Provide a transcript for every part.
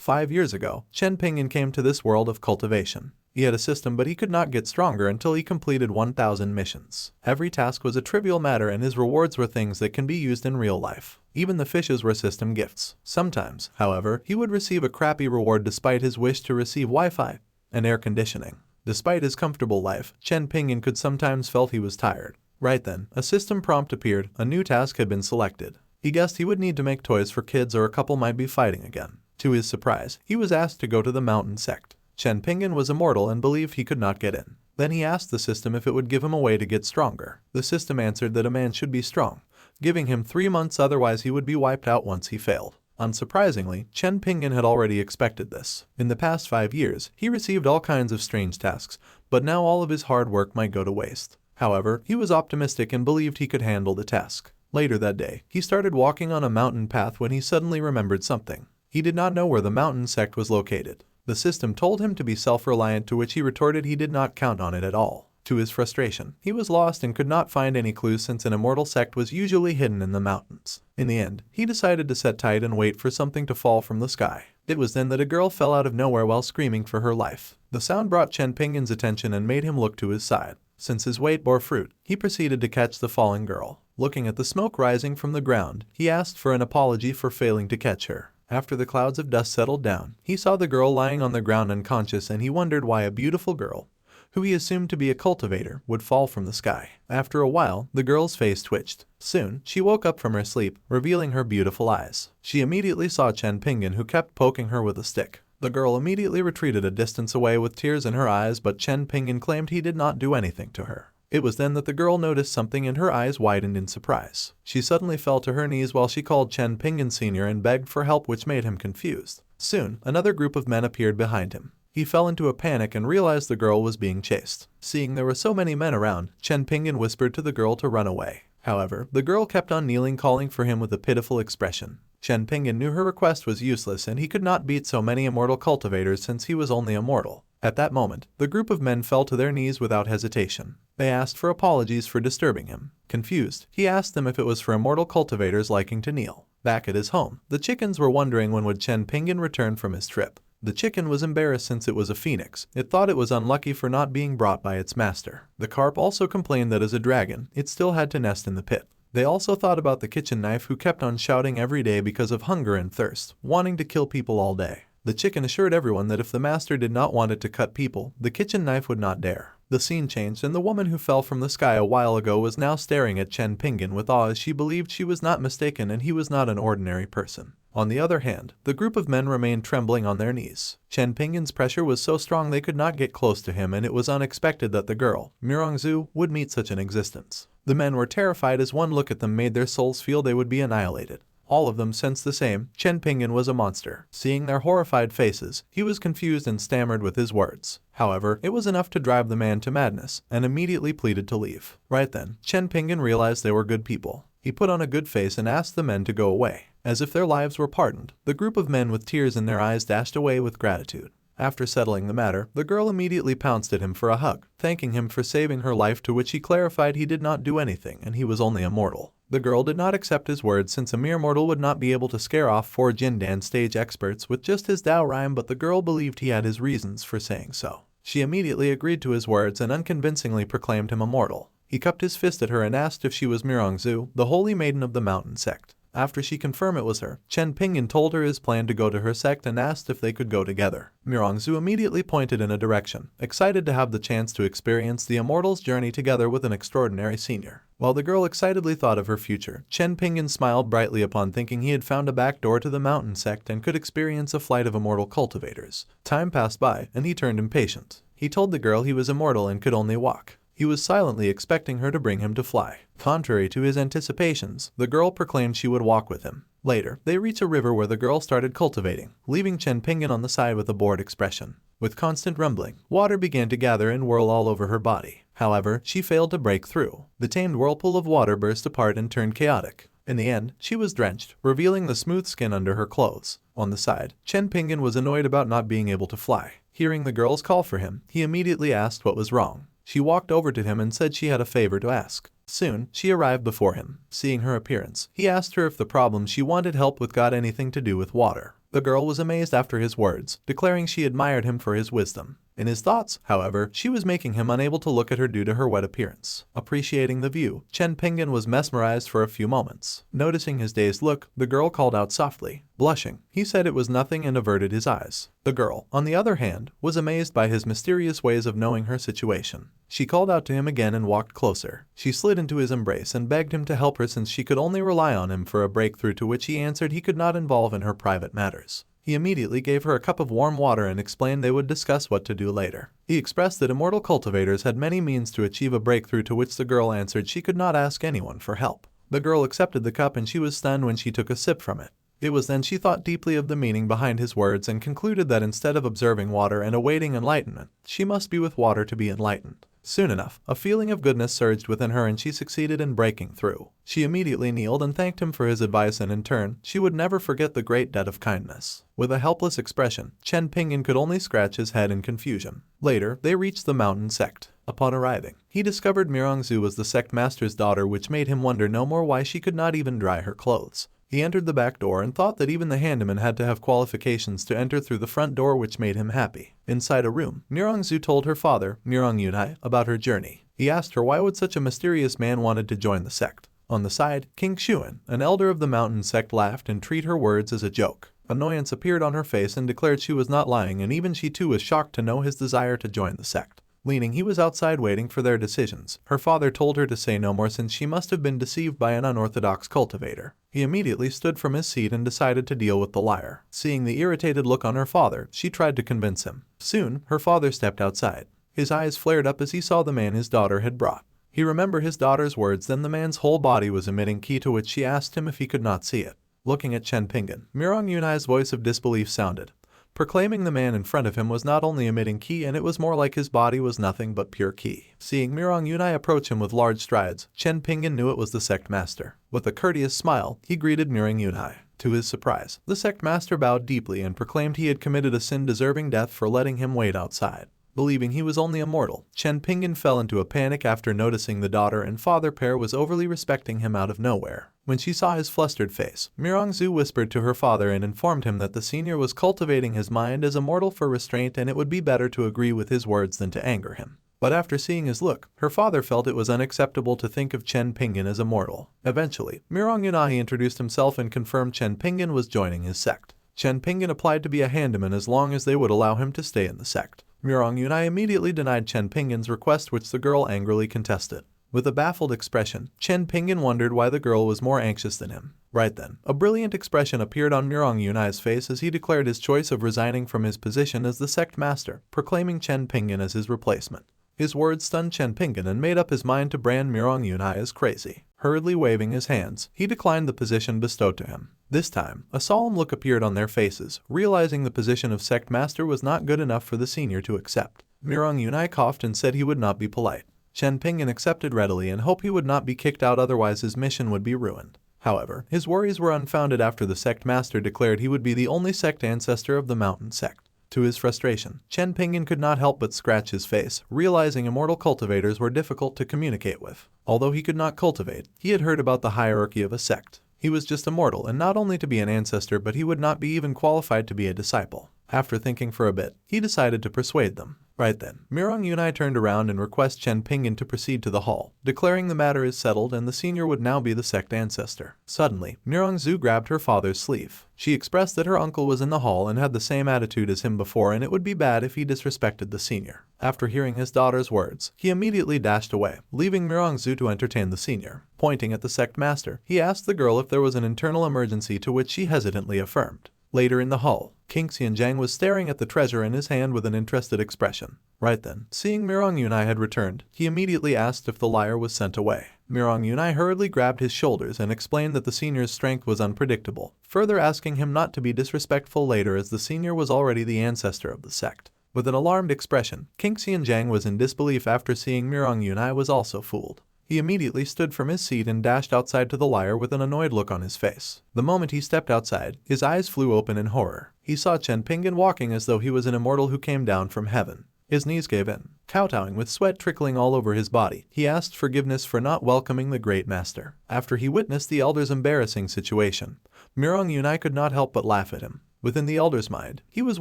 5 years ago, Chen Pingan came to this world of cultivation. He had a system, but he could not get stronger until he completed 1,000 missions. Every task was a trivial matter and his rewards were things that can be used in real life. Even the fishes were system gifts. Sometimes, however, he would receive a crappy reward despite his wish to receive Wi-Fi and air conditioning. Despite his comfortable life, Chen Pingan could sometimes felt he was tired. Right then, a system prompt appeared. A new task had been selected. He guessed he would need to make toys for kids or a couple might be fighting again. To his surprise, he was asked to go to the mountain sect. Chen Pingan was immortal and believed he could not get in. Then he asked the system if it would give him a way to get stronger. The system answered that a man should be strong, giving him 3 months, otherwise he would be wiped out once he failed. Unsurprisingly, Chen Pingan had already expected this. In the past 5 years, he received all kinds of strange tasks, but now all of his hard work might go to waste. However, he was optimistic and believed he could handle the task. Later that day, he started walking on a mountain path when he suddenly remembered something. He did not know where the mountain sect was located. The system told him to be self-reliant, to which he retorted he did not count on it at all. To his frustration, he was lost and could not find any clues since an immortal sect was usually hidden in the mountains. In the end, he decided to sit tight and wait for something to fall from the sky. It was then that a girl fell out of nowhere while screaming for her life. The sound brought Chen Pingan's attention and made him look to his side. Since his weight bore fruit, he proceeded to catch the falling girl. Looking at the smoke rising from the ground, he asked for an apology for failing to catch her. After the clouds of dust settled down, he saw the girl lying on the ground unconscious, and he wondered why a beautiful girl, who he assumed to be a cultivator, would fall from the sky. After a while, the girl's face twitched. Soon, she woke up from her sleep, revealing her beautiful eyes. She immediately saw Chen Pingan, who kept poking her with a stick. The girl immediately retreated a distance away with tears in her eyes, but Chen Pingan claimed he did not do anything to her. It was then that the girl noticed something and her eyes widened in surprise. She suddenly fell to her knees while she called Chen Pingan Sr. and begged for help, which made him confused. Soon, another group of men appeared behind him. He fell into a panic and realized the girl was being chased. Seeing there were so many men around, Chen Pingan whispered to the girl to run away. However, the girl kept on kneeling, calling for him with a pitiful expression. Chen Pingan knew her request was useless and he could not beat so many immortal cultivators since he was only immortal. At that moment, the group of men fell to their knees without hesitation. They asked for apologies for disturbing him. Confused, he asked them if it was for immortal cultivators liking to kneel. Back at his home, the chickens were wondering when would Chen Pingan return from his trip. The chicken was embarrassed since it was a phoenix. It thought it was unlucky for not being brought by its master. The carp also complained that as a dragon, it still had to nest in the pit. They also thought about the kitchen knife, who kept on shouting every day because of hunger and thirst, wanting to kill people all day. The chicken assured everyone that if the master did not want it to cut people, the kitchen knife would not dare. The scene changed and the woman who fell from the sky a while ago was now staring at Chen Pingan with awe, as she believed she was not mistaken and he was not an ordinary person. On the other hand, the group of men remained trembling on their knees. Chen Pingan's pressure was so strong they could not get close to him, and it was unexpected that the girl, Mirongzu, would meet such an existence. The men were terrified as one look at them made their souls feel they would be annihilated. All of them sensed the same. Chen Pingan was a monster. Seeing their horrified faces, he was confused and stammered with his words. However, it was enough to drive the man to madness, and immediately pleaded to leave. Right then, Chen Pingan realized they were good people. He put on a good face and asked the men to go away. As if their lives were pardoned, the group of men with tears in their eyes dashed away with gratitude. After settling the matter, the girl immediately pounced at him for a hug, thanking him for saving her life, to which he clarified he did not do anything and he was only a mortal. The girl did not accept his words, since a mere mortal would not be able to scare off 4 Jindan stage experts with just his Dao rhyme, but the girl believed he had his reasons for saying so. She immediately agreed to his words and unconvincingly proclaimed him immortal. He cupped his fist at her and asked if she was Mirongzu, the holy maiden of the mountain sect. After she confirmed it was her, Chen Pingan told her his plan to go to her sect and asked if they could go together. Mirongzu immediately pointed in a direction, excited to have the chance to experience the Immortals' journey together with an extraordinary senior. While the girl excitedly thought of her future, Chen Pingan smiled brightly upon thinking he had found a back door to the mountain sect and could experience a flight of immortal cultivators. Time passed by, and he turned impatient. He told the girl he was immortal and could only walk. He was silently expecting her to bring him to fly. Contrary to his anticipations, the girl proclaimed she would walk with him. Later, they reached a river where the girl started cultivating, leaving Chen Pingan on the side with a bored expression. With constant rumbling, water began to gather and whirl all over her body. However, she failed to break through. The tamed whirlpool of water burst apart and turned chaotic. In the end, she was drenched, revealing the smooth skin under her clothes. On the side, Chen Pingan was annoyed about not being able to fly. Hearing the girl's call for him, he immediately asked what was wrong. She walked over to him and said she had a favor to ask. Soon, she arrived before him. Seeing her appearance, he asked her if the problem she wanted help with got anything to do with water. The girl was amazed after his words, declaring she admired him for his wisdom. In his thoughts, however, she was making him unable to look at her due to her wet appearance. Appreciating the view, Chen Pingan was mesmerized for a few moments. Noticing his dazed look, the girl called out softly. Blushing, he said it was nothing and averted his eyes. The girl, on the other hand, was amazed by his mysterious ways of knowing her situation. She called out to him again and walked closer. She slid into his embrace and begged him to help her since she could only rely on him for a breakthrough, to which he answered he could not involve in her private matters. He immediately gave her a cup of warm water and explained they would discuss what to do later. He expressed that immortal cultivators had many means to achieve a breakthrough, to which the girl answered she could not ask anyone for help. The girl accepted the cup and she was stunned when she took a sip from it. It was then she thought deeply of the meaning behind his words and concluded that instead of observing water and awaiting enlightenment, she must be with water to be enlightened. Soon enough, a feeling of goodness surged within her and she succeeded in breaking through. She immediately kneeled and thanked him for his advice, and in turn, she would never forget the great debt of kindness. With a helpless expression, Chen Pingan could only scratch his head in confusion. Later, they reached the mountain sect. Upon arriving, he discovered Mirongzu was the sect master's daughter, which made him wonder no more why she could not even dry her clothes. He entered the back door and thought that even the handyman had to have qualifications to enter through the front door, which made him happy. Inside a room, Mirongzu told her father, Mirong Yunai, about her journey. He asked her why would such a mysterious man wanted to join the sect. On the side, King Xuan, an elder of the mountain sect, laughed and treated her words as a joke. Annoyance appeared on her face and declared she was not lying, and even she too was shocked to know his desire to join the sect. Leaning, he was outside waiting for their decisions. Her father told her to say no more since she must have been deceived by an unorthodox cultivator. He immediately stood from his seat and decided to deal with the liar. Seeing the irritated look on her father, she tried to convince him. Soon, her father stepped outside. His eyes flared up as he saw the man his daughter had brought. He remembered his daughter's words, then the man's whole body was emitting ki, to which she asked him if he could not see it. Looking at Chen Pingan, Mirong Yunai's voice of disbelief sounded, proclaiming the man in front of him was not only emitting ki, and it was more like his body was nothing but pure ki. Seeing Mirong Yunai approach him with large strides, Chen Pingan knew it was the sect master. With a courteous smile, he greeted Mirong Yunai. To his surprise, the sect master bowed deeply and proclaimed he had committed a sin deserving death for letting him wait outside. Believing he was only a mortal, Chen Pingan fell into a panic after noticing the daughter and father pair was overly respecting him out of nowhere. When she saw his flustered face, Mirongzu whispered to her father and informed him that the senior was cultivating his mind as a mortal for restraint, and it would be better to agree with his words than to anger him. But after seeing his look, her father felt it was unacceptable to think of Chen Pingan as a mortal. Eventually, Mirong Yunai introduced himself and confirmed Chen Pingan was joining his sect. Chen Pingan applied to be a handyman as long as they would allow him to stay in the sect. Mirong Yunai immediately denied Chen Pingan's request, which the girl angrily contested. With a baffled expression, Chen Pingan wondered why the girl was more anxious than him. Right then, a brilliant expression appeared on Mirong Yunai's face as he declared his choice of resigning from his position as the sect master, proclaiming Chen Pingan as his replacement. His words stunned Chen Pingan and made up his mind to brand Mirong Yunai as crazy. Hurriedly waving his hands, he declined the position bestowed to him. This time, a solemn look appeared on their faces, realizing the position of sect master was not good enough for the senior to accept. Mirong Yunai coughed and said he would not be polite. Chen Pingan accepted readily and hoped he would not be kicked out, otherwise his mission would be ruined. However, his worries were unfounded after the sect master declared he would be the only sect ancestor of the mountain sect. To his frustration, Chen Pingan could not help but scratch his face, realizing immortal cultivators were difficult to communicate with. Although he could not cultivate, he had heard about the hierarchy of a sect. He was just a mortal, and not only to be an ancestor, but he would not be even qualified to be a disciple. After thinking for a bit, he decided to persuade them. Right then, Mirong Yunai turned around and requested Chen Pingan to proceed to the hall, declaring the matter is settled and the senior would now be the sect ancestor. Suddenly, Mirongzu grabbed her father's sleeve. She expressed that her uncle was in the hall and had the same attitude as him before, and it would be bad if he disrespected the senior. After hearing his daughter's words, he immediately dashed away, leaving Mirongzu to entertain the senior. Pointing at the sect master, he asked the girl if there was an internal emergency, to which she hesitantly affirmed. Later in the hall, King Xianjiang was staring at the treasure in his hand with an interested expression. Right then, seeing Mirong Yunai had returned, he immediately asked if the liar was sent away. Mirong Yunai hurriedly grabbed his shoulders and explained that the senior's strength was unpredictable, further asking him not to be disrespectful later as the senior was already the ancestor of the sect. With an alarmed expression, King Xianjiang was in disbelief after seeing Mirong Yunai was also fooled. He immediately stood from his seat and dashed outside to the liar with an annoyed look on his face. The moment he stepped outside, his eyes flew open in horror. He saw Chen Pingan walking as though he was an immortal who came down from heaven. His knees gave in. Kowtowing with sweat trickling all over his body, he asked forgiveness for not welcoming the great master. After he witnessed the elder's embarrassing situation, Mirong Yunai could not help but laugh at him. Within the elder's mind, he was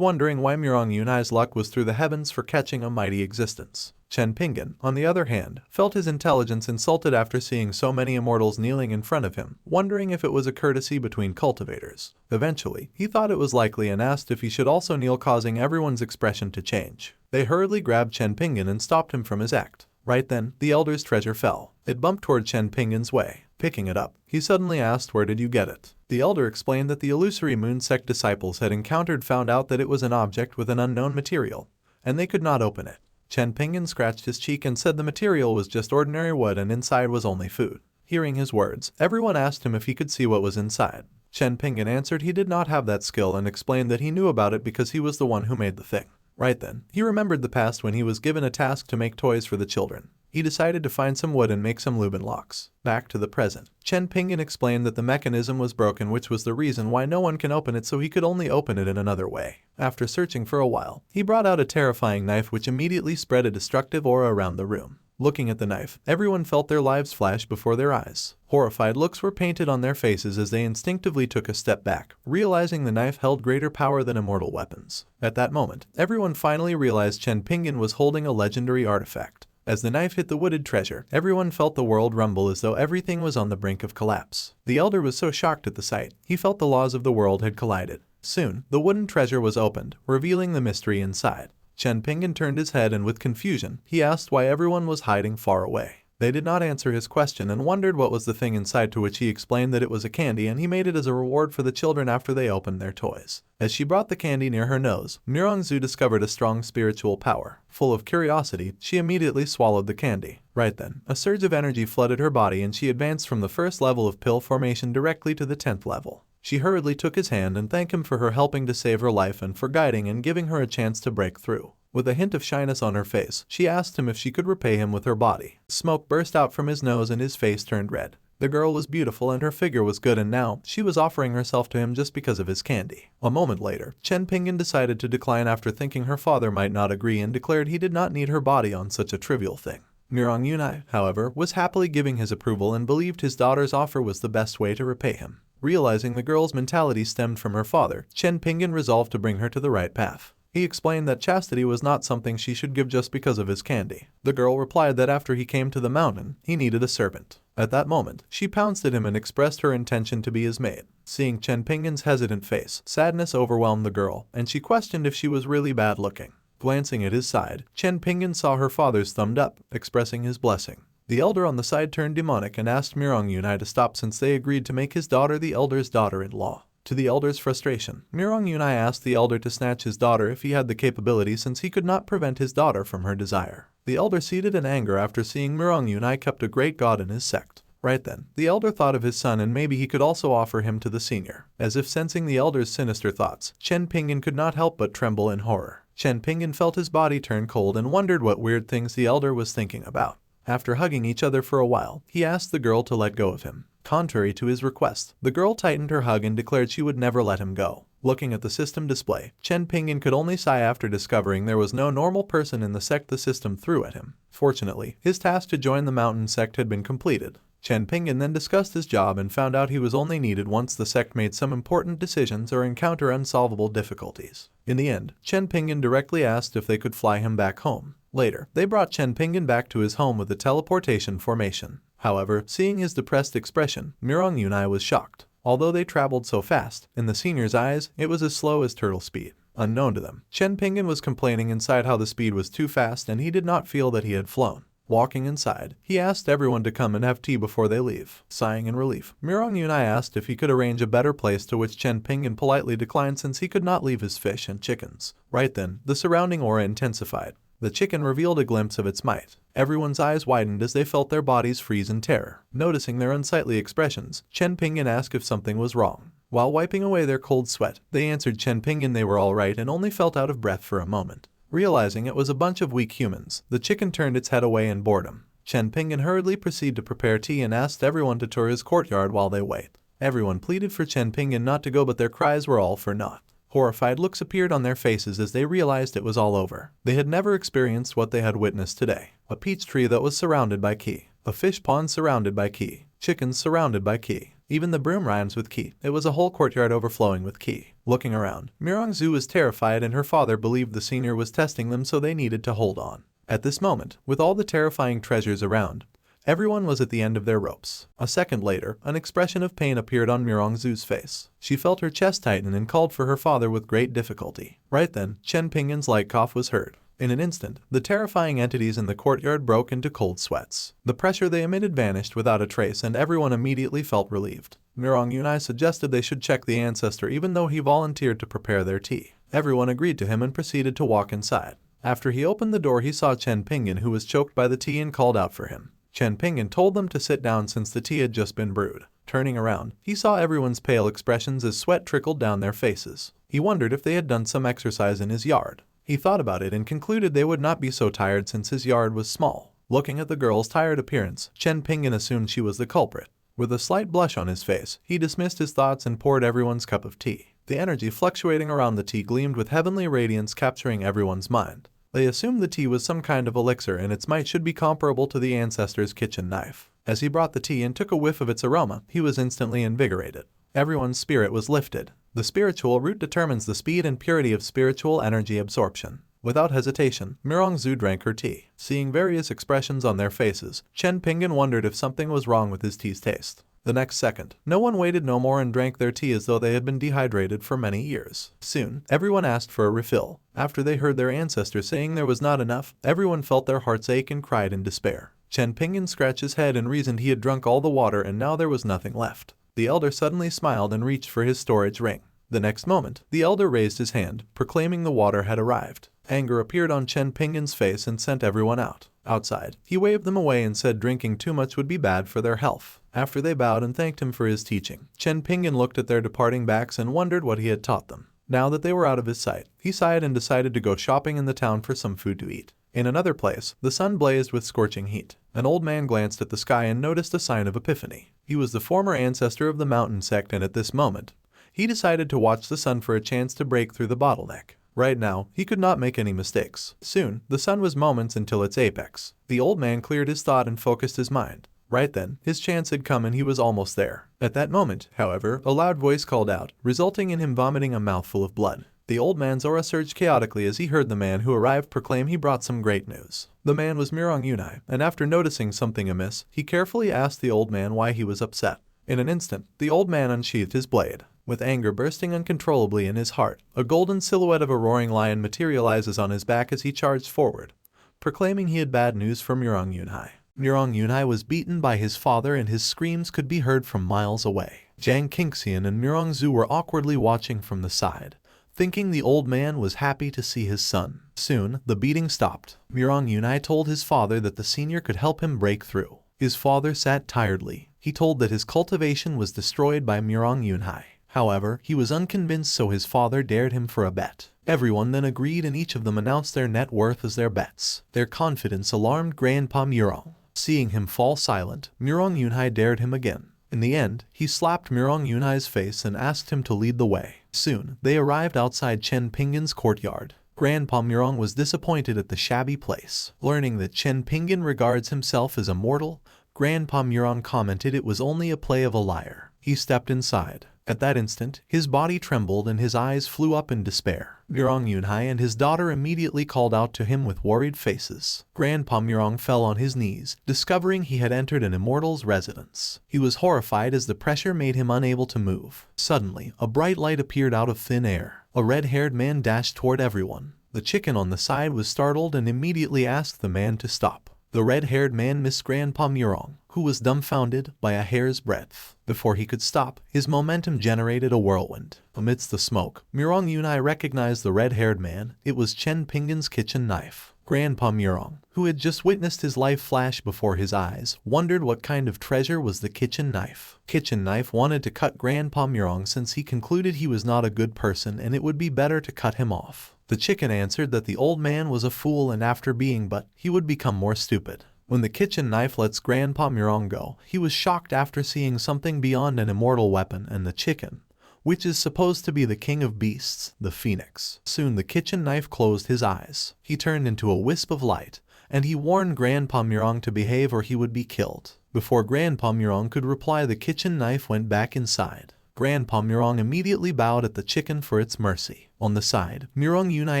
wondering why Murong Yunai's luck was through the heavens for catching a mighty existence. Chen Pingan, on the other hand, felt his intelligence insulted after seeing so many immortals kneeling in front of him, wondering if it was a courtesy between cultivators. Eventually, he thought it was likely and asked if he should also kneel, causing everyone's expression to change. They hurriedly grabbed Chen Pingan and stopped him from his act. Right then, the elder's treasure fell. It bumped toward Chen Pingan's way. Picking it up, he suddenly asked, "Where did you get it?" The elder explained that the illusory moon sect disciples had found out that it was an object with an unknown material, and they could not open it. Chen Pingan scratched his cheek and said the material was just ordinary wood and inside was only food. Hearing his words, everyone asked him if he could see what was inside. Chen Pingan answered he did not have that skill and explained that he knew about it because he was the one who made the thing. Right then, he remembered the past when he was given a task to make toys for the children. He decided to find some wood and make some Lubin locks. Back to the present, Chen Pingan explained that the mechanism was broken, which was the reason why no one can open it, so he could only open it in another way. After searching for a while, he brought out a terrifying knife which immediately spread a destructive aura around the room. Looking at the knife, everyone felt their lives flash before their eyes. Horrified looks were painted on their faces as they instinctively took a step back, realizing the knife held greater power than immortal weapons. At that moment, everyone finally realized Chen Pingan was holding a legendary artifact. As the knife hit the wooded treasure, everyone felt the world rumble as though everything was on the brink of collapse. The elder was so shocked at the sight, he felt the laws of the world had collided. Soon, the wooden treasure was opened, revealing the mystery inside. Chen Pingan turned his head and with confusion, he asked why everyone was hiding far away. They did not answer his question and wondered what was the thing inside, to which he explained that it was a candy and he made it as a reward for the children after they opened their toys. As she brought the candy near her nose, Murongzu discovered a strong spiritual power. Full of curiosity, she immediately swallowed the candy. Right then, a surge of energy flooded her body and she advanced from the first level of pill formation directly to the 10th level. She hurriedly took his hand and thanked him for her helping to save her life and for guiding and giving her a chance to break through. With a hint of shyness on her face, she asked him if she could repay him with her body. Smoke burst out from his nose and his face turned red. The girl was beautiful and her figure was good, and now she was offering herself to him just because of his candy. A moment later, Chen Pingan decided to decline after thinking her father might not agree and declared he did not need her body on such a trivial thing. Murong Yunai, however, was happily giving his approval and believed his daughter's offer was the best way to repay him. Realizing the girl's mentality stemmed from her father, Chen Pingan resolved to bring her to the right path. He explained that chastity was not something she should give just because of his candy. The girl replied that after he came to the mountain, he needed a servant. At that moment, she pounced at him and expressed her intention to be his maid. Seeing Chen Pingan's hesitant face, sadness overwhelmed the girl, and she questioned if she was really bad looking. Glancing at his side, Chen Pingan saw her father's thumb up, expressing his blessing. The elder on the side turned demonic and asked Murong Yunai to stop since they agreed to make his daughter the elder's daughter-in-law. To the elder's frustration, Murong Yunai asked the elder to snatch his daughter if he had the capability, since he could not prevent his daughter from her desire. The elder ceded in anger after seeing Murong Yunai kept a great god in his sect. Right then, the elder thought of his son and maybe he could also offer him to the senior. As if sensing the elder's sinister thoughts, Chen Pingan could not help but tremble in horror. Chen Pingan felt his body turn cold and wondered what weird things the elder was thinking about. After hugging each other for a while, he asked the girl to let go of him. Contrary to his request, the girl tightened her hug and declared she would never let him go. Looking at the system display, Chen Pingan could only sigh after discovering there was no normal person in the sect the system threw at him. Fortunately, his task to join the mountain sect had been completed. Chen Pingan then discussed his job and found out he was only needed once the sect made some important decisions or encounter unsolvable difficulties. In the end, Chen Pingan directly asked if they could fly him back home. Later, they brought Chen Pingan back to his home with a teleportation formation. However, seeing his depressed expression, Murong Yunai was shocked. Although they traveled so fast, in the senior's eyes, it was as slow as turtle speed. Unknown to them, Chen Pingan was complaining inside how the speed was too fast and he did not feel that he had flown. Walking inside, he asked everyone to come and have tea before they leave. Sighing in relief, Murong Yunai asked if he could arrange a better place, to which Chen Pingan politely declined since he could not leave his fish and chickens. Right then, the surrounding aura intensified. The chicken revealed a glimpse of its might. Everyone's eyes widened as they felt their bodies freeze in terror. Noticing their unsightly expressions, Chen Pingan asked if something was wrong. While wiping away their cold sweat, they answered Chen Pingan they were all right and only felt out of breath for a moment. Realizing it was a bunch of weak humans, the chicken turned its head away in boredom. Chen Pingan hurriedly proceeded to prepare tea and asked everyone to tour his courtyard while they wait. Everyone pleaded for Chen Pingan not to go, but their cries were all for naught. Horrified looks appeared on their faces as they realized it was all over. They had never experienced what they had witnessed today. A peach tree that was surrounded by qi. A fish pond surrounded by qi. Chickens surrounded by qi. Even the broom rhymes with qi. It was a whole courtyard overflowing with qi. Looking around, Murong-zu was terrified and her father believed the senior was testing them, so they needed to hold on. At this moment, with all the terrifying treasures around, everyone was at the end of their ropes. A second later, an expression of pain appeared on Murong-zu's face. She felt her chest tighten and called for her father with great difficulty. Right then, Chen Pingan's light cough was heard. In an instant, the terrifying entities in the courtyard broke into cold sweats. The pressure they emitted vanished without a trace and everyone immediately felt relieved. Murong-yunai suggested they should check the ancestor even though he volunteered to prepare their tea. Everyone agreed to him and proceeded to walk inside. After he opened the door, he saw Chen Pingan, who was choked by the tea, and called out for him. Chen Pingan told them to sit down since the tea had just been brewed. Turning around, he saw everyone's pale expressions as sweat trickled down their faces. He wondered if they had done some exercise in his yard. He thought about it and concluded they would not be so tired since his yard was small. Looking at the girl's tired appearance, Chen Pingan assumed she was the culprit. With a slight blush on his face, he dismissed his thoughts and poured everyone's cup of tea. The energy fluctuating around the tea gleamed with heavenly radiance, capturing everyone's mind. They assumed the tea was some kind of elixir and its might should be comparable to the ancestor's kitchen knife. As he brought the tea and took a whiff of its aroma, he was instantly invigorated. Everyone's spirit was lifted. The spiritual root determines the speed and purity of spiritual energy absorption. Without hesitation, Murong-zu drank her tea. Seeing various expressions on their faces, Chen Pingan wondered if something was wrong with his tea's taste. The next second, no one waited no more and drank their tea as though they had been dehydrated for many years. Soon, everyone asked for a refill. After they heard their ancestor saying there was not enough, everyone felt their hearts ache and cried in despair. Chen Pingan scratched his head and reasoned he had drunk all the water and now there was nothing left. The elder suddenly smiled and reached for his storage ring. The next moment, the elder raised his hand, proclaiming the water had arrived. Anger appeared on Chen Pingan's face and sent everyone out. Outside, he waved them away and said drinking too much would be bad for their health. After they bowed and thanked him for his teaching, Chen Pingan looked at their departing backs and wondered what he had taught them. Now that they were out of his sight, he sighed and decided to go shopping in the town for some food to eat. In another place, the sun blazed with scorching heat. An old man glanced at the sky and noticed a sign of epiphany. He was the former ancestor of the mountain sect, and at this moment, he decided to watch the sun for a chance to break through the bottleneck. Right now, he could not make any mistakes. Soon, the sun was moments until its apex. The old man cleared his thought and focused his mind. Right then, his chance had come and he was almost there. At that moment, however, a loud voice called out, resulting in him vomiting a mouthful of blood. The old man's aura surged chaotically as he heard the man who arrived proclaim he brought some great news. The man was Murong-yunai, and after noticing something amiss, he carefully asked the old man why he was upset. In an instant, the old man unsheathed his blade. With anger bursting uncontrollably in his heart, a golden silhouette of a roaring lion materializes on his back as he charged forward, proclaiming he had bad news for Murong-yunai. Murong-yunai was beaten by his father and his screams could be heard from miles away. Jiang Qingxian and Murong-zu were awkwardly watching from the side, thinking the old man was happy to see his son. Soon, the beating stopped. Murong-yunai told his father that the senior could help him break through. His father sat tiredly. He told that his cultivation was destroyed by Murong-yunai. However, he was unconvinced, so his father dared him for a bet. Everyone then agreed and each of them announced their net worth as their bets. Their confidence alarmed Grandpa Murong. Seeing him fall silent, Murong-yunai dared him again. In the end, he slapped Murong-yunai's face and asked him to lead the way. Soon, they arrived outside Chen Pingan's courtyard. Grandpa Murong was disappointed at the shabby place. Learning that Chen Pingan regards himself as immortal, Grandpa Murong commented it was only a play of a liar. He stepped inside. At that instant, his body trembled and his eyes flew up in despair. Murong-yunai and his daughter immediately called out to him with worried faces. Grandpa Murong fell on his knees, discovering he had entered an immortal's residence. He was horrified as the pressure made him unable to move. Suddenly, a bright light appeared out of thin air. A red-haired man dashed toward everyone. The chicken on the side was startled and immediately asked the man to stop. The red-haired man missed Grandpa Murong, who was dumbfounded by a hair's breadth. Before he could stop, his momentum generated a whirlwind. Amidst the smoke, Murong-yunai recognized the red-haired man. It was Chen Pingan's kitchen knife. Grandpa Murong, who had just witnessed his life flash before his eyes, wondered what kind of treasure was the kitchen knife. Kitchen knife wanted to cut Grandpa Murong since he concluded he was not a good person and it would be better to cut him off. The chicken answered that the old man was a fool and after being but, he would become more stupid. When the kitchen knife lets Grandpa Murong go, he was shocked after seeing something beyond an immortal weapon and the chicken, which is supposed to be the king of beasts, the phoenix. Soon the kitchen knife closed his eyes. He turned into a wisp of light, and he warned Grandpa Murong to behave or he would be killed. Before Grandpa Murong could reply, the kitchen knife went back inside. Grandpa Murong immediately bowed at the chicken for its mercy. On the side, Murong Yunai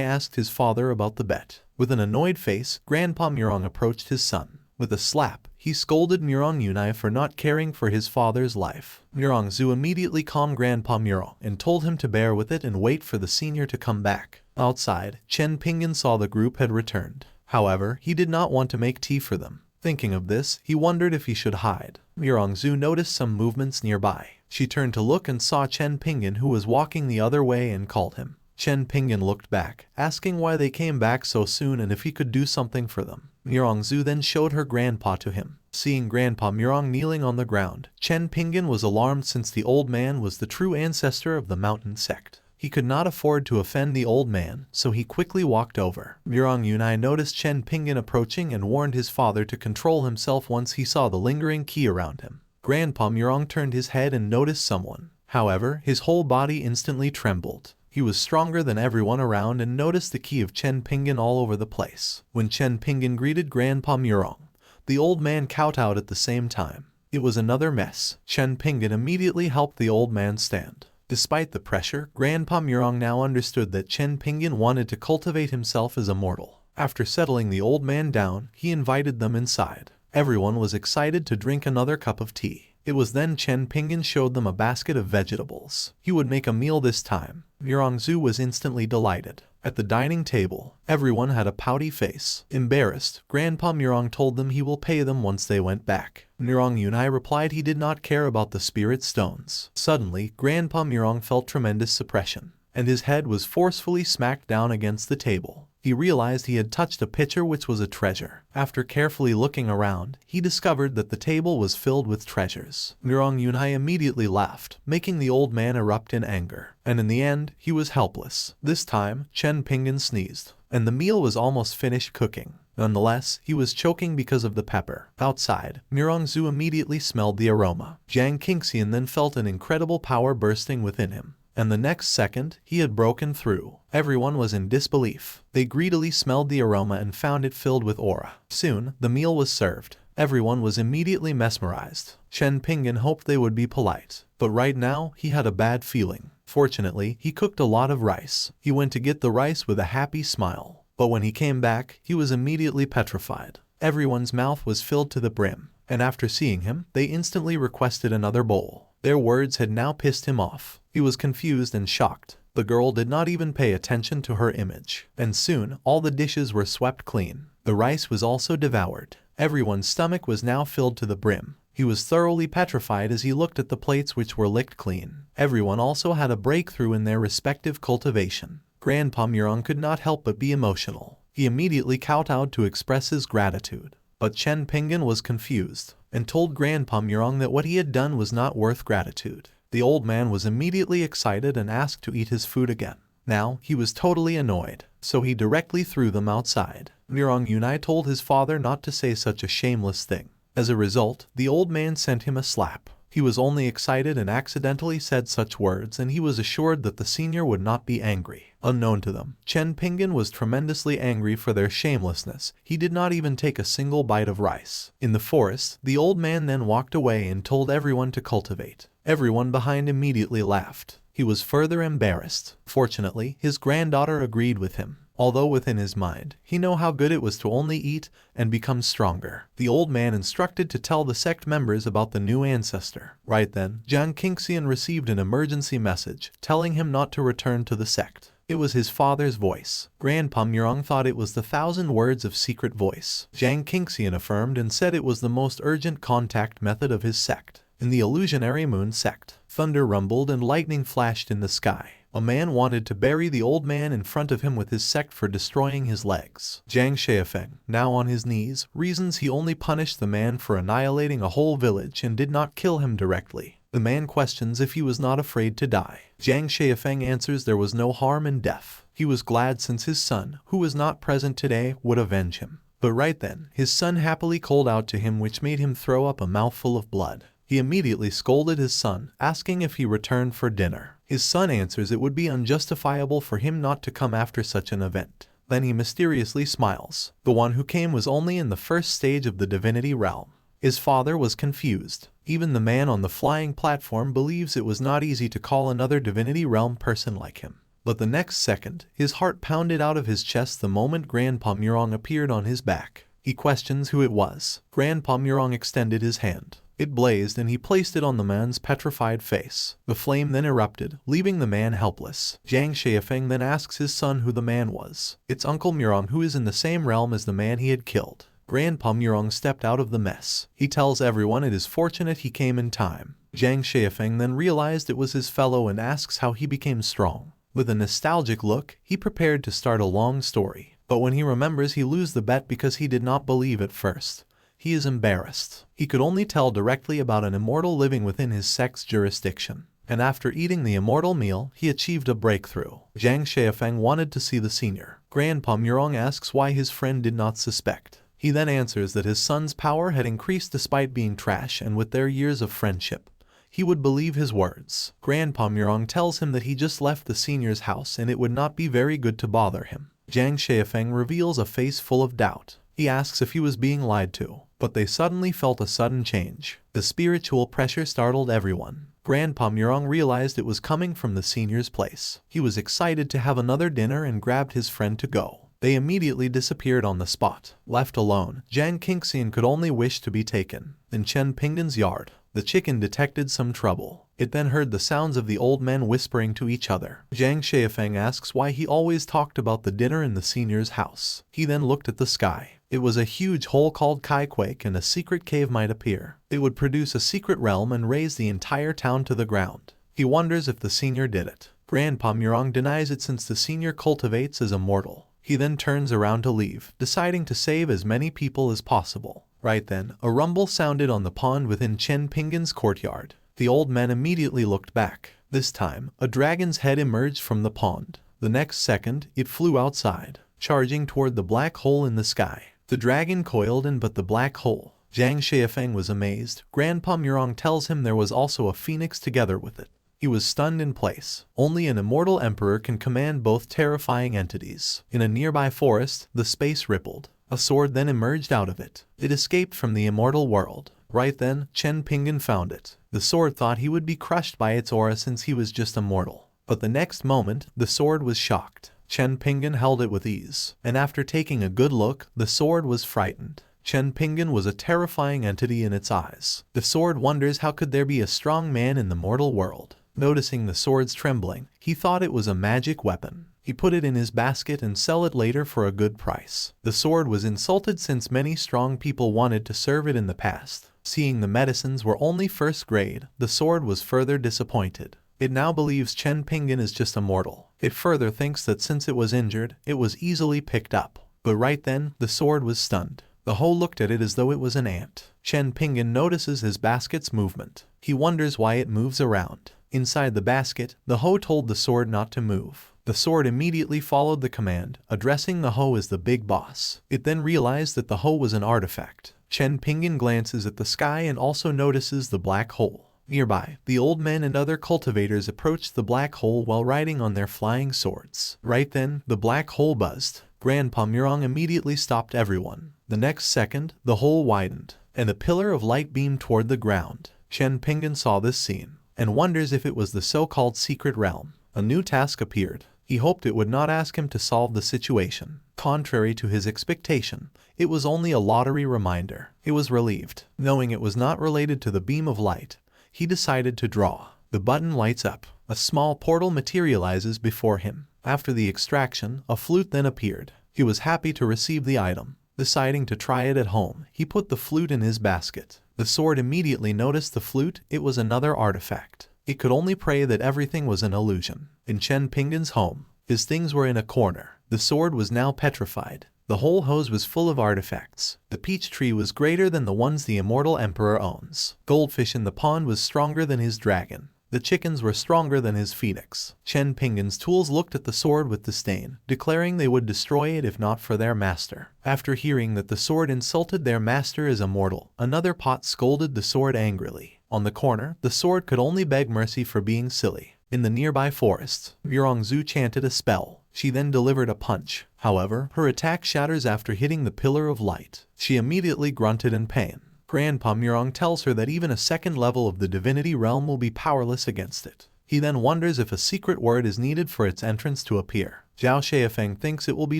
asked his father about the bet. With an annoyed face, Grandpa Murong approached his son. With a slap, he scolded Murong Yunai for not caring for his father's life. Murong Zhu immediately calmed Grandpa Murong and told him to bear with it and wait for the senior to come back. Outside, Chen Pingan saw the group had returned. However, he did not want to make tea for them. Thinking of this, he wondered if he should hide. Murong Zhu noticed some movements nearby. She turned to look and saw Chen Pingan, who was walking the other way, and called him. Chen Pingan looked back, asking why they came back so soon and if he could do something for them. Murong Zhu then showed her grandpa to him. Seeing Grandpa Murong kneeling on the ground, Chen Pingan was alarmed since the old man was the true ancestor of the mountain sect. He could not afford to offend the old man, so he quickly walked over. Murong Yunai noticed Chen Pingan approaching and warned his father to control himself once he saw the lingering qi around him. Grandpa Murong turned his head and noticed someone. However, his whole body instantly trembled. He was stronger than everyone around and noticed the qi of Chen Pingan all over the place. When Chen Pingan greeted Grandpa Murong, the old man kowtowed at the same time. It was another mess. Chen Pingan immediately helped the old man stand. Despite the pressure, Grandpa Murong now understood that Chen Pingan wanted to cultivate himself as a mortal. After settling the old man down, he invited them inside. Everyone was excited to drink another cup of tea. It was then Chen Pingan showed them a basket of vegetables. He would make a meal this time. Murong Zhu was instantly delighted. At the dining table, everyone had a pouty face. Embarrassed, Grandpa Murong told them he will pay them once they went back. Murong Yunai replied he did not care about the spirit stones. Suddenly, Grandpa Murong felt tremendous suppression, and his head was forcefully smacked down against the table. He realized he had touched a pitcher which was a treasure. After carefully looking around, he discovered that the table was filled with treasures. Murong Yunai immediately laughed, making the old man erupt in anger. And in the end, he was helpless. This time, Chen Pingan sneezed, and the meal was almost finished cooking. Nonetheless, he was choking because of the pepper. Outside, Murong Zhu immediately smelled the aroma. Jiang Qingxian then felt an incredible power bursting within him. And the next second, he had broken through. Everyone was in disbelief. They greedily smelled the aroma and found it filled with aura. Soon, the meal was served. Everyone was immediately mesmerized. Chen Pingan hoped they would be polite, but right now, he had a bad feeling. Fortunately, he cooked a lot of rice. He went to get the rice with a happy smile. But when he came back, he was immediately petrified. Everyone's mouth was filled to the brim, and after seeing him, they instantly requested another bowl. Their words had now pissed him off. He was confused and shocked. The girl did not even pay attention to her image, and soon all the dishes were swept clean. The rice was also devoured. Everyone's stomach was now filled to the brim. He was thoroughly petrified as he looked at the plates which were licked clean. Everyone also had a breakthrough in their respective cultivation. Grandpa Murong could not help but be emotional. He immediately kowtowed to express his gratitude. But Chen Pingan was confused and told Grandpa Murong that what he had done was not worth gratitude. The old man was immediately excited and asked to eat his food again. Now, he was totally annoyed, so he directly threw them outside. Murong Yunai told his father not to say such a shameless thing. As a result, the old man sent him a slap. He was only excited and accidentally said such words, and he was assured that the senior would not be angry. Unknown to them, Chen Pingan was tremendously angry for their shamelessness. He did not even take a single bite of rice. In the forest, the old man then walked away and told everyone to cultivate. Everyone behind immediately laughed. He was further embarrassed. Fortunately, his granddaughter agreed with him. Although within his mind, he knew how good it was to only eat and become stronger. The old man instructed to tell the sect members about the new ancestor. Right then, Jiang Qingxian received an emergency message telling him not to return to the sect. It was his father's voice. Grandpa Murong thought it was the 1,000 words of secret voice. Jiang Qingxian affirmed and said it was the most urgent contact method of his sect. In the illusionary moon sect, thunder rumbled and lightning flashed in the sky. A man wanted to bury the old man in front of him with his sect for destroying his legs. Jiang Shaifeng, now on his knees, reasons he only punished the man for annihilating a whole village and did not kill him directly. The man questions if he was not afraid to die. Jiang Shaifeng answers there was no harm in death. He was glad since his son, who was not present today, would avenge him. But right then, his son happily called out to him, which made him throw up a mouthful of blood. He immediately scolded his son, asking if he returned for dinner. His son answers it would be unjustifiable for him not to come after such an event. Then he mysteriously smiles. The one who came was only in the first stage of the divinity realm. His father was confused. Even the man on the flying platform believes it was not easy to call another divinity realm person like him. But the next second, his heart pounded out of his chest the moment Grandpa Murong appeared on his back. He questions who it was. Grandpa Murong extended his hand. It blazed and he placed it on the man's petrified face. The flame then erupted, leaving the man helpless. Zhang Xiafeng then asks his son who the man was. It's Uncle Murong, who is in the same realm as the man he had killed. Grandpa Murong stepped out of the mess. He tells everyone it is fortunate he came in time. Zhang Xiafeng then realized it was his fellow and asks how he became strong. With a nostalgic look, he prepared to start a long story. But when he remembers, he loses the bet because he did not believe at first. He is embarrassed. He could only tell directly about an immortal living within his sect's jurisdiction. And after eating the immortal meal, he achieved a breakthrough. Zhang Xiafeng wanted to see the senior. Grandpa Murong asks why his friend did not suspect. He then answers that his son's power had increased despite being trash, and with their years of friendship, he would believe his words. Grandpa Murong tells him that he just left the senior's house and it would not be very good to bother him. Zhang Xiafeng reveals a face full of doubt. He asks if he was being lied to, but they suddenly felt a sudden change. The spiritual pressure startled everyone. Grandpa Murong realized it was coming from the senior's place. He was excited to have another dinner and grabbed his friend to go. They immediately disappeared on the spot. Left alone, Zhang Qingxian could only wish to be taken. In Chen Pingan's yard, the chicken detected some trouble. It then heard the sounds of the old men whispering to each other. Zhang Xiafeng asks why he always talked about the dinner in the senior's house. He then looked at the sky. It was a huge hole called Kaiquake, and a secret cave might appear. It would produce a secret realm and raise the entire town to the ground. He wonders if the senior did it. Grandpa Murong denies it since the senior cultivates as immortal. He then turns around to leave, deciding to save as many people as possible. Right then, a rumble sounded on the pond within Chen Pingan's courtyard. The old men immediately looked back. This time, a dragon's head emerged from the pond. The next second, it flew outside, charging toward the black hole in the sky. The dragon coiled in but the black hole. Zhang Xiafeng was amazed. Grandpa Murong tells him there was also a phoenix together with it. He was stunned in place. Only an immortal emperor can command both terrifying entities. In a nearby forest, the space rippled. A sword then emerged out of it. It escaped from the immortal world. Right then, Chen Pingan found it. The sword thought he would be crushed by its aura since he was just immortal. But the next moment, the sword was shocked. Chen Pingan held it with ease, and after taking a good look, the sword was frightened. Chen Pingan was a terrifying entity in its eyes. The sword wonders how could there be a strong man in the mortal world. Noticing the sword's trembling, he thought it was a magic weapon. He put it in his basket and sell it later for a good price. The sword was insulted since many strong people wanted to serve it in the past. Seeing the medicines were only first grade, the sword was further disappointed. It now believes Chen Pingan is just immortal. It further thinks that since it was injured, it was easily picked up. But right then, the sword was stunned. The hoe looked at it as though it was an ant. Chen Pingan notices his basket's movement. He wonders why it moves around. Inside the basket, the hoe told the sword not to move. The sword immediately followed the command, addressing the hoe as the big boss. It then realized that the hoe was an artifact. Chen Pingan glances at the sky and also notices the black hole. Nearby, the old men and other cultivators approached the black hole while riding on their flying swords. Right then, the black hole buzzed. Grandpa Murong immediately stopped everyone. The next second, the hole widened, and a pillar of light beamed toward the ground. Chen Pingan saw this scene, and wonders if it was the so-called secret realm. A new task appeared. He hoped it would not ask him to solve the situation. Contrary to his expectation, it was only a lottery reminder. He was relieved. Knowing it was not related to the beam of light, he decided to draw. The button lights up. A small portal materializes before him. After the extraction, a flute then appeared. He was happy to receive the item. Deciding to try it at home, he put the flute in his basket. The sword immediately noticed the flute. It was another artifact. It could only pray that everything was an illusion. In Chen Pingan's home, his things were in a corner. The sword was now petrified. The whole hose was full of artifacts. The peach tree was greater than the ones the immortal emperor owns. Goldfish in the pond was stronger than his dragon. The chickens were stronger than his phoenix. Chen Pingan's tools looked at the sword with disdain, declaring they would destroy it if not for their master. After hearing that the sword insulted their master as immortal, another pot scolded the sword angrily. On the corner, the sword could only beg mercy for being silly. In the nearby forest, Zhu chanted a spell. She then delivered a punch. However, her attack shatters after hitting the pillar of light. She immediately grunted in pain. Grandpa Murong tells her that even a second level of the divinity realm will be powerless against it. He then wonders if a secret word is needed for its entrance to appear. Zhao Xiafeng thinks it will be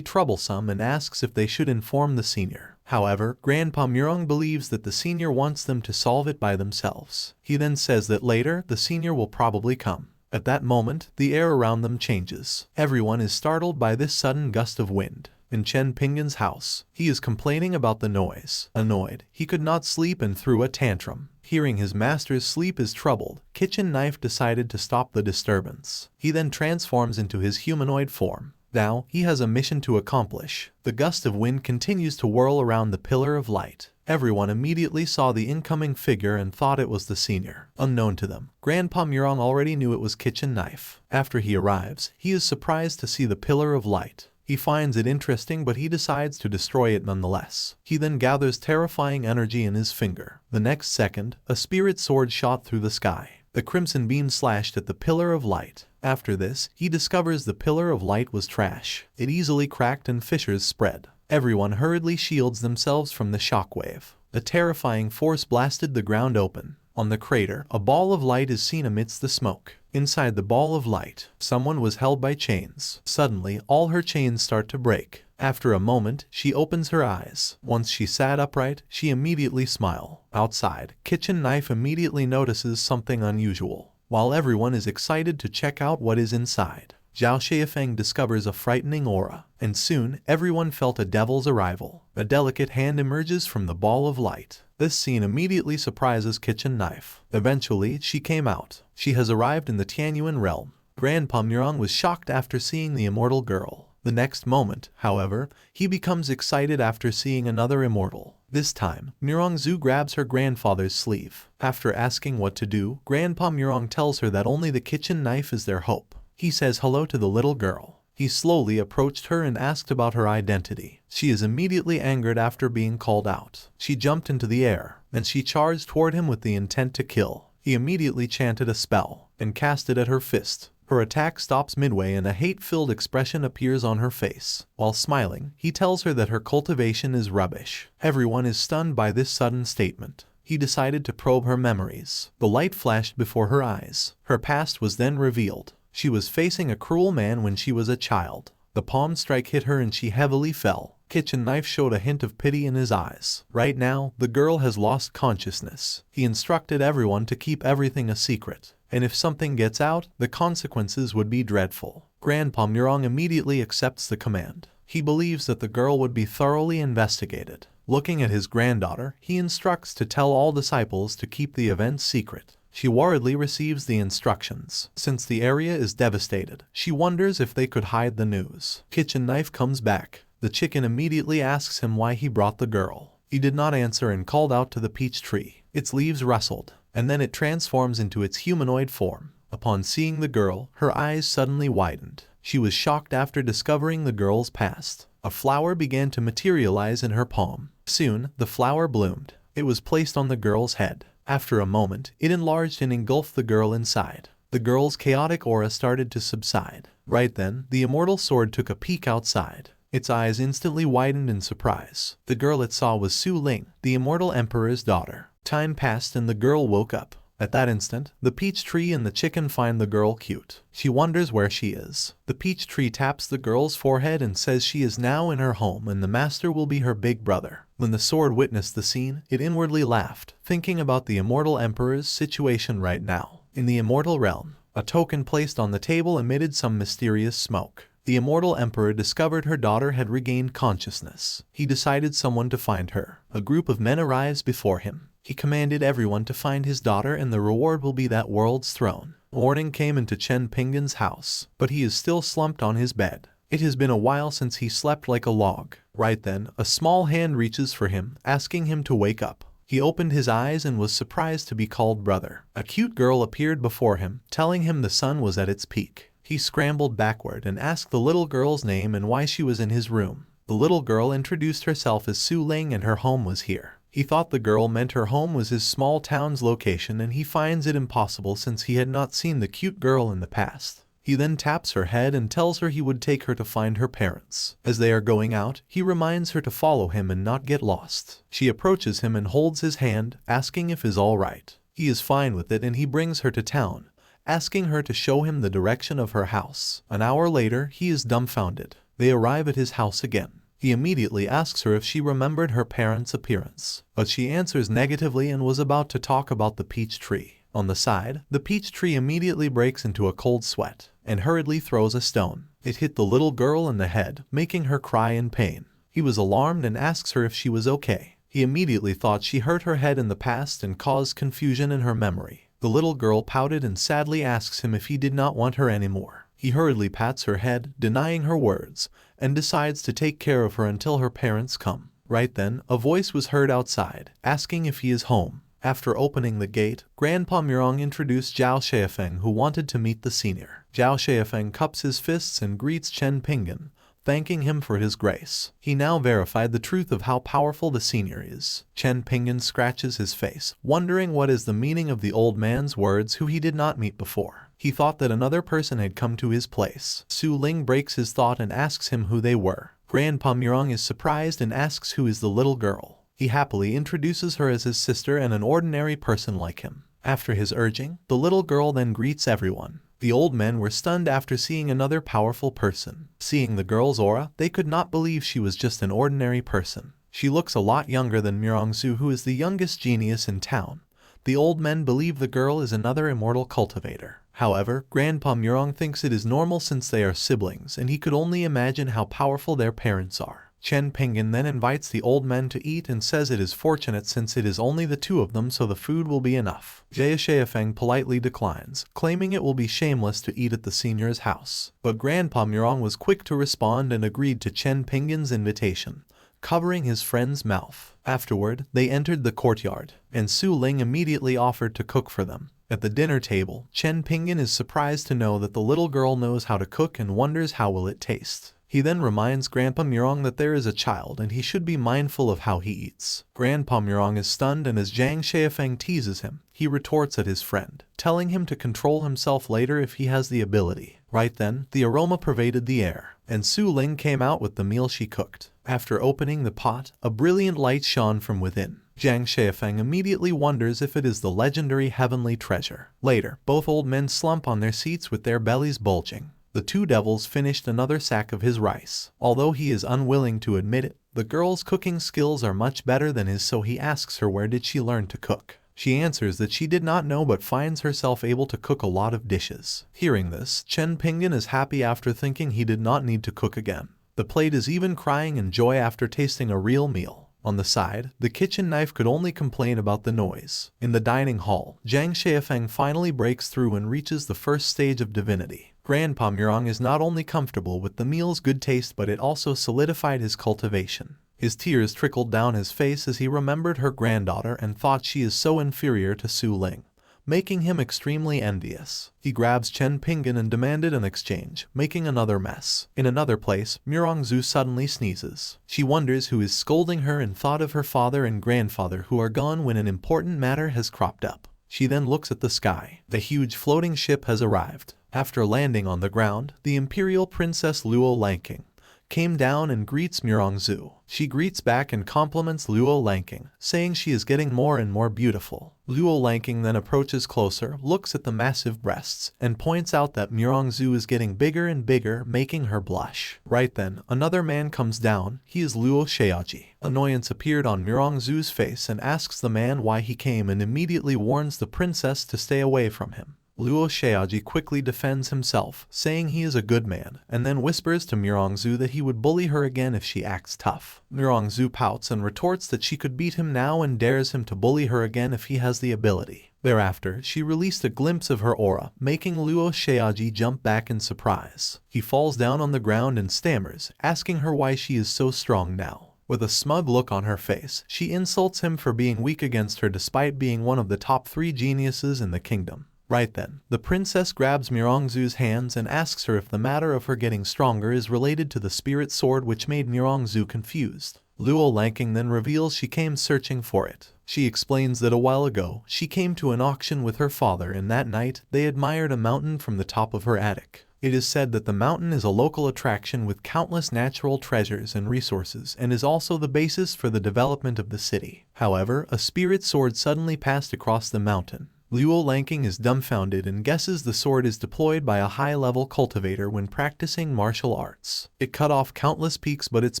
troublesome and asks if they should inform the senior. However, Grandpa Murong believes that the senior wants them to solve it by themselves. He then says that later, the senior will probably come. At that moment, the air around them changes. Everyone is startled by this sudden gust of wind. In Chen Pingan's house, he is complaining about the noise. Annoyed, he could not sleep and threw a tantrum. Hearing his master's sleep is troubled, Kitchen Knife decided to stop the disturbance. He then transforms into his humanoid form. Now, he has a mission to accomplish. The gust of wind continues to whirl around the pillar of light. Everyone immediately saw the incoming figure and thought it was the senior. Unknown to them, Grandpa Murong already knew it was Kitchen Knife. After he arrives, he is surprised to see the pillar of light. He finds it interesting, but he decides to destroy it nonetheless. He then gathers terrifying energy in his finger. The next second, a spirit sword shot through the sky. The crimson beam slashed at the pillar of light. After this, he discovers the pillar of light was trash. It easily cracked and fissures spread. Everyone hurriedly shields themselves from the shockwave. A terrifying force blasted the ground open. On the crater, a ball of light is seen amidst the smoke. Inside the ball of light, someone was held by chains. Suddenly, all her chains start to break. After a moment, she opens her eyes. Once she sat upright, she immediately smiled. Outside, Kitchen Knife immediately notices something unusual. While everyone is excited to check out what is inside, Zhao Xiafeng discovers a frightening aura, and soon everyone felt a devil's arrival. A delicate hand emerges from the ball of light. This scene immediately surprises Kitchen Knife. Eventually, she came out. She has arrived in the Tianyuan realm. Grandpa Murong was shocked after seeing the immortal girl. The next moment, however, he becomes excited after seeing another immortal. This time, Murong Zhu grabs her grandfather's sleeve. After asking what to do, Grandpa Murong tells her that only the Kitchen Knife is their hope. He says hello to the little girl. He slowly approached her and asked about her identity. She is immediately angered after being called out. She jumped into the air, and she charged toward him with the intent to kill. He immediately chanted a spell and cast it at her fist. Her attack stops midway and a hate-filled expression appears on her face. While smiling, he tells her that her cultivation is rubbish. Everyone is stunned by this sudden statement. He decided to probe her memories. The light flashed before her eyes. Her past was then revealed. She was facing a cruel man when she was a child. The palm strike hit her and she heavily fell. Kitchen Knife showed a hint of pity in his eyes. Right now, the girl has lost consciousness. He instructed everyone to keep everything a secret, and if something gets out, the consequences would be dreadful. Grandpa Murong immediately accepts the command. He believes that the girl would be thoroughly investigated. Looking at his granddaughter, he instructs to tell all disciples to keep the event secret. She worriedly receives the instructions. Since the area is devastated, she wonders if they could hide the news. Kitchen Knife comes back. The chicken immediately asks him why he brought the girl. He did not answer and called out to the peach tree. Its leaves rustled, and then it transforms into its humanoid form. Upon seeing the girl, her eyes suddenly widened. She was shocked after discovering the girl's past. A flower began to materialize in her palm. Soon, the flower bloomed. It was placed on the girl's head. After a moment, it enlarged and engulfed the girl inside. The girl's chaotic aura started to subside. Right then, the immortal sword took a peek outside. Its eyes instantly widened in surprise. The girl it saw was Su Ling, the immortal emperor's daughter. Time passed and the girl woke up. At that instant, the peach tree and the chicken find the girl cute. She wonders where she is. The peach tree taps the girl's forehead and says she is now in her home and the master will be her big brother. When the sword witnessed the scene, it inwardly laughed, thinking about the immortal emperor's situation right now. In the immortal realm, a token placed on the table emitted some mysterious smoke. The immortal emperor discovered her daughter had regained consciousness. He decided someone to find her. A group of men arrives before him. He commanded everyone to find his daughter and the reward will be that world's throne. Morning came into Chen Pingan's house, but he is still slumped on his bed. It has been a while since he slept like a log. Right then, a small hand reaches for him, asking him to wake up. He opened his eyes and was surprised to be called brother. A cute girl appeared before him, telling him the sun was at its peak. He scrambled backward and asked the little girl's name and why she was in his room. The little girl introduced herself as Su Ling and her home was here. He thought the girl meant her home was his small town's location and he finds it impossible since he had not seen the cute girl in the past. He then taps her head and tells her he would take her to find her parents. As they are going out, he reminds her to follow him and not get lost. She approaches him and holds his hand, asking if he's all right. He is fine with it and he brings her to town, asking her to show him the direction of her house. An hour later, he is dumbfounded. They arrive at his house again. He immediately asks her if she remembered her parents' appearance, but she answers negatively and was about to talk about the peach tree. On the side, the peach tree immediately breaks into a cold sweat and hurriedly throws a stone. It hit the little girl in the head, making her cry in pain. He was alarmed and asks her if she was okay. He immediately thought she hurt her head in the past and caused confusion in her memory. The little girl pouted and sadly asks him if he did not want her anymore. He hurriedly pats her head, denying her words, and decides to take care of her until her parents come. Right then, a voice was heard outside, asking if he is home. After opening the gate, Grandpa Murong introduced Zhao Xiafeng, who wanted to meet the senior. Zhao Xiafeng cups his fists and greets Chen Pingan, thanking him for his grace. He now verified the truth of how powerful the senior is. Chen Pingan scratches his face, wondering what is the meaning of the old man's words who he did not meet before. He thought that another person had come to his place. Su Ling breaks his thought and asks him who they were. Grandpa Murong is surprised and asks who is the little girl. He happily introduces her as his sister and an ordinary person like him. After his urging, the little girl then greets everyone. The old men were stunned after seeing another powerful person. Seeing the girl's aura, they could not believe she was just an ordinary person. She looks a lot younger than Murongzu, who is the youngest genius in town. The old men believe the girl is another immortal cultivator. However, Grandpa Murong thinks it is normal since they are siblings and he could only imagine how powerful their parents are. Chen Pingan then invites the old men to eat and says it is fortunate since it is only the two of them so the food will be enough. Jia Xiafeng politely declines, claiming it will be shameless to eat at the senior's house. But Grandpa Murong was quick to respond and agreed to Chen Pingan's invitation, covering his friend's mouth. Afterward, they entered the courtyard, and Su Ling immediately offered to cook for them. At the dinner table, Chen Pingan is surprised to know that the little girl knows how to cook and wonders how will it taste. He then reminds Grandpa Murong that there is a child and he should be mindful of how he eats. Grandpa Murong is stunned and as Zhang Xiafeng teases him, he retorts at his friend, telling him to control himself later if he has the ability. Right then, the aroma pervaded the air, and Su Ling came out with the meal she cooked. After opening the pot, a brilliant light shone from within. Zhang Xiafeng immediately wonders if it is the legendary heavenly treasure. Later, both old men slump on their seats with their bellies bulging. The two devils finished another sack of his rice. Although he is unwilling to admit it, the girl's cooking skills are much better than his, so he asks her where did she learn to cook. She answers that she did not know but finds herself able to cook a lot of dishes. Hearing this, Chen Pingan is happy after thinking he did not need to cook again. The plate is even crying in joy after tasting a real meal. On the side, the kitchen knife could only complain about the noise. In the dining hall, Zhang Xiafeng finally breaks through and reaches the first stage of divinity. Grandpa Murong is not only comfortable with the meal's good taste but it also solidified his cultivation. His tears trickled down his face as he remembered her granddaughter and thought she is so inferior to Su Ling, making him extremely envious. He grabs Chen Pingan and demanded an exchange, making another mess. In another place, Murongzu suddenly sneezes. She wonders who is scolding her and thought of her father and grandfather who are gone when an important matter has cropped up. She then looks at the sky. The huge floating ship has arrived. After landing on the ground, the Imperial Princess Luo Lanking came down and greets Murongzu. She greets back and compliments Luo Lanking, saying she is getting more and more beautiful. Luo Lanking then approaches closer, looks at the massive breasts, and points out that Murongzu is getting bigger and bigger, making her blush. Right then, another man comes down. He is Luo Xiaoji. Annoyance appeared on Murongzu's face and asks the man why he came and immediately warns the princess to stay away from him. Luo Xiaoji quickly defends himself, saying he is a good man, and then whispers to Murongzu that he would bully her again if she acts tough. Murongzu pouts and retorts that she could beat him now and dares him to bully her again if he has the ability. Thereafter, she released a glimpse of her aura, making Luo Xiaoji jump back in surprise. He falls down on the ground and stammers, asking her why she is so strong now. With a smug look on her face, she insults him for being weak against her despite being one of the top 3 geniuses in the kingdom. Right then, the princess grabs Murongzu's hands and asks her if the matter of her getting stronger is related to the spirit sword, which made Murongzu confused. Luo Lanking then reveals she came searching for it. She explains that a while ago, she came to an auction with her father and that night, they admired a mountain from the top of her attic. It is said that the mountain is a local attraction with countless natural treasures and resources and is also the basis for the development of the city. However, a spirit sword suddenly passed across the mountain. Luo Lanking is dumbfounded and guesses the sword is deployed by a high-level cultivator when practicing martial arts. It cut off countless peaks, but its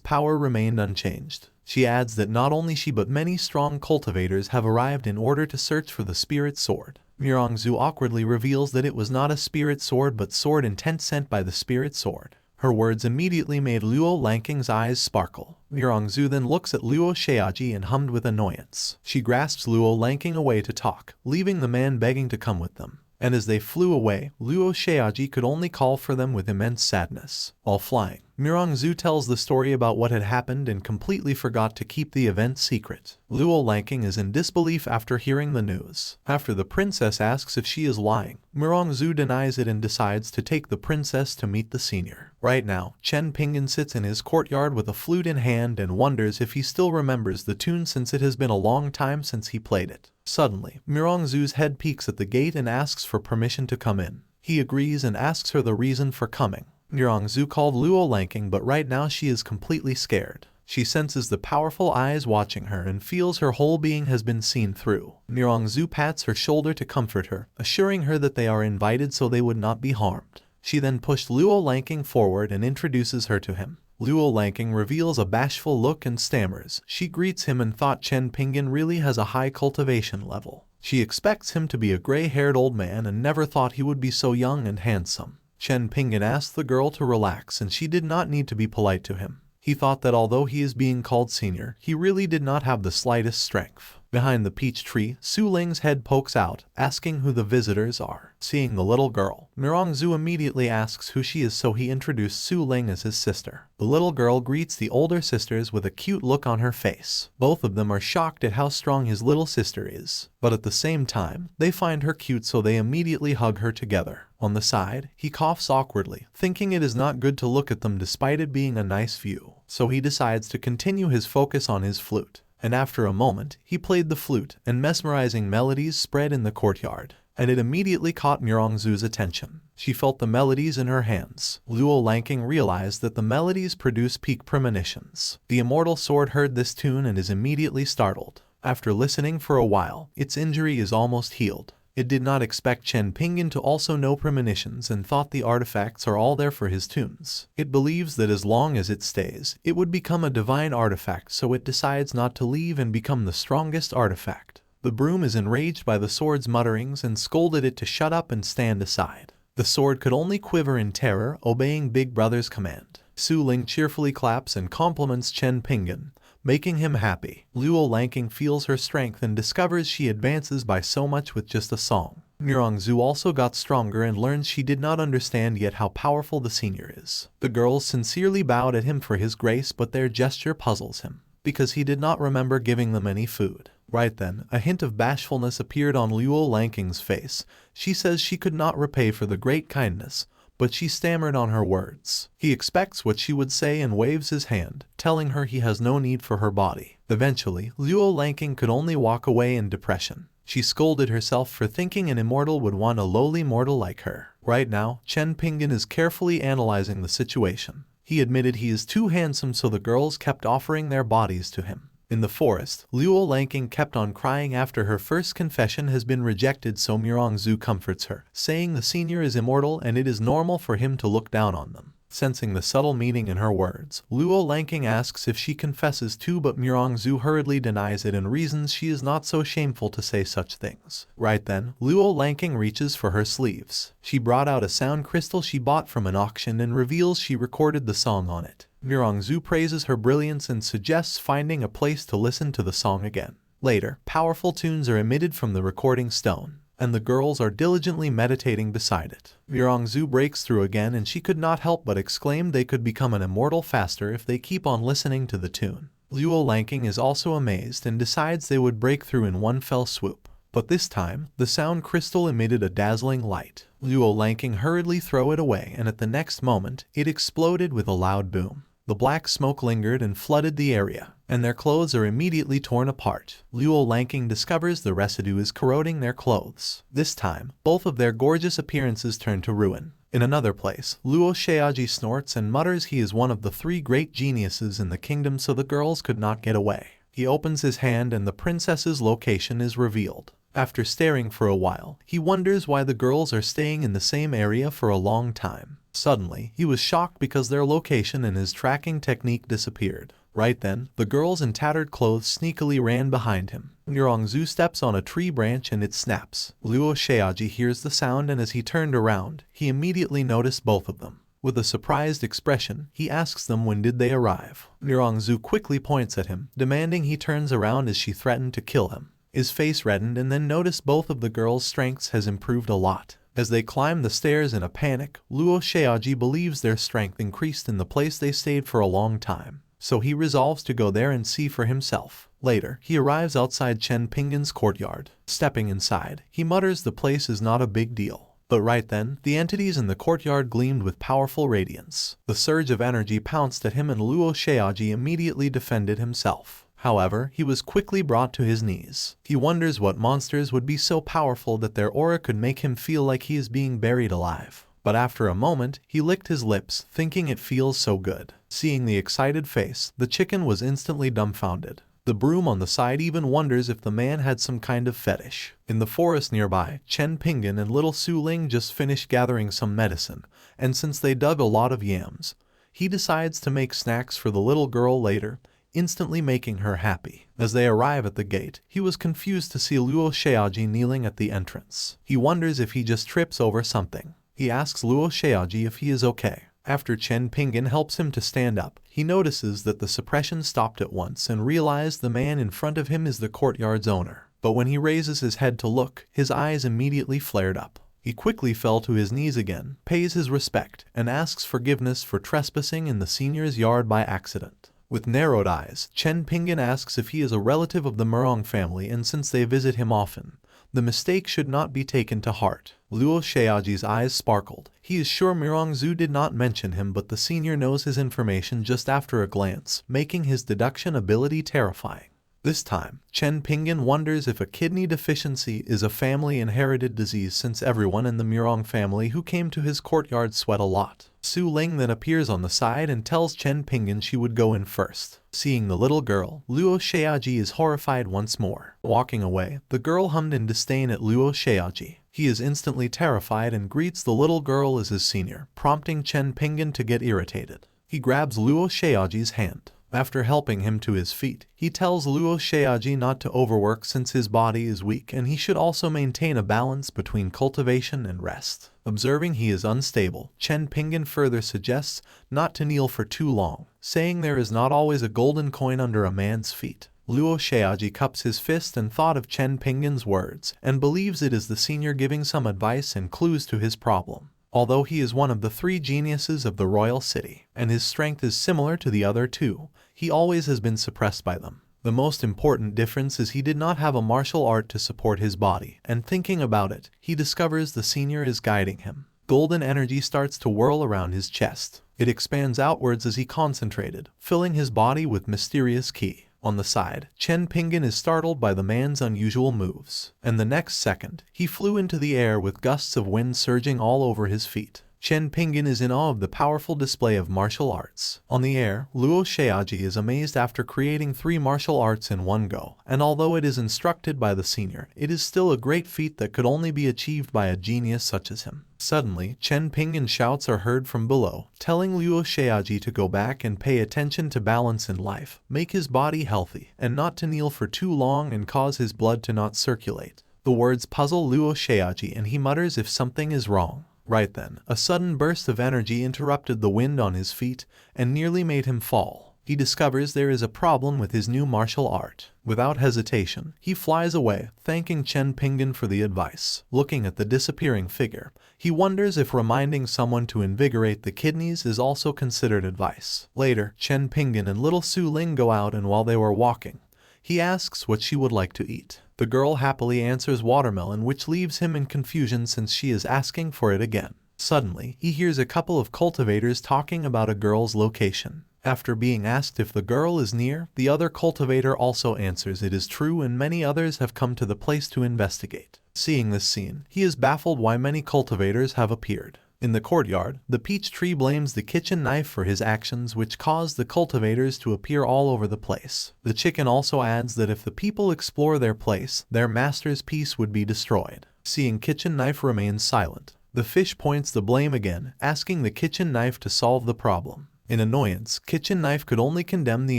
power remained unchanged. She adds that not only she but many strong cultivators have arrived in order to search for the spirit sword. Mirongzu awkwardly reveals that it was not a spirit sword but sword intent sent by the spirit sword. Her words immediately made Luo Lanking's eyes sparkle. Mirongzu then looks at Luo Xiaoji and hummed with annoyance. She grasps Luo Lanking away to talk, leaving the man begging to come with them. And as they flew away, Luo Xiaoji could only call for them with immense sadness. While flying, Mirongzu tells the story about what had happened and completely forgot to keep the event secret. Luo Lanking is in disbelief after hearing the news. After the princess asks if she is lying, Mirongzu denies it and decides to take the princess to meet the senior. Right now, Chen Pingan sits in his courtyard with a flute in hand and wonders if he still remembers the tune since it has been a long time since he played it. Suddenly, Mirongzu's head peeks at the gate and asks for permission to come in. He agrees and asks her the reason for coming. Mirongzu called Luo Lanking, but right now she is completely scared. She senses the powerful eyes watching her and feels her whole being has been seen through. Mirongzu pats her shoulder to comfort her, assuring her that they are invited so they would not be harmed. She then pushed Luo Lanking forward and introduces her to him. Luo Lanking reveals a bashful look and stammers. She greets him and thought Chen Pingan really has a high cultivation level. She expects him to be a gray-haired old man and never thought he would be so young and handsome. Chen Pingan asked the girl to relax and she did not need to be polite to him. He thought that although he is being called senior, he really did not have the slightest strength. Behind the peach tree, Su Ling's head pokes out, asking who the visitors are. Seeing the little girl, Mirongzu immediately asks who she is, so he introduced Su Ling as his sister. The little girl greets the older sisters with a cute look on her face. Both of them are shocked at how strong his little sister is, but at the same time, they find her cute so they immediately hug her together. On the side, he coughs awkwardly, thinking it is not good to look at them despite it being a nice view, so he decides to continue his focus on his flute. And after a moment, he played the flute, and mesmerizing melodies spread in the courtyard, and it immediately caught Mirongzu's attention. She felt the melodies in her hands. Luo Lanking realized that the melodies produce peak premonitions. The immortal sword heard this tune and is immediately startled. After listening for a while, its injury is almost healed. It did not expect Chen Pingan to also know premonitions and thought the artifacts are all there for his tunes. It believes that as long as it stays, it would become a divine artifact, so it decides not to leave and become the strongest artifact. The broom is enraged by the sword's mutterings and scolded it to shut up and stand aside. The sword could only quiver in terror, obeying Big Brother's command. Su Ling cheerfully claps and compliments Chen Pingan, making him happy. Luo Lanking feels her strength and discovers she advances by so much with just a song. Mirongzu also got stronger and learns she did not understand yet how powerful the senior is. The girls sincerely bowed at him for his grace, but their gesture puzzles him, because he did not remember giving them any food. Right then, a hint of bashfulness appeared on Luo Lanking's face. She says she could not repay for the great kindness, but she stammered on her words. He expects what she would say and waves his hand, telling her he has no need for her body. Eventually, Luo Lanking could only walk away in depression. She scolded herself for thinking an immortal would want a lowly mortal like her. Right now, Chen Pingan is carefully analyzing the situation. He admitted he is too handsome, so the girls kept offering their bodies to him. In the forest, Luo Lanking kept on crying after her first confession has been rejected, so Mirongzu comforts her, saying the senior is immortal and it is normal for him to look down on them. Sensing the subtle meaning in her words, Luo Lanking asks if she confesses too, but Mirongzu hurriedly denies it and reasons she is not so shameful to say such things. Right then, Luo Lanking reaches for her sleeves. She brought out a sound crystal she bought from an auction and reveals she recorded the song on it. Mirongzu praises her brilliance and suggests finding a place to listen to the song again. Later, powerful tunes are emitted from the recording stone, and the girls are diligently meditating beside it. Mirongzu breaks through again and she could not help but exclaim they could become an immortal faster if they keep on listening to the tune. Luo Lanking is also amazed and decides they would break through in one fell swoop. But this time, the sound crystal emitted a dazzling light. Luo Lanking hurriedly threw it away, and at the next moment, it exploded with a loud boom. The black smoke lingered and flooded the area, and their clothes are immediately torn apart. Luo Lanking discovers the residue is corroding their clothes. This time, both of their gorgeous appearances turn to ruin. In another place, Luo Xiaoji snorts and mutters he is one of the 3 great geniuses in the kingdom, so the girls could not get away. He opens his hand and the princess's location is revealed. After staring for a while, he wonders why the girls are staying in the same area for a long time. Suddenly, he was shocked because their location and his tracking technique disappeared. Right then, the girls in tattered clothes sneakily ran behind him. Mirongzu steps on a tree branch and it snaps. Luo Xiaoji hears the sound, and as he turned around, he immediately noticed both of them. With a surprised expression, he asks them when did they arrive. Mirongzu quickly points at him, demanding he turns around as she threatened to kill him. His face reddened and then noticed both of the girls' strengths has improved a lot. As they climb the stairs in a panic, Luo Xiaoji believes their strength increased in the place they stayed for a long time. So he resolves to go there and see for himself. Later, he arrives outside Chen Pingan's courtyard. Stepping inside, he mutters the place is not a big deal. But right then, the entities in the courtyard gleamed with powerful radiance. The surge of energy pounced at him and Luo Xiaoji immediately defended himself. However, he was quickly brought to his knees. He wonders what monsters would be so powerful that their aura could make him feel like he is being buried alive. But after a moment, he licked his lips, thinking it feels so good. Seeing the excited face, the chicken was instantly dumbfounded. The broom on the side even wonders if the man had some kind of fetish. In the forest nearby, Chen Pingan and little Su Ling just finished gathering some medicine, and since they dug a lot of yams, he decides to make snacks for the little girl later, instantly making her happy. As they arrive at the gate, he was confused to see Luo Xiaoji kneeling at the entrance. He wonders if he just trips over something. He asks Luo Xiaoji if he is okay. After Chen Pingan helps him to stand up, he notices that the suppression stopped at once and realized the man in front of him is the courtyard's owner. But when he raises his head to look, his eyes immediately flared up. He quickly fell to his knees again, pays his respect, and asks forgiveness for trespassing in the senior's yard by accident. With narrowed eyes, Chen Pingan asks if he is a relative of the Murong family, and since they visit him often, the mistake should not be taken to heart. Luo Xiaoji's eyes sparkled. He is sure Mirongzu did not mention him, but the senior knows his information just after a glance, making his deduction ability terrifying. This time, Chen Pingan wonders if a kidney deficiency is a family inherited disease, since everyone in the Murong family who came to his courtyard sweat a lot. Su Ling then appears on the side and tells Chen Pingan she would go in first. Seeing the little girl, Luo Xiaoji is horrified once more. Walking away, the girl hummed in disdain at Luo Xiaoji. He is instantly terrified and greets the little girl as his senior, prompting Chen Pingan to get irritated. He grabs Luo Xiaoji's hand. After helping him to his feet, he tells Luo Xiaoji not to overwork since his body is weak, and he should also maintain a balance between cultivation and rest. Observing he is unstable, Chen Pingan further suggests not to kneel for too long, saying there is not always a golden coin under a man's feet. Luo Xiaoji cups his fist and thought of Chen Pingan's words, and believes it is the senior giving some advice and clues to his problem. Although he is one of the 3 geniuses of the royal city, and his strength is similar to the other 2, he always has been suppressed by them. The most important difference is he did not have a martial art to support his body, and thinking about it, he discovers the senior is guiding him. Golden energy starts to whirl around his chest. It expands outwards as he concentrated, filling his body with mysterious ki. On the side, Chen Pingan is startled by the man's unusual moves, and the next second, he flew into the air with gusts of wind surging all over his feet. Chen Pingan is in awe of the powerful display of martial arts. On the air, Luo Xiaoji is amazed after creating 3 martial arts in one go, and although it is instructed by the senior, it is still a great feat that could only be achieved by a genius such as him. Suddenly, Chen Pingan shouts are heard from below, telling Luo Xiaoji to go back and pay attention to balance in life, make his body healthy, and not to kneel for too long and cause his blood to not circulate. The words puzzle Luo Xiaoji and he mutters if something is wrong. Right then, a sudden burst of energy interrupted the wind on his feet and nearly made him fall. He discovers there is a problem with his new martial art. Without hesitation, he flies away, thanking Chen Pingan for the advice. Looking at the disappearing figure, he wonders if reminding someone to invigorate the kidneys is also considered advice. Later, Chen Pingan and little Su Ling go out, and while they were walking, he asks what she would like to eat. The girl happily answers watermelon, which leaves him in confusion since she is asking for it again. Suddenly, he hears a couple of cultivators talking about a girl's location. After being asked if the girl is near, the other cultivator also answers it is true, and many others have come to the place to investigate. Seeing this scene, he is baffled why many cultivators have appeared. In the courtyard, the peach tree blames the kitchen knife for his actions, which caused the cultivators to appear all over the place. The chicken also adds that if the people explore their place, their master's peace would be destroyed. Seeing kitchen knife remains silent, the fish points the blame again, asking the kitchen knife to solve the problem. In annoyance, kitchen knife could only condemn the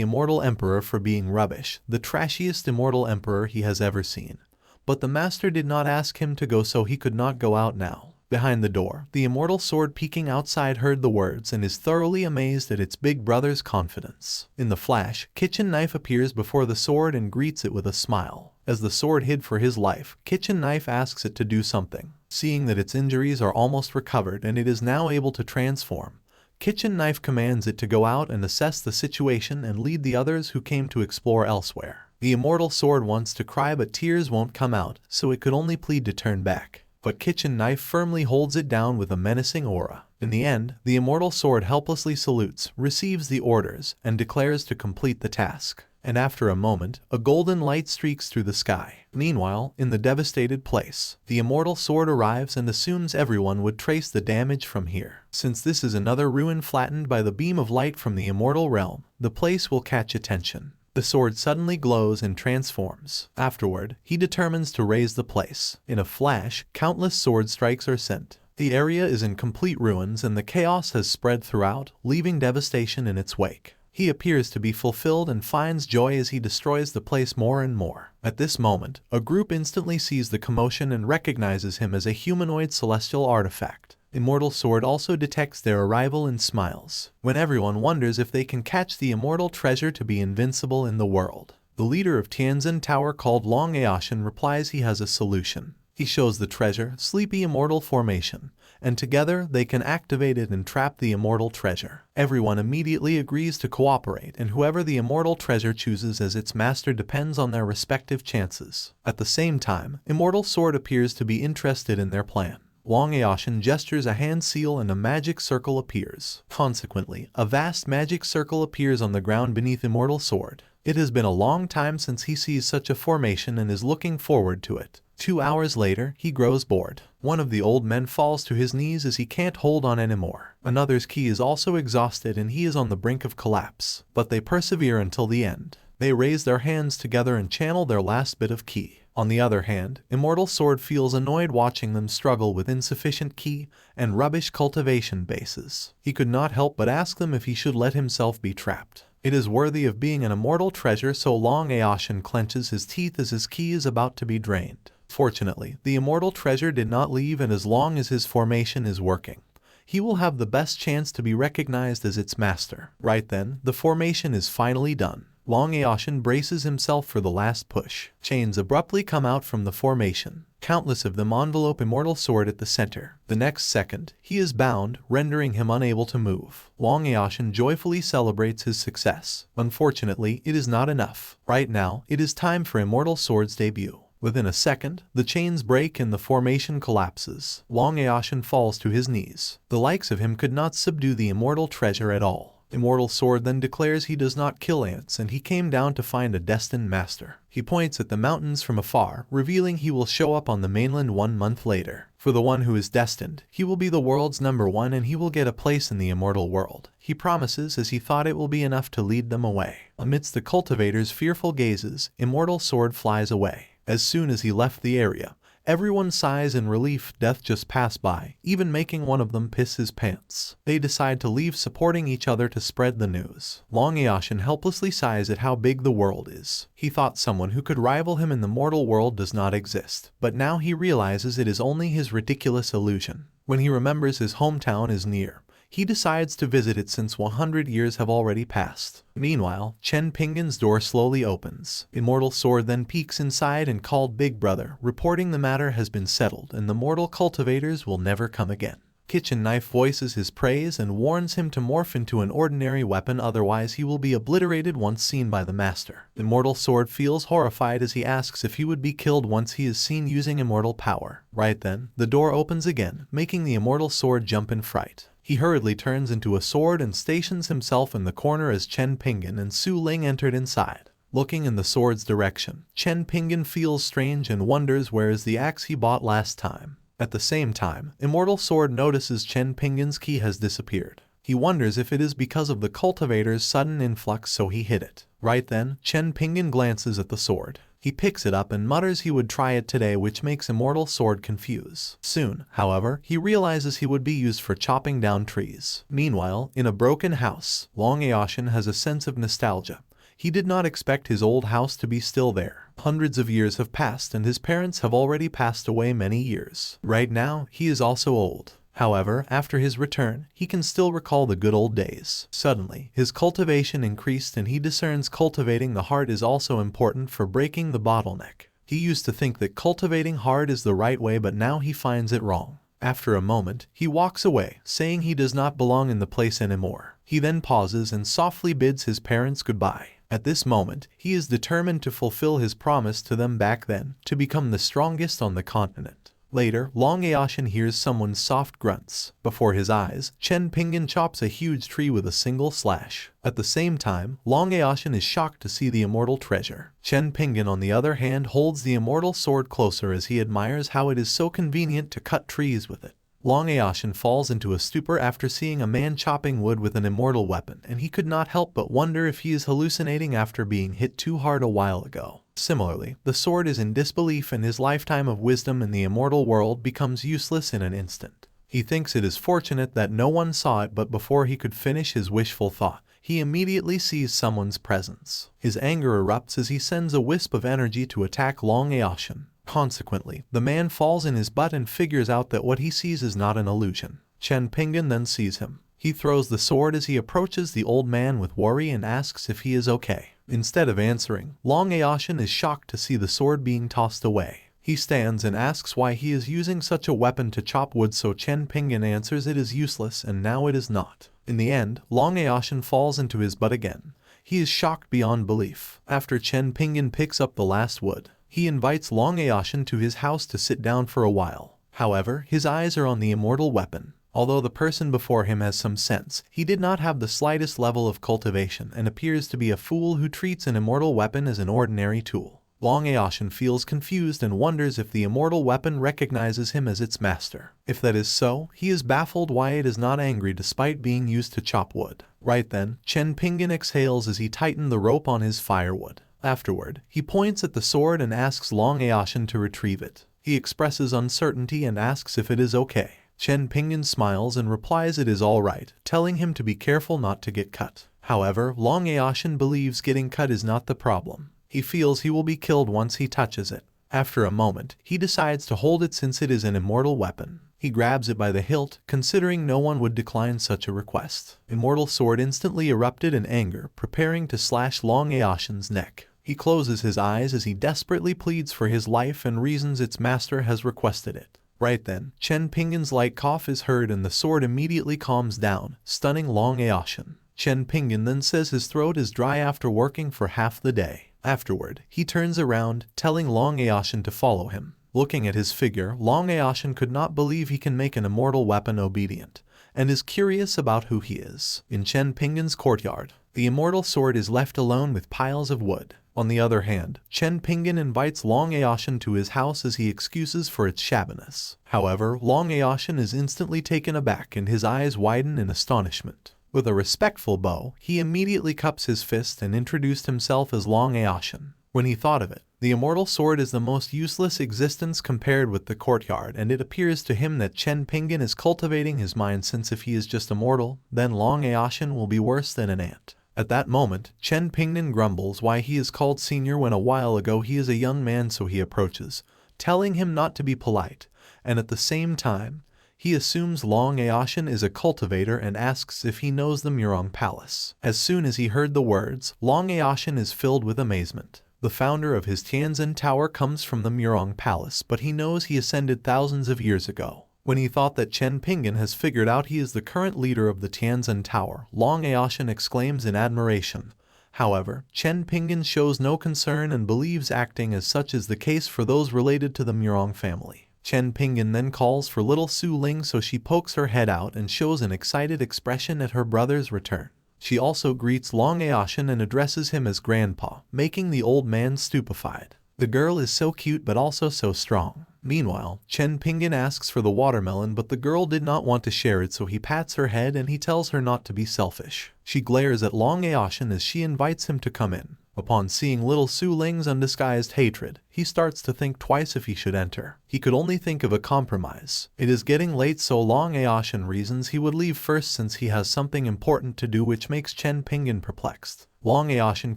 immortal emperor for being rubbish, the trashiest immortal emperor he has ever seen. But the master did not ask him to go, so he could not go out now. Behind the door, the immortal sword peeking outside heard the words and is thoroughly amazed at its big brother's confidence. In the flash, kitchen knife appears before the sword and greets it with a smile. As the sword hid for his life, kitchen knife asks it to do something. Seeing that its injuries are almost recovered and it is now able to transform, kitchen knife commands it to go out and assess the situation and lead the others who came to explore elsewhere. The immortal sword wants to cry, but tears won't come out, so it could only plead to turn back. But kitchen knife firmly holds it down with a menacing aura. In the end, the immortal sword helplessly salutes, receives the orders, and declares to complete the task. And after a moment, a golden light streaks through the sky. Meanwhile, in the devastated place, the immortal sword arrives and assumes everyone would trace the damage from here. Since this is another ruin flattened by the beam of light from the immortal realm, the place will catch attention. The sword suddenly glows and transforms. Afterward, he determines to raise the place. In a flash, countless sword strikes are sent. The area is in complete ruins and the chaos has spread throughout, leaving devastation in its wake. He appears to be fulfilled and finds joy as he destroys the place more and more. At this moment, a group instantly sees the commotion and recognizes him as a humanoid celestial artifact. Immortal Sword also detects their arrival and smiles, when everyone wonders if they can catch the immortal treasure to be invincible in the world. The leader of Tianzin Tower, called Long Aoshin, replies he has a solution. He shows the treasure, Sleepy Immortal Formation, and together they can activate it and trap the immortal treasure. Everyone immediately agrees to cooperate, and whoever the immortal treasure chooses as its master depends on their respective chances. At the same time, Immortal Sword appears to be interested in their plan. Long Aoshin gestures a hand seal and a magic circle appears. Consequently, a vast magic circle appears on the ground beneath Immortal Sword. It has been a long time since he sees such a formation and is looking forward to it. 2 hours later, he grows bored. One of the old men falls to his knees as he can't hold on anymore. Another's ki is also exhausted and he is on the brink of collapse. But they persevere until the end. They raise their hands together and channel their last bit of ki. On the other hand, Immortal Sword feels annoyed watching them struggle with insufficient ki and rubbish cultivation bases. He could not help but ask them if he should let himself be trapped. It is worthy of being an immortal treasure, so Long Aoshin clenches his teeth as his ki is about to be drained. Fortunately, the immortal treasure did not leave, and as long as his formation is working, he will have the best chance to be recognized as its master. Right then, the formation is finally done. Long Aoshin braces himself for the last push. Chains abruptly come out from the formation. Countless of them envelope Immortal Sword at the center. The next second, he is bound, rendering him unable to move. Long Aoshin joyfully celebrates his success. Unfortunately, it is not enough. Right now, it is time for Immortal Sword's debut. Within a second, the chains break and the formation collapses. Long Aoshin falls to his knees. The likes of him could not subdue the immortal treasure at all. Immortal Sword then declares he does not kill ants and he came down to find a destined master. He points at the mountains from afar, revealing he will show up on the mainland 1 month later. For the one who is destined, he will be the world's #1 and he will get a place in the immortal world. He promises, as he thought it will be enough to lead them away. Amidst the cultivator's fearful gazes, Immortal Sword flies away. As soon as he left the area, everyone sighs in relief. Death just passed by, even making one of them piss his pants. They decide to leave, supporting each other to spread the news. Long Aoshin helplessly sighs at how big the world is. He thought someone who could rival him in the mortal world does not exist, but now he realizes it is only his ridiculous illusion. When he remembers his hometown is near, he decides to visit it since 100 years have already passed. Meanwhile, Chen Pingan's door slowly opens. Immortal Sword then peeks inside and called Big Brother, reporting the matter has been settled and the mortal cultivators will never come again. Kitchen Knife voices his praise and warns him to morph into an ordinary weapon, otherwise he will be obliterated once seen by the master. Immortal Sword feels horrified as he asks if he would be killed once he is seen using immortal power. Right then, the door opens again, making the Immortal Sword jump in fright. He hurriedly turns into a sword and stations himself in the corner as Chen Pingan and Su Ling entered inside. Looking in the sword's direction, Chen Pingan feels strange and wonders where is the axe he bought last time. At the same time, Immortal Sword notices Chen Pingan's key has disappeared. He wonders if it is because of the cultivator's sudden influx, so he hid it. Right then, Chen Pingan glances at the sword. He picks it up and mutters he would try it today, which makes Immortal Sword confuse. Soon, however, he realizes he would be used for chopping down trees. Meanwhile, in a broken house, Long Aoshin has a sense of nostalgia. He did not expect his old house to be still there. Hundreds of years have passed and his parents have already passed away many years. Right now, he is also old. However, after his return, he can still recall the good old days. Suddenly, his cultivation increased and he discerns cultivating the heart is also important for breaking the bottleneck. He used to think that cultivating hard is the right way, but now he finds it wrong. After a moment, he walks away, saying he does not belong in the place anymore. He then pauses and softly bids his parents goodbye. At this moment, he is determined to fulfill his promise to them back then, to become the strongest on the continent. Later, Long Aoshin hears someone's soft grunts. Before his eyes, Chen Pingan chops a huge tree with a single slash. At the same time, Long Aoshin is shocked to see the immortal treasure. Chen Pingan, on the other hand, holds the immortal sword closer as he admires how it is so convenient to cut trees with it. Long Aoshin falls into a stupor after seeing a man chopping wood with an immortal weapon, and he could not help but wonder if he is hallucinating after being hit too hard a while ago. Similarly, the sword is in disbelief and his lifetime of wisdom in the immortal world becomes useless in an instant. He thinks it is fortunate that no one saw it, but before he could finish his wishful thought, he immediately sees someone's presence. His anger erupts as he sends a wisp of energy to attack Long Aoshin. Consequently, the man falls in his butt and figures out that what he sees is not an illusion. Chen Pingan then sees him. He throws the sword as he approaches the old man with worry and asks if he is okay. Instead of answering, Long Aoshin is shocked to see the sword being tossed away. He stands and asks why he is using such a weapon to chop wood, so Chen Pingan answers it is useless and now it is not. In the end, Long Aoshin falls into his butt again. He is shocked beyond belief. After Chen Pingan picks up the last wood, he invites Long Aoshin to his house to sit down for a while. However, his eyes are on the immortal weapon. Although the person before him has some sense, he did not have the slightest level of cultivation and appears to be a fool who treats an immortal weapon as an ordinary tool. Long Aoshin feels confused and wonders if the immortal weapon recognizes him as its master. If that is so, he is baffled why it is not angry despite being used to chop wood. Right then, Chen Pingan exhales as he tightened the rope on his firewood. Afterward, he points at the sword and asks Long Aoshin to retrieve it. He expresses uncertainty and asks if it is okay. Chen Pingan smiles and replies it is all right, telling him to be careful not to get cut. However, Long Aoshin believes getting cut is not the problem. He feels he will be killed once he touches it. After a moment, he decides to hold it since it is an immortal weapon. He grabs it by the hilt, considering no one would decline such a request. Immortal Sword instantly erupted in anger, preparing to slash Long Aoshin's neck. He closes his eyes as he desperately pleads for his life and reasons its master has requested it. Right then, Chen Pingan's light cough is heard and the sword immediately calms down, stunning Long Aoshin. Chen Pingan then says his throat is dry after working for half the day. Afterward, he turns around, telling Long Aoshin to follow him. Looking at his figure, Long Aoshin could not believe he can make an immortal weapon obedient, and is curious about who he is. In Chen Pingan's courtyard, the immortal sword is left alone with piles of wood. On the other hand, Chen Pingan invites Long Aoshin to his house as he excuses for its shabbiness. However, Long Aoshin is instantly taken aback and his eyes widen in astonishment. With a respectful bow, he immediately cups his fist and introduced himself as Long Aoshin. When he thought of it, the immortal sword is the most useless existence compared with the courtyard, and it appears to him that Chen Pingan is cultivating his mind, since if he is just immortal, then Long Aoshin will be worse than an ant. At that moment, Chen Pingan grumbles why he is called senior when a while ago he is a young man, so he approaches, telling him not to be polite, and at the same time, he assumes Long Aoshin is a cultivator and asks if he knows the Murong Palace. As soon as he heard the words, Long Aoshin is filled with amazement. The founder of his Tianzhen Tower comes from the Murong Palace, but he knows he ascended thousands of years ago. When he thought that Chen Pingan has figured out he is the current leader of the Tianzhen Tower, Long Aoshin exclaims in admiration. However, Chen Pingan shows no concern and believes acting as such is the case for those related to the Murong family. Chen Pingan then calls for little Su Ling, so she pokes her head out and shows an excited expression at her brother's return. She also greets Long Aoshin and addresses him as Grandpa, making the old man stupefied. The girl is so cute but also so strong. Meanwhile, Chen Pingan asks for the watermelon, but the girl did not want to share it, so he pats her head and he tells her not to be selfish. She glares at Long Aoshin as she invites him to come in. Upon seeing little Su Ling's undisguised hatred, he starts to think twice if he should enter. He could only think of a compromise. It is getting late, so Long Aoshin reasons he would leave first since he has something important to do, which makes Chen Pingan perplexed. Long Aoshin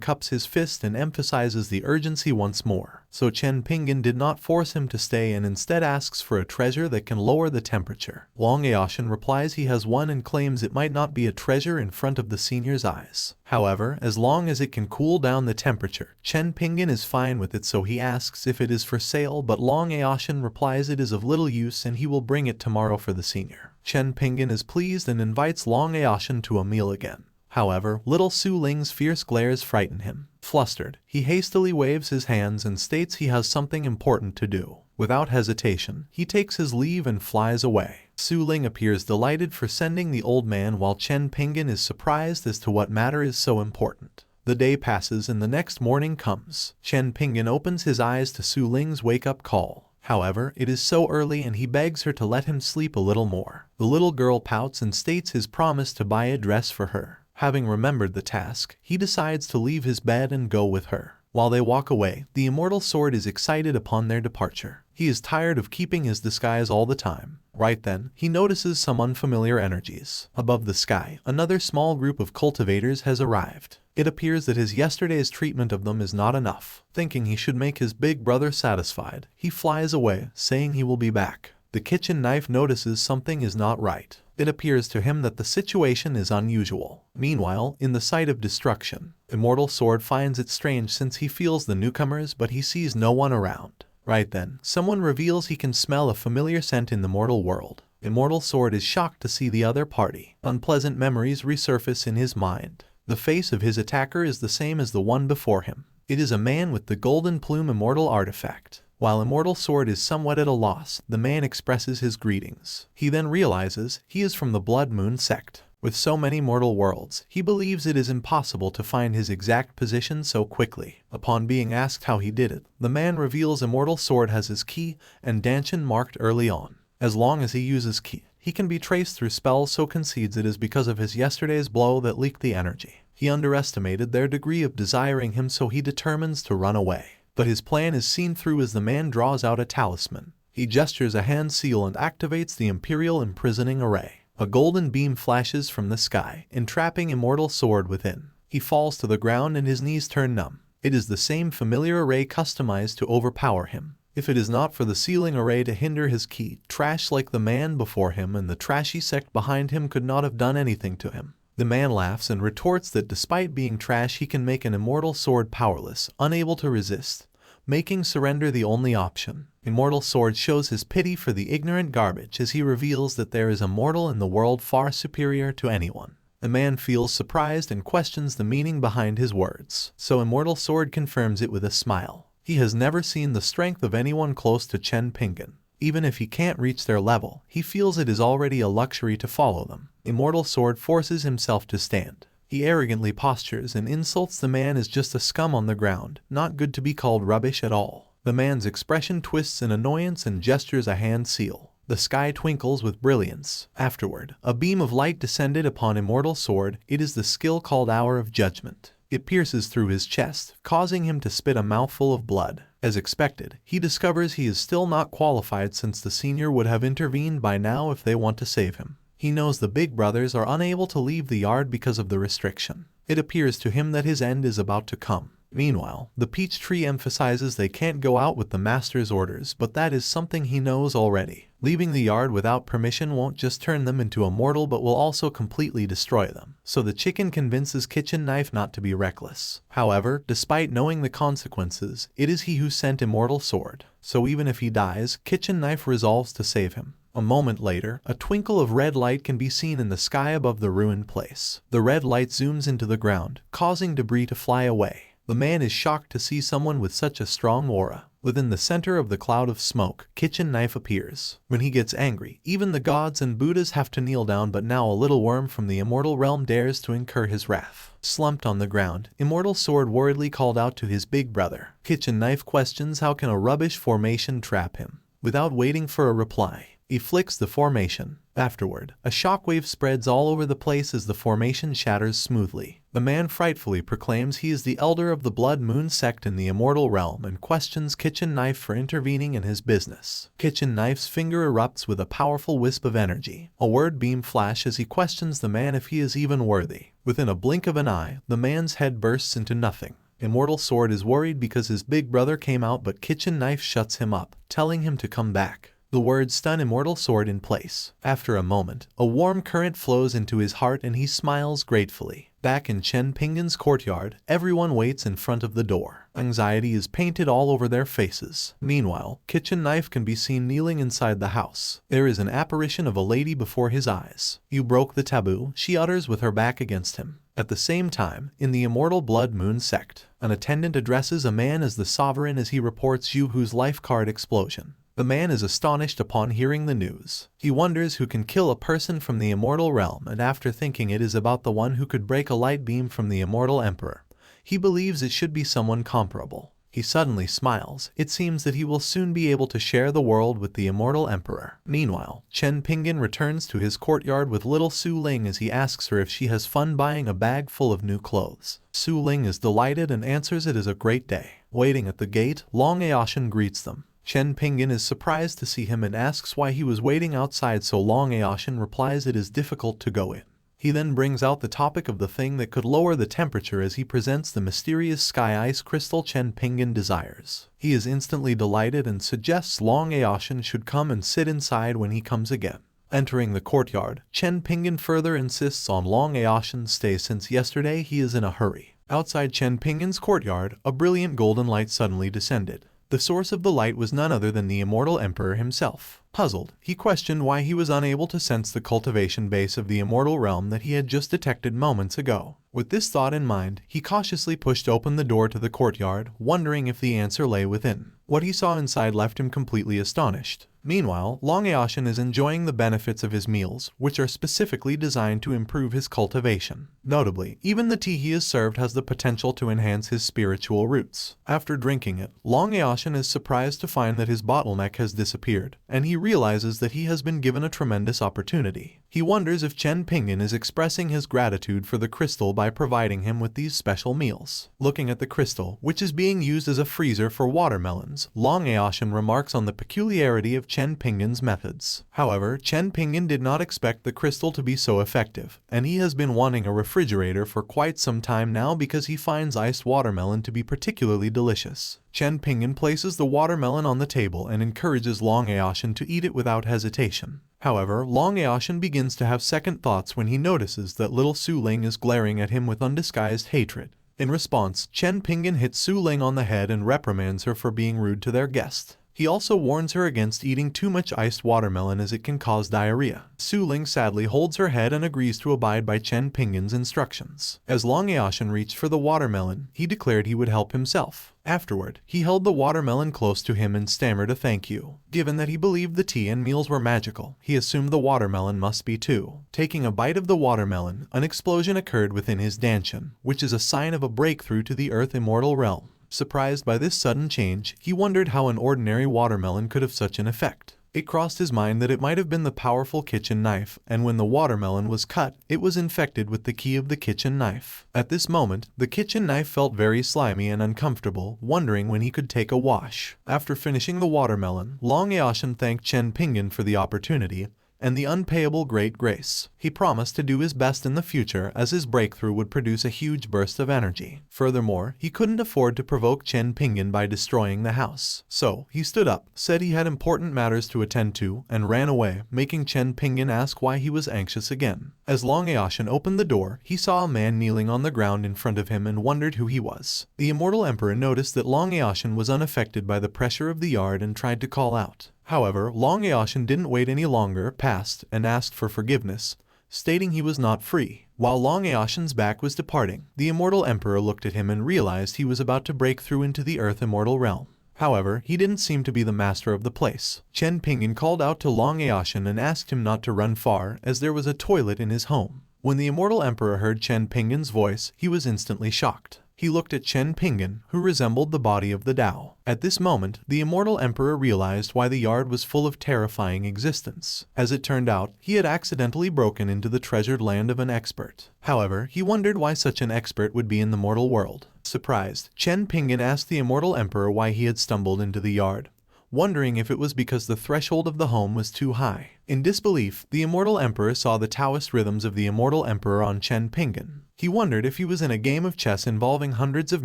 cups his fist and emphasizes the urgency once more, so Chen Pingan did not force him to stay and instead asks for a treasure that can lower the temperature. Long Aoshin replies he has one and claims it might not be a treasure in front of the senior's eyes. However, as long as it can cool down the temperature, Chen Pingan is fine with it, so he asks if it is for sale, but Long Aoshin replies it is of little use and he will bring it tomorrow for the senior. Chen Pingan is pleased and invites Long Aoshin to a meal again. However, little Su Ling's fierce glares frighten him. Flustered, he hastily waves his hands and states he has something important to do. Without hesitation, he takes his leave and flies away. Su Ling appears delighted for sending the old man, while Chen Pingan is surprised as to what matter is so important. The day passes and the next morning comes. Chen Pingan opens his eyes to Su Ling's wake-up call. However, it is so early and he begs her to let him sleep a little more. The little girl pouts and states his promise to buy a dress for her. Having remembered the task, he decides to leave his bed and go with her. While they walk away, the immortal sword is excited upon their departure. He is tired of keeping his disguise all the time. Right then, he notices some unfamiliar energies. Above the sky, another small group of cultivators has arrived. It appears that his yesterday's treatment of them is not enough. Thinking he should make his big brother satisfied, he flies away, saying he will be back. The kitchen knife notices something is not right. It appears to him that the situation is unusual. Meanwhile, in the site of destruction, Immortal Sword finds it strange since he feels the newcomers, but he sees no one around. Right then, someone reveals he can smell a familiar scent in the mortal world. Immortal Sword is shocked to see the other party. Unpleasant memories resurface in his mind. The face of his attacker is the same as the one before him. It is a man with the golden plume immortal artifact. While Immortal Sword is somewhat at a loss, the man expresses his greetings. He then realizes he is from the Blood Moon sect. With so many mortal worlds, he believes it is impossible to find his exact position so quickly. Upon being asked how he did it, the man reveals Immortal Sword has his key and Danshin marked early on. As long as he uses key, he can be traced through spells, so concedes it is because of his yesterday's blow that leaked the energy. He underestimated their degree of desiring him, so he determines to run away. But his plan is seen through as the man draws out a talisman. He gestures a hand seal and activates the Imperial Imprisoning Array. A golden beam flashes from the sky, entrapping Immortal Sword within. He falls to the ground and his knees turn numb. It is the same familiar array customized to overpower him. If it is not for the sealing array to hinder his key, trash like the man before him and the trashy sect behind him could not have done anything to him. The man laughs and retorts that despite being trash, he can make an Immortal Sword powerless, unable to resist, making surrender the only option. Immortal Sword shows his pity for the ignorant garbage as he reveals that there is a mortal in the world far superior to anyone. The man feels surprised and questions the meaning behind his words, so Immortal Sword confirms it with a smile. He has never seen the strength of anyone close to Chen Pingan. Even if he can't reach their level, he feels it is already a luxury to follow them. Immortal Sword forces himself to stand. He arrogantly postures and insults the man as just a scum on the ground, not good to be called rubbish at all. The man's expression twists in annoyance and gestures a hand seal. The sky twinkles with brilliance. Afterward, a beam of light descended upon Immortal Sword. It is the skill called Hour of Judgment. It pierces through his chest, causing him to spit a mouthful of blood. As expected, he discovers he is still not qualified since the senior would have intervened by now if they want to save him. He knows the big brothers are unable to leave the yard because of the restriction. It appears to him that his end is about to come. Meanwhile, the peach tree emphasizes they can't go out with the master's orders, but that is something he knows already. Leaving the yard without permission won't just turn them into immortal but will also completely destroy them. So the chicken convinces Kitchen Knife not to be reckless. However, despite knowing the consequences, it is he who sent Immortal Sword. So even if he dies, Kitchen Knife resolves to save him. A moment later, a twinkle of red light can be seen in the sky above the ruined place. The red light zooms into the ground, causing debris to fly away. The man is shocked to see someone with such a strong aura. Within the center of the cloud of smoke, Kitchen Knife appears. When he gets angry, even the gods and Buddhas have to kneel down, but now a little worm from the immortal realm dares to incur his wrath. Slumped on the ground, Immortal Sword worriedly called out to his big brother. Kitchen Knife questions how can a rubbish formation trap him. Without waiting for a reply, he flicks the formation. Afterward, a shockwave spreads all over the place as the formation shatters smoothly. The man frightfully proclaims he is the elder of the Blood Moon sect in the immortal realm and questions Kitchen Knife for intervening in his business. Kitchen Knife's finger erupts with a powerful wisp of energy. A word beam flashes as he questions the man if he is even worthy. Within a blink of an eye, the man's head bursts into nothing. Immortal Sword is worried because his big brother came out, but Kitchen Knife shuts him up, telling him to come back. The words stun Immortal Sword in place. After a moment, a warm current flows into his heart and he smiles gratefully. Back in Chen Pingan's courtyard, everyone waits in front of the door. Anxiety is painted all over their faces. Meanwhile, Kitchen Knife can be seen kneeling inside the house. There is an apparition of a lady before his eyes. "You broke the taboo," she utters with her back against him. At the same time, in the immortal Blood Moon sect, an attendant addresses a man as the sovereign as he reports Yu Hu's life card explosion. The man is astonished upon hearing the news. He wonders who can kill a person from the immortal realm, and after thinking it is about the one who could break a light beam from the immortal emperor, he believes it should be someone comparable. He suddenly smiles. It seems that he will soon be able to share the world with the immortal emperor. Meanwhile, Chen Pingan returns to his courtyard with little Su Ling as he asks her if she has fun buying a bag full of new clothes. Su Ling is delighted and answers it is a great day. Waiting at the gate, Long Aoshin greets them. Chen Pingan is surprised to see him and asks why he was waiting outside, so Long Aoshin replies it is difficult to go in. He then brings out the topic of the thing that could lower the temperature as he presents the mysterious sky ice crystal Chen Pingan desires. He is instantly delighted and suggests Long Aoshin should come and sit inside when he comes again. Entering the courtyard, Chen Pingan further insists on Long Aoshin's stay since yesterday he is in a hurry. Outside Chen Pingan's courtyard, a brilliant golden light suddenly descended. The source of the light was none other than the immortal emperor himself. Puzzled, he questioned why he was unable to sense the cultivation base of the immortal realm that he had just detected moments ago. With this thought in mind, he cautiously pushed open the door to the courtyard, wondering if the answer lay within. What he saw inside left him completely astonished. Meanwhile, Long Aoshin is enjoying the benefits of his meals, which are specifically designed to improve his cultivation. Notably, even the tea he is served has the potential to enhance his spiritual roots. After drinking it, Long Aoshin is surprised to find that his bottleneck has disappeared, and he realizes that he has been given a tremendous opportunity. He wonders if Chen Pingan is expressing his gratitude for the crystal by providing him with these special meals. Looking at the crystal, which is being used as a freezer for watermelons, Long Aoshin remarks on the peculiarity of Chen Pingan's methods. However, Chen Pingan did not expect the crystal to be so effective, and he has been wanting a refrigerator for quite some time now because he finds iced watermelon to be particularly delicious. Chen Pingan places the watermelon on the table and encourages Long Aoshin to eat it without hesitation. However, Long Aoshin begins to have second thoughts when he notices that little Su Ling is glaring at him with undisguised hatred. In response, Chen Pingan hits Su Ling on the head and reprimands her for being rude to their guest. He also warns her against eating too much iced watermelon as it can cause diarrhea. Su Ling sadly holds her head and agrees to abide by Chen Pingan's instructions. As Long Aoshin reached for the watermelon, he declared he would help himself. Afterward, he held the watermelon close to him and stammered a thank you. Given that he believed the tea and meals were magical, he assumed the watermelon must be too. Taking a bite of the watermelon, an explosion occurred within his danshan, which is a sign of a breakthrough to the Earth immortal realm. Surprised by this sudden change, he wondered how an ordinary watermelon could have such an effect. It crossed his mind that it might have been the powerful kitchen knife, and when the watermelon was cut, it was infected with the key of the kitchen knife. At this moment, the kitchen knife felt very slimy and uncomfortable, wondering when he could take a wash. After finishing the watermelon, Long Aoshin thanked Chen Pingan for the opportunity and the unpayable great grace. He promised to do his best in the future as his breakthrough would produce a huge burst of energy. Furthermore, he couldn't afford to provoke Chen Pingan by destroying the house. So, he stood up, said he had important matters to attend to, and ran away, making Chen Pingan ask why he was anxious again. As Long Aoshin opened the door, he saw a man kneeling on the ground in front of him and wondered who he was. The immortal emperor noticed that Long Aoshin was unaffected by the pressure of the yard and tried to call out. However, Long Aoshin didn't wait any longer, passed, and asked for forgiveness, stating he was not free. While Long Aoshin's back was departing, the immortal emperor looked at him and realized he was about to break through into the Earth immortal realm. However, he didn't seem to be the master of the place. Chen Pingan called out to Long Aoshin and asked him not to run far, as there was a toilet in his home. When the immortal emperor heard Chen Pingan's voice, he was instantly shocked. He looked at Chen Pingan, who resembled the body of the Tao. At this moment, the immortal emperor realized why the yard was full of terrifying existence. As it turned out, he had accidentally broken into the treasured land of an expert. However, he wondered why such an expert would be in the mortal world. Surprised, Chen Pingan asked the immortal emperor why he had stumbled into the yard, wondering if it was because the threshold of the home was too high. In disbelief, the immortal emperor saw the Taoist rhythms of the immortal emperor on Chen Pingan. He wondered if he was in a game of chess involving hundreds of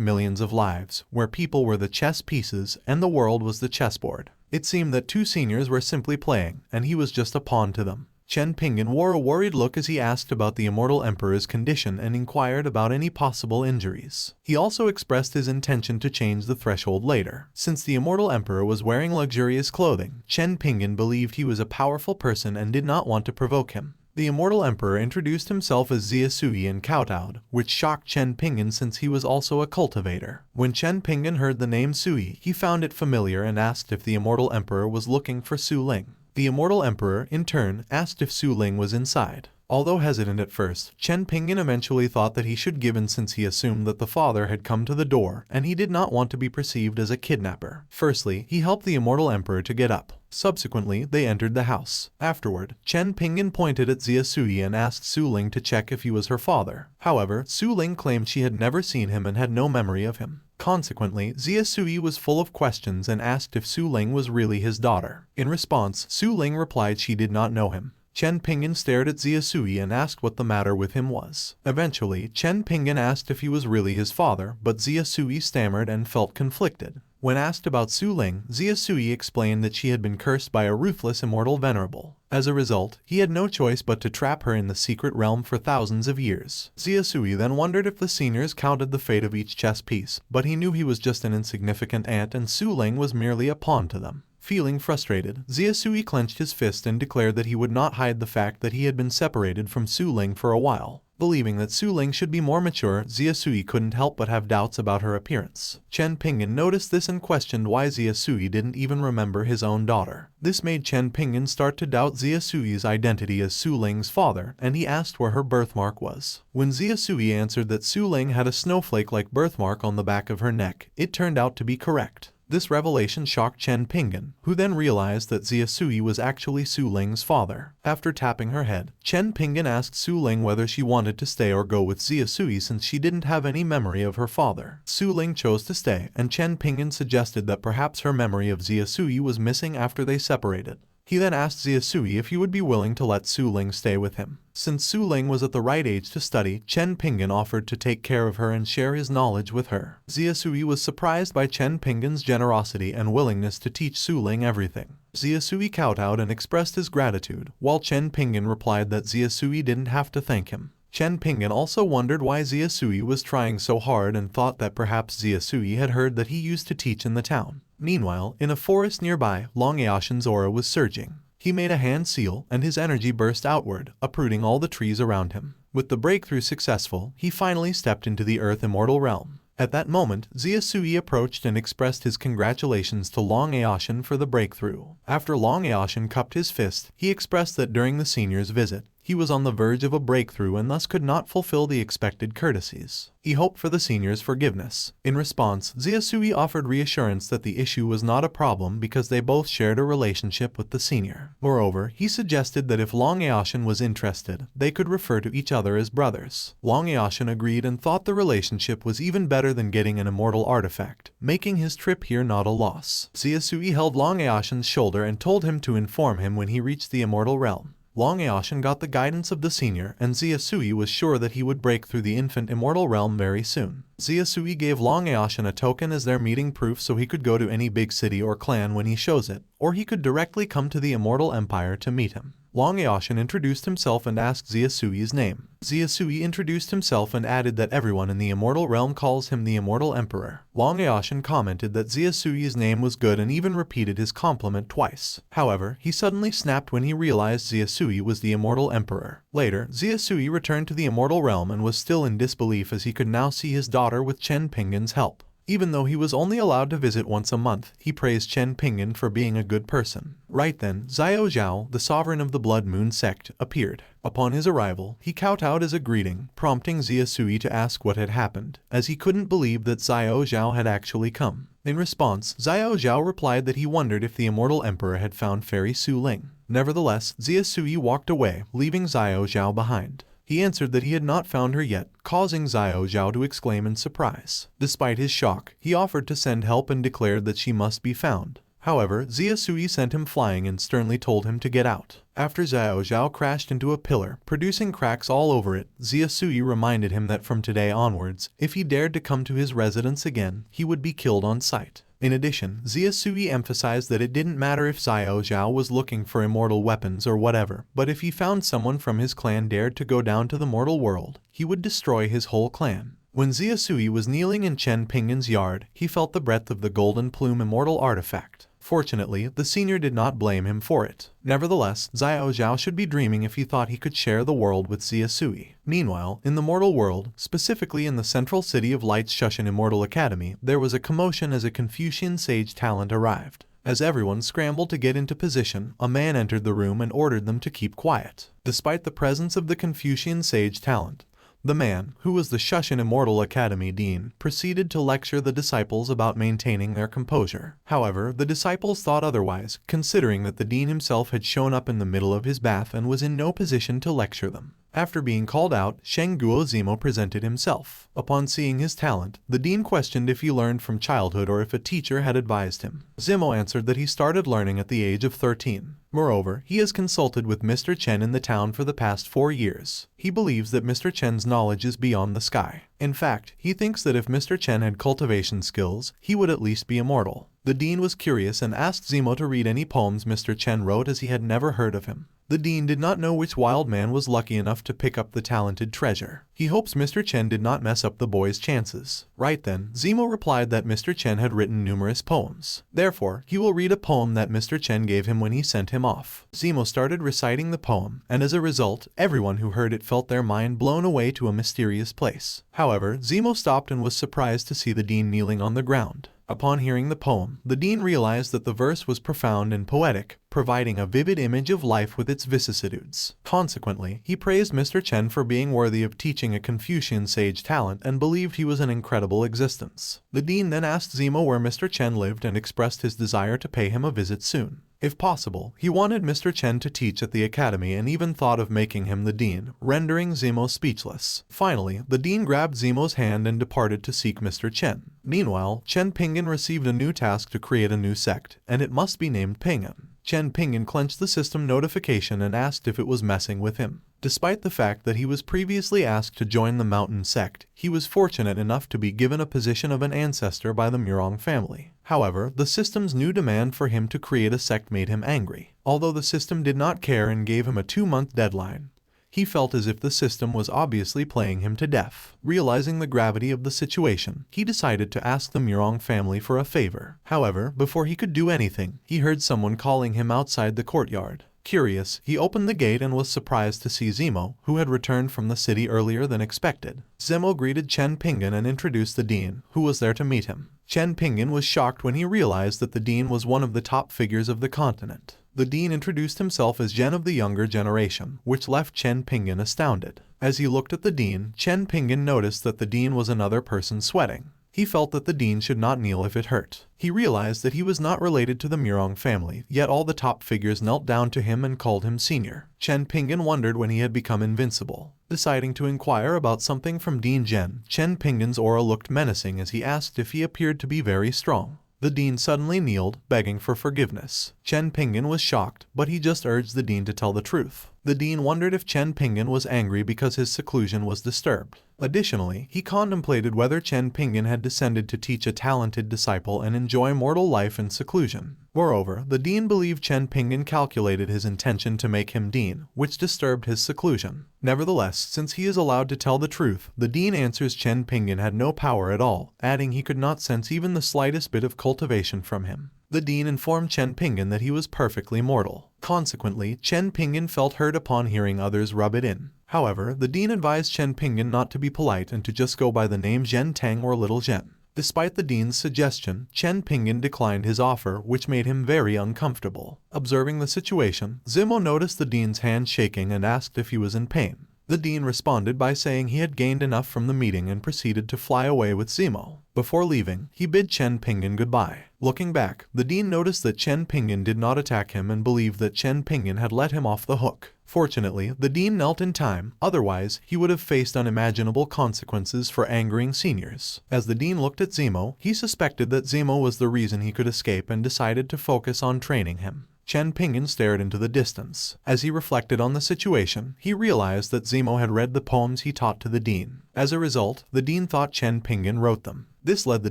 millions of lives, where people were the chess pieces and the world was the chessboard. It seemed that two seniors were simply playing, and he was just a pawn to them. Chen Pingan wore a worried look as he asked about the immortal emperor's condition and inquired about any possible injuries. He also expressed his intention to change the threshold later. Since the immortal emperor was wearing luxurious clothing, Chen Pingan believed he was a powerful person and did not want to provoke him. The immortal emperor introduced himself as Xia Sui and kowtowed, which shocked Chen Pingan since he was also a cultivator. When Chen Pingan heard the name Sui, he found it familiar and asked if the immortal emperor was looking for Su Ling. The immortal emperor, in turn, asked if Su Ling was inside. Although hesitant at first, Chen Pingan eventually thought that he should give in since he assumed that the father had come to the door and he did not want to be perceived as a kidnapper. Firstly, he helped the immortal emperor to get up. Subsequently, they entered the house. Afterward, Chen Pingan pointed at Xia Sui and asked Su Ling to check if he was her father. However, Su Ling claimed she had never seen him and had no memory of him. Consequently, Xia Sui was full of questions and asked if Su Ling was really his daughter. In response, Su Ling replied she did not know him. Chen Pingan stared at Xia Sui and asked what the matter with him was. Eventually, Chen Pingan asked if he was really his father, but Xia Sui stammered and felt conflicted. When asked about Su Ling, Xia Sui explained that she had been cursed by a ruthless immortal venerable. As a result, he had no choice but to trap her in the secret realm for thousands of years. Xia Sui then wondered if the seniors counted the fate of each chess piece, but he knew he was just an insignificant ant and Su Ling was merely a pawn to them. Feeling frustrated, Xia Sui clenched his fist and declared that he would not hide the fact that he had been separated from Su Ling for a while. Believing that Su Ling should be more mature, Xia Sui couldn't help but have doubts about her appearance. Chen Pingan noticed this and questioned why Xia Sui didn't even remember his own daughter. This made Chen Pingan start to doubt Xia Sui's identity as Su Ling's father, and he asked where her birthmark was. When Xia Sui answered that Su Ling had a snowflake-like birthmark on the back of her neck, it turned out to be correct. This revelation shocked Chen Pingan, who then realized that Xia Sui was actually Su Ling's father. After tapping her head, Chen Pingan asked Su Ling whether she wanted to stay or go with Xia Sui since she didn't have any memory of her father. Su Ling chose to stay, and Chen Pingan suggested that perhaps her memory of Xia Sui was missing after they separated. He then asked Xia Sui if he would be willing to let Su Ling stay with him. Since Su Ling was at the right age to study, Chen Pingan offered to take care of her and share his knowledge with her. Xia Sui was surprised by Chen Pingan's generosity and willingness to teach Su Ling everything. Xia Sui kowtowed and expressed his gratitude, while Chen Pingan replied that Xia Sui didn't have to thank him. Chen Pingan also wondered why Xia Sui was trying so hard and thought that perhaps Xia Sui had heard that he used to teach in the town. Meanwhile, in a forest nearby, Long Eashen's aura was surging. He made a hand seal, and his energy burst outward, uprooting all the trees around him. With the breakthrough successful, he finally stepped into the Earth Immortal realm. At that moment, Xia Sui approached and expressed his congratulations to Long Eashen for the breakthrough. After Long Eashen cupped his fist, he expressed that during the senior's visit, he was on the verge of a breakthrough and thus could not fulfill the expected courtesies. He hoped for the senior's forgiveness. In response, Xia Sui offered reassurance that the issue was not a problem because they both shared a relationship with the senior. Moreover, he suggested that if Long Eashen was interested, they could refer to each other as brothers. Long Eashen agreed and thought the relationship was even better than getting an immortal artifact, making his trip here not a loss. Xia Sui held Long Eashen's shoulder and told him to inform him when he reached the immortal realm. Long Eashen got the guidance of the senior, and Xia Sui was sure that he would break through the infant immortal realm very soon. Xia Sui gave Long Eashen a token as their meeting proof so he could go to any big city or clan when he shows it, or he could directly come to the Immortal Empire to meet him. Long Eashen introduced himself and asked Xia Sui's name. Xia Sui introduced himself and added that everyone in the Immortal Realm calls him the Immortal Emperor. Long Eashen commented that Xia Sui's name was good and even repeated his compliment twice. However, he suddenly snapped when he realized Xia Sui was the Immortal Emperor. Later, Xia Sui returned to the Immortal Realm and was still in disbelief as he could now see his daughter with Chen Pingan's help. Even though he was only allowed to visit once a month, he praised Chen Pingan for being a good person. Right then, Xiao Zhao, the sovereign of the Blood Moon sect, appeared. Upon his arrival, he kowtowed as a greeting, prompting Xia Sui to ask what had happened, as he couldn't believe that Xiao Zhao had actually come. In response, Xiao Zhao replied that he wondered if the immortal emperor had found Fairy Su Ling. Nevertheless, Xia Sui walked away, leaving Xiao Zhao behind. He answered that he had not found her yet, causing Xiao Zhao to exclaim in surprise. Despite his shock, he offered to send help and declared that she must be found. However, Xia Sui sent him flying and sternly told him to get out. After Xiao Zhao crashed into a pillar, producing cracks all over it, Xia Sui reminded him that from today onwards, if he dared to come to his residence again, he would be killed on sight. In addition, Xia Sui emphasized that it didn't matter if Xiao Zhao was looking for immortal weapons or whatever, but if he found someone from his clan dared to go down to the mortal world, he would destroy his whole clan. When Xia Sui was kneeling in Chen Pingan's yard, he felt the breath of the golden plume immortal artifact. Fortunately, the senior did not blame him for it. Nevertheless, Xiao Zhao should be dreaming if he thought he could share the world with Xia Sui. Meanwhile, in the mortal world, specifically in the central city of Light's Shushan Immortal Academy, there was a commotion as a Confucian sage talent arrived. As everyone scrambled to get into position, a man entered the room and ordered them to keep quiet. Despite the presence of the Confucian sage talent, the man, who was the Shushan Immortal Academy dean, proceeded to lecture the disciples about maintaining their composure. However, the disciples thought otherwise, considering that the dean himself had shown up in the middle of his bath and was in no position to lecture them. After being called out, Sheng Guo Zimo presented himself. Upon seeing his talent, the dean questioned if he learned from childhood or if a teacher had advised him. Zimo answered that he started learning at the age of 13. Moreover, he has consulted with Mr. Chen in the town for the past 4 years. He believes that Mr. Chen's knowledge is beyond the sky. In fact, he thinks that if Mr. Chen had cultivation skills, he would at least be immortal. The dean was curious and asked Zimo to read any poems Mr. Chen wrote as he had never heard of him. The dean did not know which wild man was lucky enough to pick up the talented treasure. He hopes Mr. Chen did not mess up the boy's chances. Right then, Zimo replied that Mr. Chen had written numerous poems. Therefore, he will read a poem that Mr. Chen gave him when he sent him off. Zimo started reciting the poem, and as a result, everyone who heard it felt their mind blown away to a mysterious place. However, Zimo stopped and was surprised to see the dean kneeling on the ground. Upon hearing the poem, the dean realized that the verse was profound and poetic, providing a vivid image of life with its vicissitudes. Consequently, he praised Mr. Chen for being worthy of teaching a Confucian sage talent and believed he was an incredible existence. The dean then asked Zimo where Mr. Chen lived and expressed his desire to pay him a visit soon. If possible, he wanted Mr. Chen to teach at the academy and even thought of making him the dean, rendering Zimo speechless. Finally, the dean grabbed Zimo's hand and departed to seek Mr. Chen. Meanwhile, Chen Pingan received a new task to create a new sect, and it must be named Pingan. Chen Pingan clenched the system notification and asked if it was messing with him. Despite the fact that he was previously asked to join the Mountain sect, he was fortunate enough to be given a position of an ancestor by the Murong family. However, the system's new demand for him to create a sect made him angry. Although the system did not care and gave him a 2-month deadline, he felt as if the system was obviously playing him to death. Realizing the gravity of the situation, he decided to ask the Murong family for a favor. However, before he could do anything, he heard someone calling him outside the courtyard. Curious, he opened the gate and was surprised to see Zimo, who had returned from the city earlier than expected. Zimo greeted Chen Pingan and introduced the dean, who was there to meet him. Chen Pingan was shocked when he realized that the dean was one of the top figures of the continent. The dean introduced himself as Gen of the younger generation, which left Chen Pingan astounded. As he looked at the dean, Chen Pingan noticed that the dean was another person sweating. He felt that the dean should not kneel if it hurt. He realized that he was not related to the Murong family, yet all the top figures knelt down to him and called him senior. Chen Pingan wondered when he had become invincible. Deciding to inquire about something from Dean Chen Pingan's aura looked menacing as he asked if he appeared to be very strong. The dean suddenly kneeled, begging for forgiveness. Chen Pingan was shocked, but he just urged the dean to tell the truth. The dean wondered if Chen Pingan was angry because his seclusion was disturbed. Additionally, he contemplated whether Chen Pingan had descended to teach a talented disciple and enjoy mortal life in seclusion. Moreover, the dean believed Chen Pingan calculated his intention to make him dean, which disturbed his seclusion. Nevertheless, since he is allowed to tell the truth, the dean answers Chen Pingan had no power at all, adding he could not sense even the slightest bit of cultivation from him. The dean informed Chen Pingan that he was perfectly mortal. Consequently, Chen Pingan felt hurt upon hearing others rub it in. However, the dean advised Chen Pingan not to be polite and to just go by the name Zhen Tang or Little Zhen. Despite the dean's suggestion, Chen Pingan declined his offer, which made him very uncomfortable. Observing the situation, Zimo noticed the dean's hand shaking and asked if he was in pain. The dean responded by saying he had gained enough from the meeting and proceeded to fly away with Zimo. Before leaving, he bid Chen Pingan goodbye. Looking back, the dean noticed that Chen Pingan did not attack him and believed that Chen Pingan had let him off the hook. Fortunately, the dean knelt in time, otherwise he would have faced unimaginable consequences for angering seniors. As the dean looked at Zimo, he suspected that Zimo was the reason he could escape and decided to focus on training him. Chen Pingan stared into the distance. As he reflected on the situation, he realized that Zimo had read the poems he taught to the dean. As a result, the dean thought Chen Pingan wrote them. This led the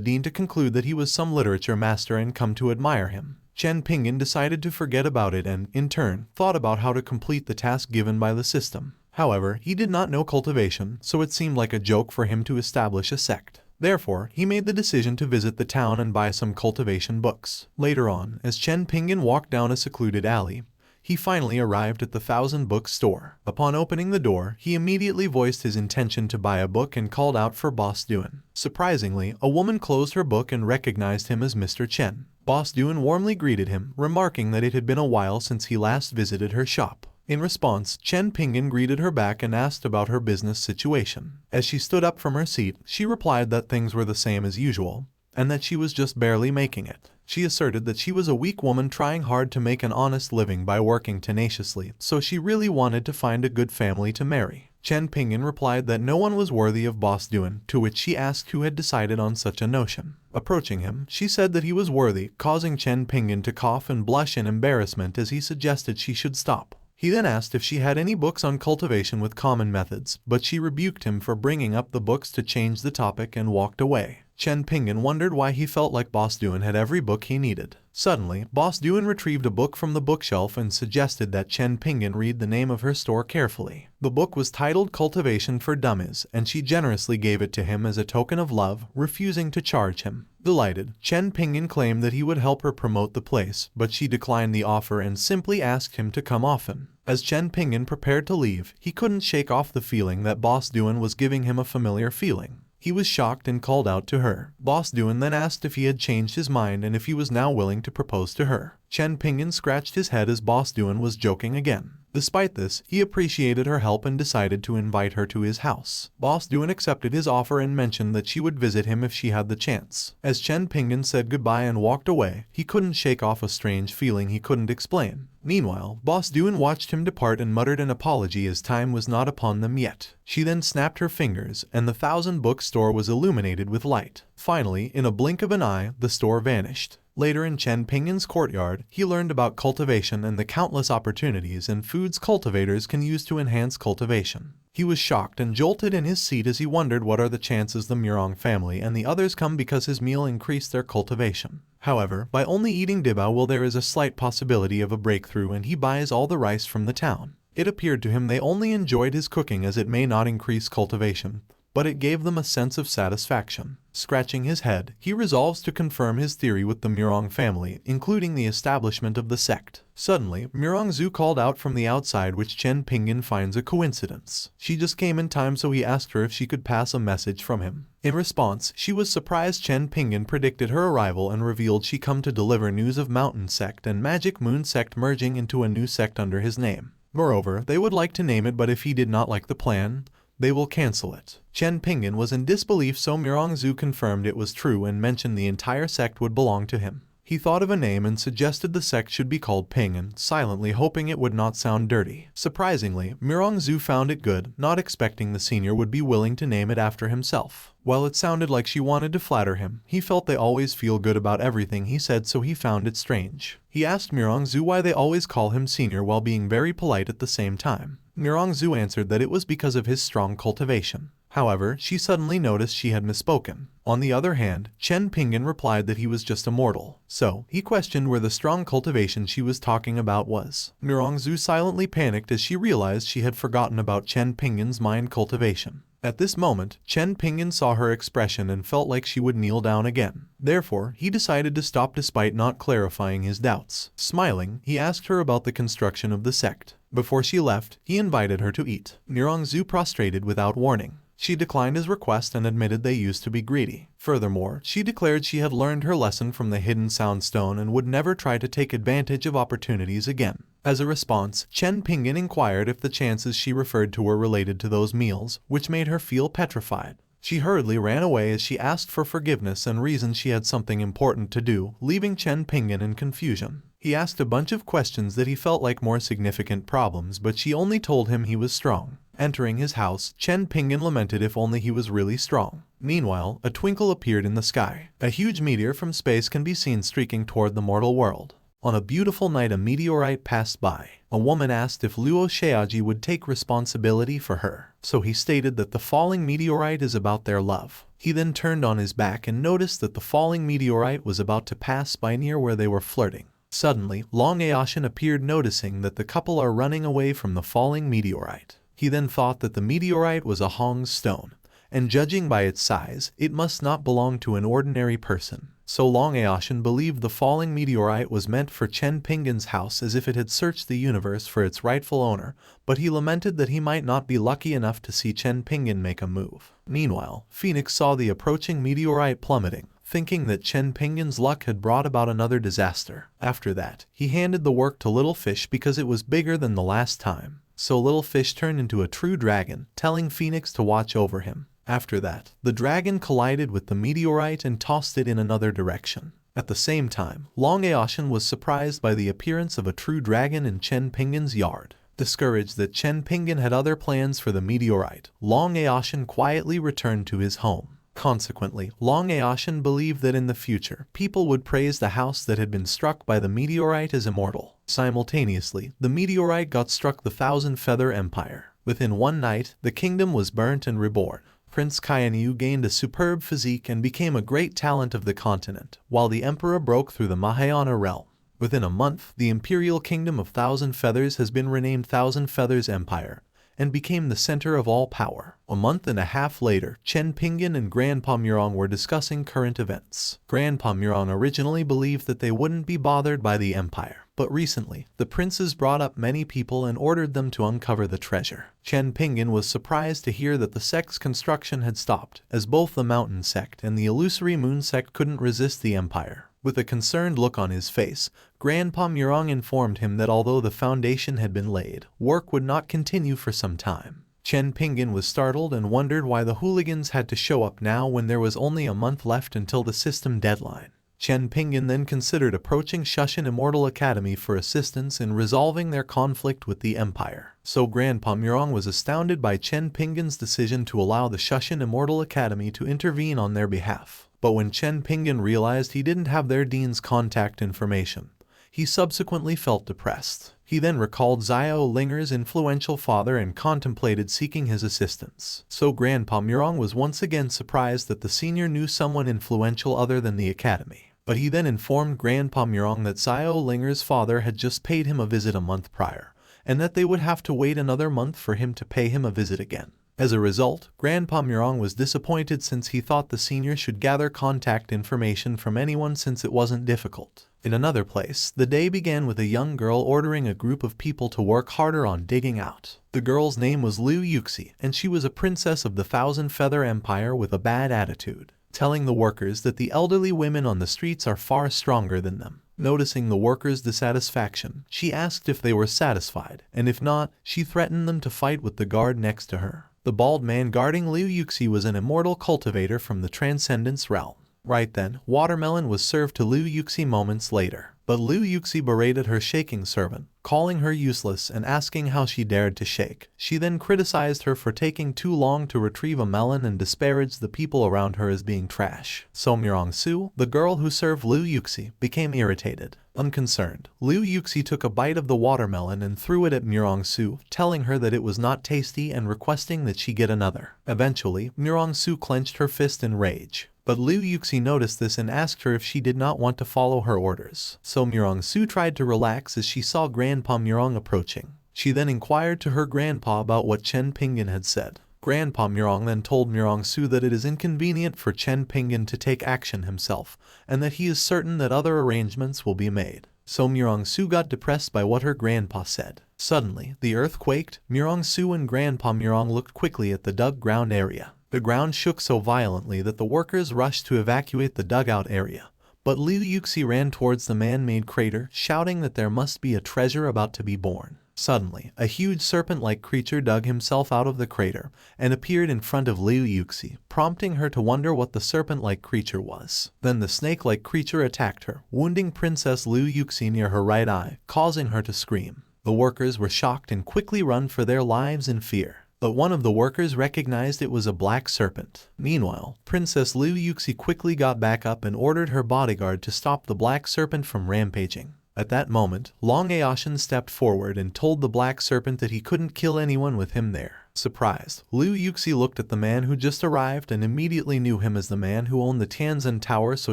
dean to conclude that he was some literature master and come to admire him. Chen Pingan decided to forget about it and, in turn, thought about how to complete the task given by the system. However, he did not know cultivation, so it seemed like a joke for him to establish a sect. Therefore, he made the decision to visit the town and buy some cultivation books. Later on, as Chen Pingan walked down a secluded alley, he finally arrived at the 1,000-book store. Upon opening the door, he immediately voiced his intention to buy a book and called out for Boss Duan. Surprisingly, a woman closed her book and recognized him as Mr. Chen. Boss Duan warmly greeted him, remarking that it had been a while since he last visited her shop. In response, Chen Pingan greeted her back and asked about her business situation. As she stood up from her seat, she replied that things were the same as usual, and that she was just barely making it. She asserted that she was a weak woman trying hard to make an honest living by working tenaciously, so she really wanted to find a good family to marry. Chen Pingan replied that no one was worthy of Boss Duan, to which she asked who had decided on such a notion. Approaching him, she said that he was worthy, causing Chen Pingan to cough and blush in embarrassment as he suggested she should stop. He then asked if she had any books on cultivation with common methods, but she rebuked him for bringing up the books to change the topic and walked away. Chen Pingan wondered why he felt like Boss Duan had every book he needed. Suddenly, Boss Duan retrieved a book from the bookshelf and suggested that Chen Pingan read the name of her store carefully. The book was titled Cultivation for Dummies, and she generously gave it to him as a token of love, refusing to charge him. Delighted, Chen Pingan claimed that he would help her promote the place, but she declined the offer and simply asked him to come often. As Chen Pingan prepared to leave, he couldn't shake off the feeling that Boss Duan was giving him a familiar feeling. He was shocked and called out to her. Boss Duan then asked if he had changed his mind and if he was now willing to propose to her. Chen Pingan scratched his head as Boss Duan was joking again. Despite this, he appreciated her help and decided to invite her to his house. Boss Duan accepted his offer and mentioned that she would visit him if she had the chance. As Chen Pingan said goodbye and walked away, he couldn't shake off a strange feeling he couldn't explain. Meanwhile, Boss Duan watched him depart and muttered an apology as time was not upon them yet. She then snapped her fingers, and the 1,000-book store was illuminated with light. Finally, in a blink of an eye, the store vanished. Later in Chen Pingan's courtyard, he learned about cultivation and the countless opportunities and foods cultivators can use to enhance cultivation. He was shocked and jolted in his seat as he wondered what are the chances the Murong family and the others come because his meal increased their cultivation. However, by only eating dibao will there is a slight possibility of a breakthrough and he buys all the rice from the town. It appeared to him they only enjoyed his cooking as it may not increase cultivation, but it gave them a sense of satisfaction. Scratching his head, he resolves to confirm his theory with the Murong family, including the establishment of the sect. Suddenly, Murong Zhu called out from the outside, which Chen Pingan finds a coincidence. She just came in time, so he asked her if she could pass a message from him. In response, she was surprised Chen Pingan predicted her arrival and revealed she come to deliver news of Mountain Sect and Magic Moon Sect merging into a new sect under his name. Moreover, they would like to name it, but if he did not like the plan, they will cancel it. Chen Pingan was in disbelief, so Murong Zhu confirmed it was true and mentioned the entire sect would belong to him. He thought of a name and suggested the sect should be called Pingan, silently hoping it would not sound dirty. Surprisingly, Murong Zhu found it good, not expecting the senior would be willing to name it after himself. While it sounded like she wanted to flatter him, he felt they always feel good about everything he said, so he found it strange. He asked Murong Zhu why they always call him senior while being very polite at the same time. Murong Zhu answered that it was because of his strong cultivation. However, she suddenly noticed she had misspoken. On the other hand, Chen Pingan replied that he was just immortal. So, he questioned where the strong cultivation she was talking about was. Murong Zhu silently panicked as she realized she had forgotten about Chen Pingan's mind cultivation. At this moment, Chen Pingan saw her expression and felt like she would kneel down again. Therefore, he decided to stop despite not clarifying his doubts. Smiling, he asked her about the construction of the sect. Before she left, he invited her to eat. Murong Zhu prostrated without warning. She declined his request and admitted they used to be greedy. Furthermore, she declared she had learned her lesson from the hidden sound stone and would never try to take advantage of opportunities again. As a response, Chen Pingan inquired if the chances she referred to were related to those meals, which made her feel petrified. She hurriedly ran away as she asked for forgiveness and reasoned she had something important to do, leaving Chen Pingan in confusion. He asked a bunch of questions that he felt like more significant problems, but she only told him he was strong. Entering his house, Chen Pingan lamented if only he was really strong. Meanwhile, a twinkle appeared in the sky. A huge meteor from space can be seen streaking toward the mortal world. On a beautiful night, a meteorite passed by. A woman asked if Luo Xiaoji would take responsibility for her, so he stated that the falling meteorite is about their love. He then turned on his back and noticed that the falling meteorite was about to pass by near where they were flirting. Suddenly, Long Aoshin appeared, noticing that the couple are running away from the falling meteorite. He then thought that the meteorite was a Hong's stone, and judging by its size, it must not belong to an ordinary person. So Long Aoshin believed the falling meteorite was meant for Chen Pingan's house, as if it had searched the universe for its rightful owner, but he lamented that he might not be lucky enough to see Chen Pingan make a move. Meanwhile, Phoenix saw the approaching meteorite plummeting, thinking that Chen Pingan's luck had brought about another disaster. After that, he handed the work to Little Fish because it was bigger than the last time. So Little Fish turned into a true dragon, telling Phoenix to watch over him. After that, the dragon collided with the meteorite and tossed it in another direction. At the same time, Long Aoshin was surprised by the appearance of a true dragon in Chen Pingan's yard. Discouraged that Chen Pingan had other plans for the meteorite, Long Aoshin quietly returned to his home. Consequently, Long Aoshin believed that in the future, people would praise the house that had been struck by the meteorite as immortal. Simultaneously, the meteorite got struck the Thousand Feather Empire. Within one night, the kingdom was burnt and reborn. Prince Qianyu gained a superb physique and became a great talent of the continent, while the emperor broke through the Mahayana realm. Within a month, the imperial kingdom of Thousand Feathers has been renamed Thousand Feathers Empire, and became the center of all power. A month and a half later, Chen Pingan and Grandpa Murong were discussing current events. Grandpa Murong originally believed that they wouldn't be bothered by the empire, but recently, the princes brought up many people and ordered them to uncover the treasure. Chen Pingan was surprised to hear that the sect's construction had stopped, as both the Mountain Sect and the Illusory Moon Sect couldn't resist the empire. With a concerned look on his face, Grandpa Murong informed him that although the foundation had been laid, work would not continue for some time. Chen Pingan was startled and wondered why the hooligans had to show up now when there was only a month left until the system deadline. Chen Pingan then considered approaching Shushan Immortal Academy for assistance in resolving their conflict with the Empire. So Grandpa Murong was astounded by Chen Pingan's decision to allow the Shushan Immortal Academy to intervene on their behalf. But when Chen Pingan realized he didn't have their dean's contact information, he subsequently felt depressed. He then recalled Xiao Linger's influential father and contemplated seeking his assistance. So Grandpa Murong was once again surprised that the senior knew someone influential other than the academy. But he then informed Grandpa Murong that Xiao Linger's father had just paid him a visit a month prior, and that they would have to wait another month for him to pay him a visit again. As a result, Grandpa Murong was disappointed since he thought the senior should gather contact information from anyone since it wasn't difficult. In another place, the day began with a young girl ordering a group of people to work harder on digging out. The girl's name was Liu Yuxi, and she was a princess of the Thousand Feather Empire with a bad attitude, telling the workers that the elderly women on the streets are far stronger than them. Noticing the workers' dissatisfaction, she asked if they were satisfied, and if not, she threatened them to fight with the guard next to her. The bald man guarding Liu Yuxi was an immortal cultivator from the Transcendence realm. Right then, watermelon was served to Liu Yuxi moments later. But Liu Yuxi berated her shaking servant, calling her useless and asking how she dared to shake. She then criticized her for taking too long to retrieve a melon and disparaged the people around her as being trash. So Murong Su, the girl who served Liu Yuxi, became irritated. Unconcerned, Liu Yuxi took a bite of the watermelon and threw it at Murong Su, telling her that it was not tasty and requesting that she get another. Eventually, Murong Su clenched her fist in rage. But Liu Yuxi noticed this and asked her if she did not want to follow her orders. So Murong Su tried to relax as she saw Grandpa Murong approaching. She then inquired to her grandpa about what Chen Pingan had said. Grandpa Murong then told Murong Su that it is inconvenient for Chen Pingan to take action himself, and that he is certain that other arrangements will be made. So Murong Su got depressed by what her grandpa said. Suddenly, the earth quaked. Murong Su and Grandpa Murong looked quickly at the dug ground area. The ground shook so violently that the workers rushed to evacuate the dugout area. But Liu Yuxi ran towards the man-made crater, shouting that there must be a treasure about to be born. Suddenly, a huge serpent-like creature dug himself out of the crater and appeared in front of Liu Yuxi, prompting her to wonder what the serpent-like creature was. Then the snake-like creature attacked her, wounding Princess Liu Yuxi near her right eye, causing her to scream. The workers were shocked and quickly ran for their lives in fear. But one of the workers recognized it was a black serpent. Meanwhile, Princess Liu Yuxi quickly got back up and ordered her bodyguard to stop the black serpent from rampaging. At that moment, Long Aoshin stepped forward and told the black serpent that he couldn't kill anyone with him there. Surprised, Liu Yuxi looked at the man who just arrived and immediately knew him as the man who owned the Tianzhen Tower, so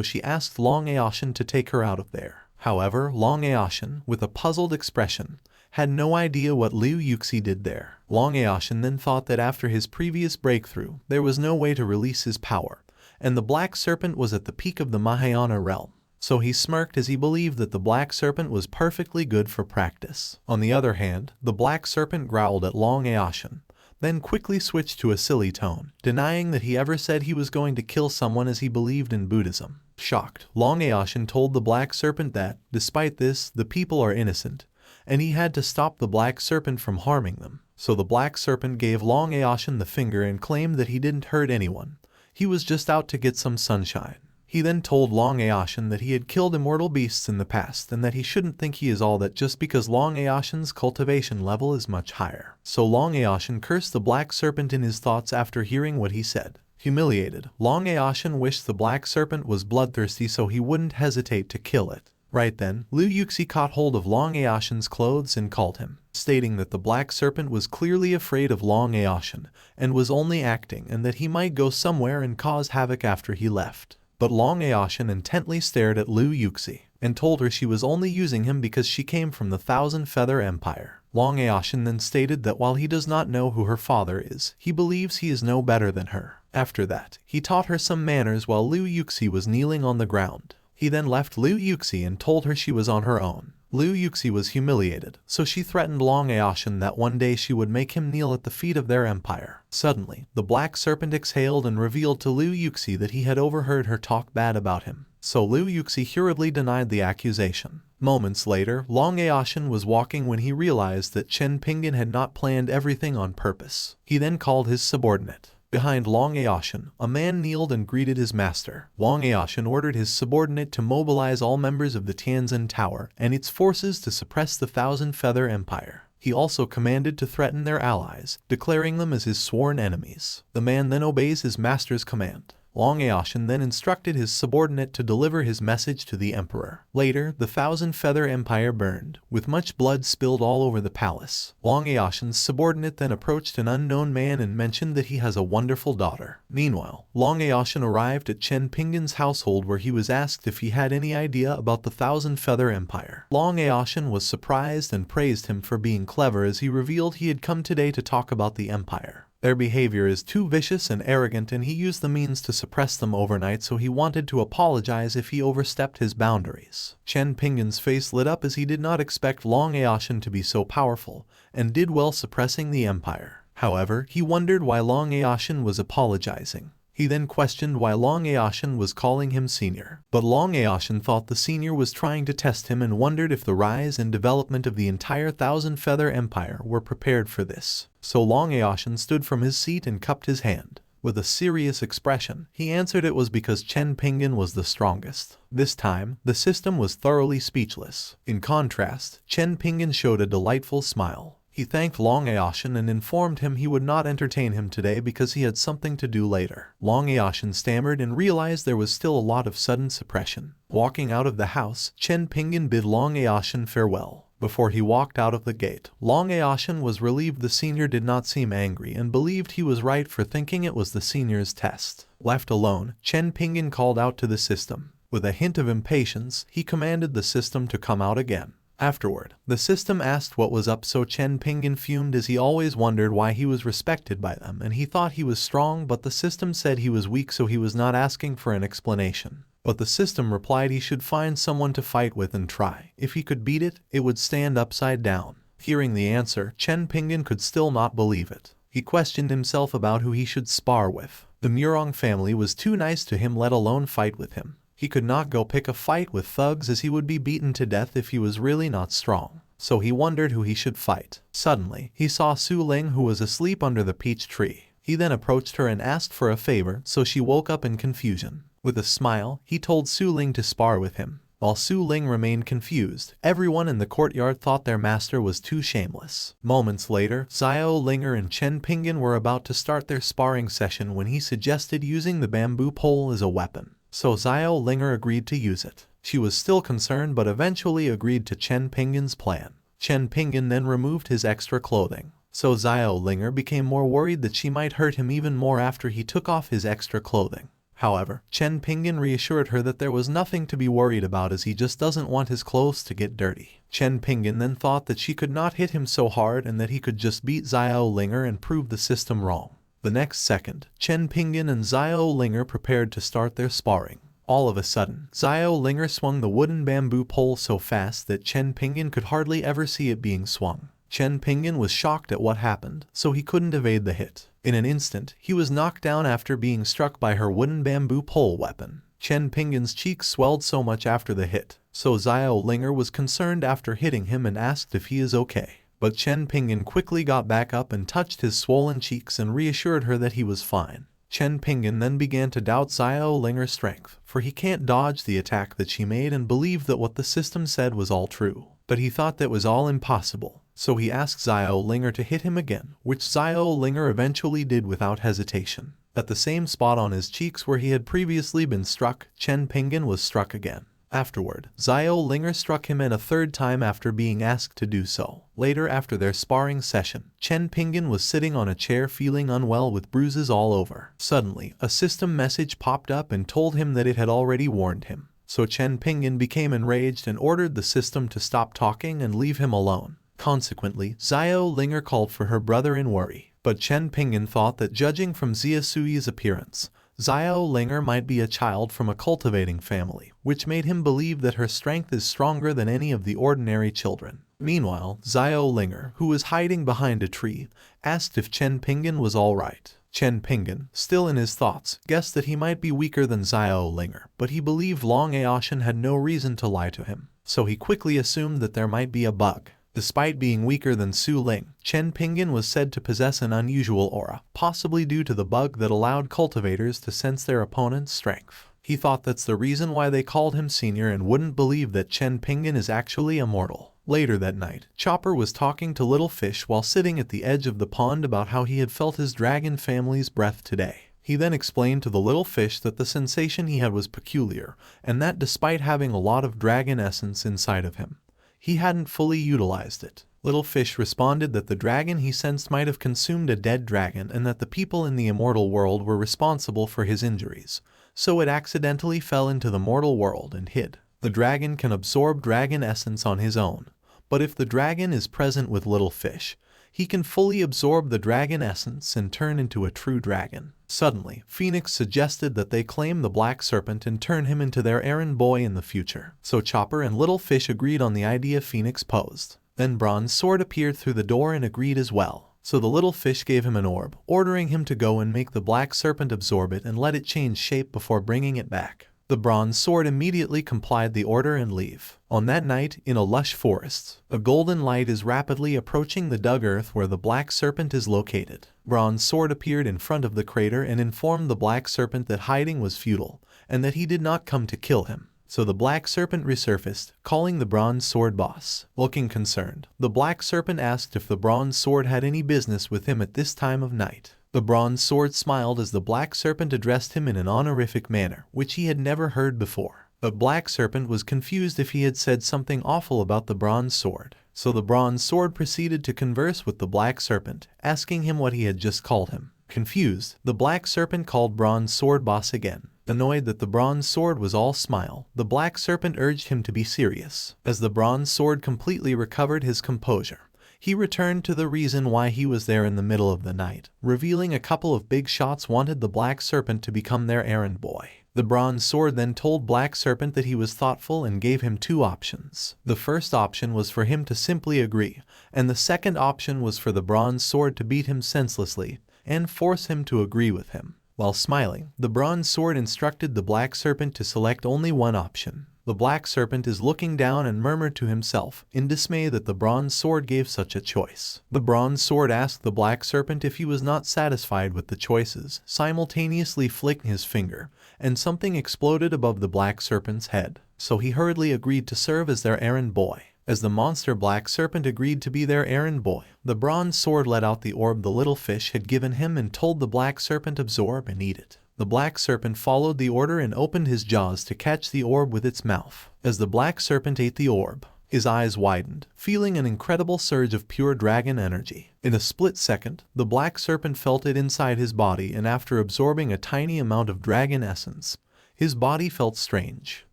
she asked Long Aoshin to take her out of there. However, Long Aoshin, with a puzzled expression, had no idea what Liu Yuxi did there. Long Aoshin then thought that after his previous breakthrough, there was no way to release his power, and the black serpent was at the peak of the Mahayana realm. So he smirked as he believed that the black serpent was perfectly good for practice. On the other hand, the black serpent growled at Long Aoshin, then quickly switched to a silly tone, denying that he ever said he was going to kill someone as he believed in Buddhism. Shocked, Long Aoshin told the black serpent that, despite this, the people are innocent, and he had to stop the black serpent from harming them. So the black serpent gave Long Aoshin the finger and claimed that he didn't hurt anyone. He was just out to get some sunshine. He then told Long Aoshin that he had killed immortal beasts in the past and that he shouldn't think he is all that just because Long Aoshin's cultivation level is much higher. So Long Aoshin cursed the black serpent in his thoughts after hearing what he said. Humiliated, Long Aoshin wished the black serpent was bloodthirsty so he wouldn't hesitate to kill it. Right then, Liu Yuxi caught hold of Long Aoshin's clothes and called him, stating that the black serpent was clearly afraid of Long Aoshin and was only acting and that he might go somewhere and cause havoc after he left. But Long Aoshin intently stared at Liu Yuxi and told her she was only using him because she came from the Thousand Feather Empire. Long Aoshin then stated that while he does not know who her father is, he believes he is no better than her. After that, he taught her some manners while Liu Yuxi was kneeling on the ground. He then left Liu Yuxi and told her she was on her own. Liu Yuxi was humiliated, so she threatened Long Aoshin that one day she would make him kneel at the feet of their empire. Suddenly, the black serpent exhaled and revealed to Liu Yuxi that he had overheard her talk bad about him. So Liu Yuxi hurriedly denied the accusation. Moments later, Long Aoshin was walking when he realized that Chen Pingan had not planned everything on purpose. He then called his subordinate. Behind Long Aoshin, a man kneeled and greeted his master. Long Aoshin ordered his subordinate to mobilize all members of the Tianzhen Tower and its forces to suppress the Thousand Feather Empire. He also commanded to threaten their allies, declaring them as his sworn enemies. The man then obeys his master's command. Long Aoshin then instructed his subordinate to deliver his message to the emperor. Later, the Thousand Feather Empire burned, with much blood spilled all over the palace. Long Aoshin's subordinate then approached an unknown man and mentioned that he has a wonderful daughter. Meanwhile, Long Aoshin arrived at Chen Pingan's household where he was asked if he had any idea about the Thousand Feather Empire. Long Aoshin was surprised and praised him for being clever as he revealed he had come today to talk about the empire. Their behavior is too vicious and arrogant and he used the means to suppress them overnight, so he wanted to apologize if he overstepped his boundaries. Chen Pingan's face lit up as he did not expect Long Aoshin to be so powerful and did well suppressing the empire. However, he wondered why Long Aoshin was apologizing. He then questioned why Long Aoshin was calling him senior. But Long Aoshin thought the senior was trying to test him and wondered if the rise and development of the entire Thousand Feather Empire were prepared for this. So Long Aoshin stood from his seat and cupped his hand. With a serious expression, he answered it was because Chen Pingan was the strongest. This time, the system was thoroughly speechless. In contrast, Chen Pingan showed a delightful smile. He thanked Long Aoshin and informed him he would not entertain him today because he had something to do later. Long Aoshin stammered and realized there was still a lot of sudden suppression. Walking out of the house, Chen Pingan bid Long Aoshin farewell. Before he walked out of the gate, Long Aoshin was relieved the senior did not seem angry and believed he was right for thinking it was the senior's test. Left alone, Chen Pingan called out to the system. With a hint of impatience, he commanded the system to come out again. Afterward, the system asked what was up, so Chen Pingan fumed as he always wondered why he was respected by them and he thought he was strong, but the system said he was weak, so he was not asking for an explanation. But the system replied he should find someone to fight with and try. If he could beat it, it would stand upside down. Hearing the answer, Chen Pingan could still not believe it. He questioned himself about who he should spar with. The Murong family was too nice to him, let alone fight with him. He could not go pick a fight with thugs as he would be beaten to death if he was really not strong. So he wondered who he should fight. Suddenly, he saw Su Ling, who was asleep under the peach tree. He then approached her and asked for a favor, so she woke up in confusion. With a smile, he told Su Ling to spar with him. While Su Ling remained confused, everyone in the courtyard thought their master was too shameless. Moments later, Xiao Linger and Chen Pingan were about to start their sparring session when he suggested using the bamboo pole as a weapon. So Xiao Linger agreed to use it. She was still concerned but eventually agreed to Chen Pingan's plan. Chen Pingan then removed his extra clothing. So Xiao Linger became more worried that she might hurt him even more after he took off his extra clothing. However, Chen Pingan reassured her that there was nothing to be worried about as he just doesn't want his clothes to get dirty. Chen Pingan then thought that she could not hit him so hard and that he could just beat Xiao Linger and prove the system wrong. The next second, Chen Pingan and Xiao Linger prepared to start their sparring. All of a sudden, Xiao Linger swung the wooden bamboo pole so fast that Chen Pingan could hardly ever see it being swung. Chen Pingan was shocked at what happened, so he couldn't evade the hit. In an instant, he was knocked down after being struck by her wooden bamboo pole weapon. Chen Pingan's cheeks swelled so much after the hit, so Xiao Linger was concerned after hitting him and asked if he is okay. But Chen Pingan quickly got back up and touched his swollen cheeks and reassured her that he was fine. Chen Pingan then began to doubt Xiao Linger's strength, for he can't dodge the attack that she made and believed that what the system said was all true. But he thought that was all impossible. So he asked Xiao Linger to hit him again, which Xiao Linger eventually did without hesitation. At the same spot on his cheeks where he had previously been struck, Chen Pingan was struck again. Afterward, Xiao Linger struck him a third time after being asked to do so. Later, after their sparring session, Chen Pingan was sitting on a chair feeling unwell with bruises all over. Suddenly, a system message popped up and told him that it had already warned him. So Chen Pingan became enraged and ordered the system to stop talking and leave him alone. Consequently, Xiao Linger called for her brother in worry, but Chen Pingan thought that judging from Xia Sui's appearance, Xiao Linger might be a child from a cultivating family, which made him believe that her strength is stronger than any of the ordinary children. Meanwhile, Xiao Linger, who was hiding behind a tree, asked if Chen Pingan was alright. Chen Pingan, still in his thoughts, guessed that he might be weaker than Xiao Linger, but he believed Long Aoshan had no reason to lie to him, so he quickly assumed that there might be a bug. Despite being weaker than Su Ling, Chen Pingan was said to possess an unusual aura, possibly due to the bug that allowed cultivators to sense their opponent's strength. He thought that's the reason why they called him senior and wouldn't believe that Chen Pingan is actually immortal. Later that night, Chopper was talking to Little Fish while sitting at the edge of the pond about how he had felt his dragon family's breath today. He then explained to the little fish that the sensation he had was peculiar, and that despite having a lot of dragon essence inside of him, he hadn't fully utilized it. Little Fish responded that the dragon he sensed might have consumed a dead dragon and that the people in the immortal world were responsible for his injuries, so it accidentally fell into the mortal world and hid. The dragon can absorb dragon essence on his own, but if the dragon is present with Little Fish, he can fully absorb the dragon essence and turn into a true dragon. Suddenly, Phoenix suggested that they claim the Black Serpent and turn him into their errand boy in the future. So Chopper and Little Fish agreed on the idea Phoenix posed. Then Bronze Sword appeared through the door and agreed as well. So the little fish gave him an orb, ordering him to go and make the Black Serpent absorb it and let it change shape before bringing it back. The Bronze Sword immediately complied the order and leave. On that night, in a lush forest, a golden light is rapidly approaching the dug earth where the Black Serpent is located. Bronze Sword appeared in front of the crater and informed the Black Serpent that hiding was futile, and that he did not come to kill him. So the Black Serpent resurfaced, calling the Bronze Sword boss. Looking concerned, the Black Serpent asked if the Bronze Sword had any business with him at this time of night. The Bronze Sword smiled as the Black Serpent addressed him in an honorific manner, which he had never heard before. But Black Serpent was confused if he had said something awful about the Bronze Sword. So the Bronze Sword proceeded to converse with the Black Serpent, asking him what he had just called him. Confused, the Black Serpent called Bronze Sword boss again. Annoyed that the Bronze Sword was all smile, the Black Serpent urged him to be serious. As the Bronze Sword completely recovered his composure, he returned to the reason why he was there in the middle of the night, revealing a couple of big shots wanted the Black Serpent to become their errand boy. The bronze sword then told Black Serpent that he was thoughtful and gave him two options. The first option was for him to simply agree, and the second option was for the bronze sword to beat him senselessly and force him to agree with him. While smiling, the bronze sword instructed the Black Serpent to select only one option. The Black Serpent is looking down and murmured to himself in dismay that the bronze sword gave such a choice. The bronze sword asked the Black Serpent if he was not satisfied with the choices, simultaneously flicking his finger, and something exploded above the Black Serpent's head. So he hurriedly agreed to serve as their errand boy. As the monster Black Serpent agreed to be their errand boy, the bronze sword let out the orb the little fish had given him and told the Black Serpent absorb and eat it. The Black Serpent followed the order and opened his jaws to catch the orb with its mouth. As the Black Serpent ate the orb, his eyes widened, feeling an incredible surge of pure dragon energy. In a split second, the Black Serpent felt it inside his body, and after absorbing a tiny amount of dragon essence, his body felt strange.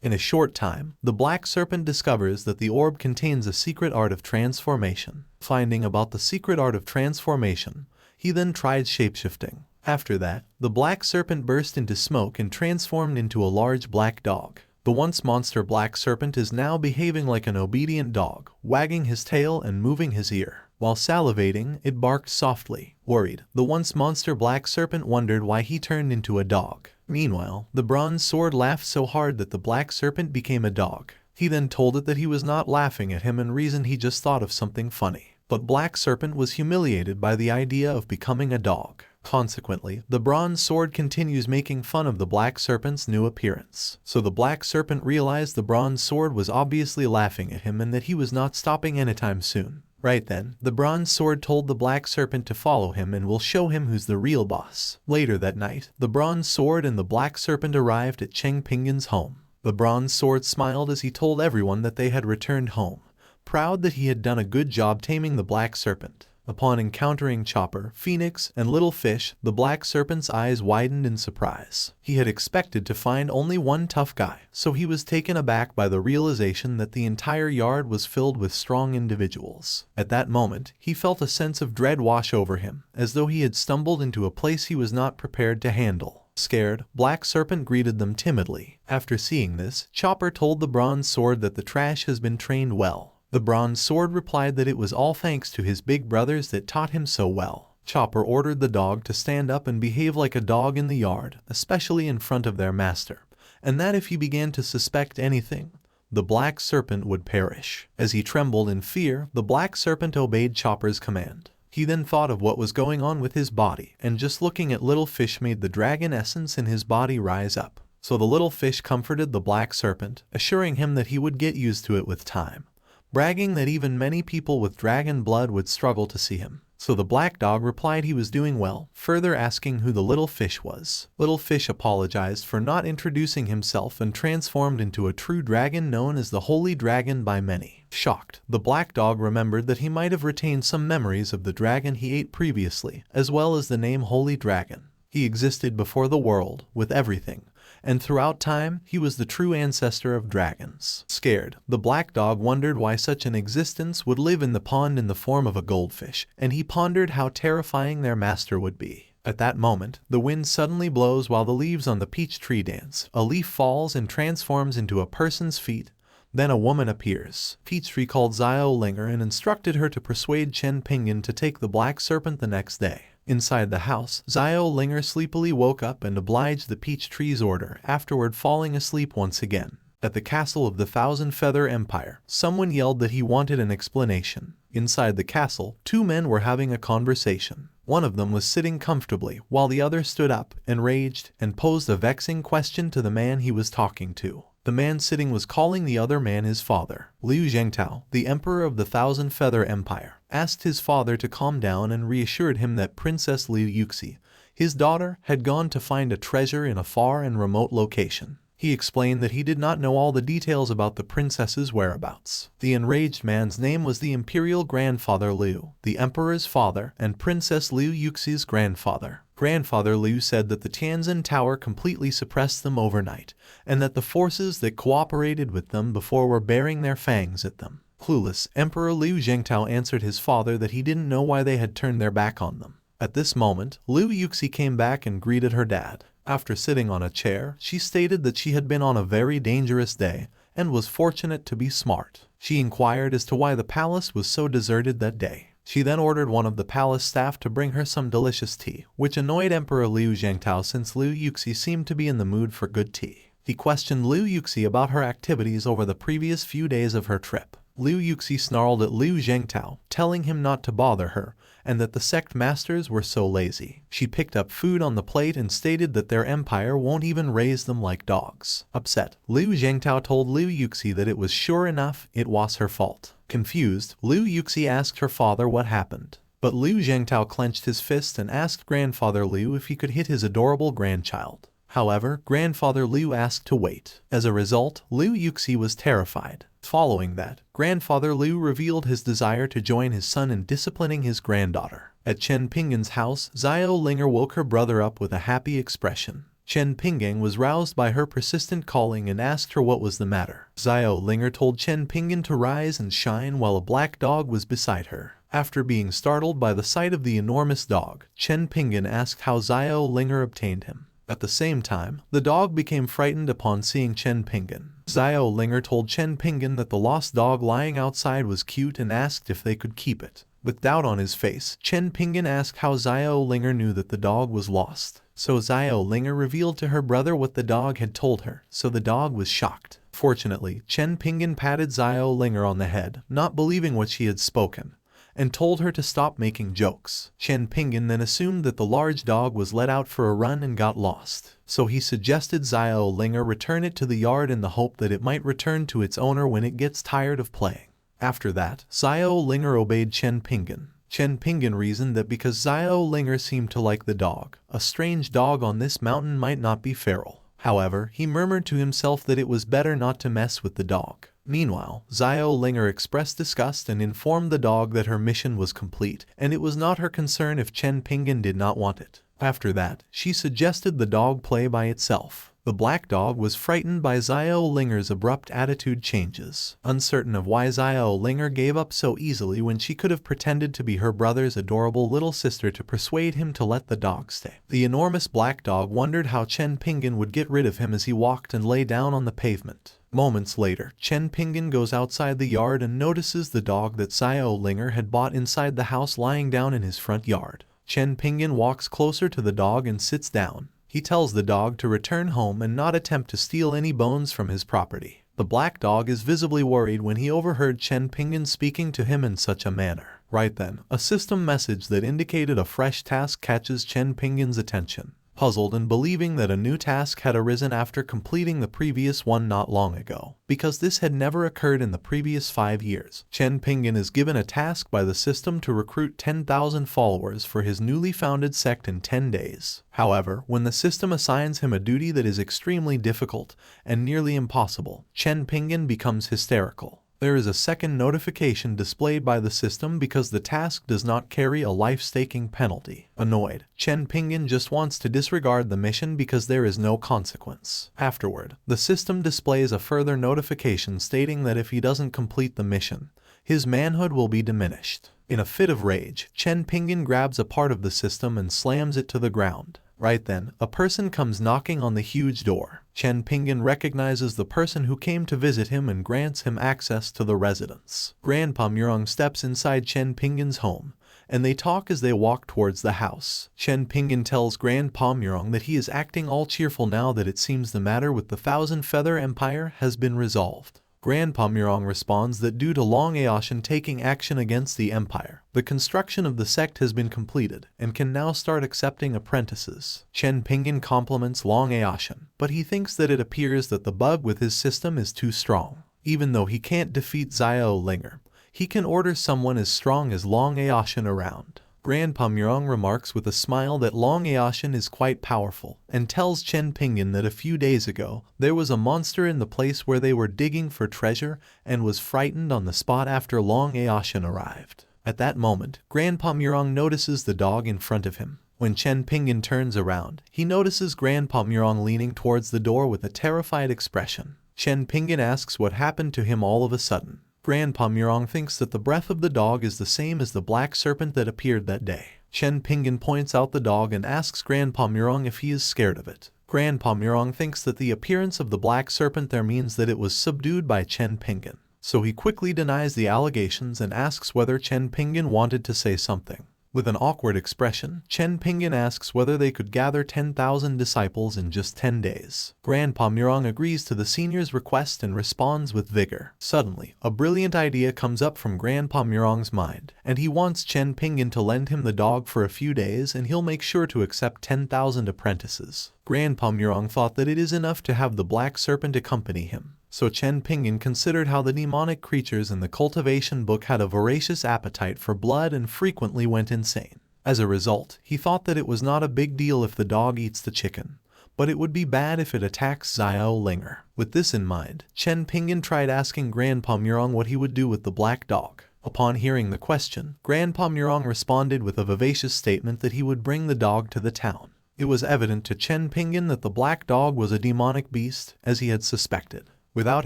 In a short time, the Black Serpent discovers that the orb contains a secret art of transformation. Finding about the secret art of transformation, he then tried shapeshifting. After that, the Black Serpent burst into smoke and transformed into a large black dog. The once monster Black Serpent is now behaving like an obedient dog, wagging his tail and moving his ear. While salivating, it barked softly. Worried, the once monster Black Serpent wondered why he turned into a dog. Meanwhile, the bronze sword laughed so hard that the Black Serpent became a dog. He then told it that he was not laughing at him and reasoned he just thought of something funny. But Black Serpent was humiliated by the idea of becoming a dog. Consequently, the bronze sword continues making fun of the Black Serpent's new appearance. So the Black Serpent realized the bronze sword was obviously laughing at him and that he was not stopping anytime soon. Right then, the bronze sword told the Black Serpent to follow him and will show him who's the real boss. Later that night, the bronze sword and the Black Serpent arrived at Chen Pingan's home. The bronze sword smiled as he told everyone that they had returned home, proud that he had done a good job taming the Black Serpent. Upon encountering Chopper, Phoenix, and Little Fish, the Black Serpent's eyes widened in surprise. He had expected to find only one tough guy, so he was taken aback by the realization that the entire yard was filled with strong individuals. At that moment, he felt a sense of dread wash over him, as though he had stumbled into a place he was not prepared to handle. Scared, Black Serpent greeted them timidly. After seeing this, Chopper told the bronze sword that the trash has been trained well. The bronze sword replied that it was all thanks to his big brothers that taught him so well. Chopper ordered the dog to stand up and behave like a dog in the yard, especially in front of their master, and that if he began to suspect anything, the Black Serpent would perish. As he trembled in fear, the Black Serpent obeyed Chopper's command. He then thought of what was going on with his body, and just looking at Little Fish made the dragon essence in his body rise up. So the Little Fish comforted the Black Serpent, assuring him that he would get used to it with time, bragging that even many people with dragon blood would struggle to see him. So the black dog replied he was doing well, further asking who the Little Fish was. Little Fish apologized for not introducing himself and transformed into a true dragon known as the Holy Dragon by many. Shocked, the black dog remembered that he might have retained some memories of the dragon he ate previously, as well as the name Holy Dragon. He existed before the world, with everything, and throughout time, he was the true ancestor of dragons. Scared, the black dog wondered why such an existence would live in the pond in the form of a goldfish, and he pondered how terrifying their master would be. At that moment, the wind suddenly blows while the leaves on the peach tree dance. A leaf falls and transforms into a person's feet. Then a woman appears. Peachtree called Xiao Linger and instructed her to persuade Chen Pingan to take the Black Serpent the next day. Inside the house, Xiao Linger sleepily woke up and obliged the Peachtree's order, afterward falling asleep once again. At the castle of the Thousand Feather Empire, someone yelled that he wanted an explanation. Inside the castle, two men were having a conversation. One of them was sitting comfortably, while the other stood up, enraged, and posed a vexing question to the man he was talking to. The man sitting was calling the other man his father. Liu Zhengtao, the emperor of the Thousand Feather Empire, asked his father to calm down and reassured him that Princess Liu Yuxi, his daughter, had gone to find a treasure in a far and remote location. He explained that he did not know all the details about the princess's whereabouts. The enraged man's name was the imperial grandfather Liu, the emperor's father, and Princess Liu Yuxi's grandfather. Grandfather Liu said that the Tianzin Tower completely suppressed them overnight, and that the forces that cooperated with them before were baring their fangs at them. Clueless, Emperor Liu Zhengtao answered his father that he didn't know why they had turned their back on them. At this moment, Liu Yuxi came back and greeted her dad. After sitting on a chair, she stated that she had been on a very dangerous day and was fortunate to be smart. She inquired as to why the palace was so deserted that day. She then ordered one of the palace staff to bring her some delicious tea, which annoyed Emperor Liu Zhengtao since Liu Yuxi seemed to be in the mood for good tea. He questioned Liu Yuxi about her activities over the previous few days of her trip. Liu Yuxi snarled at Liu Zhengtao, telling him not to bother her, and that the sect masters were so lazy. She picked up food on the plate and stated that their empire won't even raise them like dogs. Upset, Liu Zhengtao told Liu Yuxi that it was sure enough it was her fault. Confused, Liu Yuxi asked her father what happened. But Liu Zhengtao clenched his fist and asked grandfather Liu if he could hit his adorable grandchild. However, grandfather Liu asked to wait. As a result, Liu Yuxi was terrified. Following that, grandfather Liu revealed his desire to join his son in disciplining his granddaughter. At Chen Pingan's house, Xiao Linger woke her brother up with a happy expression. Chen Pingan was roused by her persistent calling and asked her what was the matter. Xiao Linger told Chen Pingan to rise and shine while a black dog was beside her. After being startled by the sight of the enormous dog, Chen Pingan asked how Xiao Linger obtained him. At the same time, the dog became frightened upon seeing Chen Pingan. Xiao Linger told Chen Pingan that the lost dog lying outside was cute and asked if they could keep it. With doubt on his face, Chen Pingan asked how Xiao Linger knew that the dog was lost. So Xiao Linger revealed to her brother what the dog had told her, so the dog was shocked. Fortunately, Chen Pingan patted Xiao Linger on the head, not believing what she had spoken, and told her to stop making jokes. Chen Pingan then assumed that the large dog was let out for a run and got lost, so he suggested Xiao Linger return it to the yard in the hope that it might return to its owner when it gets tired of playing. After that, Xiao Linger obeyed Chen Pingan. Chen Pingan reasoned that because Xiao Linger seemed to like the dog, a strange dog on this mountain might not be feral. However, he murmured to himself that it was better not to mess with the dog. Meanwhile, Xiao Linger expressed disgust and informed the dog that her mission was complete, and it was not her concern if Chen Pingan did not want it. After that, she suggested the dog play by itself. The black dog was frightened by Xiao Linger's abrupt attitude changes, uncertain of why Xiao Linger gave up so easily when she could have pretended to be her brother's adorable little sister to persuade him to let the dog stay. The enormous black dog wondered how Chen Pingan would get rid of him as he walked and lay down on the pavement. Moments later, Chen Pingan goes outside the yard and notices the dog that Xiao Linger had bought inside the house lying down in his front yard. Chen Pingan walks closer to the dog and sits down. He tells the dog to return home and not attempt to steal any bones from his property. The black dog is visibly worried when he overheard Chen Pingan speaking to him in such a manner. Right then, a system message that indicated a fresh task catches Chen Pingan's attention. Puzzled and believing that a new task had arisen after completing the previous one not long ago, because this had never occurred in the previous 5 years. Chen Pingan is given a task by the system to recruit 10,000 followers for his newly founded sect in 10 days. However, when the system assigns him a duty that is extremely difficult and nearly impossible, Chen Pingan becomes hysterical. There is a second notification displayed by the system because the task does not carry a life-staking penalty. Annoyed, Chen Pingan just wants to disregard the mission because there is no consequence. Afterward, the system displays a further notification stating that if he doesn't complete the mission, his manhood will be diminished. In a fit of rage, Chen Pingan grabs a part of the system and slams it to the ground. Right then, a person comes knocking on the huge door. Chen Pingan recognizes the person who came to visit him and grants him access to the residence. Grandpa Murong steps inside Chen Pingan's home, and they talk as they walk towards the house. Chen Pingan tells Grandpa Murong that he is acting all cheerful now that it seems the matter with the Thousand Feather Empire has been resolved. Grandpa Murong responds that due to Long Aoshan taking action against the Empire, the construction of the sect has been completed and can now start accepting apprentices. Chen Pingan compliments Long Aoshan, but he thinks that it appears that the bug with his system is too strong. Even though he can't defeat Xiao Linger, he can order someone as strong as Long Aoshan around. Grandpa Murong remarks with a smile that Long Aoshan is quite powerful, and tells Chen Pingan that a few days ago, there was a monster in the place where they were digging for treasure and was frightened on the spot after Long Aoshan arrived. At that moment, Grandpa Murong notices the dog in front of him. When Chen Pingan turns around, he notices Grandpa Murong leaning towards the door with a terrified expression. Chen Pingan asks what happened to him all of a sudden. Grandpa Murong thinks that the breath of the dog is the same as the black serpent that appeared that day. Chen Pingan points out the dog and asks Grandpa Murong if he is scared of it. Grandpa Murong thinks that the appearance of the black serpent there means that it was subdued by Chen Pingan, so he quickly denies the allegations and asks whether Chen Pingan wanted to say something. With an awkward expression, Chen Pingan asks whether they could gather 10,000 disciples in just 10 days. Grandpa Murong agrees to the senior's request and responds with vigor. Suddenly, a brilliant idea comes up from Grandpa Murong's mind, and he wants Chen Pingan to lend him the dog for a few days and he'll make sure to accept 10,000 apprentices. Grandpa Murong thought that it is enough to have the black serpent accompany him. So Chen Pingan considered how the demonic creatures in the cultivation book had a voracious appetite for blood and frequently went insane. As a result, he thought that it was not a big deal if the dog eats the chicken, but it would be bad if it attacks Xiao Linger. With this in mind, Chen Pingan tried asking Grandpa Murong what he would do with the black dog. Upon hearing the question, Grandpa Murong responded with a vivacious statement that he would bring the dog to the town. It was evident to Chen Pingan that the black dog was a demonic beast, as he had suspected. Without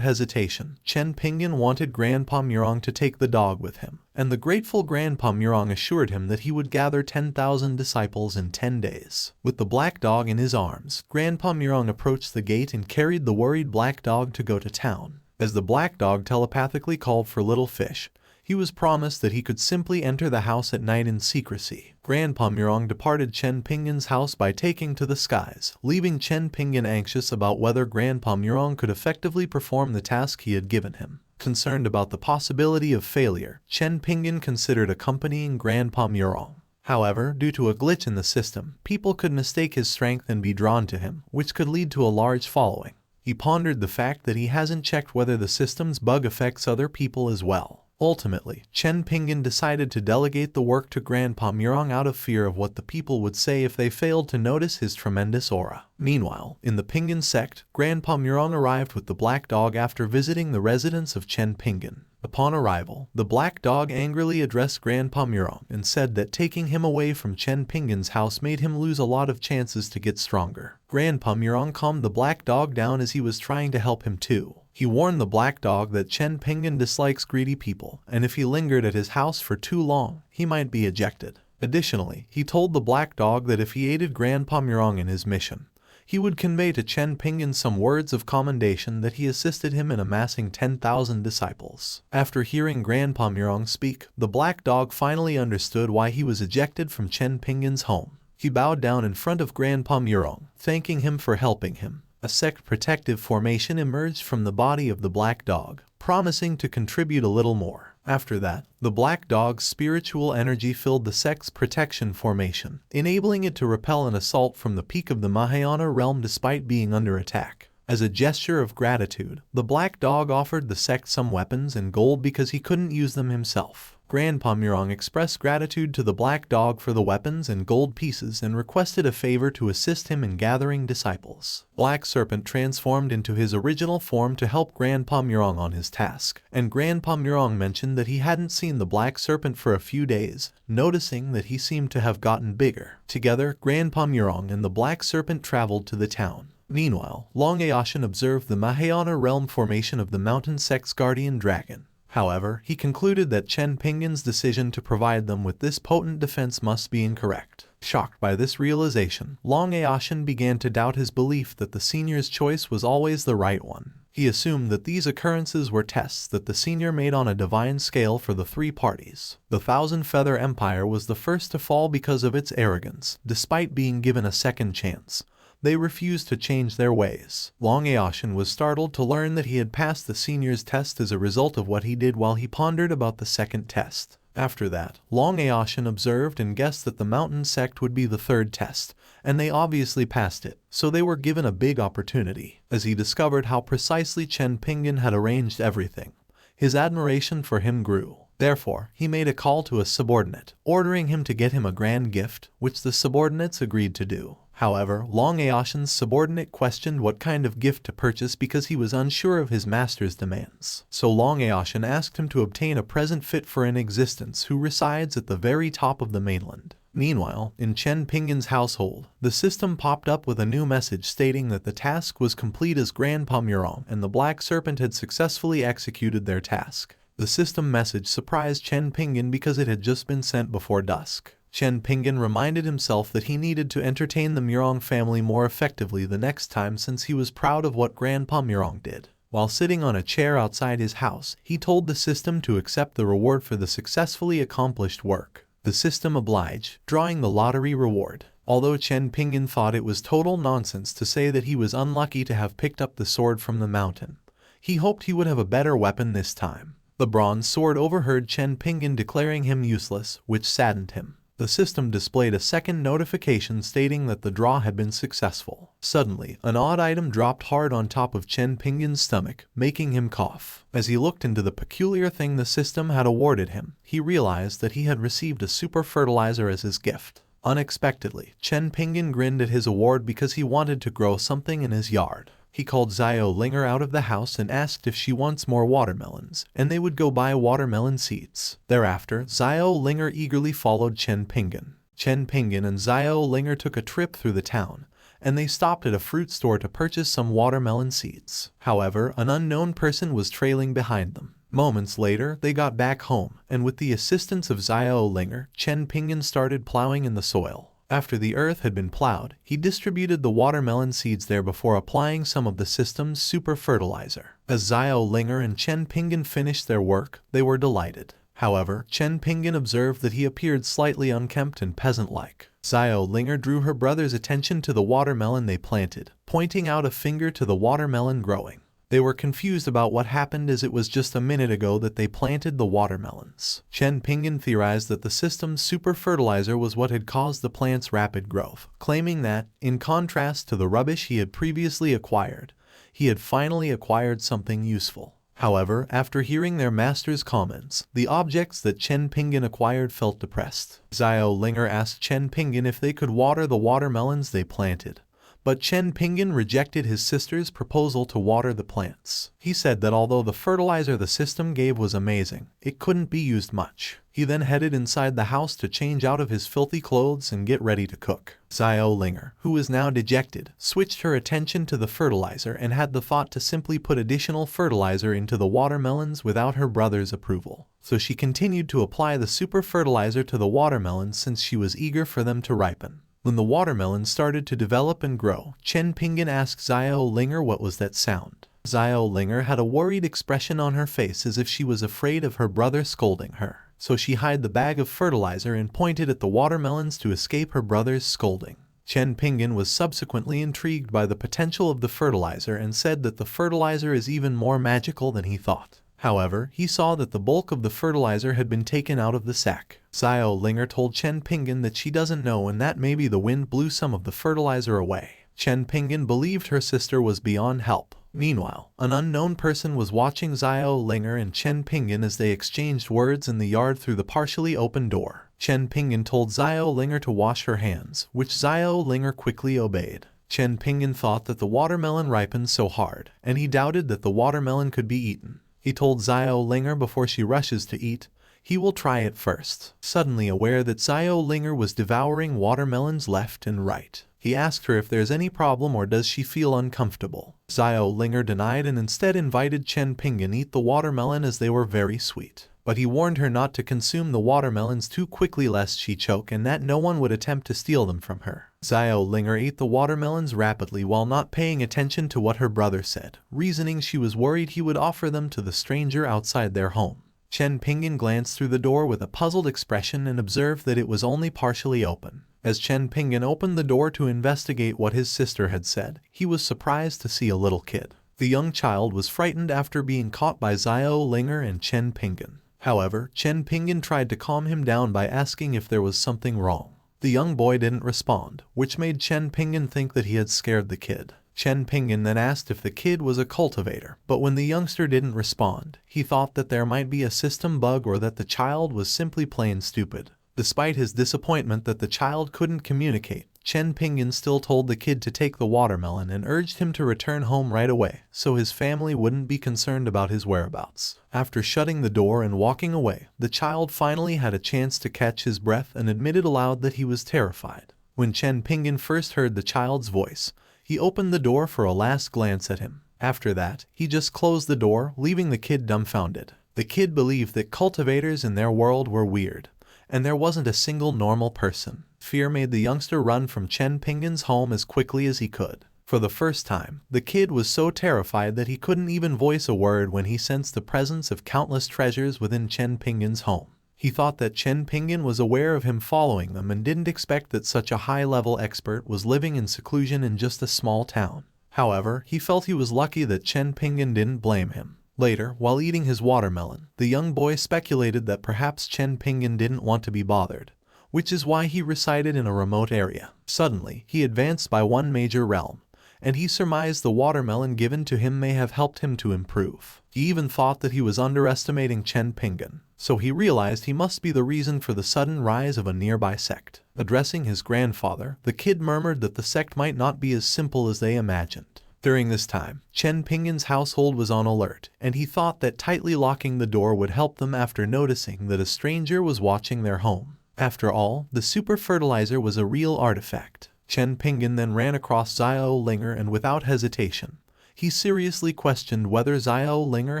hesitation, Chen Pingan wanted Grandpa Murong to take the dog with him, and the grateful Grandpa Murong assured him that he would gather 10,000 disciples in 10 days. With the black dog in his arms, Grandpa Murong approached the gate and carried the worried black dog to go to town. As the black dog telepathically called for little fish, he was promised that he could simply enter the house at night in secrecy. Grandpa Murong departed Chen Pingan's house by taking to the skies, leaving Chen Pingan anxious about whether Grandpa Murong could effectively perform the task he had given him. Concerned about the possibility of failure, Chen Pingan considered accompanying Grandpa Murong. However, due to a glitch in the system, people could mistake his strength and be drawn to him, which could lead to a large following. He pondered the fact that he hasn't checked whether the system's bug affects other people as well. Ultimately, Chen Pingan decided to delegate the work to Grandpa Murong out of fear of what the people would say if they failed to notice his tremendous aura. Meanwhile, in the Pingan sect, Grandpa Murong arrived with the black dog after visiting the residence of Chen Pingan. Upon arrival, the black dog angrily addressed Grandpa Murong and said that taking him away from Chen Pingan's house made him lose a lot of chances to get stronger. Grandpa Murong calmed the black dog down as he was trying to help him too. He warned the black dog that Chen Pingan dislikes greedy people, and if he lingered at his house for too long, he might be ejected. Additionally, he told the black dog that if he aided Grandpa Murong in his mission, he would convey to Chen Pingan some words of commendation that he assisted him in amassing 10,000 disciples. After hearing Grandpa Murong speak, the black dog finally understood why he was ejected from Chen Pingan's home. He bowed down in front of Grandpa Murong, thanking him for helping him. A sect protective formation emerged from the body of the black dog, promising to contribute a little more. After that, the black dog's spiritual energy filled the sect's protection formation, enabling it to repel an assault from the peak of the Mahayana realm despite being under attack. As a gesture of gratitude, the black dog offered the sect some weapons and gold because he couldn't use them himself. Grandpa Murong expressed gratitude to the black dog for the weapons and gold pieces and requested a favor to assist him in gathering disciples. Black Serpent transformed into his original form to help Grandpa Murong on his task, and Grandpa Murong mentioned that he hadn't seen the Black Serpent for a few days, noticing that he seemed to have gotten bigger. Together, Grandpa Murong and the Black Serpent traveled to the town. Meanwhile, Long Aoshin observed the Mahayana realm formation of the mountain sect's guardian dragon. However, he concluded that Chen Pingan's decision to provide them with this potent defense must be incorrect. Shocked by this realization, Long Aoshin began to doubt his belief that the senior's choice was always the right one. He assumed that these occurrences were tests that the senior made on a divine scale for the three parties. The Thousand Feather Empire was the first to fall because of its arrogance, despite being given a second chance. They refused to change their ways. Long Aoshin was startled to learn that he had passed the senior's test as a result of what he did while he pondered about the second test. After that, Long Aoshin observed and guessed that the mountain sect would be the third test, and they obviously passed it, so they were given a big opportunity. As he discovered how precisely Chen Pingan had arranged everything, his admiration for him grew. Therefore, he made a call to a subordinate, ordering him to get him a grand gift, which the subordinates agreed to do. However, Long Aoshin's subordinate questioned what kind of gift to purchase because he was unsure of his master's demands. So Long Aoshin asked him to obtain a present fit for an existence who resides at the very top of the mainland. Meanwhile, in Chen Pingan's household, the system popped up with a new message stating that the task was complete as Grandpa Murong and the Black Serpent had successfully executed their task. The system message surprised Chen Pingan because it had just been sent before dusk. Chen Pingan reminded himself that he needed to entertain the Murong family more effectively the next time since he was proud of what Grandpa Murong did. While sitting on a chair outside his house, he told the system to accept the reward for the successfully accomplished work. The system obliged, drawing the lottery reward. Although Chen Pingan thought it was total nonsense to say that he was unlucky to have picked up the sword from the mountain, he hoped he would have a better weapon this time. The bronze sword overheard Chen Pingan declaring him useless, which saddened him. The system displayed a second notification stating that the draw had been successful. Suddenly, an odd item dropped hard on top of Chen Pingan's stomach, making him cough. As he looked into the peculiar thing the system had awarded him, he realized that he had received a super fertilizer as his gift. Unexpectedly, Chen Pingan grinned at his award because he wanted to grow something in his yard. He called Xiao Linger out of the house and asked if she wants more watermelons, and they would go buy watermelon seeds. Thereafter, Xiao Linger eagerly followed Chen Pingan. Chen Pingan and Xiao Linger took a trip through the town, and they stopped at a fruit store to purchase some watermelon seeds. However, an unknown person was trailing behind them. Moments later, they got back home, and with the assistance of Xiao Linger, Chen Pingan started plowing in the soil. After the earth had been plowed, he distributed the watermelon seeds there before applying some of the system's super fertilizer. As Xiao Linger and Chen Pingan finished their work, they were delighted. However, Chen Pingan observed that he appeared slightly unkempt and peasant-like. Xiao Linger drew her brother's attention to the watermelon they planted, pointing out a finger to the watermelon growing. They were confused about what happened as it was just a minute ago that they planted the watermelons. Chen Pingan theorized that the system's super fertilizer was what had caused the plant's rapid growth, claiming that, in contrast to the rubbish he had previously acquired, he had finally acquired something useful. However, after hearing their master's comments, the objects that Chen Pingan acquired felt depressed. Xiao Linger asked Chen Pingan if they could water the watermelons they planted. But Chen Pingan rejected his sister's proposal to water the plants. He said that although the fertilizer the system gave was amazing, it couldn't be used much. He then headed inside the house to change out of his filthy clothes and get ready to cook. Xiao Linger, who was now dejected, switched her attention to the fertilizer and had the thought to simply put additional fertilizer into the watermelons without her brother's approval. So she continued to apply the super fertilizer to the watermelons since she was eager for them to ripen. When the watermelon started to develop and grow, Chen Pingan asked Xiao Linger what was that sound. Xiao Linger had a worried expression on her face as if she was afraid of her brother scolding her. So she hid the bag of fertilizer and pointed at the watermelons to escape her brother's scolding. Chen Pingan was subsequently intrigued by the potential of the fertilizer and said that the fertilizer is even more magical than he thought. However, he saw that the bulk of the fertilizer had been taken out of the sack. Xiao Linger told Chen Pingan that she doesn't know and that maybe the wind blew some of the fertilizer away. Chen Pingan believed her sister was beyond help. Meanwhile, an unknown person was watching Xiao Linger and Chen Pingan as they exchanged words in the yard through the partially open door. Chen Pingan told Xiao Linger to wash her hands, which Xiao Linger quickly obeyed. Chen Pingan thought that the watermelon ripened so hard, and he doubted that the watermelon could be eaten. He told Xiao Linger before she rushes to eat, he will try it first. Suddenly aware that Xiao Linger was devouring watermelons left and right, he asked her if there's any problem or does she feel uncomfortable. Xiao Linger denied and instead invited Chen Pingan eat the watermelon as they were very sweet. But he warned her not to consume the watermelons too quickly lest she choke and that no one would attempt to steal them from her. Xiao Linger ate the watermelons rapidly while not paying attention to what her brother said, reasoning she was worried he would offer them to the stranger outside their home. Chen Pingan glanced through the door with a puzzled expression and observed that it was only partially open. As Chen Pingan opened the door to investigate what his sister had said, he was surprised to see a little kid. The young child was frightened after being caught by Xiao Linger and Chen Pingan. However, Chen Pingan tried to calm him down by asking if there was something wrong. The young boy didn't respond, which made Chen Pingan think that he had scared the kid. Chen Pingan then asked if the kid was a cultivator, but when the youngster didn't respond, he thought that there might be a system bug or that the child was simply plain stupid. Despite his disappointment that the child couldn't communicate, Chen Pingan still told the kid to take the watermelon and urged him to return home right away, so his family wouldn't be concerned about his whereabouts. After shutting the door and walking away, the child finally had a chance to catch his breath and admitted aloud that he was terrified. When Chen Pingan first heard the child's voice, he opened the door for a last glance at him. After that, he just closed the door, leaving the kid dumbfounded. The kid believed that cultivators in their world were weird, and there wasn't a single normal person. Fear made the youngster run from Chen Pingan's home as quickly as he could. For the first time, the kid was so terrified that he couldn't even voice a word when he sensed the presence of countless treasures within Chen Pingan's home. He thought that Chen Pingan was aware of him following them and didn't expect that such a high-level expert was living in seclusion in just a small town. However, he felt he was lucky that Chen Pingan didn't blame him. Later, while eating his watermelon, the young boy speculated that perhaps Chen Pingan didn't want to be bothered, which is why he resided in a remote area. Suddenly, he advanced by one major realm, and he surmised the watermelon given to him may have helped him to improve. He even thought that he was underestimating Chen Pingan, so he realized he must be the reason for the sudden rise of a nearby sect. Addressing his grandfather, the kid murmured that the sect might not be as simple as they imagined. During this time, Chen Pingan's household was on alert, and he thought that tightly locking the door would help them after noticing that a stranger was watching their home. After all, the super fertilizer was a real artifact. Chen Pingan then ran across Xiao Linger and without hesitation, he seriously questioned whether Xiao Linger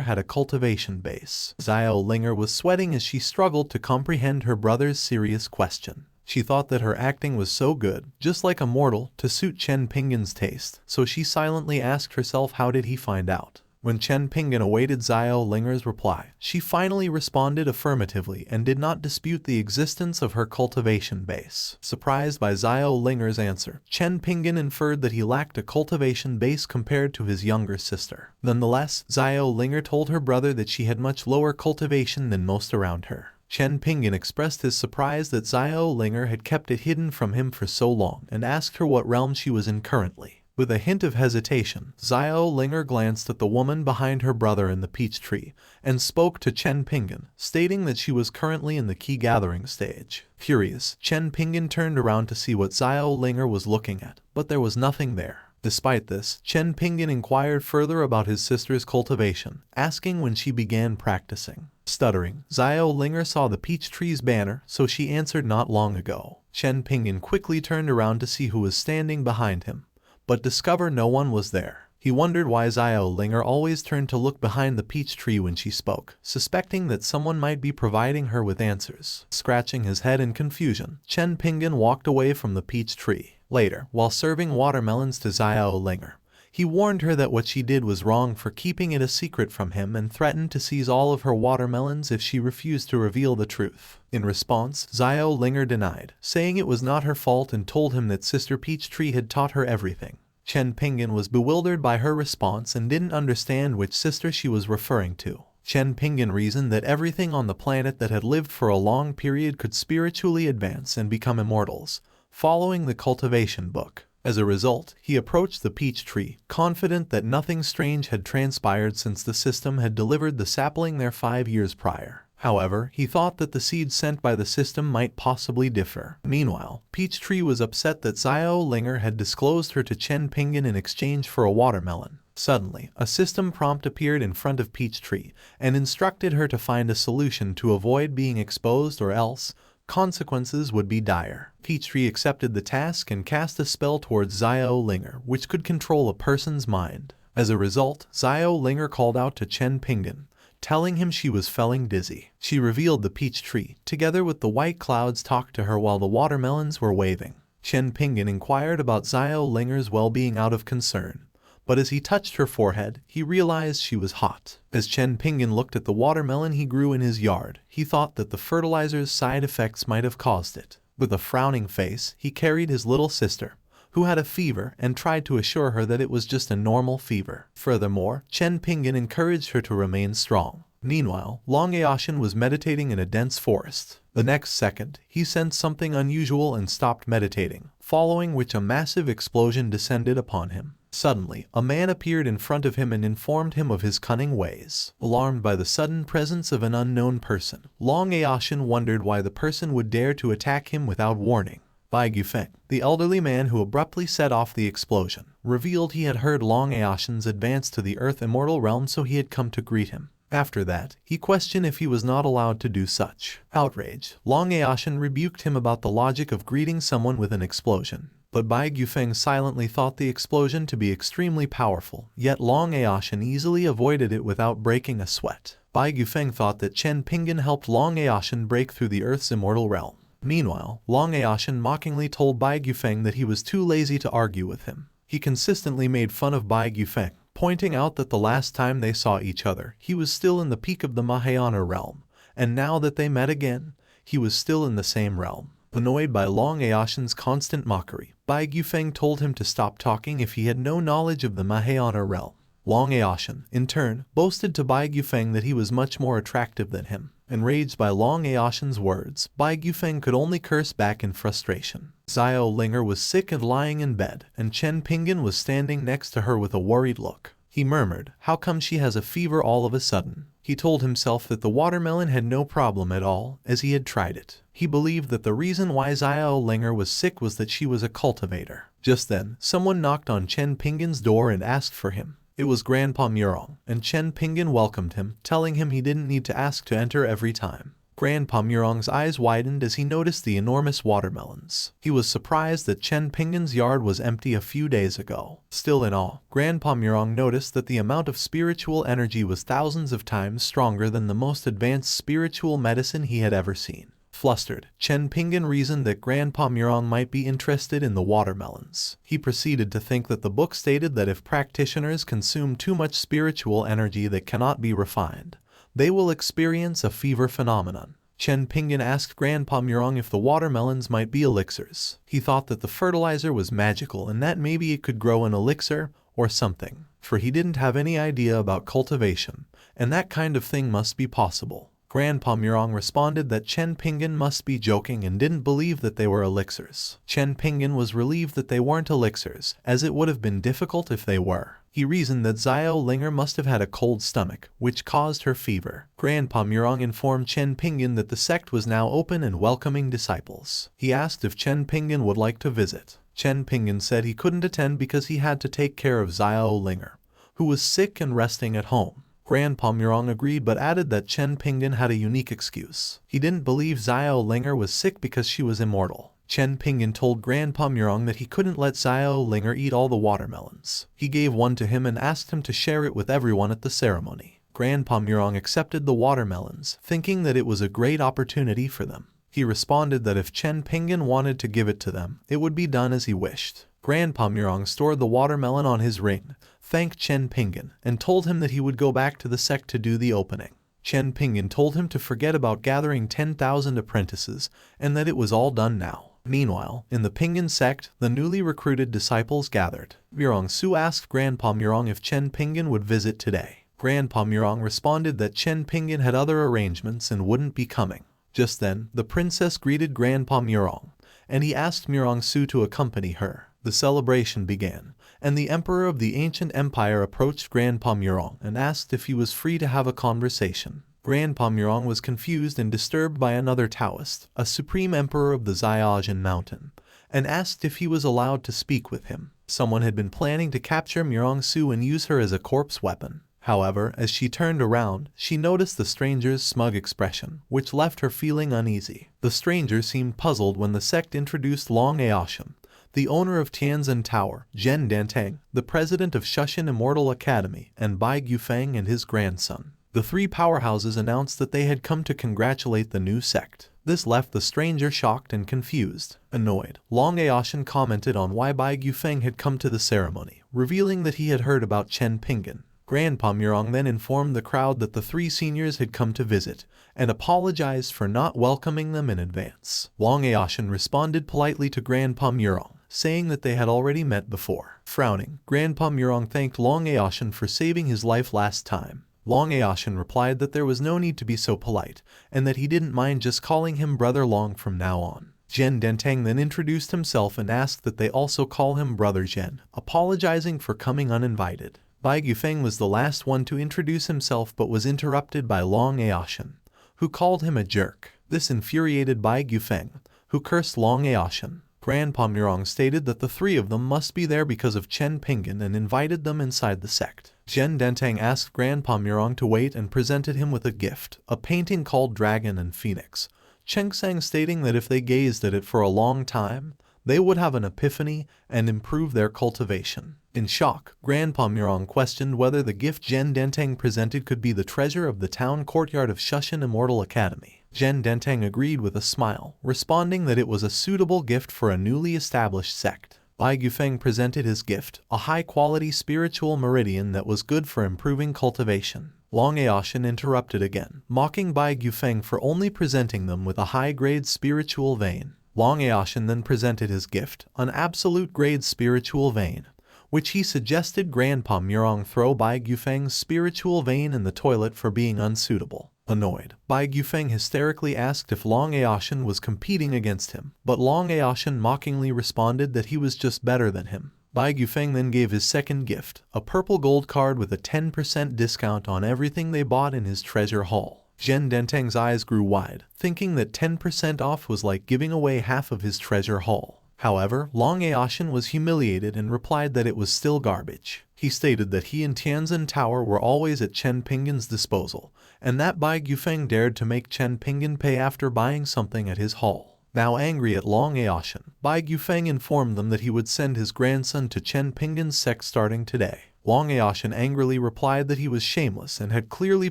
had a cultivation base. Xiao Linger was sweating as she struggled to comprehend her brother's serious question. She thought that her acting was so good, just like Immortal, to suit Chen Pingan's taste, so she silently asked herself how did he find out. When Chen Pingan awaited Xiao Linger's reply, she finally responded affirmatively and did not dispute the existence of her cultivation base. Surprised by Xiao Linger's answer, Chen Pingan inferred that he lacked a cultivation base compared to his younger sister. Nonetheless, Xiao Linger told her brother that she had much lower cultivation than most around her. Chen Pingan expressed his surprise that Xiao Linger had kept it hidden from him for so long and asked her what realm she was in currently. With a hint of hesitation, Xiao Linger glanced at the woman behind her brother in the peach tree and spoke to Chen Pingan, stating that she was currently in the key gathering stage. Furious, Chen Pingan turned around to see what Xiao Linger was looking at, but there was nothing there. Despite this, Chen Pingan inquired further about his sister's cultivation, asking when she began practicing. Stuttering, Xiao Linger saw the peach tree's banner, so she answered not long ago. Chen Pingan quickly turned around to see who was standing behind him, but discovered no one was there. He wondered why Xiao Linger always turned to look behind the peach tree when she spoke, suspecting that someone might be providing her with answers. Scratching his head in confusion, Chen Pingan walked away from the peach tree. Later, while serving watermelons to Xiao Linger, he warned her that what she did was wrong for keeping it a secret from him and threatened to seize all of her watermelons if she refused to reveal the truth. In response, Xiao Linger denied, saying it was not her fault and told him that Sister Peach Tree had taught her everything. Chen Pingan was bewildered by her response and didn't understand which sister she was referring to. Chen Pingan reasoned that everything on the planet that had lived for a long period could spiritually advance and become immortals, following the cultivation book. As a result, he approached the peach tree, confident that nothing strange had transpired since the system had delivered the sapling there 5 years prior. However, he thought that the seeds sent by the system might possibly differ. Meanwhile, Peach Tree was upset that Xiao Linger had disclosed her to Chen Pingan in exchange for a watermelon. Suddenly, a system prompt appeared in front of Peach Tree and instructed her to find a solution to avoid being exposed or else consequences would be dire. Peachtree accepted the task and cast a spell towards Xiao Linger, which could control a person's mind. As a result, Xiao Linger called out to Chen Pingan, telling him she was feeling dizzy. She revealed the peach tree, together with the white clouds talked to her while the watermelons were waving. Chen Pingan inquired about Xiao Linger's well-being out of concern, but as he touched her forehead, he realized she was hot. As Chen Pingan looked at the watermelon he grew in his yard, he thought that the fertilizer's side effects might have caused it. With a frowning face, he carried his little sister, who had a fever, and tried to assure her that it was just a normal fever. Furthermore, Chen Pingan encouraged her to remain strong. Meanwhile, Long Aoshin was meditating in a dense forest. The next second, he sensed something unusual and stopped meditating, following which a massive explosion descended upon him. Suddenly, a man appeared in front of him and informed him of his cunning ways. Alarmed by the sudden presence of an unknown person, Long Aoshin wondered why the person would dare to attack him without warning. Bai Gufeng, the elderly man who abruptly set off the explosion, revealed he had heard Long Aoshin's advance to the Earth Immortal realm, so he had come to greet him. After that, he questioned if he was not allowed to do such. Outraged, Long Aoshin rebuked him about the logic of greeting someone with an explosion. But Bai Gufeng silently thought the explosion to be extremely powerful, yet Long Aoshin easily avoided it without breaking a sweat. Bai Gufeng thought that Chen Pingan helped Long Aoshan break through the Earth's immortal realm. Meanwhile, Long Aoshan mockingly told Bai Gufeng that he was too lazy to argue with him. He consistently made fun of Bai Gufeng, pointing out that the last time they saw each other, he was still in the peak of the Mahayana realm, and now that they met again, he was still in the same realm. Annoyed by Long Aoshan's constant mockery, Bai Gufeng told him to stop talking if he had no knowledge of the Mahayana realm. Long Aoshan, in turn, boasted to Bai Gufeng that he was much more attractive than him. Enraged by Long Aoshan's words, Bai Gufeng could only curse back in frustration. Xiao Linger was sick and lying in bed, and Chen Pingan was standing next to her with a worried look. He murmured, "How come she has a fever all of a sudden?" He told himself that the watermelon had no problem at all, as he had tried it. He believed that the reason why Xiao Linger was sick was that she was a cultivator. Just then, someone knocked on Chen Pingan's door and asked for him. It was Grandpa Murong, and Chen Pingan welcomed him, telling him he didn't need to ask to enter every time. Grandpa Murong's eyes widened as he noticed the enormous watermelons. He was surprised that Chen Pingan's yard was empty a few days ago. Still in awe, Grandpa Murong noticed that the amount of spiritual energy was thousands of times stronger than the most advanced spiritual medicine he had ever seen. Flustered, Chen Pingan reasoned that Grandpa Murong might be interested in the watermelons. He proceeded to think that the book stated that if practitioners consume too much spiritual energy that cannot be refined, they will experience a fever phenomenon. Chen Pingan asked Grandpa Murong if the watermelons might be elixirs. He thought that the fertilizer was magical and that maybe it could grow an elixir or something, for he didn't have any idea about cultivation, and that kind of thing must be possible. Grandpa Murong responded that Chen Pingan must be joking and didn't believe that they were elixirs. Chen Pingan was relieved that they weren't elixirs, as it would have been difficult if they were. He reasoned that Xiao Linger must have had a cold stomach, which caused her fever. Grandpa Murong informed Chen Pingan that the sect was now open and welcoming disciples. He asked if Chen Pingan would like to visit. Chen Pingan said he couldn't attend because he had to take care of Xiao Linger, who was sick and resting at home. Grandpa Murong agreed but added that Chen Pingan had a unique excuse. He didn't believe Xiao Linger was sick because she was immortal. Chen Pingan told Grandpa Murong that he couldn't let Xiao Linger eat all the watermelons. He gave one to him and asked him to share it with everyone at the ceremony. Grandpa Murong accepted the watermelons, thinking that it was a great opportunity for them. He responded that if Chen Pingan wanted to give it to them, it would be done as he wished. Grandpa Murong stored the watermelon on his ring, thanked Chen Pingan, and told him that he would go back to the sect to do the opening. Chen Pingan told him to forget about gathering 10,000 apprentices, and that it was all done now. Meanwhile, in the Pingan sect, the newly recruited disciples gathered. Murong Su asked Grandpa Murong if Chen Pingan would visit today. Grandpa Murong responded that Chen Pingan had other arrangements and wouldn't be coming. Just then, the princess greeted Grandpa Murong, and he asked Murong Su to accompany her. The celebration began, and the emperor of the ancient empire approached Grandpa Murong and asked if he was free to have a conversation. Grandpa Murong was confused and disturbed by another Taoist, a supreme emperor of the Xiaojin mountain, and asked if he was allowed to speak with him. Someone had been planning to capture Murong Su and use her as a corpse weapon. However, as she turned around, she noticed the stranger's smug expression, which left her feeling uneasy. The stranger seemed puzzled when the sect introduced Long Aoshan, the owner of Tianzhen Tower, Zhen Dantang, the president of Shushan Immortal Academy, and Bai Gufeng and his grandson. The three powerhouses announced that they had come to congratulate the new sect. This left the stranger shocked and confused. Annoyed, Long Aoshan commented on why Bai Gufeng had come to the ceremony, revealing that he had heard about Chen Pingan. Grandpa Murong then informed the crowd that the three seniors had come to visit, and apologized for not welcoming them in advance. Long Aoshan responded politely to Grandpa Murong, saying that they had already met before. Frowning, Grandpa Murong thanked Long Aoshan for saving his life last time. Long Aoshan replied that there was no need to be so polite, and that he didn't mind just calling him Brother Long from now on. Zhen Dantang then introduced himself and asked that they also call him Brother Zhen, apologizing for coming uninvited. Bai Gufeng was the last one to introduce himself but was interrupted by Long Aoshan, who called him a jerk. This infuriated Bai Gufeng, who cursed Long Aoshan. Grandpa Murong stated that the three of them must be there because of Chen Pingan and invited them inside the sect. Zhen Dantang asked Grandpa Murong to wait and presented him with a gift, a painting called Dragon and Phoenix, Chengsang stating that if they gazed at it for a long time, they would have an epiphany and improve their cultivation. In shock, Grandpa Murong questioned whether the gift Zhen Dentang presented could be the treasure of the town courtyard of Shushan Immortal Academy. Zhen Dentang agreed with a smile, responding that it was a suitable gift for a newly established sect. Bai Gufeng presented his gift, a high-quality spiritual meridian that was good for improving cultivation. Long Aoshin interrupted again, mocking Bai Gufeng for only presenting them with a high-grade spiritual vein. Long Aoshin then presented his gift, an absolute-grade spiritual vein, which he suggested Grandpa Murong throw Bai Gufeng's spiritual vein in the toilet for being unsuitable. Annoyed, Bai Gufeng hysterically asked if Long Aoshin was competing against him, but Long Aoshin mockingly responded that he was just better than him. Bai Gufeng then gave his second gift, a purple gold card with a 10% discount on everything they bought in his treasure haul. Zhen Dentang's eyes grew wide, thinking that 10% off was like giving away half of his treasure haul. However, Long Aoshin was humiliated and replied that it was still garbage. He stated that he and Tianzin Tower were always at Chen Pingan's disposal, and that Bai Gufeng dared to make Chen Pingan pay after buying something at his haul. Now angry at Long Aoshin, Bai Gufeng informed them that he would send his grandson to Chen Pingan's sect starting today. Long Aoshin angrily replied that he was shameless and had clearly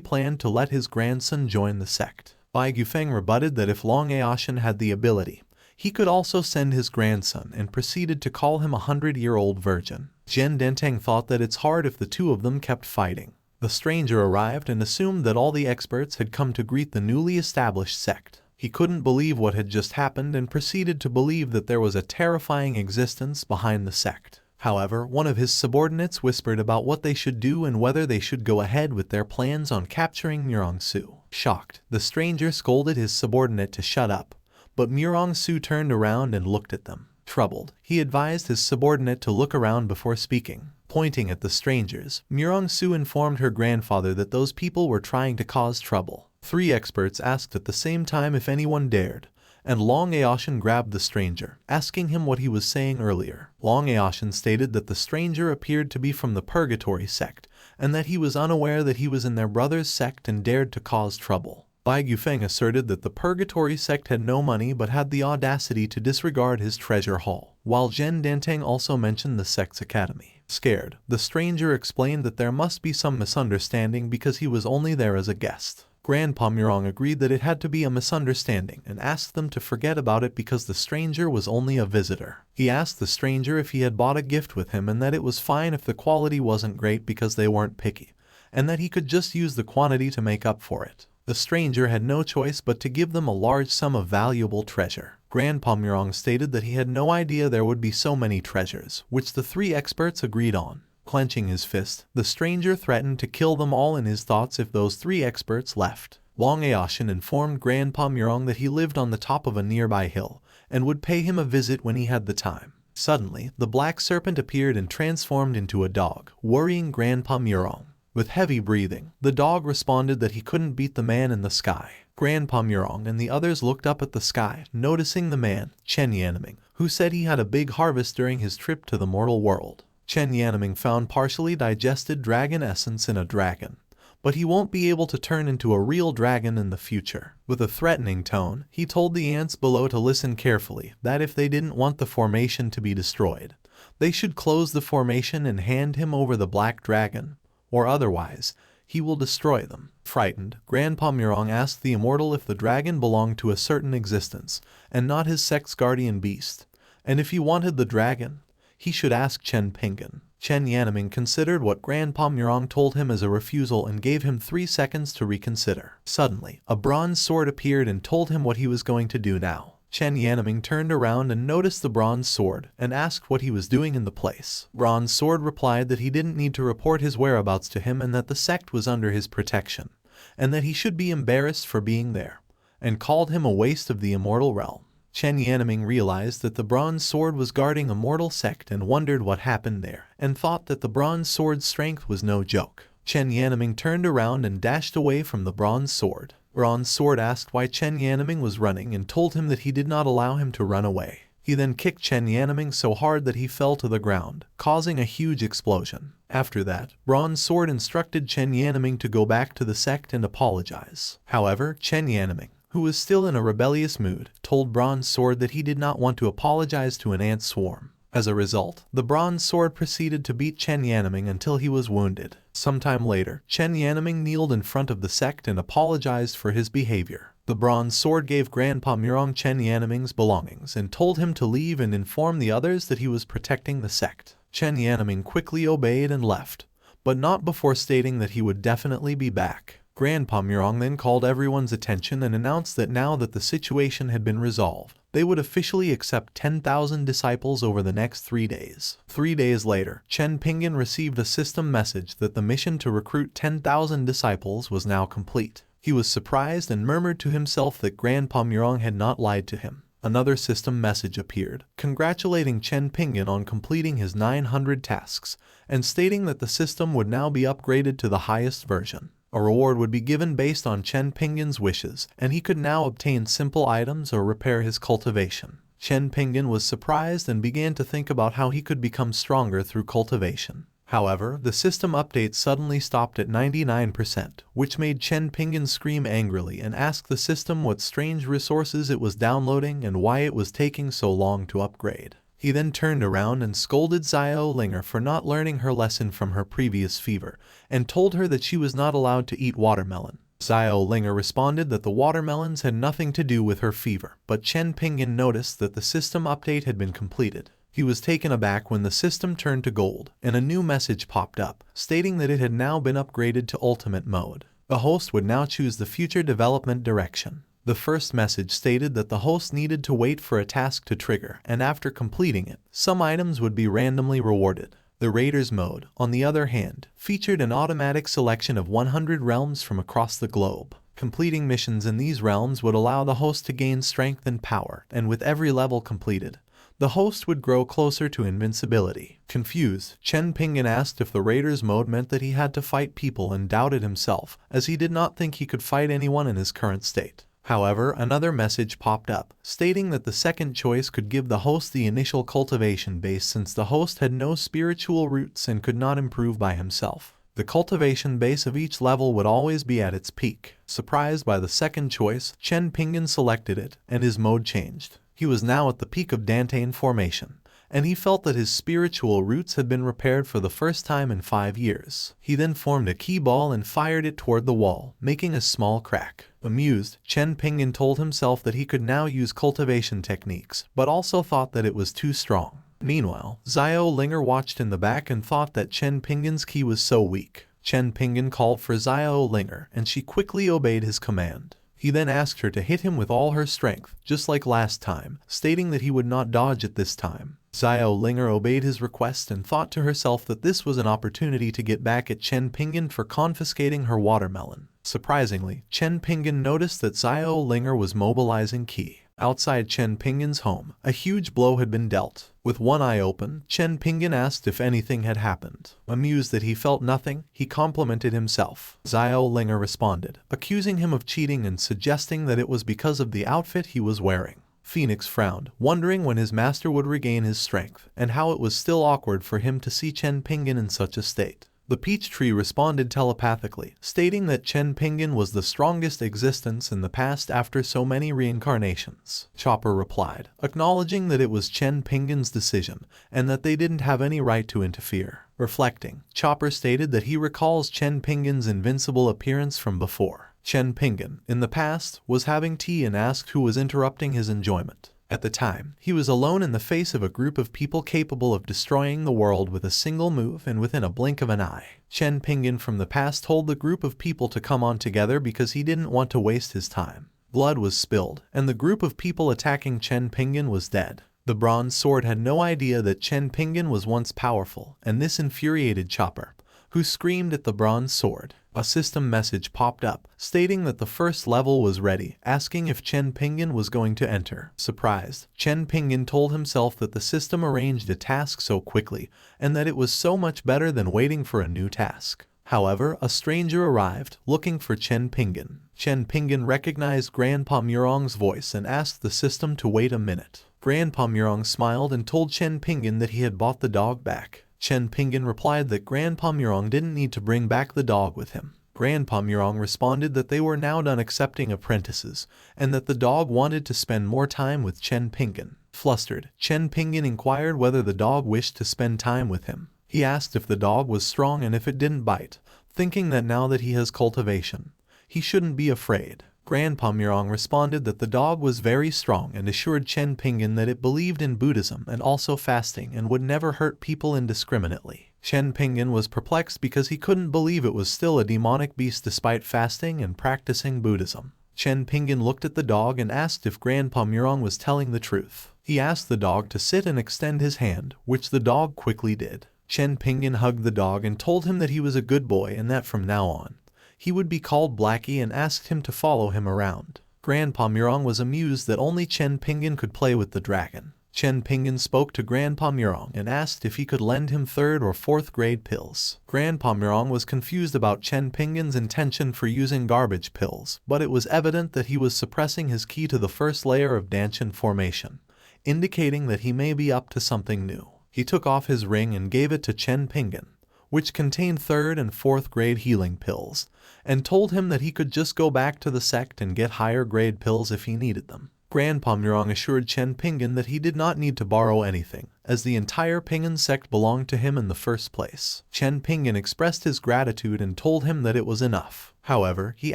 planned to let his grandson join the sect. Bai Gufeng rebutted that if Long Aoshin had the ability, he could also send his grandson, and proceeded to call him a 100-year-old virgin. Zhen Dentang thought that it's hard if the two of them kept fighting. The stranger arrived and assumed that all the experts had come to greet the newly established sect. He couldn't believe what had just happened and proceeded to believe that there was a terrifying existence behind the sect. However, one of his subordinates whispered about what they should do and whether they should go ahead with their plans on capturing Murong Su. Shocked, the stranger scolded his subordinate to shut up, but Murong Su turned around and looked at them. Troubled, he advised his subordinate to look around before speaking. Pointing at the strangers, Murong Su informed her grandfather that those people were trying to cause trouble. 3 experts asked at the same time if anyone dared, and Long Aoshin grabbed the stranger, asking him what he was saying earlier. Long Aoshin stated that the stranger appeared to be from the Purgatory sect, and that he was unaware that he was in their brother's sect and dared to cause trouble. Bai Gufeng asserted that the Purgatory sect had no money but had the audacity to disregard his treasure haul, while Zhen Dentang also mentioned the sect's academy. Scared, the stranger explained that there must be some misunderstanding because he was only there as a guest. Grandpa Murong agreed that it had to be a misunderstanding and asked them to forget about it because the stranger was only a visitor. He asked the stranger if he had bought a gift with him and that it was fine if the quality wasn't great because they weren't picky, and that he could just use the quantity to make up for it. The stranger had no choice but to give them a large sum of valuable treasure. Grandpa Murong stated that he had no idea there would be so many treasures, which the 3 experts agreed on. Clenching his fist, the stranger threatened to kill them all in his thoughts if those 3 experts left. Long Aoshin informed Grandpa Murong that he lived on the top of a nearby hill, and would pay him a visit when he had the time. Suddenly, the black serpent appeared and transformed into a dog, worrying Grandpa Murong. With heavy breathing, the dog responded that he couldn't beat the man in the sky. Grandpa Murong and the others looked up at the sky, noticing the man, Chen Yanming, who said he had a big harvest during his trip to the mortal world. Chen Yanming found partially digested dragon essence in a dragon, but he won't be able to turn into a real dragon in the future. With a threatening tone, he told the ants below to listen carefully, that if they didn't want the formation to be destroyed, they should close the formation and hand him over the black dragon, or otherwise, he will destroy them. Frightened, Grandpa Murong asked the immortal if the dragon belonged to a certain existence, and not his sect's guardian beast, and if he wanted the dragon, he should ask Chen Pingan. Chen Yanming considered what Grandpa Murong told him as a refusal and gave him 3 seconds to reconsider. Suddenly, a bronze sword appeared and told him what he was going to do now. Chen Yanming turned around and noticed the bronze sword, and asked what he was doing in the place. Bronze Sword replied that he didn't need to report his whereabouts to him and that the sect was under his protection, and that he should be embarrassed for being there, and called him a waste of the immortal realm. Chen Yanming realized that the bronze sword was guarding a mortal sect and wondered what happened there, and thought that the bronze sword's strength was no joke. Chen Yanming turned around and dashed away from the bronze sword. Bronze Sword asked why Chen Yanming was running and told him that he did not allow him to run away. He then kicked Chen Yanming so hard that he fell to the ground, causing a huge explosion. After that, Bronze Sword instructed Chen Yanming to go back to the sect and apologize. However, Chen Yanming, who was still in a rebellious mood, told Bronze Sword that he did not want to apologize to an ant swarm. As a result, the Bronze Sword proceeded to beat Chen Yanming until he was wounded. Sometime later, Chen Yanming kneeled in front of the sect and apologized for his behavior. The Bronze Sword gave Grandpa Murong Chen Yanming's belongings and told him to leave and inform the others that he was protecting the sect. Chen Yanming quickly obeyed and left, but not before stating that he would definitely be back. Grandpa Murong then called everyone's attention and announced that now that the situation had been resolved, they would officially accept 10,000 disciples over the next 3 days. 3 days later, Chen Pingan received a system message that the mission to recruit 10,000 disciples was now complete. He was surprised and murmured to himself that Grandpa Murong had not lied to him. Another system message appeared, congratulating Chen Pingan on completing his 900 tasks, and stating that the system would now be upgraded to the highest version. A reward would be given based on Chen Pingan's wishes, and he could now obtain simple items or repair his cultivation. Chen Pingan was surprised and began to think about how he could become stronger through cultivation. However, the system update suddenly stopped at 99%, which made Chen Pingan scream angrily and ask the system what strange resources it was downloading and why it was taking so long to upgrade. He then turned around and scolded Xiao Linger for not learning her lesson from her previous fever, and told her that she was not allowed to eat watermelon. Xiao Linger responded that the watermelons had nothing to do with her fever, but Chen Pingan noticed that the system update had been completed. He was taken aback when the system turned to gold, and a new message popped up, stating that it had now been upgraded to ultimate mode. The host would now choose the future development direction. The first message stated that the host needed to wait for a task to trigger, and after completing it, some items would be randomly rewarded. The Raiders mode, on the other hand, featured an automatic selection of 100 realms from across the globe. Completing missions in these realms would allow the host to gain strength and power, and with every level completed, the host would grow closer to invincibility. Confused, Chen Pingan asked if the Raiders mode meant that he had to fight people and doubted himself, as he did not think he could fight anyone in his current state. However, another message popped up, stating that the second choice could give the host the initial cultivation base since the host had no spiritual roots and could not improve by himself. The cultivation base of each level would always be at its peak. Surprised by the second choice, Chen Pingan selected it, and his mode changed. He was now at the peak of Dantean formation, and he felt that his spiritual roots had been repaired for the first time in 5 years. He then formed a key ball and fired it toward the wall, making a small crack. Amused, Chen Pingan told himself that he could now use cultivation techniques, but also thought that it was too strong. Meanwhile, Xiao Linger watched in the back and thought that Chen Pingan's ki was so weak. Chen Pingan called for Xiao Linger, and she quickly obeyed his command. He then asked her to hit him with all her strength, just like last time, stating that he would not dodge it this time. Xiao Linger obeyed his request and thought to herself that this was an opportunity to get back at Chen Pingan for confiscating her watermelon. Surprisingly, Chen Pingan noticed that Xiao Linger was mobilizing ki. Outside Chen Pingan's home, a huge blow had been dealt. With one eye open, Chen Pingan asked if anything had happened. Amused that he felt nothing, he complimented himself. Xiao Linger responded, accusing him of cheating and suggesting that it was because of the outfit he was wearing. Phoenix frowned, wondering when his master would regain his strength, and how it was still awkward for him to see Chen Pingan in such a state. The peach tree responded telepathically, stating that Chen Pingan was the strongest existence in the past after so many reincarnations. Chopper replied, acknowledging that it was Chen Pingan's decision, and that they didn't have any right to interfere. Reflecting, Chopper stated that he recalls Chen Pingan's invincible appearance from before. Chen Pingan, in the past, was having tea and asked who was interrupting his enjoyment. At the time, he was alone in the face of a group of people capable of destroying the world with a single move and within a blink of an eye. Chen Pingan from the past told the group of people to come on together because he didn't want to waste his time. Blood was spilled, and the group of people attacking Chen Pingan was dead. The Bronze Sword had no idea that Chen Pingan was once powerful, and this infuriated Chopper, who screamed at the Bronze Sword. A system message popped up, stating that the first level was ready, asking if Chen Pingan was going to enter. Surprised, Chen Pingan told himself that the system arranged a task so quickly, and that it was so much better than waiting for a new task. However, a stranger arrived, looking for Chen Pingan. Chen Pingan recognized Grandpa Murong's voice and asked the system to wait a minute. Grandpa Murong smiled and told Chen Pingan that he had bought the dog back. Chen Pingan replied that Grandpa Murong didn't need to bring back the dog with him. Grandpa Murong responded that they were now done accepting apprentices, and that the dog wanted to spend more time with Chen Pingan. Flustered, Chen Pingan inquired whether the dog wished to spend time with him. He asked if the dog was strong and if it didn't bite, thinking that now that he has cultivation, he shouldn't be afraid. Grandpa Murong responded that the dog was very strong and assured Chen Pingan that it believed in Buddhism and also fasting and would never hurt people indiscriminately. Chen Pingan was perplexed because he couldn't believe it was still a demonic beast despite fasting and practicing Buddhism. Chen Pingan looked at the dog and asked if Grandpa Murong was telling the truth. He asked the dog to sit and extend his hand, which the dog quickly did. Chen Pingan hugged the dog and told him that he was a good boy and that from now on, he would be called Blackie, and asked him to follow him around. Grandpa Murong was amused that only Chen Pingan could play with the dragon. Chen Pingan spoke to Grandpa Murong and asked if he could lend him 3rd or 4th grade pills. Grandpa Murong was confused about Chen Pingan's intention for using garbage pills, but it was evident that he was suppressing his ki to the first layer of Danshin formation, indicating that he may be up to something new. He took off his ring and gave it to Chen Pingan, which contained 3rd and 4th grade healing pills, and told him that he could just go back to the sect and get higher grade pills if he needed them. Grandpa Murong assured Chen Pingan that he did not need to borrow anything, as the entire Pingan sect belonged to him in the first place. Chen Pingan expressed his gratitude and told him that it was enough. However, he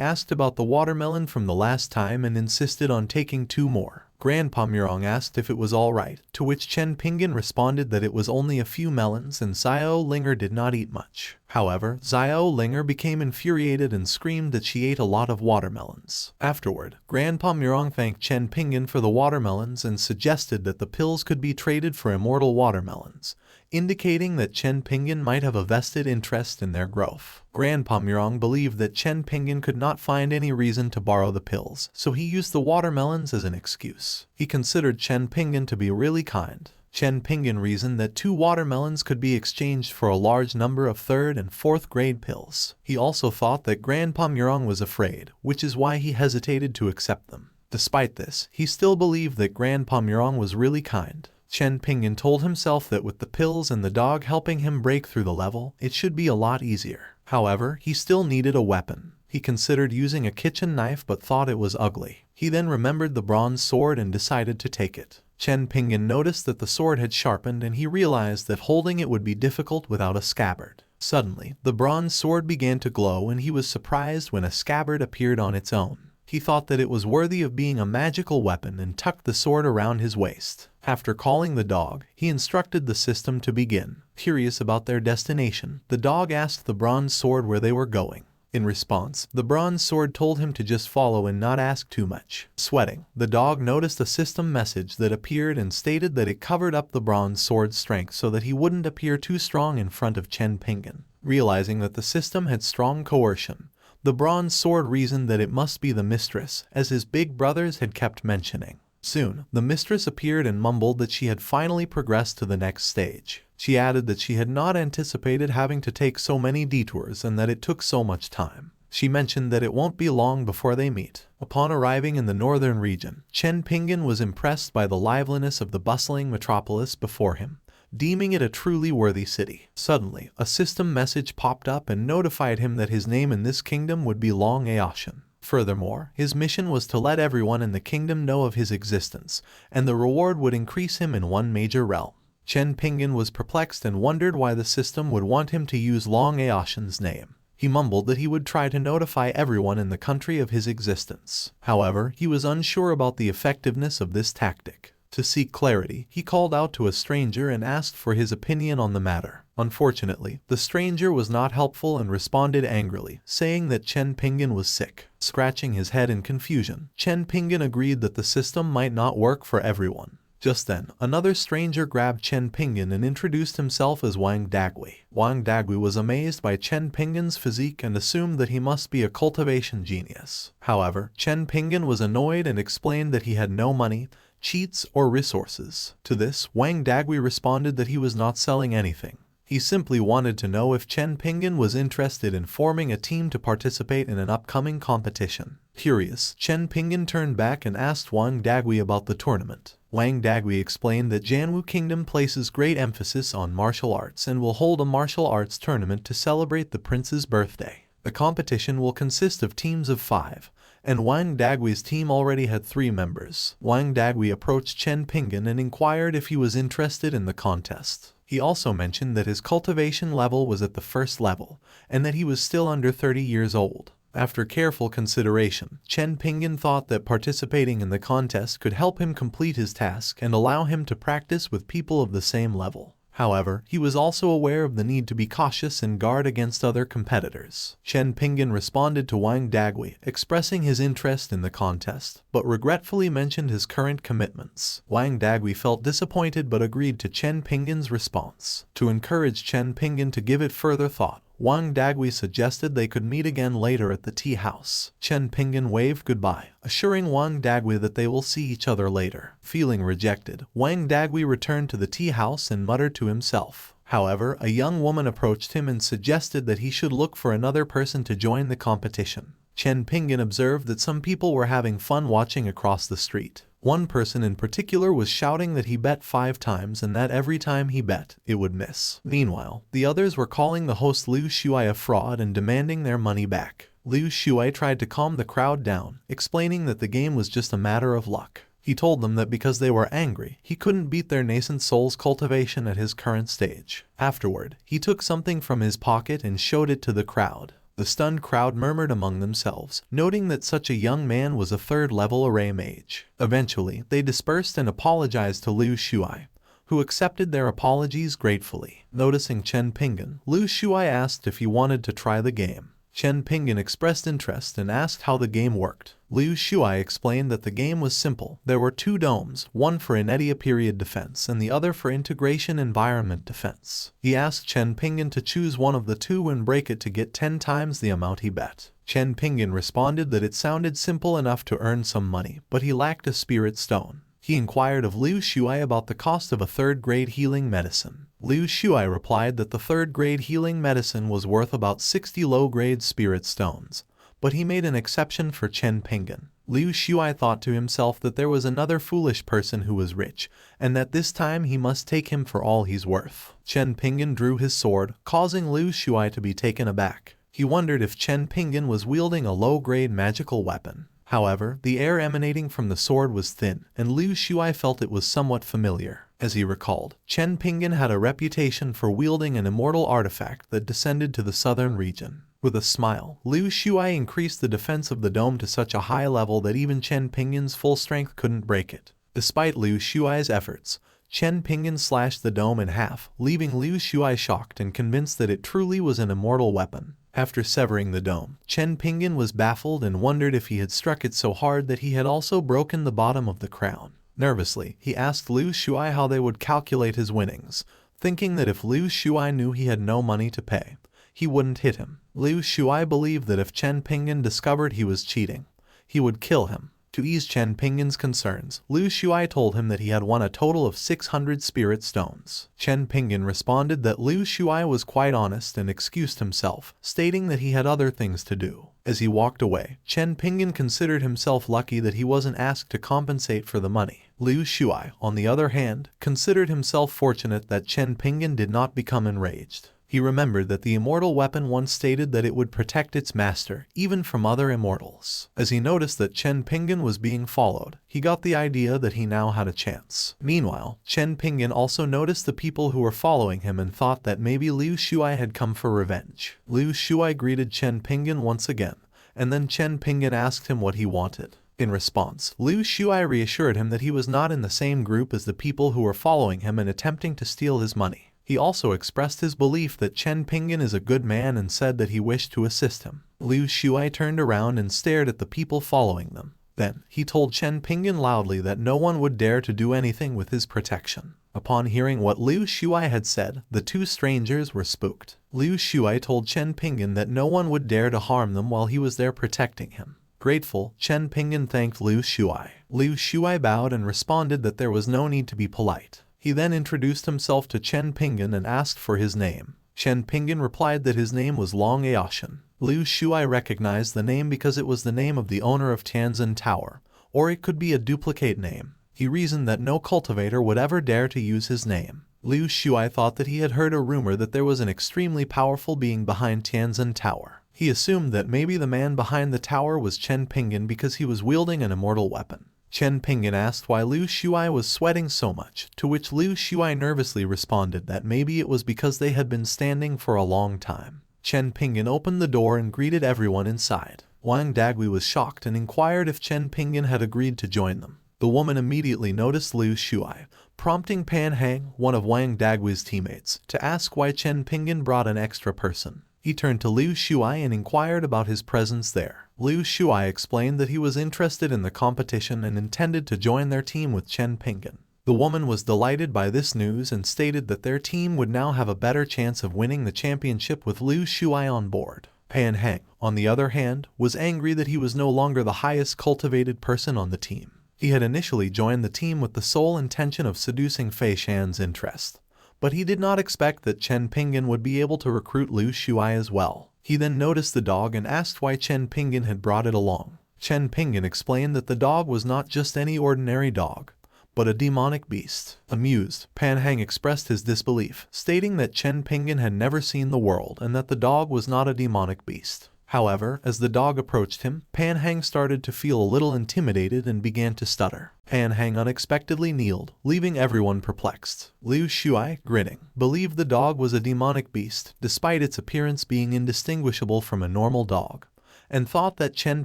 asked about the watermelon from the last time and insisted on taking 2 more. Grandpa Murong asked if it was alright, to which Chen Pingan responded that it was only a few melons and Xiao Linger did not eat much. However, Xiao Linger became infuriated and screamed that she ate a lot of watermelons. Afterward, Grandpa Murong thanked Chen Pingan for the watermelons and suggested that the pills could be traded for immortal watermelons, indicating that Chen Pingan might have a vested interest in their growth. Grandpa Murong believed that Chen Pingan could not find any reason to borrow the pills, so he used the watermelons as an excuse. He considered Chen Pingan to be really kind. Chen Pingan reasoned that 2 watermelons could be exchanged for a large number of 3rd and 4th grade pills. He also thought that Grandpa Murong was afraid, which is why he hesitated to accept them. Despite this, he still believed that Grandpa Murong was really kind. Chen Pingan told himself that with the pills and the dog helping him break through the level, it should be a lot easier. However, he still needed a weapon. He considered using a kitchen knife but thought it was ugly. He then remembered the bronze sword and decided to take it. Chen Pingan noticed that the sword had sharpened and he realized that holding it would be difficult without a scabbard. Suddenly, the bronze sword began to glow and he was surprised when a scabbard appeared on its own. He thought that it was worthy of being a magical weapon and tucked the sword around his waist. After calling the dog, he instructed the system to begin. Curious about their destination, the dog asked the bronze sword where they were going. In response, the bronze sword told him to just follow and not ask too much. Sweating, the dog noticed a system message that appeared and stated that it covered up the bronze sword's strength so that he wouldn't appear too strong in front of Chen Pingan. Realizing that the system had strong coercion, the bronze sword reasoned that it must be the mistress, as his big brothers had kept mentioning. Soon, the mistress appeared and mumbled that she had finally progressed to the next stage. She added that she had not anticipated having to take so many detours and that it took so much time. She mentioned that it won't be long before they meet. Upon arriving in the northern region, Chen Pingan was impressed by the liveliness of the bustling metropolis before him, deeming it a truly worthy city. Suddenly, a system message popped up and notified him that his name in this kingdom would be Long Aoshan. Furthermore, his mission was to let everyone in the kingdom know of his existence, and the reward would increase him in one major realm. Chen Pingan was perplexed and wondered why the system would want him to use Long Aoshan's name. He mumbled that he would try to notify everyone in the country of his existence. However, he was unsure about the effectiveness of this tactic. To seek clarity, he called out to a stranger and asked for his opinion on the matter. Unfortunately, the stranger was not helpful and responded angrily, saying that Chen Pingan was sick. Scratching his head in confusion, Chen Pingan agreed that the system might not work for everyone. Just then, another stranger grabbed Chen Pingan and introduced himself as Wang Dagui. Wang Dagui was amazed by Chen Pingan's physique and assumed that he must be a cultivation genius. However, Chen Pingan was annoyed and explained that he had no money, cheats, or resources. To this, Wang Dagui responded that he was not selling anything. He simply wanted to know if Chen Pingan was interested in forming a team to participate in an upcoming competition. Curious, Chen Pingan turned back and asked Wang Dagui about the tournament. Wang Dagui explained that Janwu Kingdom places great emphasis on martial arts and will hold a martial arts tournament to celebrate the prince's birthday. The competition will consist of teams of 5, and Wang Dagui's team already had 3 members. Wang Dagui approached Chen Pingan and inquired if he was interested in the contest. He also mentioned that his cultivation level was at the first level, and that he was still under 30 years old. After careful consideration, Chen Pingan thought that participating in the contest could help him complete his task and allow him to practice with people of the same level. However, he was also aware of the need to be cautious and guard against other competitors. Chen Pingan responded to Wang Dagui, expressing his interest in the contest, but regretfully mentioned his current commitments. Wang Dagui felt disappointed but agreed to Chen Pingan's response. To encourage Chen Pingan to give it further thought, Wang Dagui suggested they could meet again later at the tea house. Chen Pingan waved goodbye, assuring Wang Dagui that they will see each other later. Feeling rejected, Wang Dagui returned to the tea house and muttered to himself. However, a young woman approached him and suggested that he should look for another person to join the competition. Chen Pingan observed that some people were having fun watching across the street. One person in particular was shouting that he bet 5 times and that every time he bet, it would miss. Meanwhile, the others were calling the host Liu Shuai a fraud and demanding their money back. Liu Shuai tried to calm the crowd down, explaining that the game was just a matter of luck. He told them that because they were angry, he couldn't beat their nascent soul's cultivation at his current stage. Afterward, he took something from his pocket and showed it to the crowd. The stunned crowd murmured among themselves, noting that such a young man was a 3rd-level array mage. Eventually, they dispersed and apologized to Liu Shuai, who accepted their apologies gratefully. Noticing Chen Pingan, Liu Shuai asked if he wanted to try the game. Chen Pingan expressed interest and asked how the game worked. Liu Shuai explained that the game was simple. There were 2 domes, one for inertia period defense and the other for integration environment defense. He asked Chen Pingan to choose one of the 2 and break it to get 10 times the amount he bet. Chen Pingan responded that it sounded simple enough to earn some money, but he lacked a spirit stone. He inquired of Liu Shuai about the cost of a 3rd-grade healing medicine. Liu Shuai replied that the 3rd-grade healing medicine was worth about 60 low-grade spirit stones, but he made an exception for Chen Pingan. Liu Shuai thought to himself that there was another foolish person who was rich, and that this time he must take him for all he's worth. Chen Pingan drew his sword, causing Liu Shuai to be taken aback. He wondered if Chen Pingan was wielding a low-grade magical weapon. However, the air emanating from the sword was thin, and Liu Shuai felt it was somewhat familiar. As he recalled, Chen Pingan had a reputation for wielding an immortal artifact that descended to the southern region. With a smile, Liu Shuai increased the defense of the dome to such a high level that even Chen Pingan's full strength couldn't break it. Despite Liu Shuai's efforts, Chen Pingan slashed the dome in half, leaving Liu Shuai shocked and convinced that it truly was an immortal weapon. After severing the dome, Chen Pingan was baffled and wondered if he had struck it so hard that he had also broken the bottom of the crown. Nervously, he asked Liu Shuai how they would calculate his winnings, thinking that if Liu Shuai knew he had no money to pay, he wouldn't hit him. Liu Shuai believed that if Chen Pingan discovered he was cheating, he would kill him. To ease Chen Pingan's concerns, Liu Shuai told him that he had won a total of 600 spirit stones. Chen Pingan responded that Liu Shuai was quite honest and excused himself, stating that he had other things to do. As he walked away, Chen Pingan considered himself lucky that he wasn't asked to compensate for the money. Liu Shuai, on the other hand, considered himself fortunate that Chen Pingan did not become enraged. He remembered that the immortal weapon once stated that it would protect its master, even from other immortals. As he noticed that Chen Pingan was being followed, he got the idea that he now had a chance. Meanwhile, Chen Pingan also noticed the people who were following him and thought that maybe Liu Shuai had come for revenge. Liu Shuai greeted Chen Pingan once again, and then Chen Pingan asked him what he wanted. In response, Liu Shuai reassured him that he was not in the same group as the people who were following him and attempting to steal his money. He also expressed his belief that Chen Pingan is a good man and said that he wished to assist him. Liu Shuai turned around and stared at the people following them. Then, he told Chen Pingan loudly that no one would dare to do anything with his protection. Upon hearing what Liu Shuai had said, the 2 strangers were spooked. Liu Shuai told Chen Pingan that no one would dare to harm them while he was there protecting him. Grateful, Chen Pingan thanked Liu Shuai. Liu Shuai bowed and responded that there was no need to be polite. He then introduced himself to Chen Pingan and asked for his name. Chen Pingan replied that his name was Long Aoshan. Liu Shuai recognized the name because it was the name of the owner of Tianzhen Tower, or it could be a duplicate name. He reasoned that no cultivator would ever dare to use his name. Liu Shuai thought that he had heard a rumor that there was an extremely powerful being behind Tianzhen Tower. He assumed that maybe the man behind the tower was Chen Pingan because he was wielding an immortal weapon. Chen Pingan asked why Liu Shuai was sweating so much, to which Liu Shuai nervously responded that maybe it was because they had been standing for a long time. Chen Pingan opened the door and greeted everyone inside. Wang Dagui was shocked and inquired if Chen Pingan had agreed to join them. The woman immediately noticed Liu Shuai, prompting Pan Hang, one of Wang Dagui's teammates, to ask why Chen Pingan brought an extra person. He turned to Liu Shuai and inquired about his presence there. Liu Shuai explained that he was interested in the competition and intended to join their team with Chen Pingan. The woman was delighted by this news and stated that their team would now have a better chance of winning the championship with Liu Shuai on board. Pan Hang, on the other hand, was angry that he was no longer the highest cultivated person on the team. He had initially joined the team with the sole intention of seducing Fei Shan's interest, but he did not expect that Chen Pingan would be able to recruit Liu Shuai as well. He then noticed the dog and asked why Chen Pingan had brought it along. Chen Pingan explained that the dog was not just any ordinary dog, but a demonic beast. Amused, Pan Hang expressed his disbelief, stating that Chen Pingan had never seen the world and that the dog was not a demonic beast. However, as the dog approached him, Pan Hang started to feel a little intimidated and began to stutter. Pan Hang unexpectedly kneeled, leaving everyone perplexed. Liu Shuai, grinning, believed the dog was a demonic beast, despite its appearance being indistinguishable from a normal dog, and thought that Chen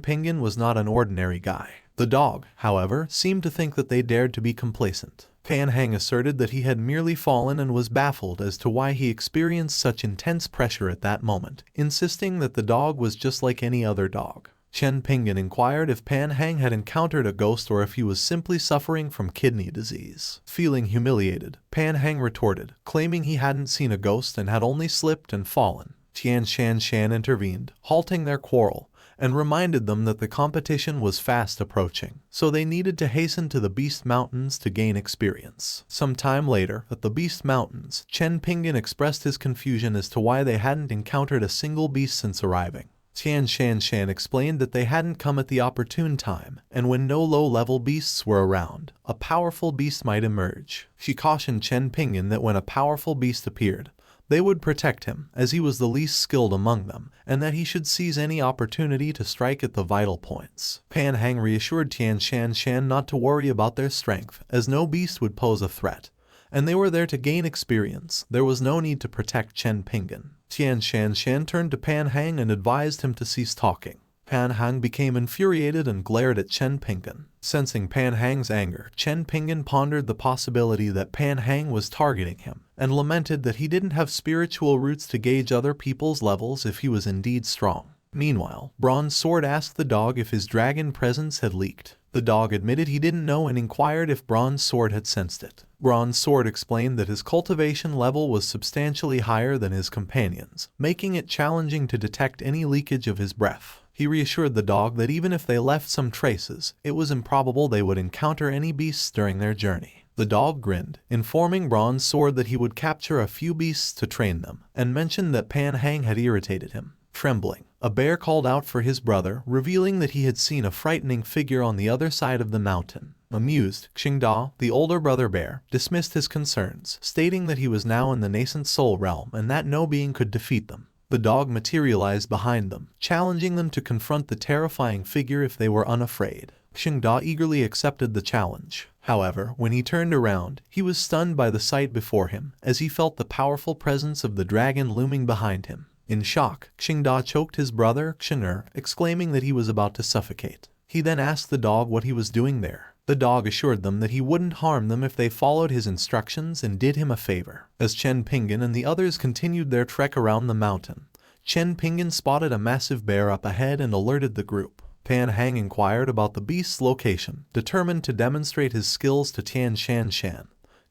Pingan was not an ordinary guy. The dog, however, seemed to think that they dared to be complacent. Pan Hang asserted that he had merely fallen and was baffled as to why he experienced such intense pressure at that moment, insisting that the dog was just like any other dog. Chen Pingan inquired if Pan Hang had encountered a ghost or if he was simply suffering from kidney disease. Feeling humiliated, Pan Hang retorted, claiming he hadn't seen a ghost and had only slipped and fallen. Tian Shan intervened, halting their quarrel, and reminded them that the competition was fast approaching, so they needed to hasten to the Beast Mountains to gain experience. Some time later, at the Beast Mountains, Chen Pingan expressed his confusion as to why they hadn't encountered a single beast since arriving. Tian Shan explained that they hadn't come at the opportune time, and when no low-level beasts were around, a powerful beast might emerge. She cautioned Chen Pingan that when a powerful beast appeared, they would protect him, as he was the least skilled among them, and that he should seize any opportunity to strike at the vital points. Pan Hang reassured Tian Shan not to worry about their strength, as no beast would pose a threat, and they were there to gain experience. There was no need to protect Chen Pingan. Tian Shan turned to Pan Hang and advised him to cease talking. Pan Hang became infuriated and glared at Chen Pingan. Sensing Pan Hang's anger, Chen Pingan pondered the possibility that Pan Hang was targeting him, and lamented that he didn't have spiritual roots to gauge other people's levels if he was indeed strong. Meanwhile, Bronze Sword asked the dog if his dragon presence had leaked. The dog admitted he didn't know and inquired if Bronze Sword had sensed it. Bronze Sword explained that his cultivation level was substantially higher than his companions, making it challenging to detect any leakage of his breath. He reassured the dog that even if they left some traces, it was improbable they would encounter any beasts during their journey. The dog grinned, informing Bronze Sword that he would capture a few beasts to train them, and mentioned that Pan Hang had irritated him. Trembling, a bear called out for his brother, revealing that he had seen a frightening figure on the other side of the mountain. Amused, Xingda, the older brother bear, dismissed his concerns, stating that he was now in the nascent soul realm and that no being could defeat them. The dog materialized behind them, challenging them to confront the terrifying figure if they were unafraid. Xingda eagerly accepted the challenge. However, when he turned around, he was stunned by the sight before him, as he felt the powerful presence of the dragon looming behind him. In shock, Xingda choked his brother, Xing'er, exclaiming that he was about to suffocate. He then asked the dog what he was doing there. The dog assured them that he wouldn't harm them if they followed his instructions and did him a favor. As Chen Pingan and the others continued their trek around the mountain, Chen Pingan spotted a massive bear up ahead and alerted the group. Pan Hang inquired about the beast's location, determined to demonstrate his skills to Tian Shan,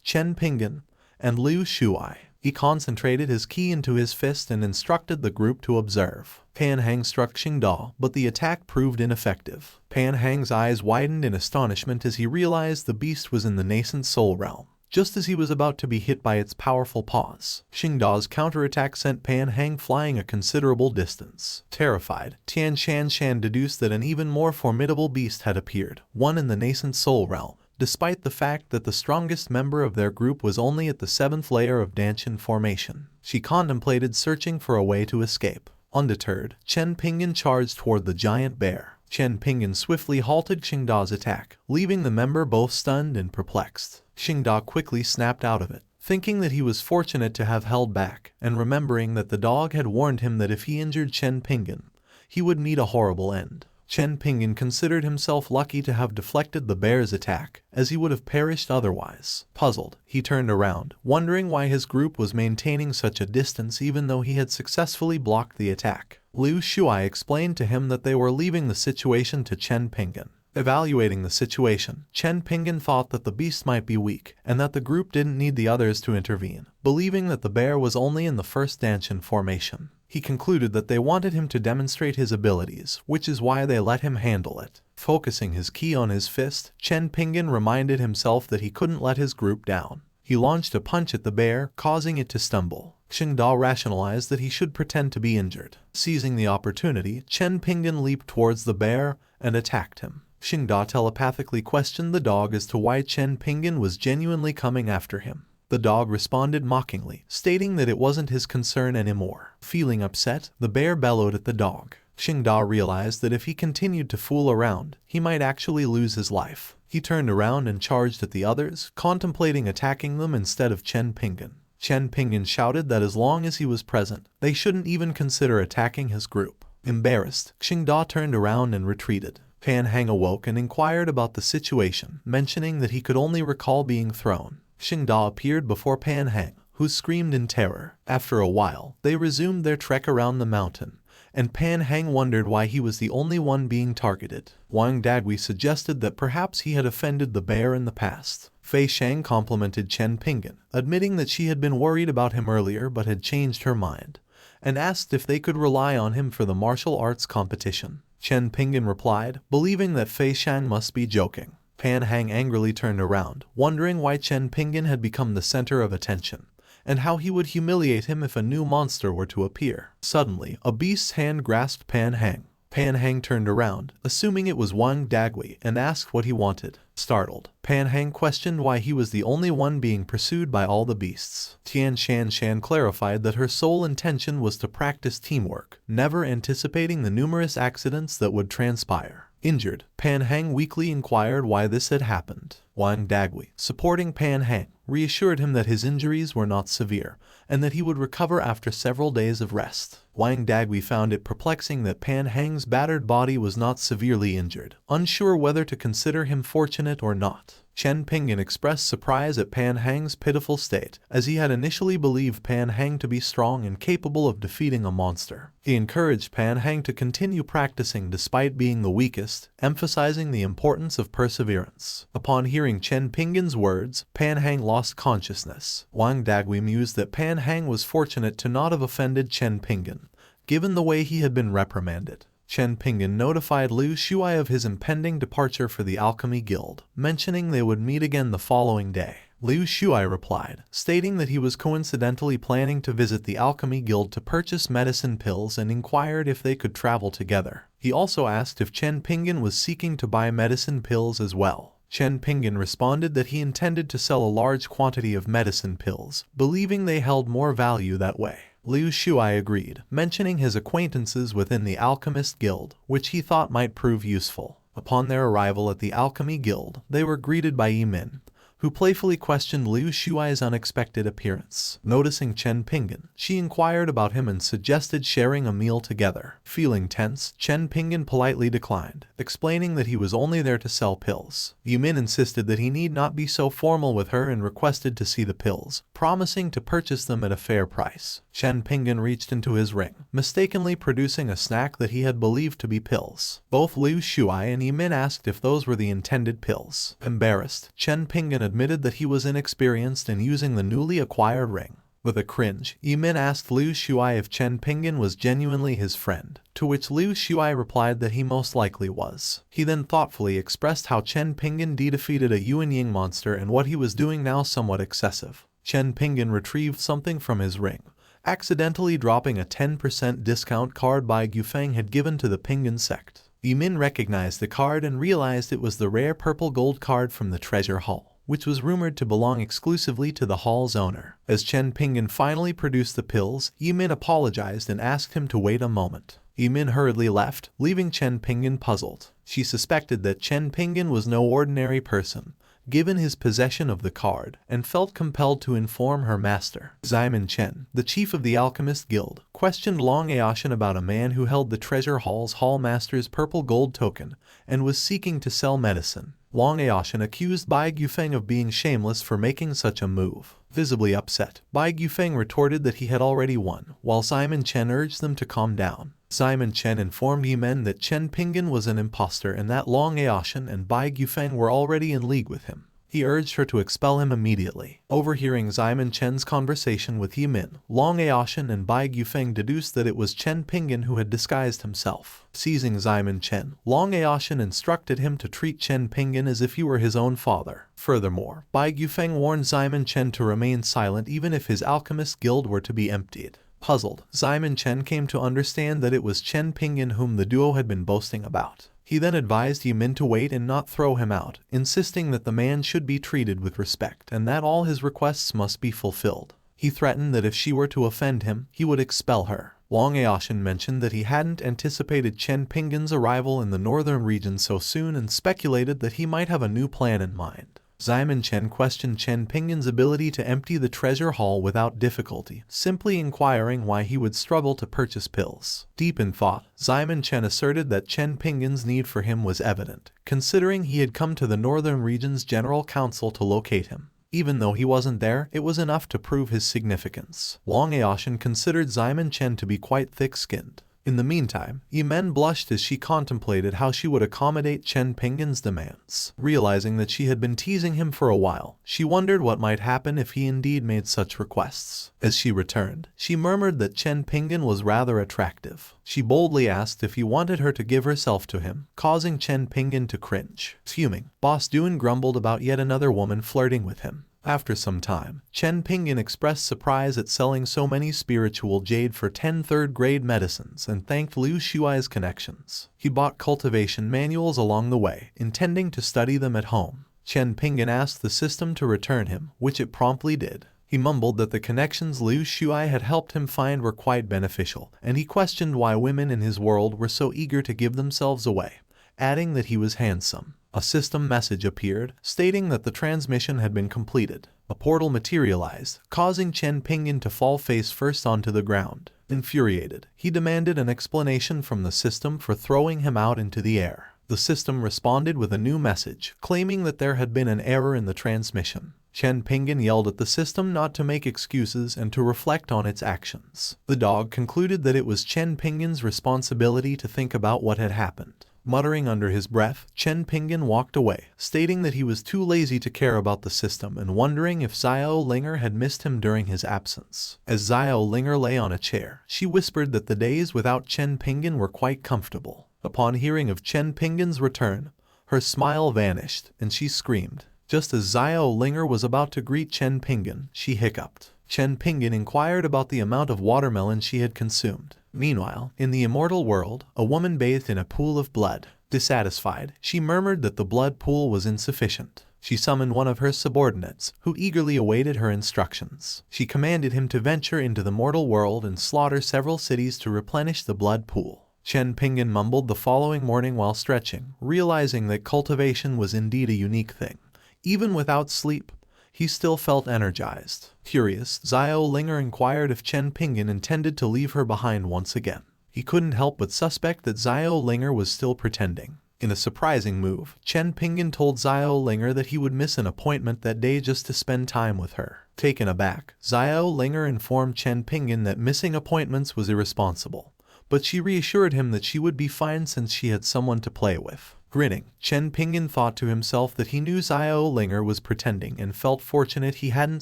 Chen Pingan, and Liu Shuai. He concentrated his ki into his fist and instructed the group to observe. Pan Hang struck Xingda, but the attack proved ineffective. Pan Hang's eyes widened in astonishment as he realized the beast was in the nascent soul realm, just as he was about to be hit by its powerful paws. Xingda's counterattack sent Pan Hang flying a considerable distance. Terrified, Tian Shan deduced that an even more formidable beast had appeared, one in the nascent soul realm, despite the fact that the strongest member of their group was only at the 7th layer of Danshin formation. She contemplated searching for a way to escape. Undeterred, Chen Pingan charged toward the giant bear. Chen Pingan swiftly halted Xingda's attack, leaving the member both stunned and perplexed. Xingda quickly snapped out of it, thinking that he was fortunate to have held back, and remembering that the dog had warned him that if he injured Chen Pingan, he would meet a horrible end. Chen Pingan considered himself lucky to have deflected the bear's attack, as he would have perished otherwise. Puzzled, he turned around, wondering why his group was maintaining such a distance even though he had successfully blocked the attack. Liu Shuai explained to him that they were leaving the situation to Chen Pingan. Evaluating the situation, Chen Pingan thought that the beast might be weak, and that the group didn't need the others to intervene, believing that the bear was only in the first Danshin formation. He concluded that they wanted him to demonstrate his abilities, which is why they let him handle it. Focusing his ki on his fist, Chen Pingan reminded himself that he couldn't let his group down. He launched a punch at the bear, causing it to stumble. Xingda rationalized that he should pretend to be injured. Seizing the opportunity, Chen Pingan leaped towards the bear and attacked him. Xingda telepathically questioned the dog as to why Chen Pingan was genuinely coming after him. The dog responded mockingly, stating that it wasn't his concern anymore. Feeling upset, the bear bellowed at the dog. Xingda realized that if he continued to fool around, he might actually lose his life. He turned around and charged at the others, contemplating attacking them instead of Chen Pingan. Chen Pingan shouted that as long as he was present, they shouldn't even consider attacking his group. Embarrassed, Xingda turned around and retreated. Pan Hang awoke and inquired about the situation, mentioning that he could only recall being thrown. Xingda appeared before Pan Hang, who screamed in terror. After a while, they resumed their trek around the mountain, and Pan Hang wondered why he was the only one being targeted. Wang Dagui suggested that perhaps he had offended the bear in the past. Fei Shang complimented Chen Pingan, admitting that she had been worried about him earlier but had changed her mind, and asked if they could rely on him for the martial arts competition. Chen Pingan replied, believing that Fei Shang must be joking. Pan Hang angrily turned around, wondering why Chen Pingan had become the center of attention, and how he would humiliate him if a new monster were to appear. Suddenly, a beast's hand grasped Pan Hang. Pan Hang turned around, assuming it was Wang Dagui, and asked what he wanted. Startled, Pan Hang questioned why he was the only one being pursued by all the beasts. Tian Shan clarified that her sole intention was to practice teamwork, never anticipating the numerous accidents that would transpire. Injured, Pan Hang weakly inquired why this had happened. Wang Dagui, supporting Pan Hang, reassured him that his injuries were not severe, and that he would recover after several days of rest. Wang Dagui found it perplexing that Pan Hang's battered body was not severely injured, unsure whether to consider him fortunate or not. Chen Pingan expressed surprise at Pan Hang's pitiful state, as he had initially believed Pan Hang to be strong and capable of defeating a monster. He encouraged Pan Hang to continue practicing despite being the weakest, emphasizing the importance of perseverance. Upon hearing Chen Pingan's words, Pan Hang lost consciousness. Wang Dagui mused that Pan Hang was fortunate to not have offended Chen Pingan, given the way he had been reprimanded. Chen Pingan notified Liu Shuai of his impending departure for the Alchemy Guild, mentioning they would meet again the following day. Liu Shuai replied, stating that he was coincidentally planning to visit the Alchemy Guild to purchase medicine pills and inquired if they could travel together. He also asked if Chen Pingan was seeking to buy medicine pills as well. Chen Pingan responded that he intended to sell a large quantity of medicine pills, believing they held more value that way. Liu Shuai agreed, mentioning his acquaintances within the Alchemist Guild, which he thought might prove useful. Upon their arrival at the Alchemy Guild, they were greeted by Yimin, who playfully questioned Liu Shuai's unexpected appearance. Noticing Chen Pingan, she inquired about him and suggested sharing a meal together. Feeling tense, Chen Pingan politely declined, explaining that he was only there to sell pills. Yimin insisted that he need not be so formal with her and requested to see the pills, promising to purchase them at a fair price. Chen Pingan reached into his ring, mistakenly producing a snack that he had believed to be pills. Both Liu Shuai and Yimin asked if those were the intended pills. Embarrassed, Chen Pingan admitted that he was inexperienced in using the newly acquired ring. With a cringe, Yimin asked Liu Shuai if Chen Pingan was genuinely his friend, to which Liu Shuai replied that he most likely was. He then thoughtfully expressed how Chen Pingan defeated a Yuan Ying monster and what he was doing now somewhat excessive. Chen Pingan retrieved something from his ring, accidentally dropping a 10% discount card Bai Gufeng had given to the Pingan sect. Yimin recognized the card and realized it was the rare purple gold card from the treasure hall. which was rumored to belong exclusively to the hall's owner. As Chen Pingan finally produced the pills, Yimin apologized and asked him to wait a moment. Yimin hurriedly left, leaving Chen Pingan puzzled. She suspected that Chen Pingan was no ordinary person, given his possession of the card, and felt compelled to inform her master. Xiamen Chen, the chief of the Alchemist Guild, questioned Long Aoshan about a man who held the treasure hall's hallmaster's purple gold token and was seeking to sell medicine. Long Aoshan accused Bai Yufeng of being shameless for making such a move. Visibly upset, Bai Yufeng retorted that he had already won, while Xiamen Chen urged them to calm down. Xiamen Chen informed Yimen that Chen Pingan was an impostor and that Long Aoshan and Bai Yufeng were already in league with him. He urged her to expel him immediately. Overhearing Xiamen Chen's conversation with Yimin, Long Aoshan and Bai Yufeng deduced that it was Chen Pingan who had disguised himself. Seizing Xiamen Chen, Long Aoshan instructed him to treat Chen Pingan as if he were his own father. Furthermore, Bai Yufeng warned Xiamen Chen to remain silent even if his alchemist guild were to be emptied. Puzzled, Xiamen Chen came to understand that it was Chen Pingan whom the duo had been boasting about. He then advised Yimin to wait and not throw him out, insisting that the man should be treated with respect and that all his requests must be fulfilled. He threatened that if she were to offend him, he would expel her. Long Aoshan mentioned that he hadn't anticipated Chen Pingan's arrival in the northern region so soon and speculated that he might have a new plan in mind. Xiamen Chen questioned Chen Pingan's ability to empty the treasure hall without difficulty, simply inquiring why he would struggle to purchase pills. Deep in thought, Xiamen Chen asserted that Chen Pingan's need for him was evident, considering he had come to the Northern Region's General Council to locate him. Even though he wasn't there, it was enough to prove his significance. Long Aoshan considered Xiamen Chen to be quite thick-skinned. In the meantime, Yimen blushed as she contemplated how she would accommodate Chen Pingan's demands. Realizing that she had been teasing him for a while, she wondered what might happen if he indeed made such requests. As she returned, she murmured that Chen Pingan was rather attractive. She boldly asked if he wanted her to give herself to him, causing Chen Pingan to cringe. Fuming, Boss Duan grumbled about yet another woman flirting with him. After some time, Chen Pingan expressed surprise at selling so many spiritual jade for 10 third-grade medicines and thanked Liu Shuai's connections. He bought cultivation manuals along the way, intending to study them at home. Chen Pingan asked the system to return him, which it promptly did. He mumbled that the connections Liu Shuai had helped him find were quite beneficial, and he questioned why women in his world were so eager to give themselves away, adding that he was handsome. A system message appeared, stating that the transmission had been completed. A portal materialized, causing Chen Pingan to fall face first onto the ground. Infuriated, he demanded an explanation from the system for throwing him out into the air. The system responded with a new message, claiming that there had been an error in the transmission. Chen Pingan yelled at the system not to make excuses and to reflect on its actions. The dog concluded that it was Chen Pingan's responsibility to think about what had happened. Muttering under his breath, Chen Pingan walked away, stating that he was too lazy to care about the system and wondering if Xiao Linger had missed him during his absence. As Xiao Linger lay on a chair, she whispered that the days without Chen Pingan were quite comfortable. Upon hearing of Chen Pingan's return, her smile vanished, and she screamed. Just as Xiao Linger was about to greet Chen Pingan, she hiccuped. Chen Pingan inquired about the amount of watermelon she had consumed. Meanwhile, in the immortal world, a woman bathed in a pool of blood. Dissatisfied, she murmured that the blood pool was insufficient. She summoned one of her subordinates, who eagerly awaited her instructions. She commanded him to venture into the mortal world and slaughter several cities to replenish the blood pool. Chen Pingan mumbled the following morning while stretching, realizing that cultivation was indeed a unique thing. Even without sleep, he still felt energized. Curious, Xiao Linger inquired if Chen Pingan intended to leave her behind once again. He couldn't help but suspect that Xiao Linger was still pretending. In a surprising move, Chen Pingan told Xiao Linger that he would miss an appointment that day just to spend time with her. Taken aback, Xiao Linger informed Chen Pingan that missing appointments was irresponsible, but she reassured him that she would be fine since she had someone to play with. Grinning, Chen Pingan thought to himself that he knew Xiao Linger was pretending and felt fortunate he hadn't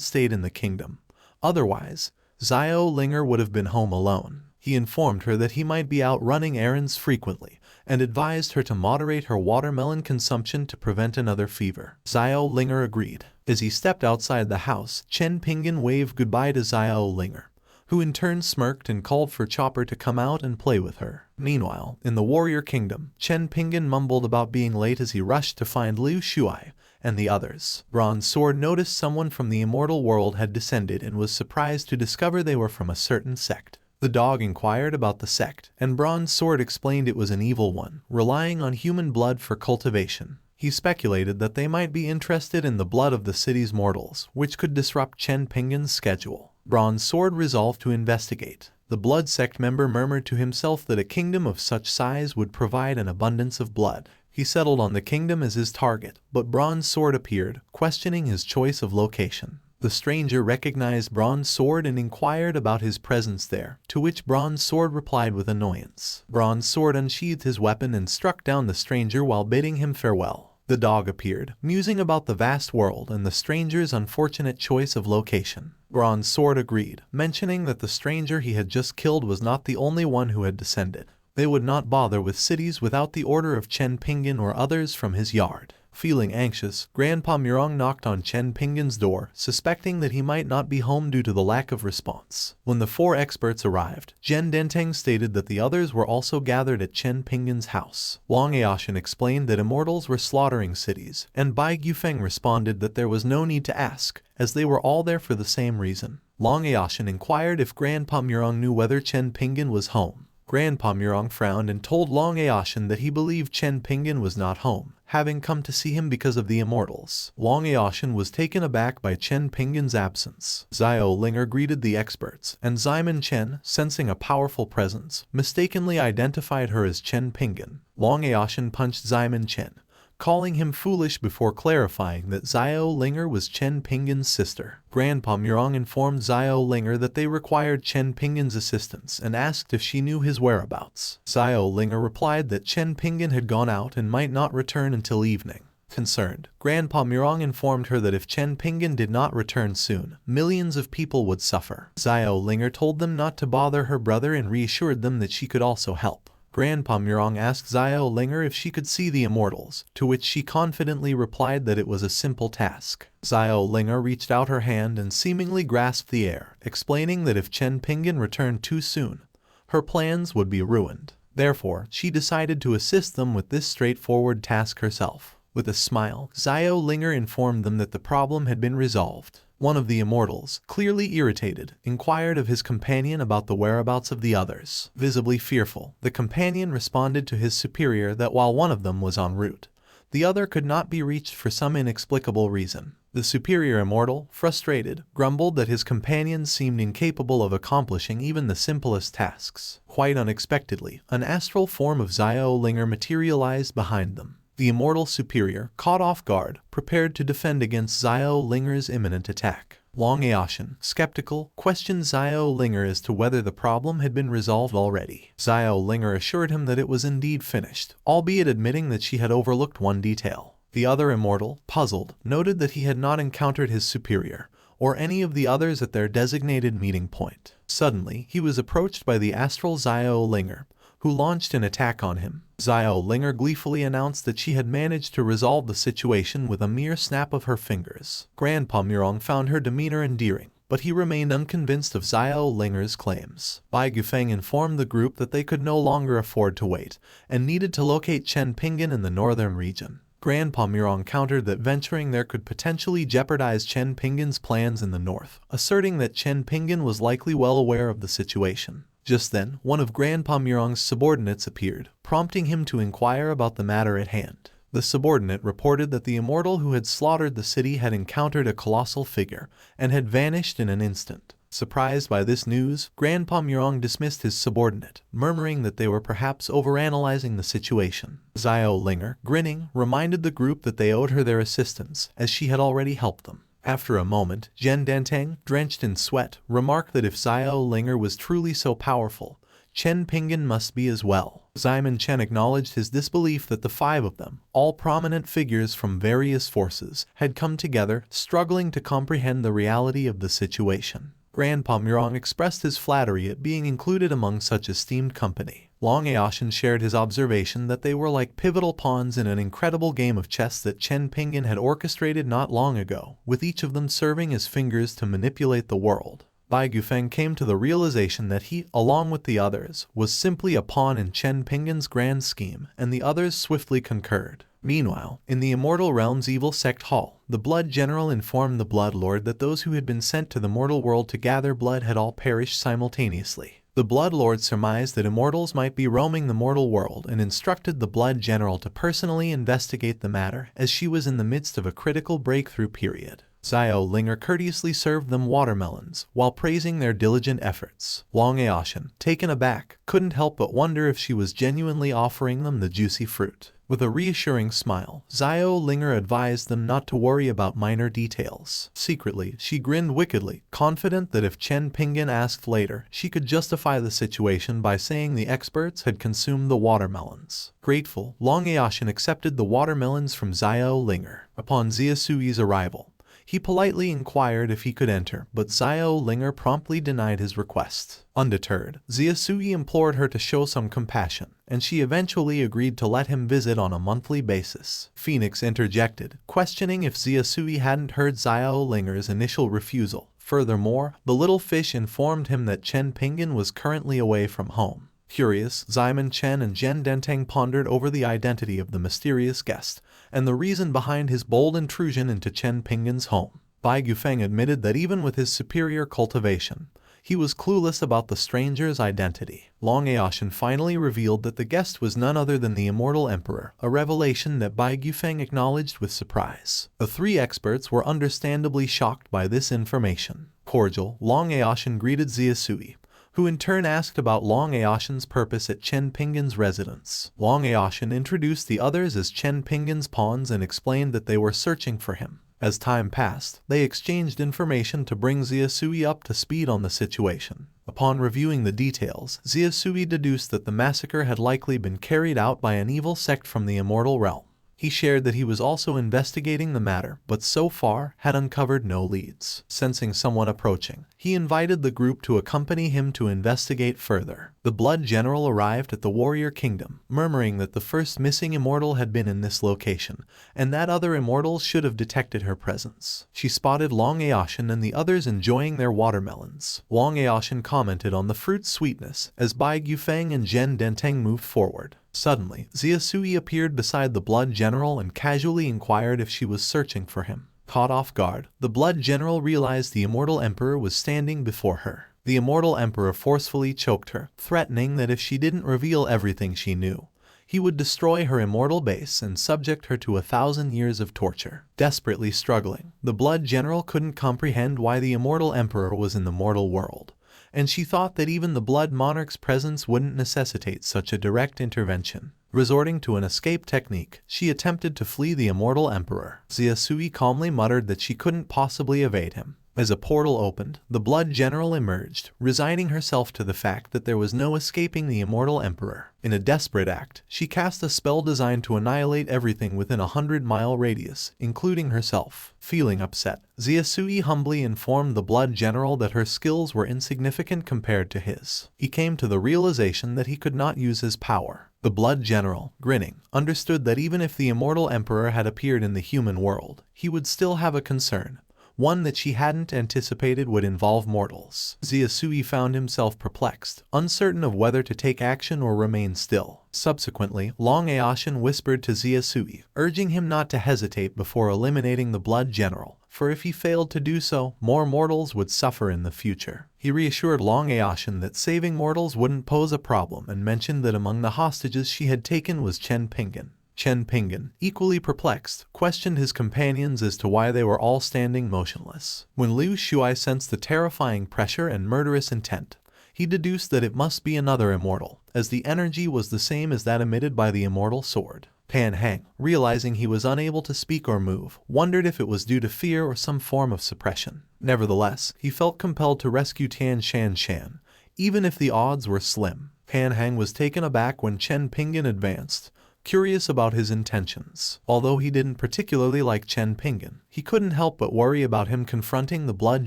stayed in the kingdom. Otherwise, Xiao Linger would have been home alone. He informed her that he might be out running errands frequently and advised her to moderate her watermelon consumption to prevent another fever. Xiao Linger agreed. As he stepped outside the house, Chen Pingan waved goodbye to Xiao Linger, who in turn smirked and called for Chopper to come out and play with her. Meanwhile, in the warrior kingdom, Chen Pingan mumbled about being late as he rushed to find Liu Shuai, and the others. Bronze Sword noticed someone from the immortal world had descended and was surprised to discover they were from a certain sect. The dog inquired about the sect, and Bronze Sword explained it was an evil one, relying on human blood for cultivation. He speculated that they might be interested in the blood of the city's mortals, which could disrupt Chen Pingan's schedule. Bronze Sword resolved to investigate. The blood sect member murmured to himself that a kingdom of such size would provide an abundance of blood. He settled on the kingdom as his target, but Bronze Sword appeared, questioning his choice of location. The stranger recognized Bronze Sword and inquired about his presence there, to which Bronze Sword replied with annoyance. Bronze Sword unsheathed his weapon and struck down the stranger while bidding him farewell. The dog appeared, musing about the vast world and the stranger's unfortunate choice of location. Bronze Sword agreed, mentioning that the stranger he had just killed was not the only one who had descended. They would not bother with cities without the order of Chen Pingan or others from his yard. Feeling anxious, Grandpa Murong knocked on Chen Pingan's door, suspecting that he might not be home due to the lack of response. When the 4 experts arrived, Jen Denteng stated that the others were also gathered at Chen Pingan's house. Wang Aoshan explained that immortals were slaughtering cities, and Bai Gufeng responded that there was no need to ask, as they were all there for the same reason. Wang Aoshan inquired if Grandpa Murong knew whether Chen Pingan was home. Grandpa Murong frowned and told Long Aoshan that he believed Chen Pingan was not home, having come to see him because of the immortals. Long Aoshan was taken aback by Chen Pingan's absence. Xiao Linger greeted the experts, and Ximen Chen, sensing a powerful presence, mistakenly identified her as Chen Pingan. Long Aoshan punched Ximen Chen, calling him foolish before clarifying that Xiao Linger was Chen Pingan's sister. Grandpa Murong informed Xiao Linger that they required Chen Pingan's assistance and asked if she knew his whereabouts. Xiao Linger replied that Chen Pingan had gone out and might not return until evening. Concerned, Grandpa Murong informed her that if Chen Pingan did not return soon, millions of people would suffer. Xiao Linger told them not to bother her brother and reassured them that she could also help. Grandpa Murong asked Xiao Linger if she could see the immortals, to which she confidently replied that it was a simple task. Xiao Linger reached out her hand and seemingly grasped the air, explaining that if Chen Pingan returned too soon, her plans would be ruined. Therefore, she decided to assist them with this straightforward task herself. With a smile, Xiao Linger informed them that the problem had been resolved. One of the immortals, clearly irritated, inquired of his companion about the whereabouts of the others. Visibly fearful, the companion responded to his superior that while one of them was en route, the other could not be reached for some inexplicable reason. The superior immortal, frustrated, grumbled that his companion seemed incapable of accomplishing even the simplest tasks. Quite unexpectedly, an astral form of Xiao Linger materialized behind them. The immortal superior, caught off guard, prepared to defend against Xiao Linger's imminent attack. Wang Aoshan, skeptical, questioned Xiao Linger as to whether the problem had been resolved already. Xiao Linger assured him that it was indeed finished, albeit admitting that she had overlooked one detail. The other immortal, puzzled, noted that he had not encountered his superior, or any of the others at their designated meeting point. Suddenly, he was approached by the astral Xiao Linger, who launched an attack on him. Xiao Linger gleefully announced that she had managed to resolve the situation with a mere snap of her fingers. Grandpa Murong found her demeanor endearing, but he remained unconvinced of Xiao Linger's claims. Bai Gufeng informed the group that they could no longer afford to wait, and needed to locate Chen Pingan in the northern region. Grandpa Murong countered that venturing there could potentially jeopardize Chen Pingan's plans in the north, asserting that Chen Pingan was likely well aware of the situation. Just then, one of Grandpa Murong's subordinates appeared, prompting him to inquire about the matter at hand. The subordinate reported that the immortal who had slaughtered the city had encountered a colossal figure, and had vanished in an instant. Surprised by this news, Grandpa Murong dismissed his subordinate, murmuring that they were perhaps overanalyzing the situation. Xiao Linger, grinning, reminded the group that they owed her their assistance, as she had already helped them. After a moment, Jen Danteng, drenched in sweat, remarked that if Xiao Linger was truly so powerful, Chen Pingan must be as well. Ximen Chen acknowledged his disbelief that the 5 of them, all prominent figures from various forces, had come together, struggling to comprehend the reality of the situation. Grandpa Murong expressed his flattery at being included among such esteemed company. Long Aoshan shared his observation that they were like pivotal pawns in an incredible game of chess that Chen Pingan had orchestrated not long ago, with each of them serving as fingers to manipulate the world. Bai Gufeng came to the realization that he, along with the others, was simply a pawn in Chen Pingan's grand scheme, and the others swiftly concurred. Meanwhile, in the Immortal Realm's evil sect hall, the Blood General informed the Blood Lord that those who had been sent to the mortal world to gather blood had all perished simultaneously. The Blood Lord surmised that immortals might be roaming the mortal world and instructed the Blood General to personally investigate the matter, as she was in the midst of a critical breakthrough period. Xiao Linger courteously served them watermelons, while praising their diligent efforts. Long Aoshin, taken aback, couldn't help but wonder if she was genuinely offering them the juicy fruit. With a reassuring smile, Xiao Linger advised them not to worry about minor details. Secretly, she grinned wickedly, confident that if Chen Pingan asked later, she could justify the situation by saying the experts had consumed the watermelons. Grateful, Long Aoshin accepted the watermelons from Xiao Linger. Upon Ziasui's arrival, he politely inquired if he could enter, but Xiao Linger promptly denied his request. Undeterred, Ziasui implored her to show some compassion, and she eventually agreed to let him visit on a monthly basis. Phoenix interjected, questioning if Ziasui hadn't heard Xiao Linger's initial refusal. Furthermore, the little fish informed him that Chen Pingan was currently away from home. Curious, Xiamen Chen and Zhen Dentang pondered over the identity of the mysterious guest, and the reason behind his bold intrusion into Chen Pingan's home. Bai Gufeng admitted that even with his superior cultivation, he was clueless about the stranger's identity. Long Aoshin finally revealed that the guest was none other than the Immortal Emperor, a revelation that Bai Gufeng acknowledged with surprise. The three experts were understandably shocked by this information. Cordial, Long Aoshin greeted Ziasui, who in turn asked about Long Aoshin's purpose at Chen Pingan's residence. Long Aoshin introduced the others as Chen Pingan's pawns and explained that they were searching for him. As time passed, they exchanged information to bring Ziasui up to speed on the situation. Upon reviewing the details, Ziasui deduced that the massacre had likely been carried out by an evil sect from the Immortal Realm. He shared that he was also investigating the matter, but so far had uncovered no leads. Sensing someone approaching, he invited the group to accompany him to investigate further. The Blood General arrived at the Warrior Kingdom, murmuring that the first missing immortal had been in this location, and that other immortals should have detected her presence. She spotted Long Aoshin and the others enjoying their watermelons. Long Aoshin commented on the fruit's sweetness as Bai Gufeng and Zhen Dentang moved forward. Suddenly, Ziasui appeared beside the Blood General and casually inquired if she was searching for him. Caught off guard, the Blood General realized the Immortal Emperor was standing before her. The Immortal Emperor forcefully choked her, threatening that if she didn't reveal everything she knew, he would destroy her immortal base and subject her to 1,000 years of torture. Desperately struggling, the Blood General couldn't comprehend why the Immortal Emperor was in the mortal world, and she thought that even the Blood Monarch's presence wouldn't necessitate such a direct intervention. Resorting to an escape technique, she attempted to flee the Immortal Emperor. Ziasui calmly muttered that she couldn't possibly evade him. As a portal opened, the Blood General emerged, resigning herself to the fact that there was no escaping the Immortal Emperor. In a desperate act, she cast a spell designed to annihilate everything within a 100-mile radius, including herself. Feeling upset, Ziasui humbly informed the Blood General that her skills were insignificant compared to his. He came to the realization that he could not use his power. The Blood General, grinning, understood that even if the Immortal Emperor had appeared in the human world, he would still have a concern, one that she hadn't anticipated would involve mortals. Ziasui found himself perplexed, uncertain of whether to take action or remain still. Subsequently, Long Aoshin whispered to Ziasui, urging him not to hesitate before eliminating the Blood General, for if he failed to do so, more mortals would suffer in the future. He reassured Long Aoshin that saving mortals wouldn't pose a problem and mentioned that among the hostages she had taken was Chen Pingan. Chen Pingan, equally perplexed, questioned his companions as to why they were all standing motionless. When Liu Shuai sensed the terrifying pressure and murderous intent, he deduced that it must be another immortal, as the energy was the same as that emitted by the immortal sword. Pan Hang, realizing he was unable to speak or move, wondered if it was due to fear or some form of suppression. Nevertheless, he felt compelled to rescue Tian Shan Shan, even if the odds were slim. Pan Hang was taken aback when Chen Pingan advanced, curious about his intentions. Although he didn't particularly like Chen Pingan, he couldn't help but worry about him confronting the Blood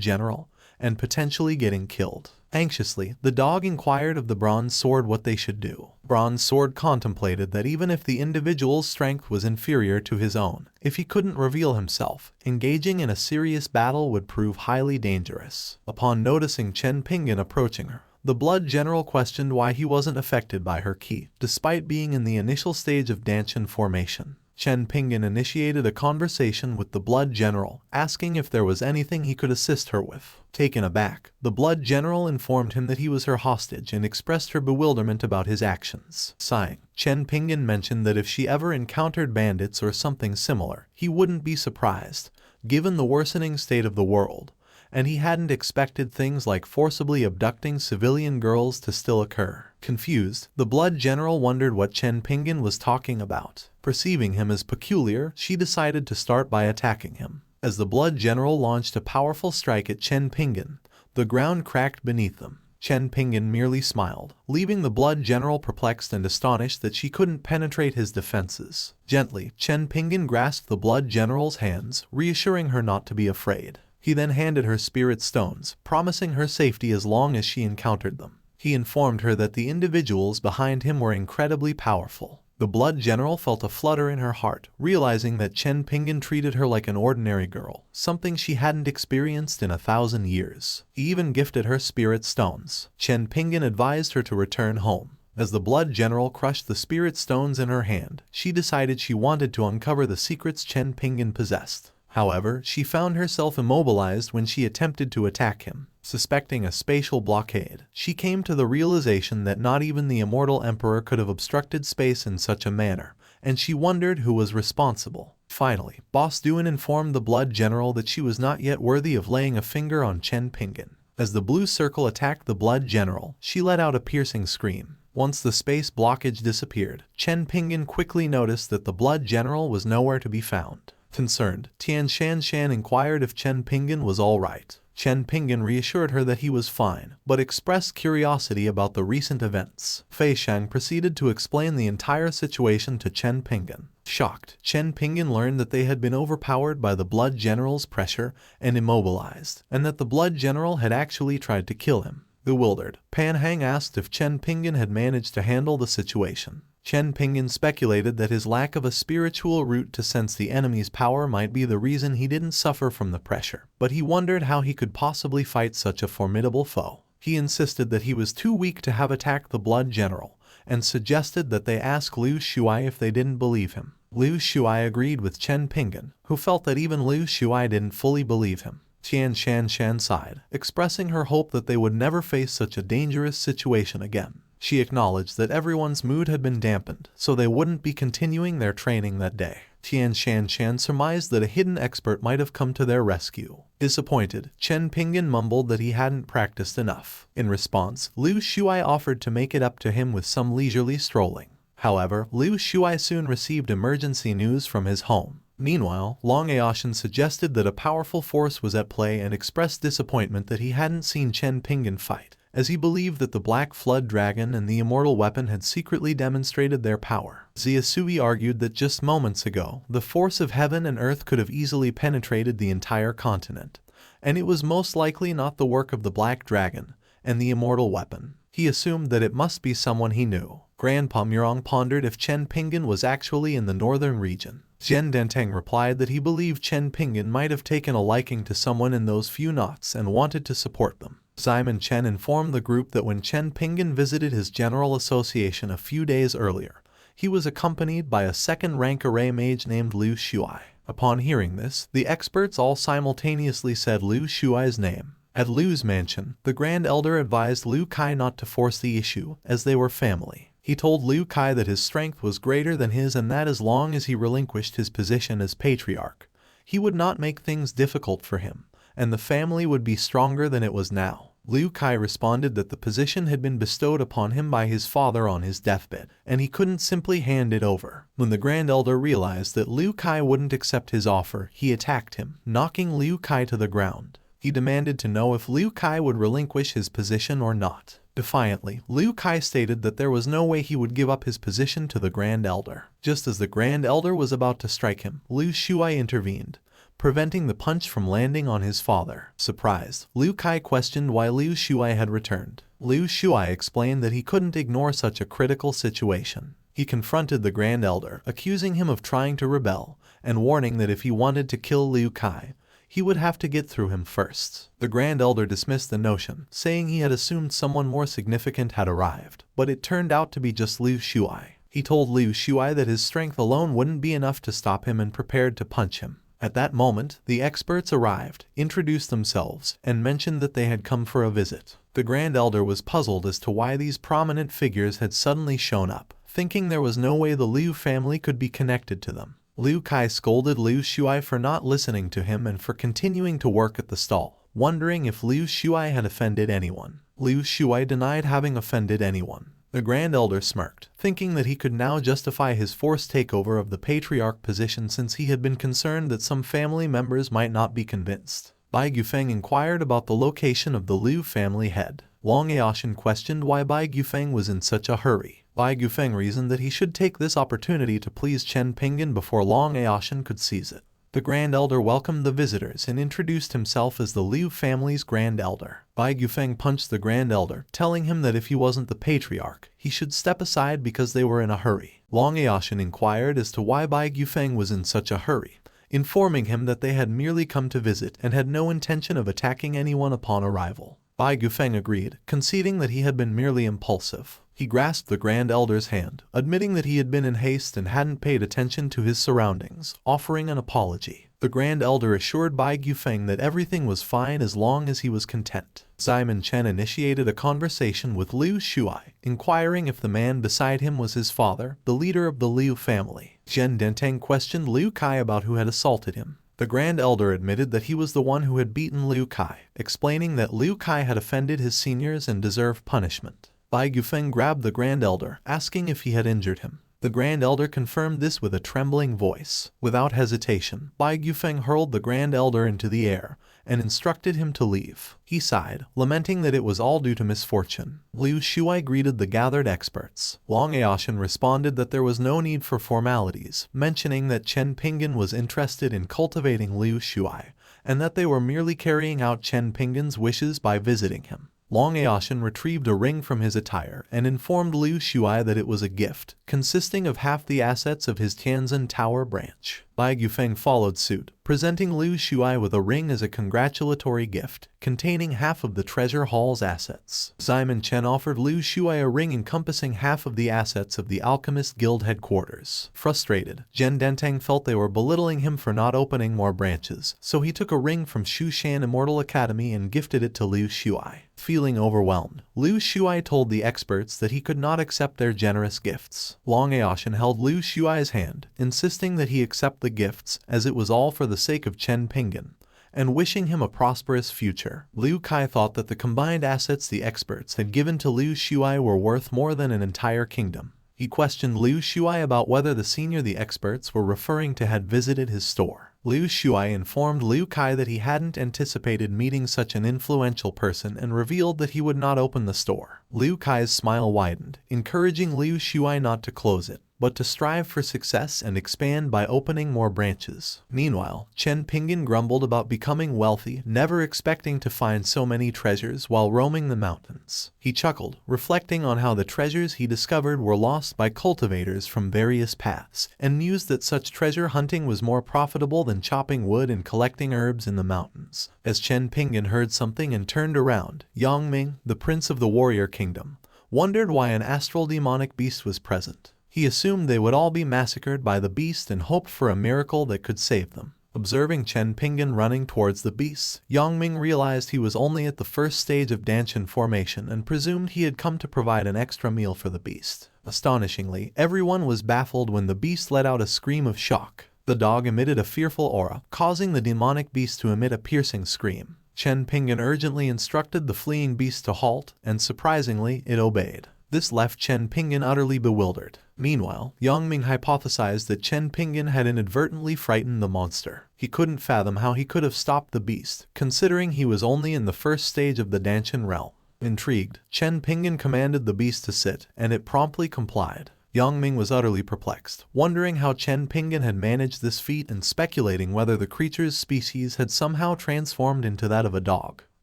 General and potentially getting killed. Anxiously, the dog inquired of the Bronze Sword what they should do. Bronze Sword contemplated that even if the individual's strength was inferior to his own, if he couldn't reveal himself, engaging in a serious battle would prove highly dangerous. Upon noticing Chen Pingan approaching her, the Blood General questioned why he wasn't affected by her ki, despite being in the initial stage of Danshin formation. Chen Pingan initiated a conversation with the Blood General, asking if there was anything he could assist her with. Taken aback, the Blood General informed him that he was her hostage and expressed her bewilderment about his actions. Sighing, Chen Pingan mentioned that if she ever encountered bandits or something similar, he wouldn't be surprised, given the worsening state of the world, and he hadn't expected things like forcibly abducting civilian girls to still occur. Confused, the Blood General wondered what Chen Pingan was talking about. Perceiving him as peculiar, she decided to start by attacking him. As the Blood General launched a powerful strike at Chen Pingan, the ground cracked beneath them. Chen Pingan merely smiled, leaving the Blood General perplexed and astonished that she couldn't penetrate his defenses. Gently, Chen Pingan grasped the Blood General's hands, reassuring her not to be afraid. He then handed her spirit stones, promising her safety as long as she encountered them. He informed her that the individuals behind him were incredibly powerful. The Blood General felt a flutter in her heart, realizing that Chen Pingan treated her like an ordinary girl, something she hadn't experienced in 1,000 years. He even gifted her spirit stones. Chen Pingan advised her to return home. As the Blood General crushed the spirit stones in her hand, she decided she wanted to uncover the secrets Chen Pingan possessed. However, she found herself immobilized when she attempted to attack him. Suspecting a spatial blockade, she came to the realization that not even the Immortal Emperor could have obstructed space in such a manner, and she wondered who was responsible. Finally, Boss Duan informed the Blood General that she was not yet worthy of laying a finger on Chen Pingan. As the blue circle attacked the Blood General, she let out a piercing scream. Once the space blockage disappeared, Chen Pingan quickly noticed that the Blood General was nowhere to be found. Concerned, Tian Shan inquired if Chen Pingan was all right. Chen Pingan reassured her that he was fine, but expressed curiosity about the recent events. Fei Shang proceeded to explain the entire situation to Chen Pingan. Shocked, Chen Pingan learned that they had been overpowered by the Blood General's pressure and immobilized, and that the Blood General had actually tried to kill him. Bewildered, Pan Hang asked if Chen Pingan had managed to handle the situation. Chen Pingan speculated that his lack of a spiritual root to sense the enemy's power might be the reason he didn't suffer from the pressure, but he wondered how he could possibly fight such a formidable foe. He insisted that he was too weak to have attacked the Blood General, and suggested that they ask Liu Shuai if they didn't believe him. Liu Shuai agreed with Chen Pingan, who felt that even Liu Shuai didn't fully believe him. Tian Shan sighed, expressing her hope that they would never face such a dangerous situation again. She acknowledged that everyone's mood had been dampened, so they wouldn't be continuing their training that day. Tian Shan surmised that a hidden expert might have come to their rescue. Disappointed, Chen Pingan mumbled that he hadn't practiced enough. In response, Liu Shuai offered to make it up to him with some leisurely strolling. However, Liu Shuai soon received emergency news from his home. Meanwhile, Long Aoshan suggested that a powerful force was at play and expressed disappointment that he hadn't seen Chen Pingan fight, as he believed that the Black Flood Dragon and the Immortal Weapon had secretly demonstrated their power. Ziasui argued that just moments ago, the force of heaven and earth could have easily penetrated the entire continent, and it was most likely not the work of the Black Dragon and the Immortal Weapon. He assumed that it must be someone he knew. Grandpa Murong pondered if Chen Pingan was actually in the northern region. Zhen Danteng replied that he believed Chen Pingan might have taken a liking to someone in those few knots and wanted to support them. Simon Chen informed the group that when Chen Pingan visited his general association a few days earlier, he was accompanied by a second-rank array mage named Liu Shuai. Upon hearing this, the experts all simultaneously said Liu Shuai's name. At Liu's mansion, the Grand Elder advised Liu Kai not to force the issue, as they were family. He told Liu Kai that his strength was greater than his and that as long as he relinquished his position as patriarch, he would not make things difficult for him, and the family would be stronger than it was now. Liu Kai responded that the position had been bestowed upon him by his father on his deathbed, and he couldn't simply hand it over. When the Grand Elder realized that Liu Kai wouldn't accept his offer, he attacked him, knocking Liu Kai to the ground. He demanded to know if Liu Kai would relinquish his position or not. Defiantly, Liu Kai stated that there was no way he would give up his position to the Grand Elder. Just as the Grand Elder was about to strike him, Liu Shuai intervened, preventing the punch from landing on his father. Surprised, Liu Kai questioned why Liu Shuai had returned. Liu Shuai explained that he couldn't ignore such a critical situation. He confronted the Grand Elder, accusing him of trying to rebel, and warning that if he wanted to kill Liu Kai, he would have to get through him first. The Grand Elder dismissed the notion, saying he had assumed someone more significant had arrived, but it turned out to be just Liu Shuai. He told Liu Shuai that his strength alone wouldn't be enough to stop him and prepared to punch him. At that moment, the experts arrived, introduced themselves, and mentioned that they had come for a visit. The Grand Elder was puzzled as to why these prominent figures had suddenly shown up, thinking there was no way the Liu family could be connected to them. Liu Kai scolded Liu Shuai for not listening to him and for continuing to work at the stall, wondering if Liu Shuai had offended anyone. Liu Shuai denied having offended anyone. The Grand Elder smirked, thinking that he could now justify his forced takeover of the patriarch position since he had been concerned that some family members might not be convinced. Bai Gufeng inquired about the location of the Liu family head. Long Aoshin questioned why Bai Gufeng was in such a hurry. Bai Gufeng reasoned that he should take this opportunity to please Chen Pingan before Long Aoshin could seize it. The Grand Elder welcomed the visitors and introduced himself as the Liu family's Grand Elder. Bai Gufeng punched the Grand Elder, telling him that if he wasn't the patriarch, he should step aside because they were in a hurry. Long Aoshin inquired as to why Bai Gufeng was in such a hurry, informing him that they had merely come to visit and had no intention of attacking anyone upon arrival. Bai Gufeng agreed, conceding that he had been merely impulsive. He grasped the Grand Elder's hand, admitting that he had been in haste and hadn't paid attention to his surroundings, offering an apology. The Grand Elder assured Bai Gufeng that everything was fine as long as he was content. Simon Chen initiated a conversation with Liu Shuai, inquiring if the man beside him was his father, the leader of the Liu family. Zhen Dentang questioned Liu Kai about who had assaulted him. The Grand Elder admitted that he was the one who had beaten Liu Kai, explaining that Liu Kai had offended his seniors and deserved punishment. Bai Gufeng grabbed the Grand Elder, asking if he had injured him. The Grand Elder confirmed this with a trembling voice. Without hesitation, Bai Gufeng hurled the Grand Elder into the air and instructed him to leave. He sighed, lamenting that it was all due to misfortune. Liu Shuai greeted the gathered experts. Long Aoshin responded that there was no need for formalities, mentioning that Chen Pingan was interested in cultivating Liu Shuai, and that they were merely carrying out Chen Pingan's wishes by visiting him. Long Aoshin retrieved a ring from his attire and informed Liu Shuai that it was a gift, consisting of half the assets of his Tianzan Tower branch. Bai Gufeng followed suit, presenting Liu Shuai with a ring as a congratulatory gift, containing half of the treasure hall's assets. Simon Chen offered Liu Shuai a ring encompassing half of the assets of the Alchemist Guild headquarters. Frustrated, Zhen Dentang felt they were belittling him for not opening more branches, so he took a ring from Shushan Immortal Academy and gifted it to Liu Shuai. Feeling overwhelmed, Liu Shuai told the experts that he could not accept their generous gifts. Long Aoshin held Liu Shuai's hand, insisting that he accept the gifts as it was all for the sake of Chen Pingan, and wishing him a prosperous future. Liu Kai thought that the combined assets the experts had given to Liu Shuai were worth more than an entire kingdom. He questioned Liu Shuai about whether the senior the experts were referring to had visited his store. Liu Shuai informed Liu Kai that he hadn't anticipated meeting such an influential person and revealed that he would not open the store. Liu Kai's smile widened, encouraging Liu Shuai not to close it, but to strive for success and expand by opening more branches. Meanwhile, Chen Pingan grumbled about becoming wealthy, never expecting to find so many treasures while roaming the mountains. He chuckled, reflecting on how the treasures he discovered were lost by cultivators from various paths, and mused that such treasure hunting was more profitable than chopping wood and collecting herbs in the mountains. As Chen Pingan heard something and turned around, Yang Ming, the prince of the warrior kingdom, wondered why an astral demonic beast was present. He assumed they would all be massacred by the beast and hoped for a miracle that could save them. Observing Chen Pingan running towards the beasts, Yang Ming realized he was only at the first stage of Danshan formation and presumed he had come to provide an extra meal for the beast. Astonishingly, everyone was baffled when the beast let out a scream of shock. The dog emitted a fearful aura, causing the demonic beast to emit a piercing scream. Chen Pingan urgently instructed the fleeing beast to halt, and surprisingly, it obeyed. This left Chen Pingan utterly bewildered. Meanwhile, Yang Ming hypothesized that Chen Pingan had inadvertently frightened the monster. He couldn't fathom how he could have stopped the beast, considering he was only in the first stage of the Danshan realm. Intrigued, Chen Pingan commanded the beast to sit, and it promptly complied. Yang Ming was utterly perplexed, wondering how Chen Pingan had managed this feat and speculating whether the creature's species had somehow transformed into that of a dog.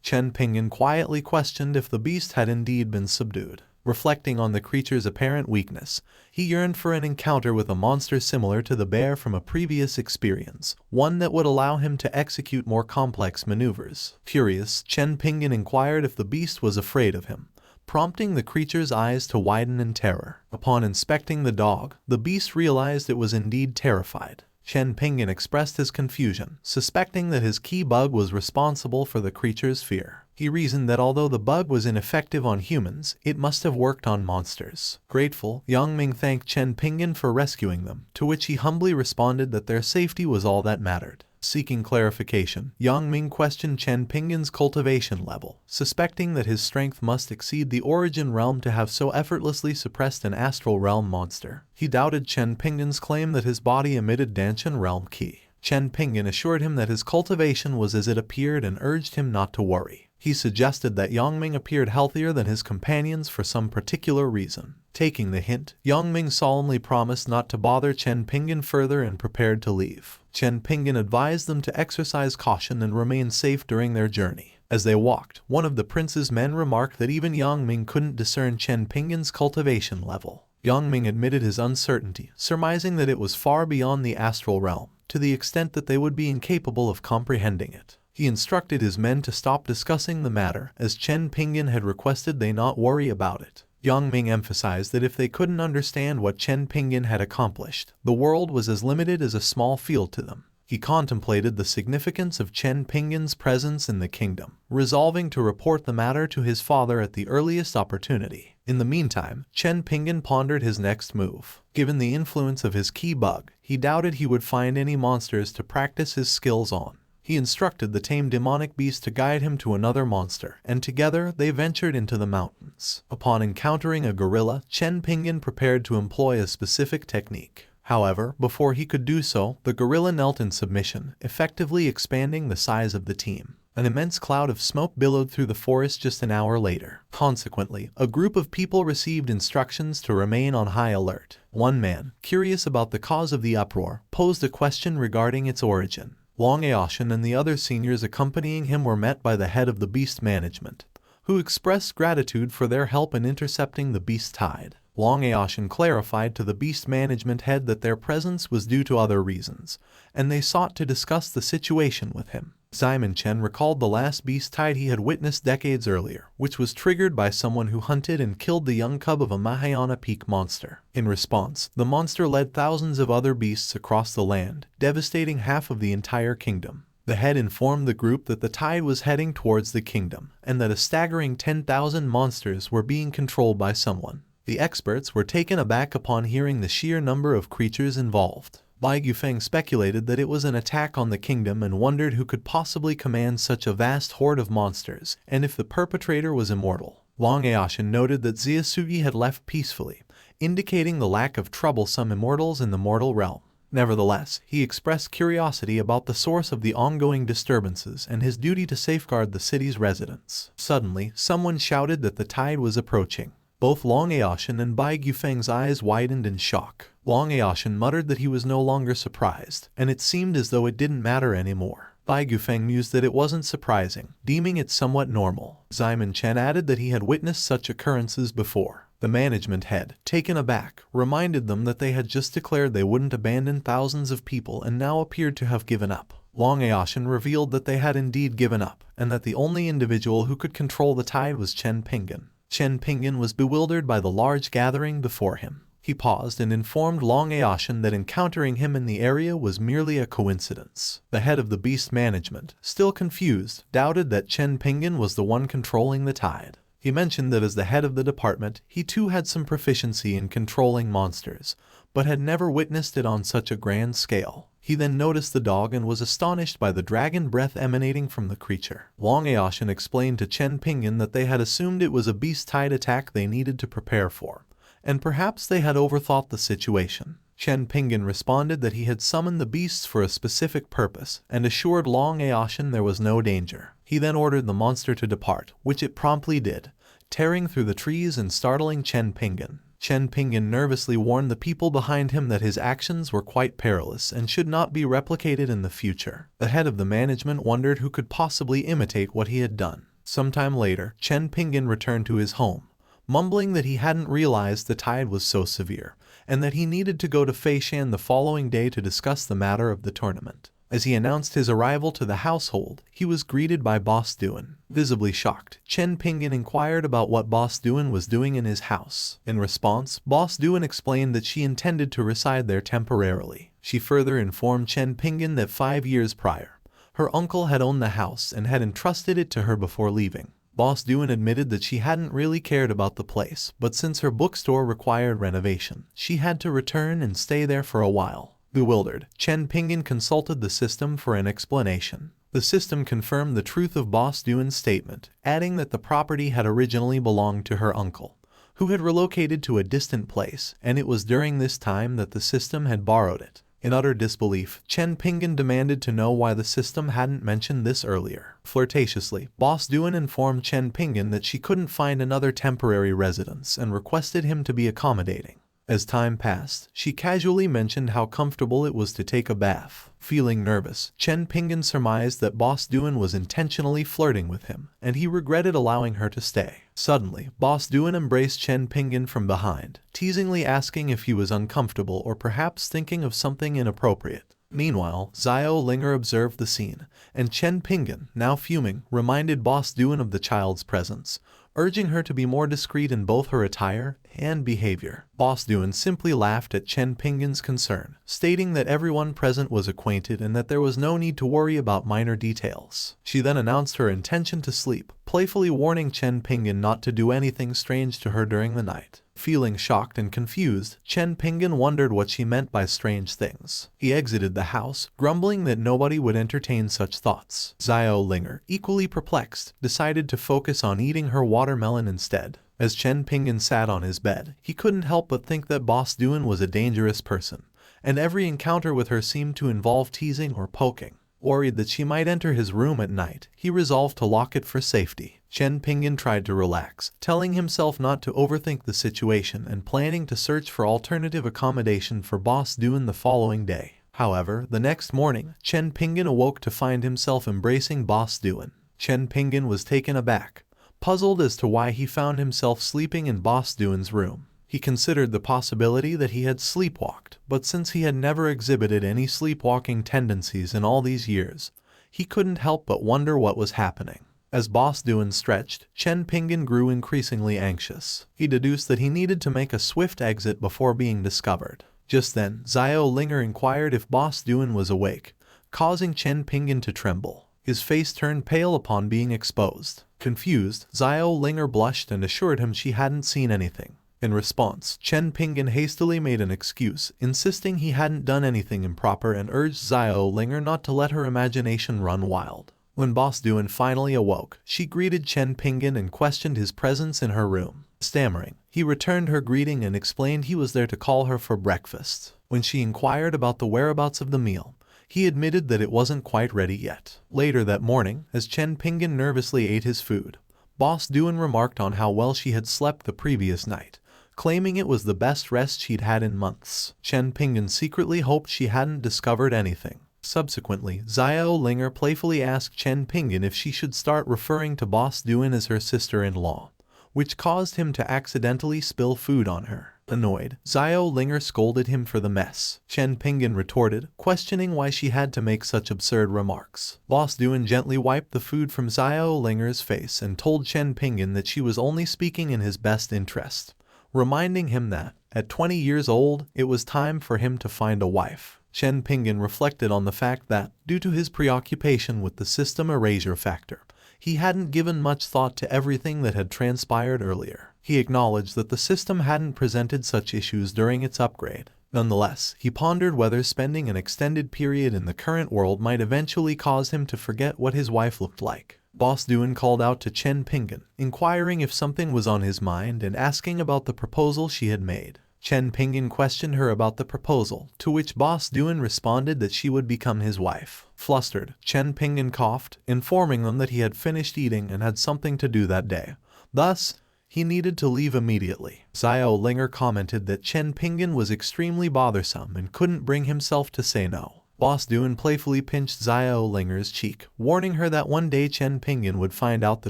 Chen Pingan quietly questioned if the beast had indeed been subdued. Reflecting on the creature's apparent weakness, he yearned for an encounter with a monster similar to the bear from a previous experience, one that would allow him to execute more complex maneuvers. Curious, Chen Pingan inquired if the beast was afraid of him, prompting the creature's eyes to widen in terror. Upon inspecting the dog, the beast realized it was indeed terrified. Chen Pingan expressed his confusion, suspecting that his key bug was responsible for the creature's fear. He reasoned that although the bug was ineffective on humans, it must have worked on monsters. Grateful, Yang Ming thanked Chen Pingan for rescuing them, to which he humbly responded that their safety was all that mattered. Seeking clarification, Yang Ming questioned Chen Pingan's cultivation level, suspecting that his strength must exceed the origin realm to have so effortlessly suppressed an astral realm monster. He doubted Chen Pingan's claim that his body emitted Danshan realm qi. Chen Pingan assured him that his cultivation was as it appeared and urged him not to worry. He suggested that Yang Ming appeared healthier than his companions for some particular reason. Taking the hint, Yang Ming solemnly promised not to bother Chen Pingan further and prepared to leave. Chen Pingan advised them to exercise caution and remain safe during their journey. As they walked, one of the prince's men remarked that even Yang Ming couldn't discern Chen Pingan's cultivation level. Yang Ming admitted his uncertainty, surmising that it was far beyond the astral realm, to the extent that they would be incapable of comprehending it. He instructed his men to stop discussing the matter, as Chen Pingan had requested they not worry about it. Yang Ming emphasized that if they couldn't understand what Chen Pingan had accomplished, the world was as limited as a small field to them. He contemplated the significance of Chen Pingan's presence in the kingdom, resolving to report the matter to his father at the earliest opportunity. In the meantime, Chen Pingan pondered his next move. Given the influence of his key bug, he doubted he would find any monsters to practice his skills on. He instructed the tame demonic beast to guide him to another monster, and together they ventured into the mountains. Upon encountering a gorilla, Chen Pingan prepared to employ a specific technique. However, before he could do so, the gorilla knelt in submission, effectively expanding the size of the team. An immense cloud of smoke billowed through the forest just an hour later. Consequently, a group of people received instructions to remain on high alert. One man, curious about the cause of the uproar, posed a question regarding its origin. Wang Aoshan and the other seniors accompanying him were met by the head of the beast management, who expressed gratitude for their help in intercepting the beast tide. Wang Aoshan clarified to the beast management head that their presence was due to other reasons, and they sought to discuss the situation with him. Simon Chen recalled the last beast tide he had witnessed decades earlier, which was triggered by someone who hunted and killed the young cub of a Mahayana Peak monster. In response, the monster led thousands of other beasts across the land, devastating half of the entire kingdom. The head informed the group that the tide was heading towards the kingdom, and that a staggering 10,000 monsters were being controlled by someone. The experts were taken aback upon hearing the sheer number of creatures involved. Bai Yufeng speculated that it was an attack on the kingdom and wondered who could possibly command such a vast horde of monsters, and if the perpetrator was immortal. Wang Aoshan noted that Xia Suyi had left peacefully, indicating the lack of troublesome immortals in the mortal realm. Nevertheless, he expressed curiosity about the source of the ongoing disturbances and his duty to safeguard the city's residents. Suddenly, someone shouted that the tide was approaching. Both Wang Aoshan and Bai Yufeng's eyes widened in shock. Wang Aoshan muttered that he was no longer surprised, and it seemed as though it didn't matter anymore. Bai Yufeng mused that it wasn't surprising, deeming it somewhat normal. Simon Chen added that he had witnessed such occurrences before. The management head, taken aback, reminded them that they had just declared they wouldn't abandon thousands of people and now appeared to have given up. Wang Aoshan revealed that they had indeed given up, and that the only individual who could control the tide was Chen Pingan. Chen Pingan was bewildered by the large gathering before him. He paused and informed Wang Aoshan that encountering him in the area was merely a coincidence. The head of the beast management, still confused, doubted that Chen Pingan was the one controlling the tide. He mentioned that as the head of the department, he too had some proficiency in controlling monsters, but had never witnessed it on such a grand scale. He then noticed the dog and was astonished by the dragon breath emanating from the creature. Wang Aoshan explained to Chen Pingan that they had assumed it was a beast tide attack they needed to prepare for, and perhaps they had overthought the situation. Chen Pingan responded that he had summoned the beasts for a specific purpose, and assured Wang Aoshan there was no danger. He then ordered the monster to depart, which it promptly did, tearing through the trees and startling Chen Pingan. Chen Pingan nervously warned the people behind him that his actions were quite perilous and should not be replicated in the future. The head of the management wondered who could possibly imitate what he had done. Sometime later, Chen Pingan returned to his home, mumbling that he hadn't realized the tide was so severe, and that he needed to go to Feishan the following day to discuss the matter of the tournament. As he announced his arrival to the household, he was greeted by Boss Duan. Visibly shocked, Chen Pingan inquired about what Boss Duan was doing in his house. In response, Boss Duan explained that she intended to reside there temporarily. She further informed Chen Pingan that 5 years prior, her uncle had owned the house and had entrusted it to her before leaving. Boss Duan admitted that she hadn't really cared about the place, but since her bookstore required renovation, she had to return and stay there for a while. Bewildered, Chen Pingan consulted the system for an explanation. The system confirmed the truth of Boss Duan's statement, adding that the property had originally belonged to her uncle, who had relocated to a distant place, and it was during this time that the system had borrowed it. In utter disbelief, Chen Pingan demanded to know why the system hadn't mentioned this earlier. Flirtatiously, Boss Duan informed Chen Pingan that she couldn't find another temporary residence and requested him to be accommodating. As time passed, she casually mentioned how comfortable it was to take a bath. Feeling nervous, Chen Pingan surmised that Boss Duan was intentionally flirting with him, and he regretted allowing her to stay. Suddenly, Boss Duan embraced Chen Pingan from behind, teasingly asking if he was uncomfortable or perhaps thinking of something inappropriate. Meanwhile, Xiao Linger observed the scene, and Chen Pingan, now fuming, reminded Boss Duan of the child's presence, urging her to be more discreet in both her attire and behavior. Boss Duan simply laughed at Chen Pingan's concern, stating that everyone present was acquainted and that there was no need to worry about minor details. She then announced her intention to sleep, playfully warning Chen Pingan not to do anything strange to her during the night. Feeling shocked and confused, Chen Pingan wondered what she meant by strange things. He exited the house, grumbling that nobody would entertain such thoughts. Xiao Linger, equally perplexed, decided to focus on eating her watermelon instead. As Chen Pingan sat on his bed, he couldn't help but think that Boss Duan was a dangerous person, and every encounter with her seemed to involve teasing or poking. Worried that she might enter his room at night, he resolved to lock it for safety. Chen Pingan tried to relax, telling himself not to overthink the situation and planning to search for alternative accommodation for Boss Duan the following day. However, the next morning, Chen Pingan awoke to find himself embracing Boss Duan. Chen Pingan was taken aback, puzzled as to why he found himself sleeping in Boss Duan's room. He considered the possibility that he had sleepwalked, but since he had never exhibited any sleepwalking tendencies in all these years, he couldn't help but wonder what was happening. As Boss Duan stretched, Chen Pingan grew increasingly anxious. He deduced that he needed to make a swift exit before being discovered. Just then, Xiao Linger inquired if Boss Duan was awake, causing Chen Pingan to tremble. His face turned pale upon being exposed. Confused, Xiao Linger blushed and assured him she hadn't seen anything. In response, Chen Pingan hastily made an excuse, insisting he hadn't done anything improper and urged Xiao Linger not to let her imagination run wild. When Boss Duan finally awoke, she greeted Chen Pingan and questioned his presence in her room. Stammering, he returned her greeting and explained he was there to call her for breakfast. When she inquired about the whereabouts of the meal, he admitted that it wasn't quite ready yet. Later that morning, as Chen Pingan nervously ate his food, Boss Duan remarked on how well she had slept the previous night, claiming it was the best rest she'd had in months. Chen Pingan secretly hoped she hadn't discovered anything. Subsequently, Xiao Linger playfully asked Chen Pingan if she should start referring to Boss Duan as her sister-in-law, which caused him to accidentally spill food on her. Annoyed, Xiao Linger scolded him for the mess. Chen Pingan retorted, questioning why she had to make such absurd remarks. Boss Duan gently wiped the food from Xiao Linger's face and told Chen Pingan that she was only speaking in his best interest, reminding him that, at 20 years old, it was time for him to find a wife. Chen Pingan reflected on the fact that, due to his preoccupation with the system erasure factor, he hadn't given much thought to everything that had transpired earlier. He acknowledged that the system hadn't presented such issues during its upgrade. Nonetheless, he pondered whether spending an extended period in the current world might eventually cause him to forget what his wife looked like. Boss Duan called out to Chen Pingan, inquiring if something was on his mind and asking about the proposal she had made. Chen Pingan questioned her about the proposal, to which Boss Duan responded that she would become his wife. Flustered, Chen Pingan coughed, informing them that he had finished eating and had something to do that day. Thus, he needed to leave immediately. Xiao Linger commented that Chen Pingan was extremely bothersome and couldn't bring himself to say no. Boss Duan playfully pinched Xiao Linger's cheek, warning her that one day Chen Pingan would find out the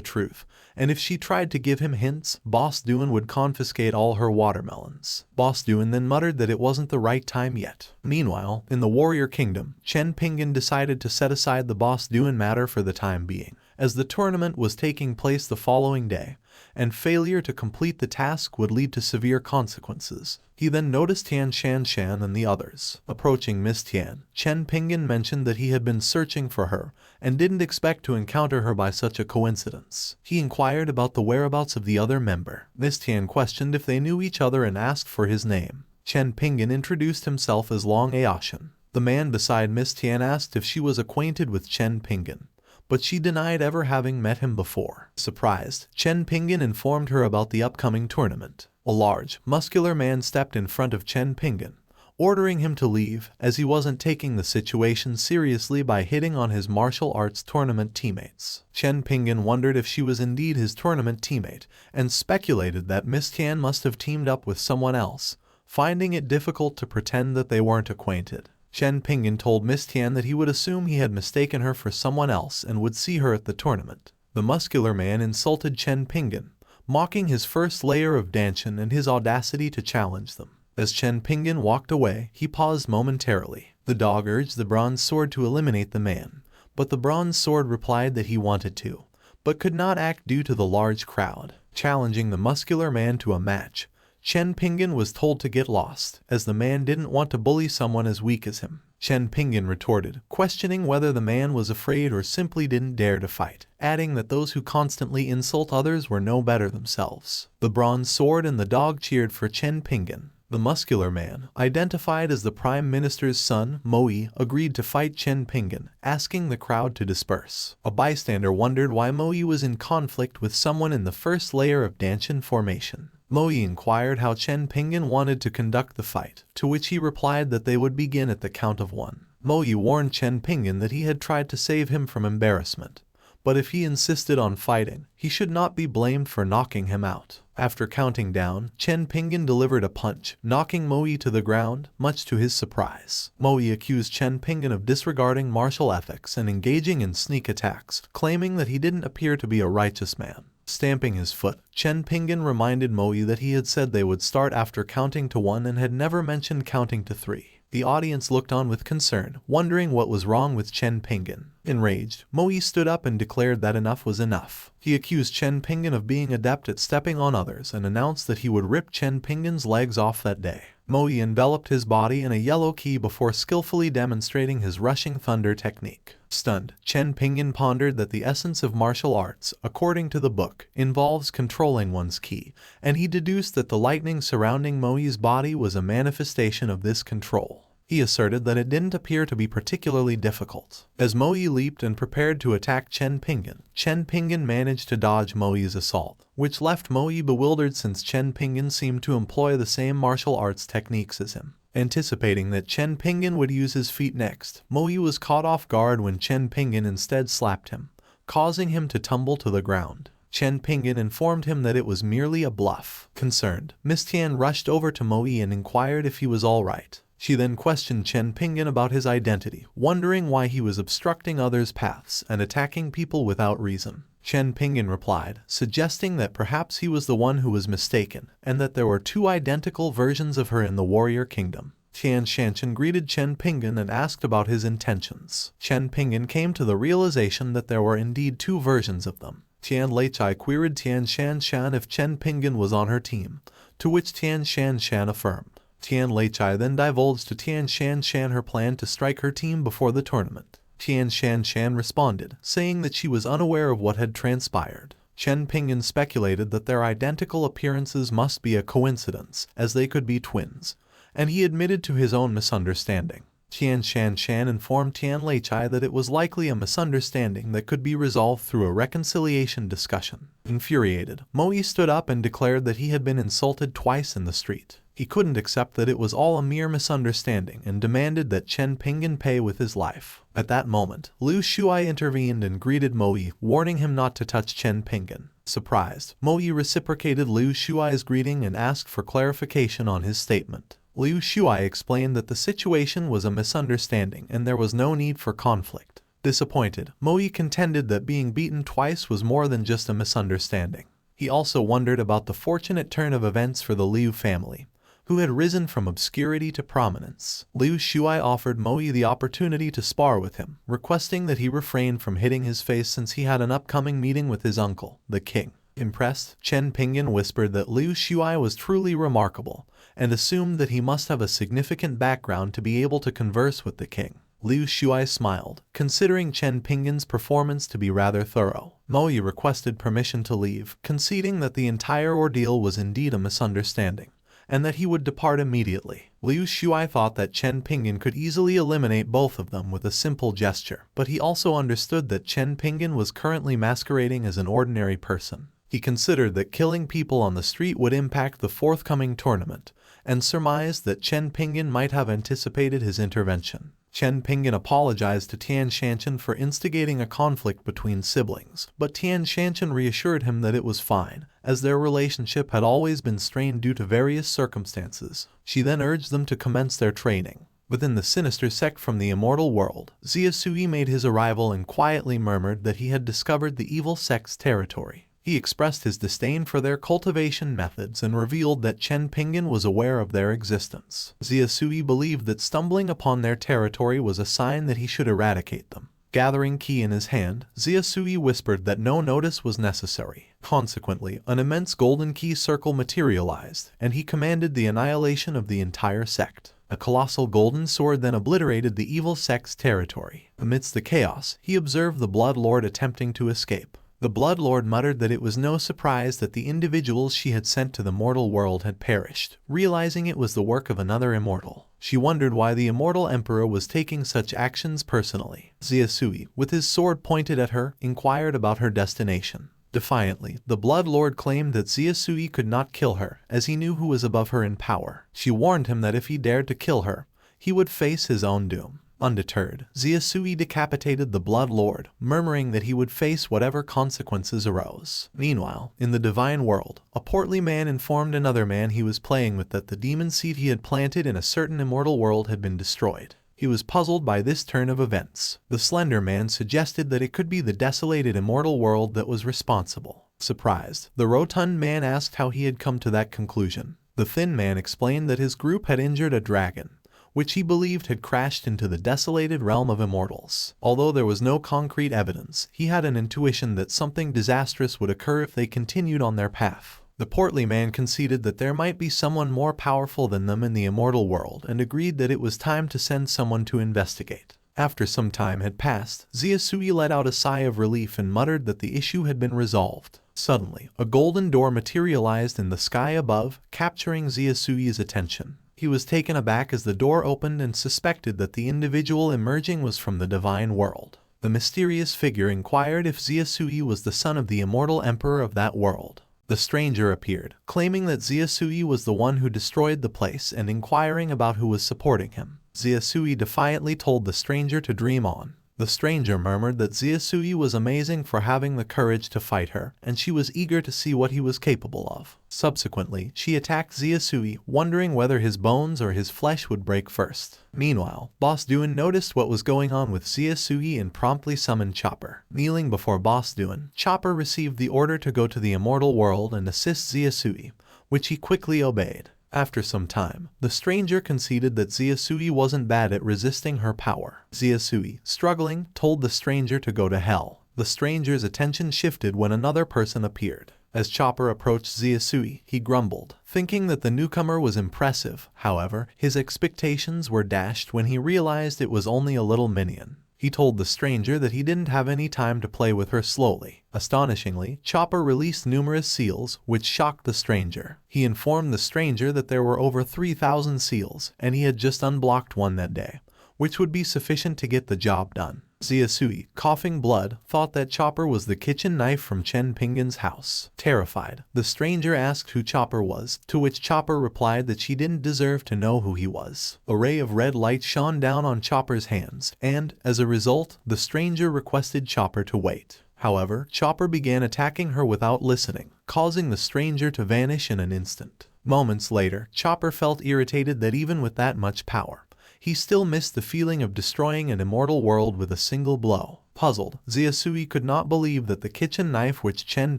truth, and if she tried to give him hints, Boss Duan would confiscate all her watermelons. Boss Duan then muttered that it wasn't the right time yet. Meanwhile, in the warrior kingdom, Chen Pingan decided to set aside the Boss Duan matter for the time being, as the tournament was taking place the following day, and failure to complete the task would lead to severe consequences. He then noticed Tian Shan and the others. Approaching Miss Tian, Chen Pingan mentioned that he had been searching for her and didn't expect to encounter her by such a coincidence. He inquired about the whereabouts of the other member. Miss Tian questioned if they knew each other and asked for his name. Chen Pingan introduced himself as Long Aoshan. The man beside Miss Tian asked if she was acquainted with Chen Pingan, but she denied ever having met him before. Surprised, Chen Pingan informed her about the upcoming tournament. A large, muscular man stepped in front of Chen Pingan, ordering him to leave as he wasn't taking the situation seriously by hitting on his martial arts tournament teammates. Chen Pingan wondered if she was indeed his tournament teammate and speculated that Miss Tian must have teamed up with someone else, finding it difficult to pretend that they weren't acquainted. Chen Pingan told Miss Tian that he would assume he had mistaken her for someone else and would see her at the tournament. The muscular man insulted Chen Pingan, mocking his first layer of Danshan and his audacity to challenge them. As Chen Pingan walked away, he paused momentarily. The dog urged the bronze sword to eliminate the man, but the bronze sword replied that he wanted to, but could not act due to the large crowd. Challenging the muscular man to a match, Chen Pingan was told to get lost, as the man didn't want to bully someone as weak as him. Chen Pingan retorted, questioning whether the man was afraid or simply didn't dare to fight, adding that those who constantly insult others were no better themselves. The bronze sword and the dog cheered for Chen Pingan. The muscular man, identified as the Prime Minister's son, Moi, agreed to fight Chen Pingan, asking the crowd to disperse. A bystander wondered why Moi was in conflict with someone in the first layer of Danshan formation. Moi inquired how Chen Pingan wanted to conduct the fight, to which he replied that they would begin at the count of 1. Moi warned Chen Pingan that he had tried to save him from embarrassment, but if he insisted on fighting, he should not be blamed for knocking him out. After counting down, Chen Pingan delivered a punch, knocking Moi to the ground, much to his surprise. Moi accused Chen Pingan of disregarding martial ethics and engaging in sneak attacks, claiming that he didn't appear to be a righteous man. Stamping his foot, Chen Pingan reminded Moi that he had said they would start after counting to 1 and had never mentioned counting to 3. The audience looked on with concern, wondering what was wrong with Chen Pingan. Enraged, Moi stood up and declared that enough was enough. He accused Chen Pingan of being adept at stepping on others and announced that he would rip Chen Pingan's legs off that day. Moi enveloped his body in a yellow ki before skillfully demonstrating his rushing thunder technique. Stunned, Chen Pingan pondered that the essence of martial arts, according to the book, involves controlling one's ki, and he deduced that the lightning surrounding Moi's body was a manifestation of this control. He asserted that it didn't appear to be particularly difficult. As Moi leaped and prepared to attack Chen Pingan managed to dodge Moi's assault, which left Moi bewildered since Chen Pingan seemed to employ the same martial arts techniques as him. Anticipating that Chen Pingan would use his feet next, Moi was caught off guard when Chen Pingan instead slapped him, causing him to tumble to the ground. Chen Pingan informed him that it was merely a bluff. Concerned, Miss Tian rushed over to Moi and inquired if he was all right. She then questioned Chen Pingan about his identity, wondering why he was obstructing others' paths and attacking people without reason. Chen Pingan replied, suggesting that perhaps he was the one who was mistaken, and that there were 2 identical versions of her in the warrior kingdom. Tian Shanshan greeted Chen Pingan and asked about his intentions. Chen Pingan came to the realization that there were indeed 2 versions of them. Tian Leichai queried Tian Shanshan if Chen Pingan was on her team, to which Tian Shanshan affirmed. Tian Leichai then divulged to Tian Shanshan her plan to strike her team before the tournament. Tian Shanshan responded, saying that she was unaware of what had transpired. Chen Pingan speculated that their identical appearances must be a coincidence, as they could be twins, and he admitted to his own misunderstanding. Tian Shanshan informed Tian Leichai that it was likely a misunderstanding that could be resolved through a reconciliation discussion. Infuriated, Moi stood up and declared that he had been insulted twice in the street. He couldn't accept that it was all a mere misunderstanding and demanded that Chen Pingan pay with his life. At that moment, Liu Shuai intervened and greeted Moi, warning him not to touch Chen Pingan. Surprised, Moi reciprocated Liu Shuai's greeting and asked for clarification on his statement. Liu Shuai explained that the situation was a misunderstanding and there was no need for conflict. Disappointed, Mo Yi contended that being beaten twice was more than just a misunderstanding. He also wondered about the fortunate turn of events for the Liu family, who had risen from obscurity to prominence. Liu Shuai offered Mo Yi the opportunity to spar with him, requesting that he refrain from hitting his face since he had an upcoming meeting with his uncle, the king. Impressed, Chen Pingan whispered that Liu Shuai was truly remarkable, and assumed that he must have a significant background to be able to converse with the king. Liu Shuai smiled, considering Chen Pingan's performance to be rather thorough. Mo Yi requested permission to leave, conceding that the entire ordeal was indeed a misunderstanding, and that he would depart immediately. Liu Shuai thought that Chen Pingan could easily eliminate both of them with a simple gesture, but he also understood that Chen Pingan was currently masquerading as an ordinary person. He considered that killing people on the street would impact the forthcoming tournament, and surmised that Chen Pingan might have anticipated his intervention. Chen Pingan apologized to Tian Shanchen for instigating a conflict between siblings, but Tian Shanchen reassured him that it was fine, as their relationship had always been strained due to various circumstances. She then urged them to commence their training. Within the sinister sect from the immortal world, Ziyasui made his arrival and quietly murmured that he had discovered the evil sect's territory. He expressed his disdain for their cultivation methods and revealed that Chen Pingan was aware of their existence. Ziyasui believed that stumbling upon their territory was a sign that he should eradicate them. Gathering ki in his hand, Ziyasui whispered that no notice was necessary. Consequently, an immense golden ki circle materialized, and he commanded the annihilation of the entire sect. A colossal golden sword then obliterated the evil sect's territory. Amidst the chaos, he observed the Blood Lord attempting to escape. The Blood Lord muttered that it was no surprise that the individuals she had sent to the mortal world had perished, realizing it was the work of another immortal. She wondered why the immortal emperor was taking such actions personally. Ziyasui, with his sword pointed at her, inquired about her destination. Defiantly, the Blood Lord claimed that Ziyasui could not kill her, as he knew who was above her in power. She warned him that if he dared to kill her, he would face his own doom. Undeterred, Ziyasui decapitated the Blood Lord, murmuring that he would face whatever consequences arose. Meanwhile, in the divine world, a portly man informed another man he was playing with that the demon seed he had planted in a certain immortal world had been destroyed. He was puzzled by this turn of events. The slender man suggested that it could be the desolated immortal world that was responsible. Surprised, the rotund man asked how he had come to that conclusion. The thin man explained that his group had injured a dragon, which he believed had crashed into the desolated realm of immortals. Although there was no concrete evidence, he had an intuition that something disastrous would occur if they continued on their path. The portly man conceded that there might be someone more powerful than them in the immortal world and agreed that it was time to send someone to investigate. After some time had passed, Ziyasui let out a sigh of relief and muttered that the issue had been resolved. Suddenly, a golden door materialized in the sky above, capturing Ziyasui's attention. He was taken aback as the door opened and suspected that the individual emerging was from the divine world. The mysterious figure inquired if Ziyasui was the son of the immortal emperor of that world. The stranger appeared, claiming that Ziyasui was the one who destroyed the place and inquiring about who was supporting him. Ziyasui defiantly told the stranger to dream on. The stranger murmured that Ziyasui was amazing for having the courage to fight her, and she was eager to see what he was capable of. Subsequently, she attacked Ziyasui, wondering whether his bones or his flesh would break first. Meanwhile, Boss Duan noticed what was going on with Ziyasui and promptly summoned Chopper. Kneeling before Boss Duan, Chopper received the order to go to the immortal world and assist Ziyasui, which he quickly obeyed. After some time, the stranger conceded that Ziyasui wasn't bad at resisting her power. Ziyasui, struggling, told the stranger to go to hell. The stranger's attention shifted when another person appeared. As Chopper approached Ziyasui, he grumbled, thinking that the newcomer was impressive. However, his expectations were dashed when he realized it was only a little minion. He told the stranger that he didn't have any time to play with her slowly. Astonishingly, Chopper released numerous seals, which shocked the stranger. He informed the stranger that there were over 3,000 seals, and he had just unblocked one that day, which would be sufficient to get the job done. Ziyasui, coughing blood, thought that Chopper was the kitchen knife from Chen Pingan's house. Terrified, the stranger asked who Chopper was, to which Chopper replied that she didn't deserve to know who he was. A ray of red light shone down on Chopper's hands, and, as a result, the stranger requested Chopper to wait. However, Chopper began attacking her without listening, causing the stranger to vanish in an instant. Moments later, Chopper felt irritated that even with that much power, he still missed the feeling of destroying an immortal world with a single blow. Puzzled, Ziasui could not believe that the kitchen knife which Chen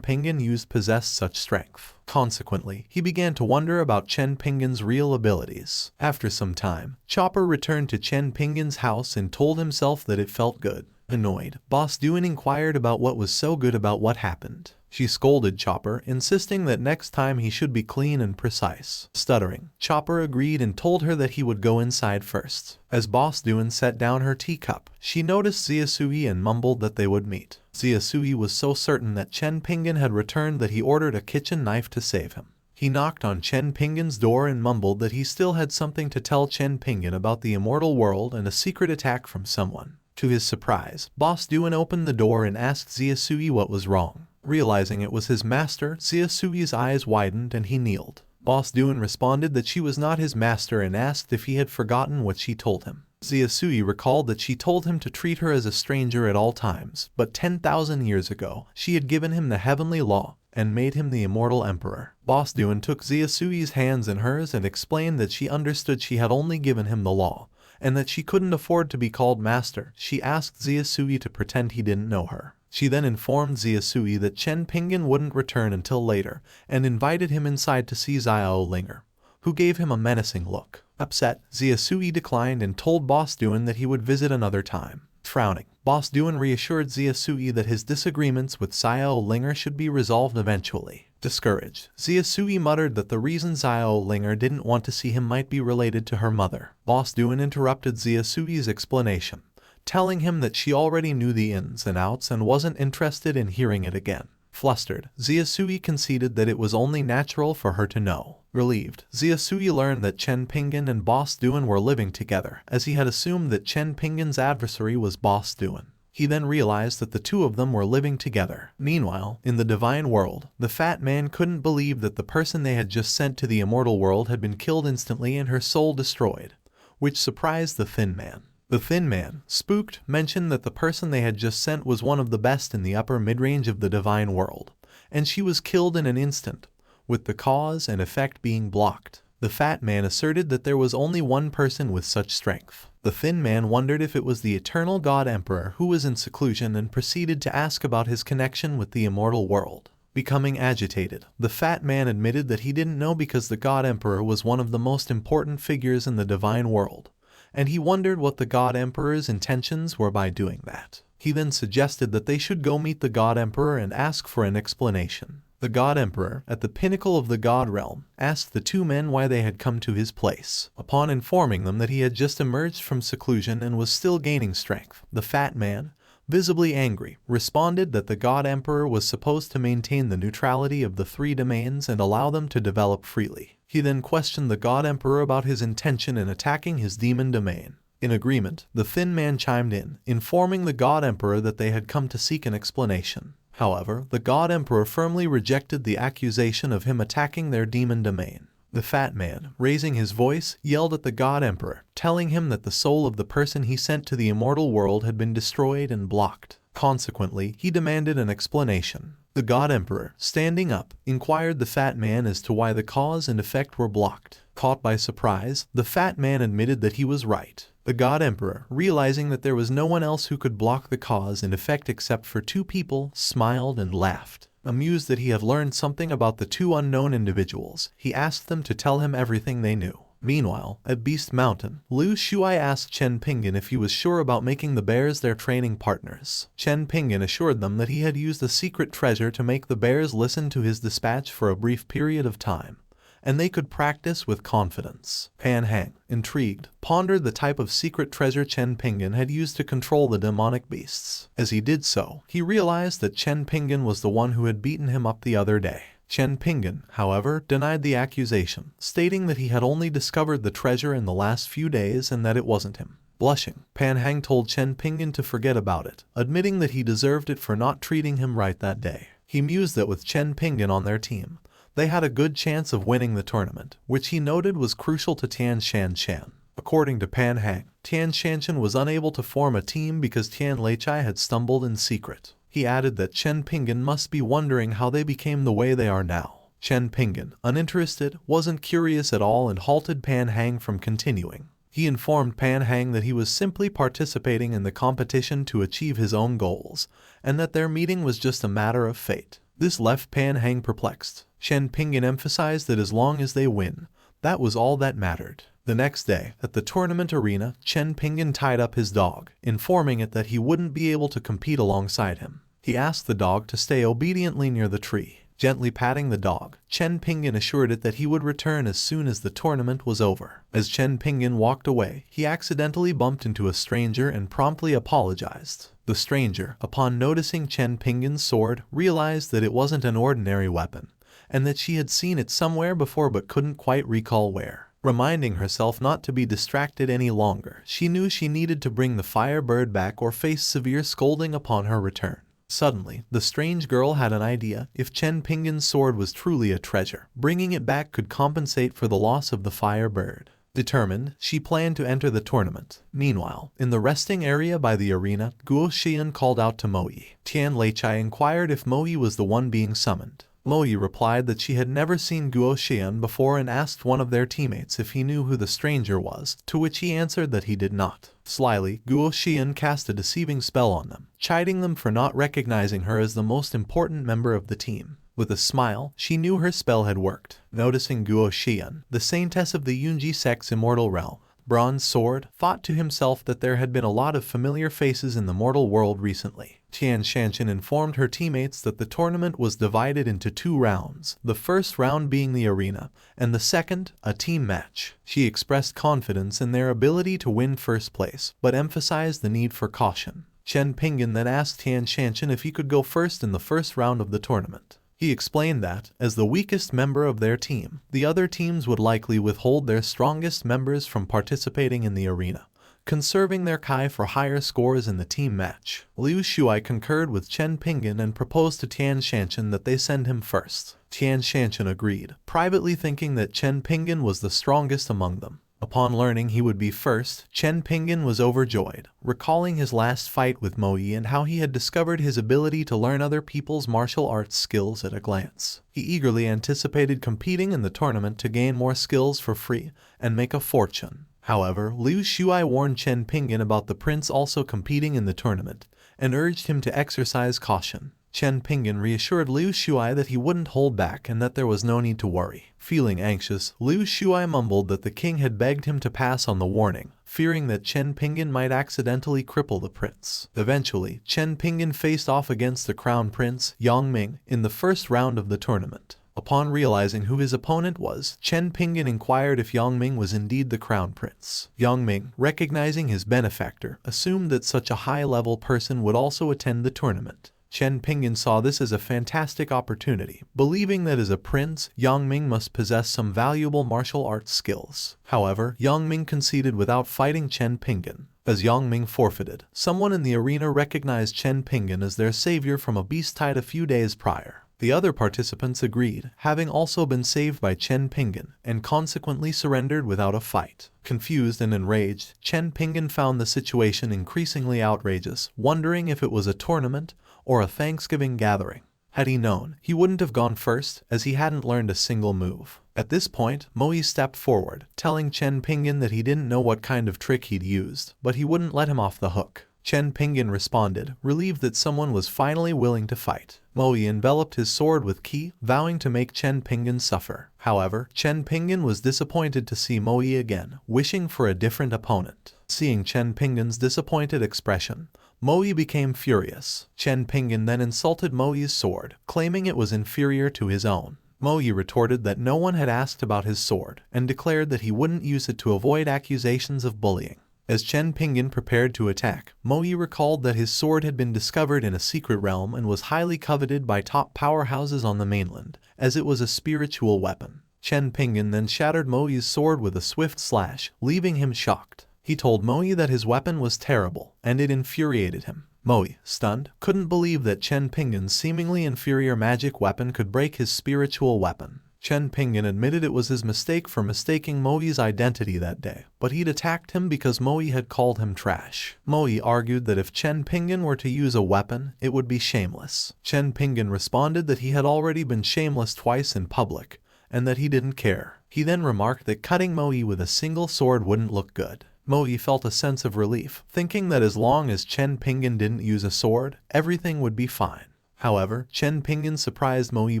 Pingan used possessed such strength. Consequently, he began to wonder about Chen Pingan's real abilities. After some time, Chopper returned to Chen Pingan's house and told himself that it felt good. Annoyed, Boss Duan inquired about what was so good about what happened. She scolded Chopper, insisting that next time he should be clean and precise. Stuttering, Chopper agreed and told her that he would go inside first. As Boss Duan set down her teacup, she noticed Ziasui and mumbled that they would meet. Ziasui was so certain that Chen Pingan had returned that he ordered a kitchen knife to save him. He knocked on Chen Pingan's door and mumbled that he still had something to tell Chen Pingan about the immortal world and a secret attack from someone. To his surprise, Boss Duan opened the door and asked Ziasui what was wrong. Realizing it was his master, Ziasui's eyes widened and he kneeled. Boss Duan responded that she was not his master and asked if he had forgotten what she told him. Ziasui recalled that she told him to treat her as a stranger at all times, but 10,000 years ago, she had given him the heavenly law and made him the immortal emperor. Boss Duan took Ziasui's hands in hers and explained that she understood she had only given him the law, and that she couldn't afford to be called master. She asked Ziasui to pretend he didn't know her. She then informed Ziasui that Chen Pingan wouldn't return until later, and invited him inside to see Xiao Linger, who gave him a menacing look. Upset, Ziasui declined and told Boss Duan that he would visit another time. Frowning, Boss Duan reassured Ziasui that his disagreements with Xiao Linger should be resolved eventually. Discouraged, Ziasui muttered that the reason Xiao Linger didn't want to see him might be related to her mother. Boss Duan interrupted Ziasui's explanation, telling him that she already knew the ins and outs and wasn't interested in hearing it again. Flustered, Ziasui conceded that it was only natural for her to know. Relieved, Ziasui learned that Chen Pingan and Boss Duan were living together, as he had assumed that Chen Pingan's adversary was Boss Duan. He then realized that the two of them were living together. Meanwhile, in the divine world, the fat man couldn't believe that the person they had just sent to the immortal world had been killed instantly and her soul destroyed, which surprised the thin man. The thin man, spooked, mentioned that the person they had just sent was one of the best in the upper mid-range of the divine world, and she was killed in an instant, with the cause and effect being blocked. The fat man asserted that there was only one person with such strength. The thin man wondered if it was the eternal God Emperor who was in seclusion and proceeded to ask about his connection with the immortal world. Becoming agitated, the fat man admitted that he didn't know because the God Emperor was one of the most important figures in the divine world, and he wondered what the God Emperor's intentions were by doing that. He then suggested that they should go meet the God Emperor and ask for an explanation. The God Emperor, at the pinnacle of the God realm, asked the two men why they had come to his place. Upon informing them that he had just emerged from seclusion and was still gaining strength, the fat man, visibly angry, responded that the God Emperor was supposed to maintain the neutrality of the three domains and allow them to develop freely. He then questioned the God Emperor about his intention in attacking his demon domain. In agreement, the thin man chimed in, informing the God Emperor that they had come to seek an explanation. However, the God Emperor firmly rejected the accusation of him attacking their demon domain. The fat man, raising his voice, yelled at the God Emperor, telling him that the soul of the person he sent to the immortal world had been destroyed and blocked. Consequently, he demanded an explanation. The God Emperor, standing up, inquired the fat man as to why the cause and effect were blocked. Caught by surprise, the fat man admitted that he was right. The God Emperor, realizing that there was no one else who could block the cause and effect except for two people, smiled and laughed. Amused that he had learned something about the two unknown individuals, he asked them to tell him everything they knew. Meanwhile, at Beast Mountain, Lu Shuai asked Chen Pingan if he was sure about making the bears their training partners. Chen Pingan assured them that he had used a secret treasure to make the bears listen to his dispatch for a brief period of time, and they could practice with confidence. Pan Hang, intrigued, pondered the type of secret treasure Chen Pingan had used to control the demonic beasts. As he did so, he realized that Chen Pingan was the one who had beaten him up the other day. Chen Pingan, however, denied the accusation, stating that he had only discovered the treasure in the last few days and that it wasn't him. Blushing, Pan Hang told Chen Pingan to forget about it, admitting that he deserved it for not treating him right that day. He mused that with Chen Pingan on their team, they had a good chance of winning the tournament, which he noted was crucial to Tian Shanshan. According to Pan Hang, Tian Shanshan was unable to form a team because Tian Leichai had stumbled in secret. He added that Chen Pingan must be wondering how they became the way they are now. Chen Pingan, uninterested, wasn't curious at all and halted Pan Hang from continuing. He informed Pan Hang that he was simply participating in the competition to achieve his own goals, and that their meeting was just a matter of fate. This left Pan Hang perplexed. Chen Pingan emphasized that as long as they win, that was all that mattered. The next day, at the tournament arena, Chen Pingan tied up his dog, informing it that he wouldn't be able to compete alongside him. He asked the dog to stay obediently near the tree. Gently patting the dog, Chen Pingan assured it that he would return as soon as the tournament was over. As Chen Pingan walked away, he accidentally bumped into a stranger and promptly apologized. The stranger, upon noticing Chen Pingan's sword, realized that it wasn't an ordinary weapon, and that she had seen it somewhere before but couldn't quite recall where. Reminding herself not to be distracted any longer, she knew she needed to bring the firebird back or face severe scolding upon her return. Suddenly, the strange girl had an idea. If Chen Pingan's sword was truly a treasure, bringing it back could compensate for the loss of the firebird. Determined, she planned to enter the tournament. Meanwhile, in the resting area by the arena, Guo Xian called out to Moyi. Tian Leichai inquired if Moyi was the one being summoned. Moyi replied that she had never seen Guo Xian before and asked one of their teammates if he knew who the stranger was, to which he answered that he did not. Slyly, Guo Xian cast a deceiving spell on them, chiding them for not recognizing her as the most important member of the team. With a smile, she knew her spell had worked. Noticing Guo Xian, the saintess of the Yunji sect's immortal realm, Bronze Sword, thought to himself that there had been a lot of familiar faces in the mortal world recently. Tian Shanshan informed her teammates that the tournament was divided into 2 rounds, the first round being the arena, and the second, a team match. She expressed confidence in their ability to win first place, but emphasized the need for caution. Chen Pingan then asked Tian Shanshan if he could go first in the first round of the tournament. He explained that, as the weakest member of their team, the other teams would likely withhold their strongest members from participating in the arena, conserving their Kai for higher scores in the team match. Liu Shuai concurred with Chen Pingan and proposed to Tian Shanshan that they send him first. Tian Shanshan agreed, privately thinking that Chen Pingan was the strongest among them. Upon learning he would be first, Chen Pingan was overjoyed, recalling his last fight with Moyi and how he had discovered his ability to learn other people's martial arts skills at a glance. He eagerly anticipated competing in the tournament to gain more skills for free and make a fortune. However, Liu Shuai warned Chen Pingan about the prince also competing in the tournament and urged him to exercise caution. Chen Pingan reassured Liu Shuai that he wouldn't hold back and that there was no need to worry. Feeling anxious, Liu Shuai mumbled that the king had begged him to pass on the warning, fearing that Chen Pingan might accidentally cripple the prince. Eventually, Chen Pingan faced off against the crown prince, Yang Ming, in the first round of the tournament. Upon realizing who his opponent was, Chen Pingan inquired if Yang Ming was indeed the crown prince. Yang Ming, recognizing his benefactor, assumed that such a high-level person would also attend the tournament. Chen Pingan saw this as a fantastic opportunity, believing that as a prince, Yang Ming must possess some valuable martial arts skills. However, Yang Ming conceded without fighting Chen Pingan. As Yang Ming forfeited, someone in the arena recognized Chen Pingan as their savior from a beast tied a few days prior. The other participants agreed, having also been saved by Chen Pingan, and consequently surrendered without a fight. Confused and enraged, Chen Pingan found the situation increasingly outrageous, wondering if it was a tournament or a Thanksgiving gathering. Had he known, he wouldn't have gone first, as he hadn't learned a single move. At this point, Moyi stepped forward, telling Chen Pingan that he didn't know what kind of trick he'd used, but he wouldn't let him off the hook. Chen Pingan responded, relieved that someone was finally willing to fight. Moyi enveloped his sword with ki, vowing to make Chen Pingan suffer. However, Chen Pingan was disappointed to see Moyi again, wishing for a different opponent. Seeing Chen Pingan's disappointed expression, Moyi became furious. Chen Pingan then insulted Moyi's sword, claiming it was inferior to his own. Moyi retorted that no one had asked about his sword, and declared that he wouldn't use it to avoid accusations of bullying. As Chen Pingan prepared to attack, Moyi recalled that his sword had been discovered in a secret realm and was highly coveted by top powerhouses on the mainland, as it was a spiritual weapon. Chen Pingan then shattered Moyi's sword with a swift slash, leaving him shocked. He told Moyi that his weapon was terrible, and it infuriated him. Moyi, stunned, couldn't believe that Chen Pingan's seemingly inferior magic weapon could break his spiritual weapon. Chen Pingan admitted it was his mistake for mistaking Moi's identity that day, but he'd attacked him because Moi had called him trash. Moi argued that if Chen Pingan were to use a weapon, it would be shameless. Chen Pingan responded that he had already been shameless twice in public, and that he didn't care. He then remarked that cutting Moi with a single sword wouldn't look good. Moi felt a sense of relief, thinking that as long as Chen Pingan didn't use a sword, everything would be fine. However, Chen Pingan surprised Moi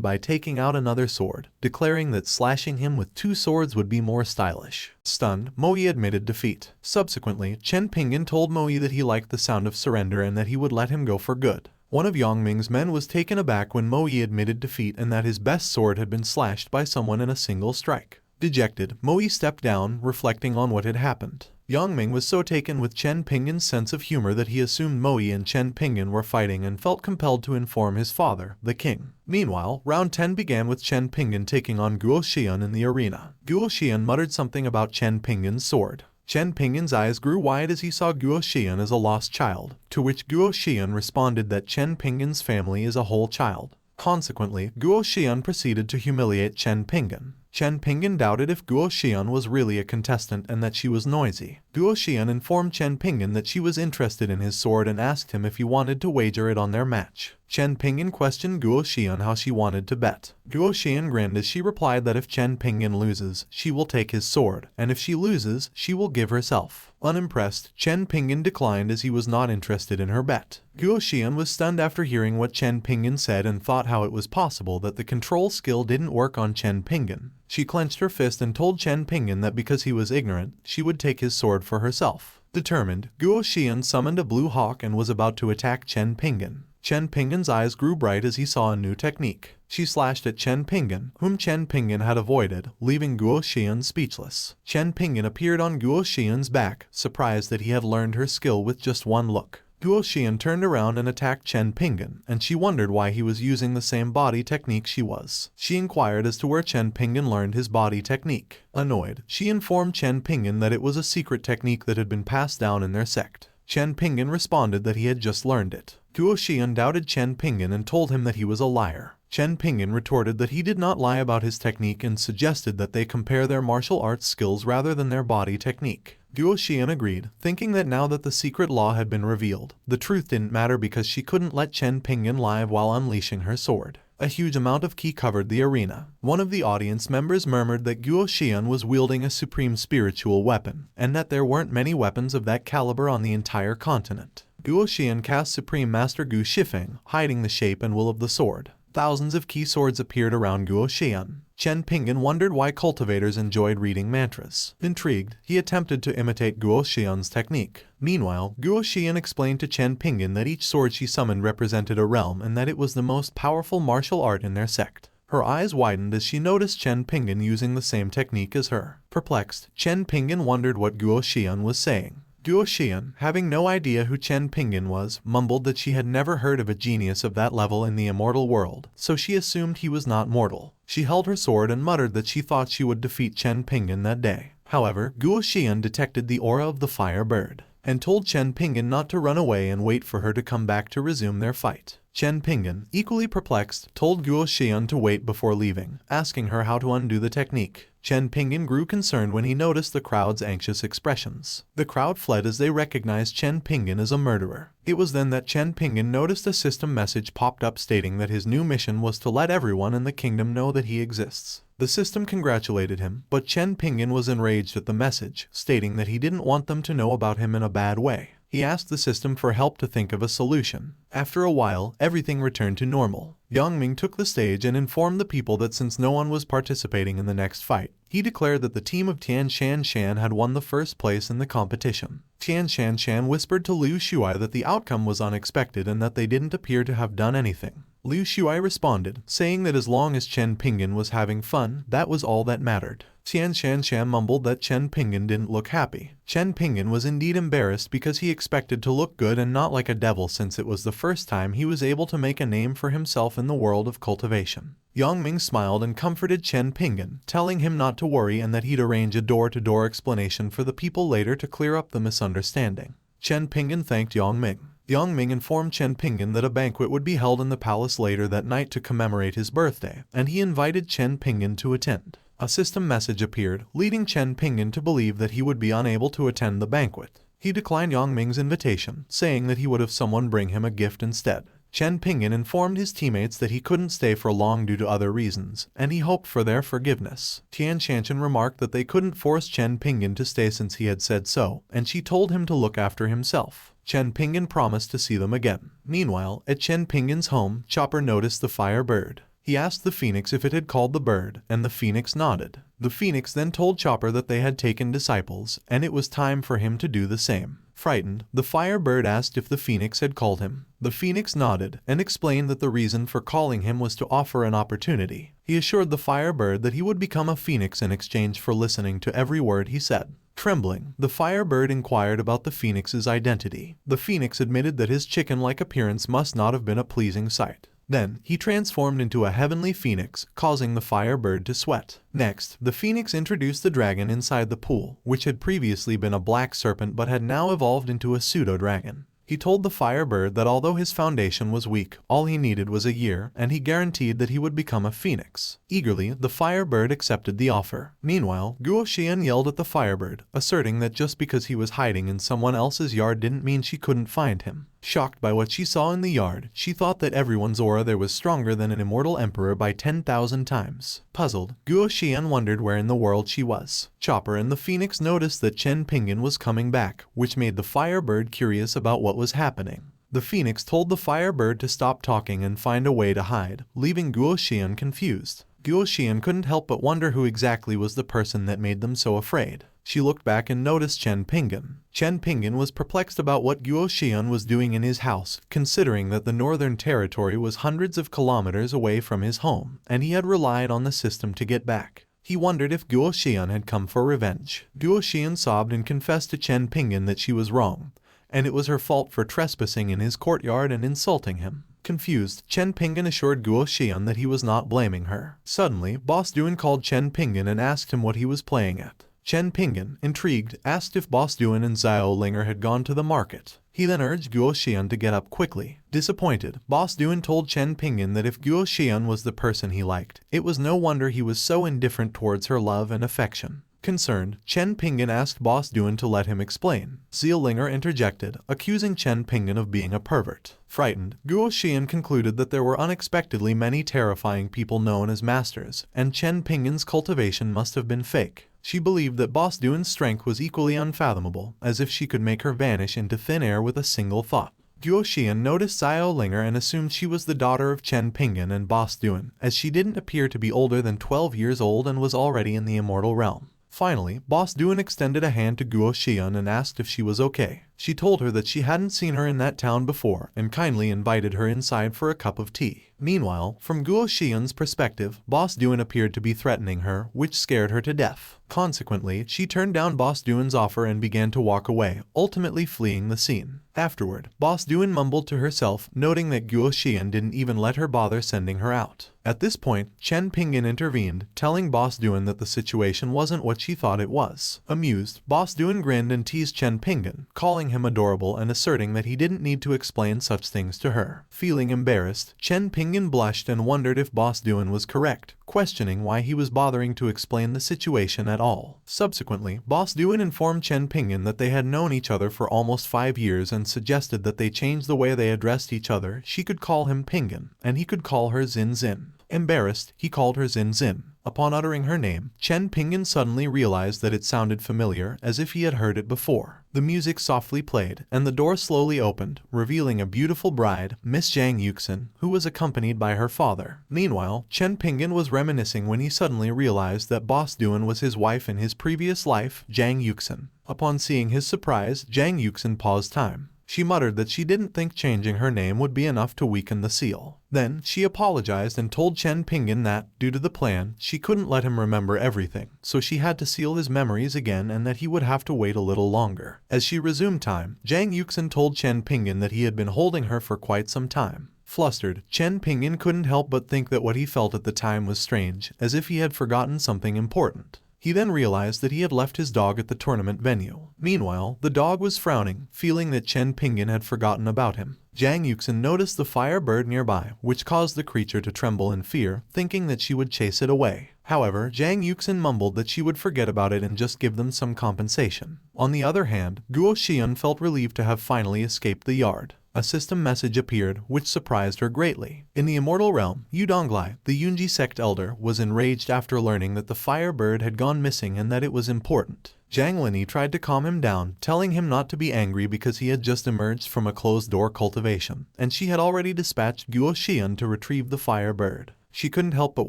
by taking out another sword, declaring that slashing him with 2 swords would be more stylish. Stunned, Moi admitted defeat. Subsequently, Chen Pingan told Moi that he liked the sound of surrender and that he would let him go for good. One of Yongming's men was taken aback when Moi admitted defeat and that his best sword had been slashed by someone in a single strike. Dejected, Moi stepped down, reflecting on what had happened. Yongming was so taken with Chen Pingan's sense of humor that he assumed Moi and Chen Pingan were fighting and felt compelled to inform his father, the king. Meanwhile, round 10 began with Chen Pingan taking on Guo Xian in the arena. Guo Xian muttered something about Chen Pingan's sword. Chen Pingan's eyes grew wide as he saw Guo Xian as a lost child, to which Guo Xian responded that Chen Pingan's family is a whole child. Consequently, Guo Xian proceeded to humiliate Chen Pingan. Chen Pingan doubted if Guo Xian was really a contestant and that she was noisy. Guo Xian informed Chen Pingan that she was interested in his sword and asked him if he wanted to wager it on their match. Chen Pingan questioned Guo Xian how she wanted to bet. Guo Xian grinned as she replied that if Chen Pingan loses, she will take his sword, and if she loses, she will give herself. Unimpressed, Chen Pingan declined as he was not interested in her bet. Guo Xian was stunned after hearing what Chen Pingan said and thought how it was possible that the control skill didn't work on Chen Pingan. She clenched her fist and told Chen Pingan that because he was ignorant, she would take his sword for herself. Determined, Guo Xian summoned a blue hawk and was about to attack Chen Pingan. Chen Pingan's eyes grew bright as he saw a new technique. She slashed at Chen Pingan, whom Chen Pingan had avoided, leaving Guo Xian speechless. Chen Pingan appeared on Guo Xian's back, surprised that he had learned her skill with just one look. Guo Xian turned around and attacked Chen Pingan, and she wondered why he was using the same body technique she was. She inquired as to where Chen Pingan learned his body technique. Annoyed, she informed Chen Pingan that it was a secret technique that had been passed down in their sect. Chen Pingan responded that he had just learned it. Guo Xian doubted Chen Pingan and told him that he was a liar. Chen Pingan retorted that he did not lie about his technique and suggested that they compare their martial arts skills rather than their body technique. Guo Xian agreed, thinking that now that the secret law had been revealed, the truth didn't matter because she couldn't let Chen Pingan lie while unleashing her sword. A huge amount of ki covered the arena. One of the audience members murmured that Guo Xian was wielding a supreme spiritual weapon, and that there weren't many weapons of that caliber on the entire continent. Guo Xian cast Supreme Master Gu Shifeng, hiding the shape and will of the sword. Thousands of key swords appeared around Guo Xian. Chen Pingan wondered why cultivators enjoyed reading mantras. Intrigued, he attempted to imitate Guo Xian's technique. Meanwhile, Guo Xian explained to Chen Pingan that each sword she summoned represented a realm and that it was the most powerful martial art in their sect. Her eyes widened as she noticed Chen Pingan using the same technique as her. Perplexed, Chen Pingan wondered what Guo Xian was saying. Guo Xian, having no idea who Chen Pingan was, mumbled that she had never heard of a genius of that level in the immortal world, so she assumed he was not mortal. She held her sword and muttered that she thought she would defeat Chen Pingan that day. However, Guo Xian detected the aura of the fire bird, and told Chen Pingan not to run away and wait for her to come back to resume their fight. Chen Pingan, equally perplexed, told Guo Xian to wait before leaving, asking her how to undo the technique. Chen Pingan grew concerned when he noticed the crowd's anxious expressions. The crowd fled as they recognized Chen Pingan as a murderer. It was then that Chen Pingan noticed a system message popped up stating that his new mission was to let everyone in the kingdom know that he exists. The system congratulated him, but Chen Pingan was enraged at the message, stating that he didn't want them to know about him in a bad way. He asked the system for help to think of a solution. After a while, everything returned to normal. Yongming took the stage and informed the people that since no one was participating in the next fight, he declared that the team of Tian Shan Shan had won the first place in the competition. Tian Shan Shan whispered to Liu Shuai that the outcome was unexpected and that they didn't appear to have done anything. Liu Shuai responded, saying that as long as Chen Pingan was having fun, that was all that mattered. Tian Shan Shan mumbled that Chen Pingan didn't look happy. Chen Pingan was indeed embarrassed because he expected to look good and not like a devil since it was the first time he was able to make a name for himself in the world of cultivation. Yongming smiled and comforted Chen Pingan, telling him not to worry and that he'd arrange a door-to-door explanation for the people later to clear up the misunderstanding. Chen Pingan thanked Yongming. Yang Ming informed Chen Pingan that a banquet would be held in the palace later that night to commemorate his birthday, and he invited Chen Pingan to attend. A system message appeared, leading Chen Pingan to believe that he would be unable to attend the banquet. He declined Yang Ming's invitation, saying that he would have someone bring him a gift instead. Chen Pingan informed his teammates that he couldn't stay for long due to other reasons, and he hoped for their forgiveness. Tian Shanshan remarked that they couldn't force Chen Pingan to stay since he had said so, and she told him to look after himself. Chen Pingan promised to see them again. Meanwhile, at Chen Pingan's home, Chopper noticed the fire bird. He asked the phoenix if it had called the bird, and the phoenix nodded. The phoenix then told Chopper that they had taken disciples, and it was time for him to do the same. Frightened, the fire bird asked if the phoenix had called him. The phoenix nodded and explained that the reason for calling him was to offer an opportunity. He assured the fire bird that he would become a phoenix in exchange for listening to every word he said. Trembling, the fire bird inquired about the phoenix's identity. The phoenix admitted that his chicken-like appearance must not have been a pleasing sight. Then, he transformed into a heavenly phoenix, causing the fire bird to sweat. Next, the phoenix introduced the dragon inside the pool, which had previously been a black serpent but had now evolved into a pseudo-dragon. He told the fire bird that although his foundation was weak, all he needed was a year, and he guaranteed that he would become a phoenix. Eagerly, the fire bird accepted the offer. Meanwhile, Guo Xian yelled at the firebird, asserting that just because he was hiding in someone else's yard didn't mean she couldn't find him. Shocked by what she saw in the yard, she thought that everyone's aura there was stronger than an immortal emperor by 10,000 times. Puzzled, Guo Xian wondered where in the world she was. Chopper and the phoenix noticed that Chen Pingan was coming back, which made the firebird curious about what was happening. The phoenix told the firebird to stop talking and find a way to hide, leaving Guo Xian confused. Guo Xian couldn't help but wonder who exactly was the person that made them so afraid. She looked back and noticed Chen Pingan. Chen Pingan was perplexed about what Guo Xian was doing in his house, considering that the Northern Territory was hundreds of kilometers away from his home, and he had relied on the system to get back. He wondered if Guo Xian had come for revenge. Guo Xian sobbed and confessed to Chen Pingan that she was wrong, and it was her fault for trespassing in his courtyard and insulting him. Confused, Chen Pingan assured Guo Xian that he was not blaming her. Suddenly, Boss Duan called Chen Pingan and asked him what he was playing at. Chen Pingan, intrigued, asked if Boss Duan and Xiao Linger had gone to the market. He then urged Guo Xian to get up quickly. Disappointed, Boss Duan told Chen Pingan that if Guo Xian was the person he liked, it was no wonder he was so indifferent towards her love and affection. Concerned, Chen Pingan asked Boss Duan to let him explain. Xiao Linger interjected, accusing Chen Pingan of being a pervert. Frightened, Guo Xian concluded that there were unexpectedly many terrifying people known as masters, and Chen Pingan's cultivation must have been fake. She believed that Boss Duan's strength was equally unfathomable, as if she could make her vanish into thin air with a single thought. Guo Xian noticed Xiao Linger and assumed she was the daughter of Chen Pingan and Boss Duan, as she didn't appear to be older than 12 years old and was already in the immortal realm. Finally, Boss Duan extended a hand to Guo Xian and asked if she was okay. She told her that she hadn't seen her in that town before and kindly invited her inside for a cup of tea. Meanwhile, from Guo Xian's perspective, Boss Duan appeared to be threatening her, which scared her to death. Consequently, she turned down Boss Duan's offer and began to walk away, ultimately fleeing the scene. Afterward, Boss Duan mumbled to herself, noting that Guo Xian didn't even let her bother sending her out. At this point, Chen Pingan intervened, telling Boss Duan that the situation wasn't what she thought it was. Amused, Boss Duan grinned and teased Chen Pingan, calling him adorable and asserting that he didn't need to explain such things to her. Feeling embarrassed, Chen Pingan blushed and wondered if Boss Duan was correct, questioning why he was bothering to explain the situation at all. Subsequently, Boss Duan informed Chen Pingan that they had known each other for almost 5 years and suggested that they change the way they addressed each other. She could call him Pingan, and he could call her Xin Xin. Embarrassed, he called her Xin Xin. Upon uttering her name, Chen Pingan suddenly realized that it sounded familiar, as if he had heard it before. The music softly played, and the door slowly opened, revealing a beautiful bride, Miss Zhang Yuxin, who was accompanied by her father. Meanwhile, Chen Pingan was reminiscing when he suddenly realized that Boss Duan was his wife in his previous life, Zhang Yuxin. Upon seeing his surprise, Zhang Yuxin paused time. She muttered that she didn't think changing her name would be enough to weaken the seal. Then, she apologized and told Chen Pingan that, due to the plan, she couldn't let him remember everything, so she had to seal his memories again and that he would have to wait a little longer. As she resumed time, Zhang Yuxin told Chen Pingan that he had been holding her for quite some time. Flustered, Chen Pingan couldn't help but think that what he felt at the time was strange, as if he had forgotten something important. He then realized that he had left his dog at the tournament venue. Meanwhile, the dog was frowning, feeling that Chen Pingan had forgotten about him. Jang Yuxin noticed the fire bird nearby, which caused the creature to tremble in fear, thinking that she would chase it away. However, Jang Yuxin mumbled that she would forget about it and just give them some compensation. On the other hand, Guo Xian felt relieved to have finally escaped the yard. A system message appeared, which surprised her greatly. In the immortal realm, Yu Donglai, the Yunji sect elder, was enraged after learning that the fire bird had gone missing and that it was important. Zhang Linyi tried to calm him down, telling him not to be angry because he had just emerged from a closed-door cultivation, and she had already dispatched Guo Xian to retrieve the fire bird. She couldn't help but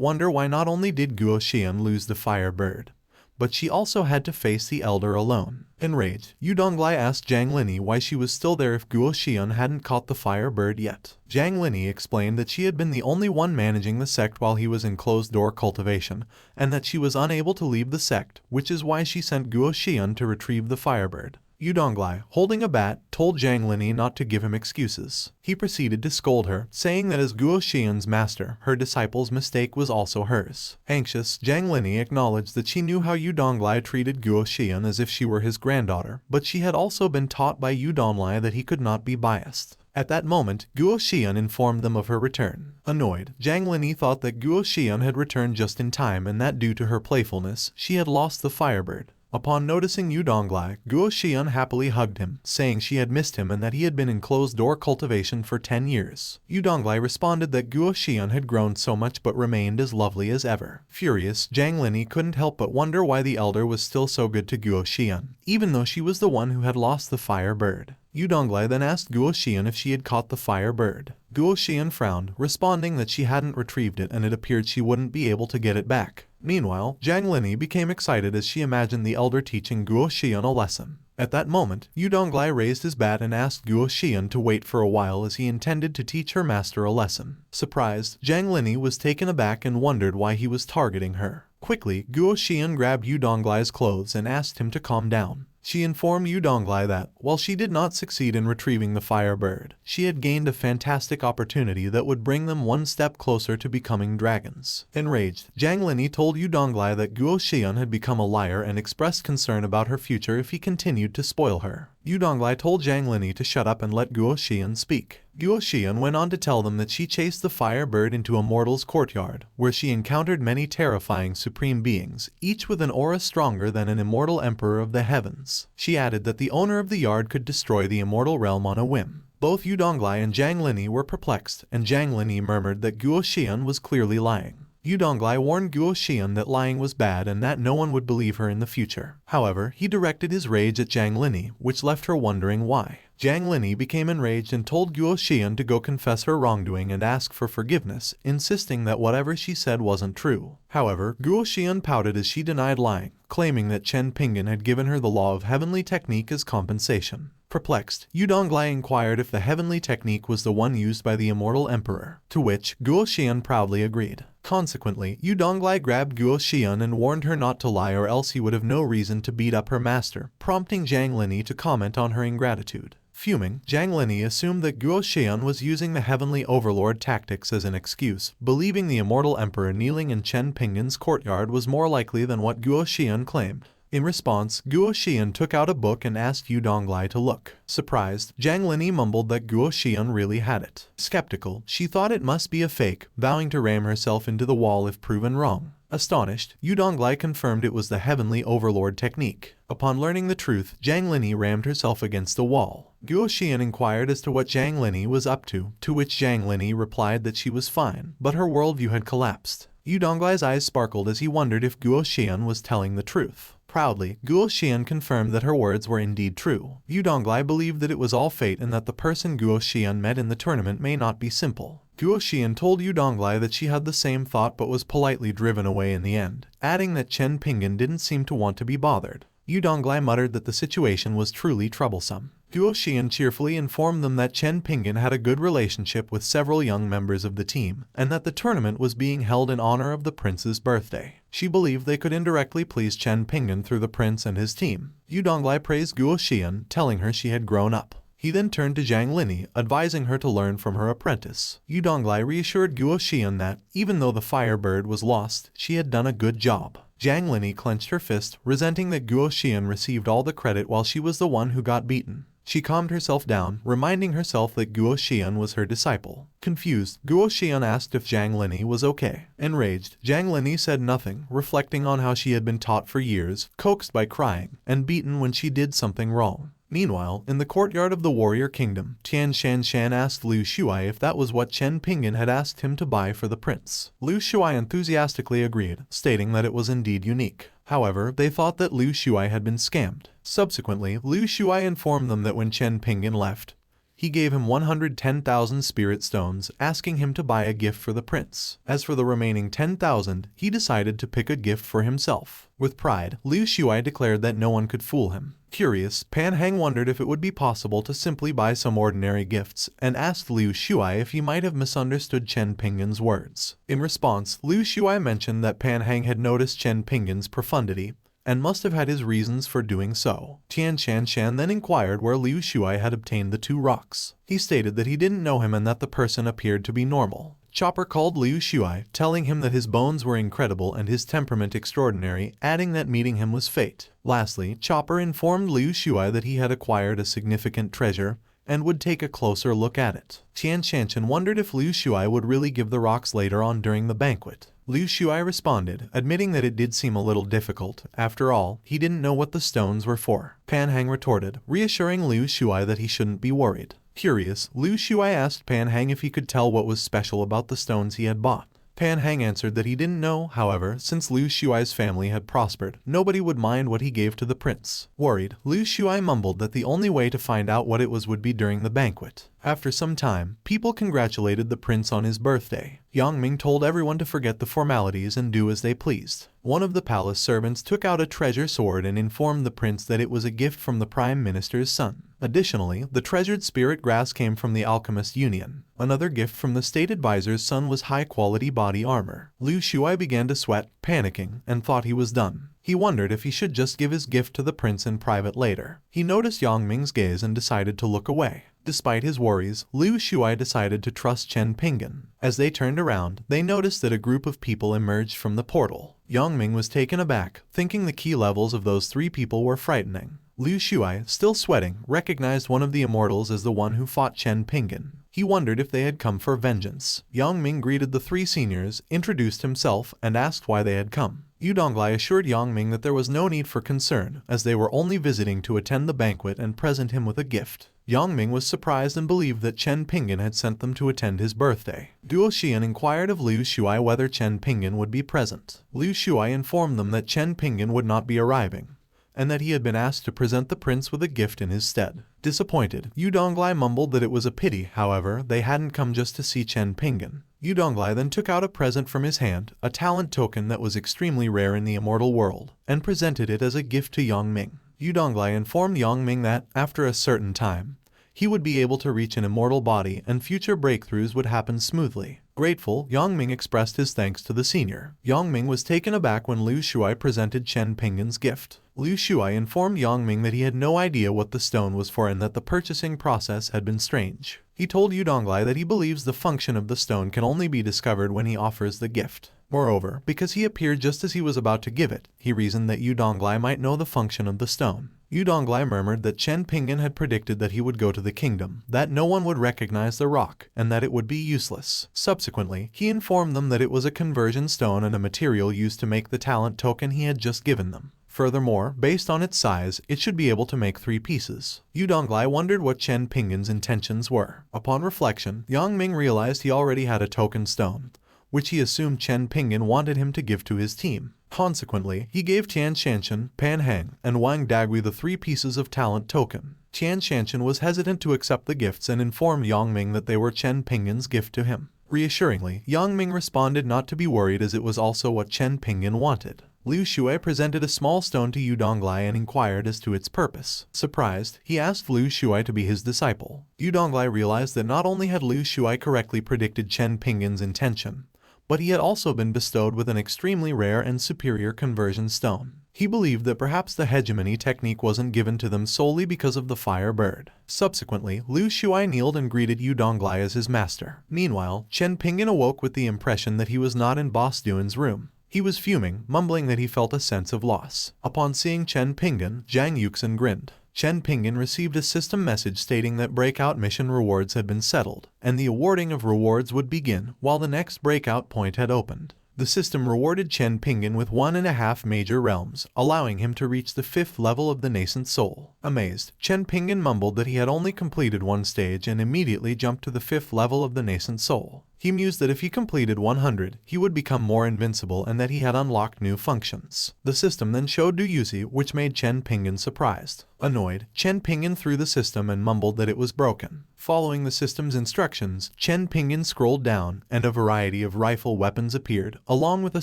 wonder why not only did Guo Xian lose the fire bird, but she also had to face the elder alone. Enraged, Yu Donglai asked Zhang Linyi why she was still there if Guo Xian hadn't caught the fire bird yet. Zhang Linyi explained that she had been the only one managing the sect while he was in closed-door cultivation, and that she was unable to leave the sect, which is why she sent Guo Xian to retrieve the fire bird. Yu Donglai, holding a bat, told Zhang Linyi not to give him excuses. He proceeded to scold her, saying that as Guo Xian's master, her disciple's mistake was also hers. Anxious, Zhang Linyi acknowledged that she knew how Yu Donglai treated Guo Xian as if she were his granddaughter, but she had also been taught by Yu Donglai that he could not be biased. At that moment, Guo Xian informed them of her return. Annoyed, Zhang Linyi thought that Guo Xian had returned just in time and that due to her playfulness, she had lost the firebird. Upon noticing Yu Donglai, Guo Xian happily hugged him, saying she had missed him and that he had been in closed-door cultivation for 10 years. Yu Donglai responded that Guo Xian had grown so much but remained as lovely as ever. Furious, Zhang Linyi couldn't help but wonder why the elder was still so good to Guo Xian, even though she was the one who had lost the fire bird. Yu Donglai then asked Guo Xian if she had caught the fire bird. Guo Xian frowned, responding that she hadn't retrieved it and it appeared she wouldn't be able to get it back. Meanwhile, Zhang Linyi became excited as she imagined the elder teaching Guo Xian a lesson. At that moment, Yu Donglai raised his bat and asked Guo Xian to wait for a while as he intended to teach her master a lesson. Surprised, Zhang Linyi was taken aback and wondered why he was targeting her. Quickly, Guo Xian grabbed Yu Donglai's clothes and asked him to calm down. She informed Yu Donglai that, while she did not succeed in retrieving the fire bird, she had gained a fantastic opportunity that would bring them one step closer to becoming dragons. Enraged, Zhang Linyi told Yu Donglai that Guo Xian had become a liar and expressed concern about her future if he continued to spoil her. Yu Donglai told Zhang Linyi to shut up and let Guo Xian speak. Guo Xian went on to tell them that she chased the fire bird into Immortals' courtyard, where she encountered many terrifying supreme beings, each with an aura stronger than an immortal emperor of the heavens. She added that the owner of the yard could destroy the immortal realm on a whim. Both Yu Donglai and Zhang Linyi were perplexed, and Zhang Linyi murmured that Guo Xian was clearly lying. Yu Donglai warned Guo Xian that lying was bad and that no one would believe her in the future. However, he directed his rage at Zhang Linyi, which left her wondering why. Zhang Linyi became enraged and told Guo Xian to go confess her wrongdoing and ask for forgiveness, insisting that whatever she said wasn't true. However, Guo Xian pouted as she denied lying, claiming that Chen Pingan had given her the law of heavenly technique as compensation. Perplexed, Yu Donglai inquired if the heavenly technique was the one used by the immortal emperor, to which Guo Xian proudly agreed. Consequently, Yu Donglai grabbed Guo Xian and warned her not to lie or else he would have no reason to beat up her master, prompting Zhang Linyi to comment on her ingratitude. Fuming, Zhang Linyi assumed that Guo Xian was using the heavenly overlord tactics as an excuse, believing the immortal emperor kneeling in Chen Pingan's courtyard was more likely than what Guo Xian claimed. In response, Guo Xian took out a book and asked Yu Donglai to look. Surprised, Zhang Linyi mumbled that Guo Xian really had it. Skeptical, she thought it must be a fake, vowing to ram herself into the wall if proven wrong. Astonished, Yu Donglai confirmed it was the heavenly overlord technique. Upon learning the truth, Zhang Linyi rammed herself against the wall. Guo Xian inquired as to what Zhang Linyi was up to which Zhang Linyi replied that she was fine, but her worldview had collapsed. Yu Donglai's eyes sparkled as he wondered if Guo Xian was telling the truth. Proudly, Guo Xian confirmed that her words were indeed true. Yu Donglai believed that it was all fate and that the person Guo Xian met in the tournament may not be simple. Guo Xian told Yu Donglai that she had the same thought but was politely driven away in the end, adding that Chen Pingan didn't seem to want to be bothered. Yu Donglai muttered that the situation was truly troublesome. Guo Xian cheerfully informed them that Chen Pingan had a good relationship with several young members of the team, and that the tournament was being held in honor of the prince's birthday. She believed they could indirectly please Chen Pingan through the prince and his team. Yu Donglai praised Guo Xian, telling her she had grown up. He then turned to Zhang Linyi, advising her to learn from her apprentice. Yu Donglai reassured Guo Xian that, even though the fire bird was lost, she had done a good job. Jiang Linyi clenched her fist, resenting that Guo Xian received all the credit while she was the one who got beaten. She calmed herself down, reminding herself that Guo Xian was her disciple. Confused, Guo Xian asked if Jiang Linyi was okay. Enraged, Jiang Linyi said nothing, reflecting on how she had been taught for years, coaxed by crying, and beaten when she did something wrong. Meanwhile, in the courtyard of the warrior kingdom, Tian Shanshan asked Liu Shuai if that was what Chen Pingan had asked him to buy for the prince. Liu Shuai enthusiastically agreed, stating that it was indeed unique. However, they thought that Liu Shuai had been scammed. Subsequently, Liu Shuai informed them that when Chen Pingan left, he gave him 110,000 spirit stones, asking him to buy a gift for the prince. As for the remaining 10,000, he decided to pick a gift for himself. With pride, Liu Shuai declared that no one could fool him. Curious, Pan Hang wondered if it would be possible to simply buy some ordinary gifts, and asked Liu Shuai if he might have misunderstood Chen Pingan's words. In response, Liu Shuai mentioned that Pan Hang had noticed Chen Pingan's profundity, and must have had his reasons for doing so. Tian Shanshan then inquired where Liu Shuai had obtained the 2 rocks. He stated that he didn't know him and that the person appeared to be normal. Chopper called Liu Shuai, telling him that his bones were incredible and his temperament extraordinary, adding that meeting him was fate. Lastly, Chopper informed Liu Shuai that he had acquired a significant treasure, and would take a closer look at it. Tian Shanshan wondered if Liu Shuai would really give the rocks later on during the banquet. Liu Shuai responded, admitting that it did seem a little difficult. After all, he didn't know what the stones were for. Pan Hang retorted, reassuring Liu Shuai that he shouldn't be worried. Curious, Liu Shuai asked Pan Hang if he could tell what was special about the stones he had bought. Pan Hang answered that he didn't know. However, since Liu Shuai's family had prospered, nobody would mind what he gave to the prince. Worried, Liu Shuai mumbled that the only way to find out what it was would be during the banquet. After some time, people congratulated the prince on his birthday. Yang Ming told everyone to forget the formalities and do as they pleased. One of the palace servants took out a treasure sword and informed the prince that it was a gift from the prime minister's son. Additionally, the treasured spirit grass came from the alchemist union. Another gift from the state advisor's son was high-quality body armor. Liu Shuai began to sweat, panicking, and thought he was done. He wondered if he should just give his gift to the prince in private later. He noticed Yang Ming's gaze and decided to look away. Despite his worries, Liu Shuai decided to trust Chen Pingan. As they turned around, they noticed that a group of people emerged from the portal. Yang Ming was taken aback, thinking the key levels of those 3 people were frightening. Liu Shuai, still sweating, recognized one of the immortals as the one who fought Chen Pingan. He wondered if they had come for vengeance. Yang Ming greeted the 3 seniors, introduced himself, and asked why they had come. Yu Donglai assured Yang Ming that there was no need for concern, as they were only visiting to attend the banquet and present him with a gift. Yang Ming was surprised and believed that Chen Pingan had sent them to attend his birthday. Duo Xian inquired of Liu Shuai whether Chen Pingan would be present. Liu Shuai informed them that Chen Pingan would not be arriving, and that he had been asked to present the prince with a gift in his stead. Disappointed, Yu Donglai mumbled that it was a pity, however, they hadn't come just to see Chen Pingan. Yu Donglai then took out a present from his hand, a talent token that was extremely rare in the immortal world, and presented it as a gift to Yang Ming. Yu Donglai informed Yang Ming that, after a certain time, he would be able to reach an immortal body and future breakthroughs would happen smoothly. Grateful, Yang Ming expressed his thanks to the senior. Yang Ming was taken aback when Liu Shuai presented Chen Pingan's gift. Liu Shuai informed Yang Ming that he had no idea what the stone was for and that the purchasing process had been strange. He told Yu Donglai that he believes the function of the stone can only be discovered when he offers the gift. Moreover, because he appeared just as he was about to give it, he reasoned that Yu Donglai might know the function of the stone. Yu Donglai murmured that Chen Pingan had predicted that he would go to the kingdom, that no one would recognize the rock, and that it would be useless. Subsequently, he informed them that it was a conversion stone and a material used to make the talent token he had just given them. Furthermore, based on its size, it should be able to make 3 pieces. Yu Donglai wondered what Chen Pingan's intentions were. Upon reflection, Yang Ming realized he already had a token stone, which he assumed Chen Pingan wanted him to give to his team. Consequently, he gave Tian Shanshan, Pan Hang, and Wang Dagui the 3 pieces of talent token. Tian Shanshan was hesitant to accept the gifts and informed Yang Ming that they were Chen Pingan's gift to him. Reassuringly, Yang Ming responded not to be worried as it was also what Chen Pingan wanted. Liu Shuai presented a small stone to Yu Donglai and inquired as to its purpose. Surprised, he asked Liu Shuai to be his disciple. Yu Donglai realized that not only had Liu Shuai correctly predicted Chen Pingan's intention, but he had also been bestowed with an extremely rare and superior conversion stone. He believed that perhaps the hegemony technique wasn't given to them solely because of the fire bird. Subsequently, Liu Shuai kneeled and greeted Yu Donglai as his master. Meanwhile, Chen Pingan awoke with the impression that he was not in Boss Duan's room. He was fuming, mumbling that he felt a sense of loss. Upon seeing Chen Pingan, Zhang Yuxin grinned. Chen Pingan received a system message stating that breakout mission rewards had been settled, and the awarding of rewards would begin while the next breakout point had opened. The system rewarded Chen Pingan with 1.5 major realms, allowing him to reach the 5th level of the nascent soul. Amazed, Chen Pingan mumbled that he had only completed one stage and immediately jumped to the 5th level of the nascent soul. He mused that if he completed 100, he would become more invincible and that he had unlocked new functions. The system then showed Du Yuzi, which made Chen Pingan surprised. Annoyed, Chen Pingan threw the system and mumbled that it was broken. Following the system's instructions, Chen Pingan scrolled down, and a variety of rifle weapons appeared, along with a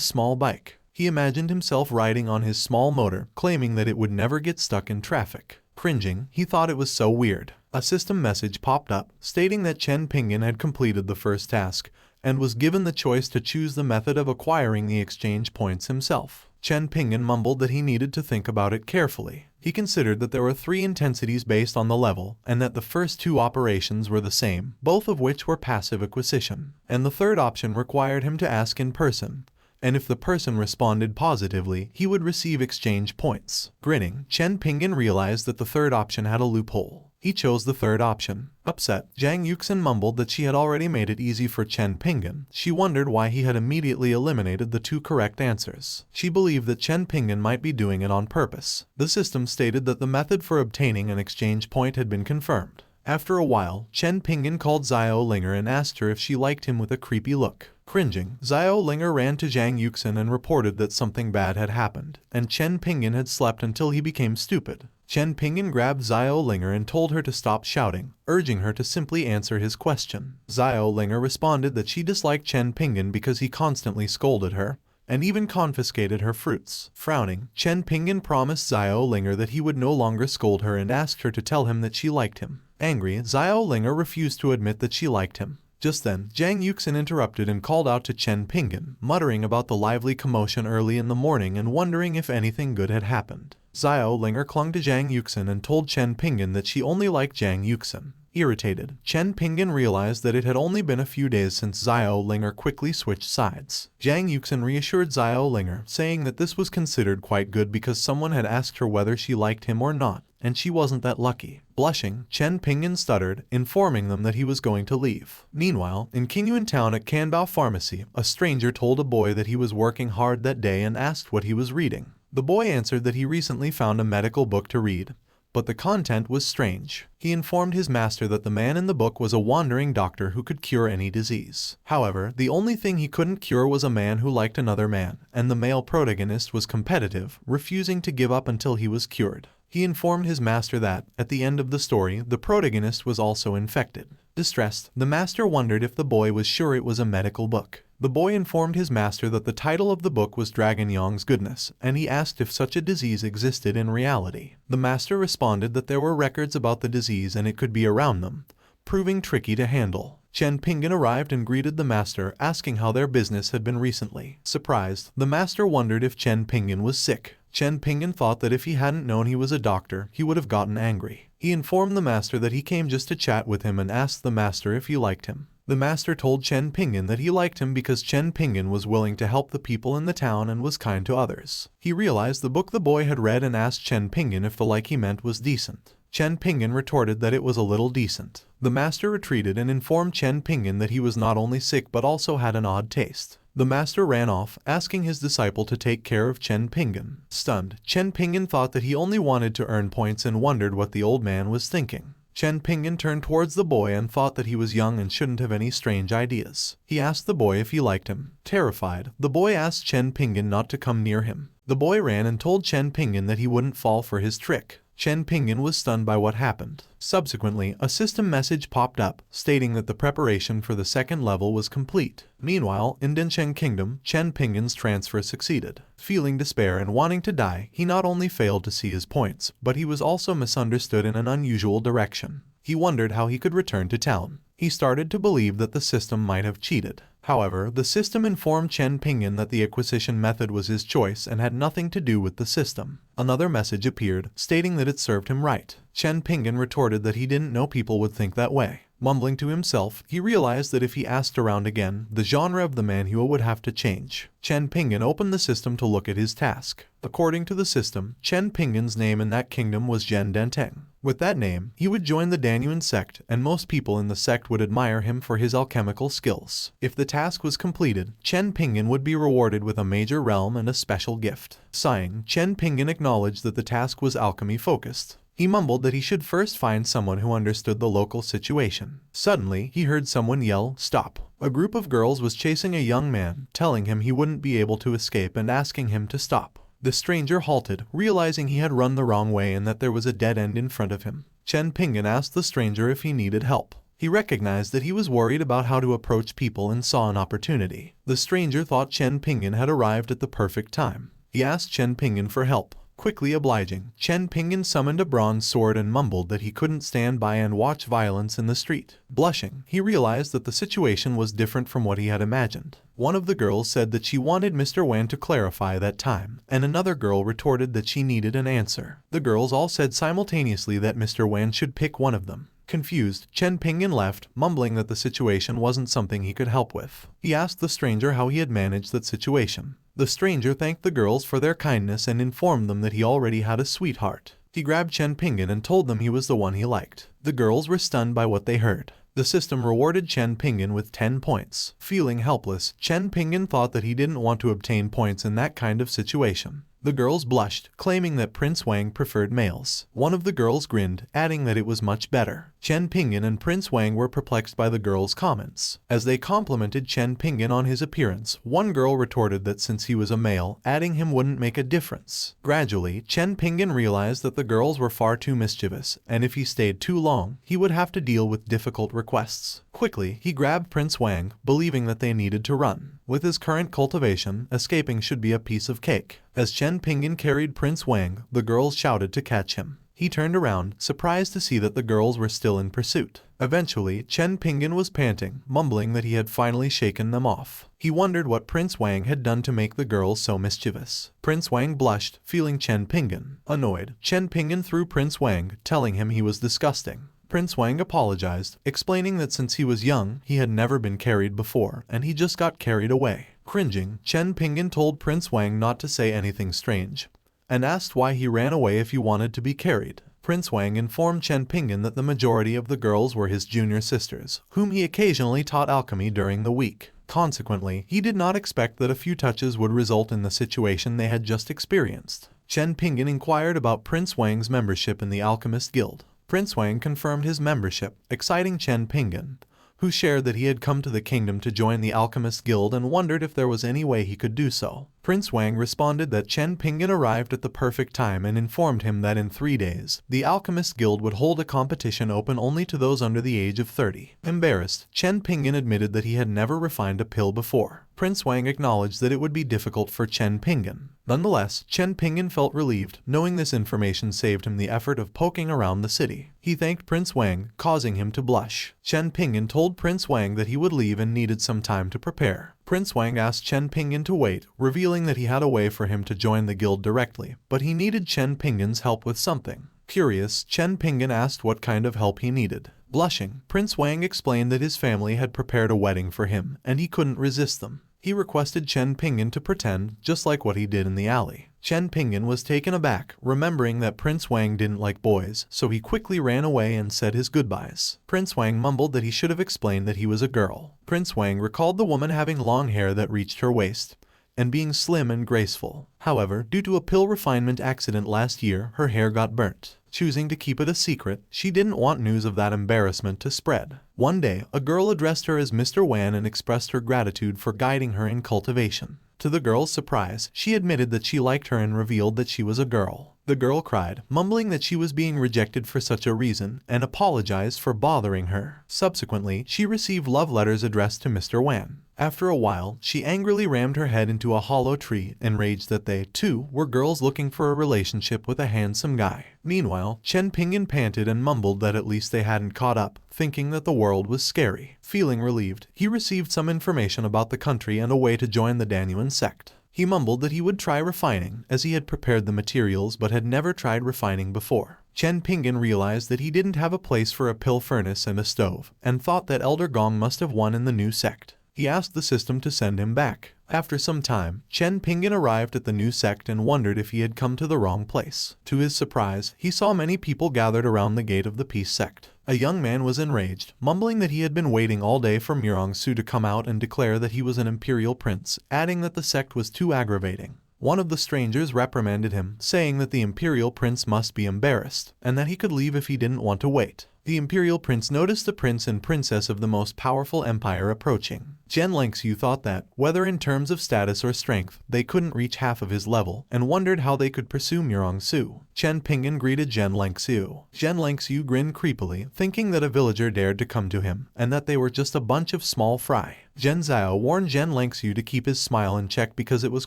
small bike. He imagined himself riding on his small motor, claiming that it would never get stuck in traffic. Cringing, he thought it was so weird. A system message popped up, stating that Chen Pingan had completed the first task, and was given the choice to choose the method of acquiring the exchange points himself. Chen Pingan mumbled that he needed to think about it carefully. He considered that there were 3 intensities based on the level, and that the first 2 operations were the same, both of which were passive acquisition. And the third option required him to ask in person, and if the person responded positively, he would receive exchange points. Grinning, Chen Pingan realized that the third option had a loophole. He chose the third option. Upset, Zhang Yuxin mumbled that she had already made it easy for Chen Pingan. She wondered why he had immediately eliminated the 2 correct answers. She believed that Chen Pingan might be doing it on purpose. The system stated that the method for obtaining an exchange point had been confirmed. After a while, Chen Pingan called Xiao Linger and asked her if she liked him with a creepy look. Cringing, Xiao Linger ran to Zhang Yuxin and reported that something bad had happened, and Chen Pingan had slept until he became stupid. Chen Pingan grabbed Xiao Linger and told her to stop shouting, urging her to simply answer his question. Xiao Linger responded that she disliked Chen Pingan because he constantly scolded her, and even confiscated her fruits. Frowning, Chen Pingan promised Xiao Linger that he would no longer scold her and asked her to tell him that she liked him. Angry, Xiao Linger refused to admit that she liked him. Just then, Zhang Yuxin interrupted and called out to Chen Pingan, muttering about the lively commotion early in the morning and wondering if anything good had happened. Xiao Linger clung to Zhang Yuxin and told Chen Pingan that she only liked Zhang Yuxin. Irritated, Chen Pingan realized that it had only been a few days since Xiao Linger quickly switched sides. Zhang Yuxin reassured Xiao Linger, saying that this was considered quite good because someone had asked her whether she liked him or not, and she wasn't that lucky. Blushing, Chen Pingan stuttered, informing them that he was going to leave. Meanwhile, in Qingyuan town at Canbao Pharmacy, a stranger told a boy that he was working hard that day and asked what he was reading. The boy answered that he recently found a medical book to read, but the content was strange. He informed his master that the man in the book was a wandering doctor who could cure any disease. However, the only thing he couldn't cure was a man who liked another man, and the male protagonist was competitive, refusing to give up until he was cured. He informed his master that, at the end of the story, the protagonist was also infected. Distressed, the master wondered if the boy was sure it was a medical book. The boy informed his master that the title of the book was Dragon Yong's Goodness, and he asked if such a disease existed in reality. The master responded that there were records about the disease and it could be around them, proving tricky to handle. Chen Pingan arrived and greeted the master, asking how their business had been recently. Surprised, the master wondered if Chen Pingan was sick. Chen Pingan thought that if he hadn't known he was a doctor, he would have gotten angry. He informed the master that he came just to chat with him and asked the master if he liked him. The master told Chen Pingan that he liked him because Chen Pingan was willing to help the people in the town and was kind to others. He realized the book the boy had read and asked Chen Pingan if the like he meant was decent. Chen Pingan retorted that it was a little decent. The master retreated and informed Chen Pingan that he was not only sick but also had an odd taste. The master ran off, asking his disciple to take care of Chen Pingan. Stunned, Chen Pingan thought that he only wanted to earn points and wondered what the old man was thinking. Chen Pingan turned towards the boy and thought that he was young and shouldn't have any strange ideas. He asked the boy if he liked him. Terrified, the boy asked Chen Pingan not to come near him. The boy ran and told Chen Pingan that he wouldn't fall for his trick. Chen Pingan was stunned by what happened. Subsequently, a system message popped up, stating that the preparation for the second level was complete. Meanwhile, in Dinsheng Kingdom, Chen Pingan's transfer succeeded. Feeling despair and wanting to die, he not only failed to see his points, but he was also misunderstood in an unusual direction. He wondered how he could return to town. He started to believe that the system might have cheated. However, the system informed Chen Pingan that the acquisition method was his choice and had nothing to do with the system. Another message appeared, stating that it served him right. Chen Pingan retorted that he didn't know people would think that way. Mumbling to himself, he realized that if he asked around again, the genre of the Manhwa would have to change. Chen Pingan opened the system to look at his task. According to the system, Chen Pingan's name in that kingdom was Zhen Denteng. With that name, he would join the Danyuan sect, and most people in the sect would admire him for his alchemical skills. If the task was completed, Chen Pingan would be rewarded with a major realm and a special gift. Sighing, Chen Pingan acknowledged that the task was alchemy-focused. He mumbled that he should first find someone who understood the local situation. Suddenly, he heard someone yell, "Stop!" A group of girls was chasing a young man, telling him he wouldn't be able to escape and asking him to stop. The stranger halted, realizing he had run the wrong way and that there was a dead end in front of him. Chen Pingan asked the stranger if he needed help. He recognized that he was worried about how to approach people and saw an opportunity. The stranger thought Chen Pingan had arrived at the perfect time. He asked Chen Pingan for help. Quickly obliging, Chen Pingan summoned a bronze sword and mumbled that he couldn't stand by and watch violence in the street. Blushing, he realized that the situation was different from what he had imagined. One of the girls said that she wanted Mr. Wan to clarify that time, and another girl retorted that she needed an answer. The girls all said simultaneously that Mr. Wan should pick one of them. Confused, Chen Pingan left, mumbling that the situation wasn't something he could help with. He asked the stranger how he had managed that situation. The stranger thanked the girls for their kindness and informed them that he already had a sweetheart. He grabbed Chen Pingan and told them he was the one he liked. The girls were stunned by what they heard. The system rewarded Chen Pingan with 10 points. Feeling helpless, Chen Pingan thought that he didn't want to obtain points in that kind of situation. The girls blushed, claiming that Prince Wang preferred males. One of the girls grinned, adding that it was much better. Chen Pingan and Prince Wang were perplexed by the girls' comments. As they complimented Chen Pingan on his appearance, one girl retorted that since he was a male, adding him wouldn't make a difference. Gradually, Chen Pingan realized that the girls were far too mischievous, and if he stayed too long, he would have to deal with difficult requests. Quickly, he grabbed Prince Wang, believing that they needed to run. With his current cultivation, escaping should be a piece of cake. As Chen Pingan carried Prince Wang, the girls shouted to catch him. He turned around, surprised to see that the girls were still in pursuit. Eventually, Chen Pingan was panting, mumbling that he had finally shaken them off. He wondered what Prince Wang had done to make the girls so mischievous. Prince Wang blushed, feeling Chen Pingan. Annoyed, Chen Pingan threw Prince Wang, telling him he was disgusting. Prince Wang apologized, explaining that since he was young, he had never been carried before, and he just got carried away. Cringing, Chen Pingan told Prince Wang not to say anything strange, and asked why he ran away if he wanted to be carried. Prince Wang informed Chen Pingan that the majority of the girls were his junior sisters, whom he occasionally taught alchemy during the week. Consequently, he did not expect that a few touches would result in the situation they had just experienced. Chen Pingan inquired about Prince Wang's membership in the Alchemist Guild. Prince Wang confirmed his membership, exciting Chen Pingan, who shared that he had come to the kingdom to join the Alchemist Guild and wondered if there was any way he could do so. Prince Wang responded that Chen Pingan arrived at the perfect time and informed him that in 3 days, the Alchemist Guild would hold a competition open only to those under the age of 30. Embarrassed, Chen Pingan admitted that he had never refined a pill before. Prince Wang acknowledged that it would be difficult for Chen Pingan. Nonetheless, Chen Pingan felt relieved, knowing this information saved him the effort of poking around the city. He thanked Prince Wang, causing him to blush. Chen Pingan told Prince Wang that he would leave and needed some time to prepare. Prince Wang asked Chen Pingan to wait, revealing that he had a way for him to join the guild directly, but he needed Chen Pingan's help with something. Curious, Chen Pingan asked what kind of help he needed. Blushing, Prince Wang explained that his family had prepared a wedding for him, and he couldn't resist them. He requested Chen Pingan to pretend, just like what he did in the alley. Chen Pingan was taken aback, remembering that Prince Wang didn't like boys, so he quickly ran away and said his goodbyes. Prince Wang mumbled that he should have explained that he was a girl. Prince Wang recalled the woman having long hair that reached her waist, and being slim and graceful. However, due to a pill refinement accident last year, her hair got burnt. Choosing to keep it a secret, she didn't want news of that embarrassment to spread. One day, a girl addressed her as Mr. Wan and expressed her gratitude for guiding her in cultivation. To the girl's surprise, she admitted that she liked her and revealed that she was a girl. The girl cried, mumbling that she was being rejected for such a reason, and apologized for bothering her. Subsequently, she received love letters addressed to Mr. Wan. After a while, she angrily rammed her head into a hollow tree, enraged that they, too, were girls looking for a relationship with a handsome guy. Meanwhile, Chen Pingan panted and mumbled that at least they hadn't caught up, thinking that the world was scary. Feeling relieved, he received some information about the country and a way to join the Danyuan sect. He mumbled that he would try refining, as he had prepared the materials but had never tried refining before. Chen Pingan realized that he didn't have a place for a pill furnace and a stove, and thought that Elder Gong must have won in the new sect. He asked the system to send him back. After some time, Chen Pingan arrived at the new sect and wondered if he had come to the wrong place. To his surprise, he saw many people gathered around the gate of the Peace sect. A young man was enraged, mumbling that he had been waiting all day for Murong-su to come out and declare that he was an imperial prince, adding that the sect was too aggravating. One of the strangers reprimanded him, saying that the imperial prince must be embarrassed, and that he could leave if he didn't want to wait. The imperial prince noticed the prince and princess of the most powerful empire approaching. Chen Lengxiu thought that, whether in terms of status or strength, they couldn't reach half of his level, and wondered how they could pursue Murong-su. Chen Pingan greeted Chen Lengxiu. Chen Lengxiu grinned creepily, thinking that a villager dared to come to him, and that they were just a bunch of small fry. Zhen Zhao warned Chen Lengxiu to keep his smile in check because it was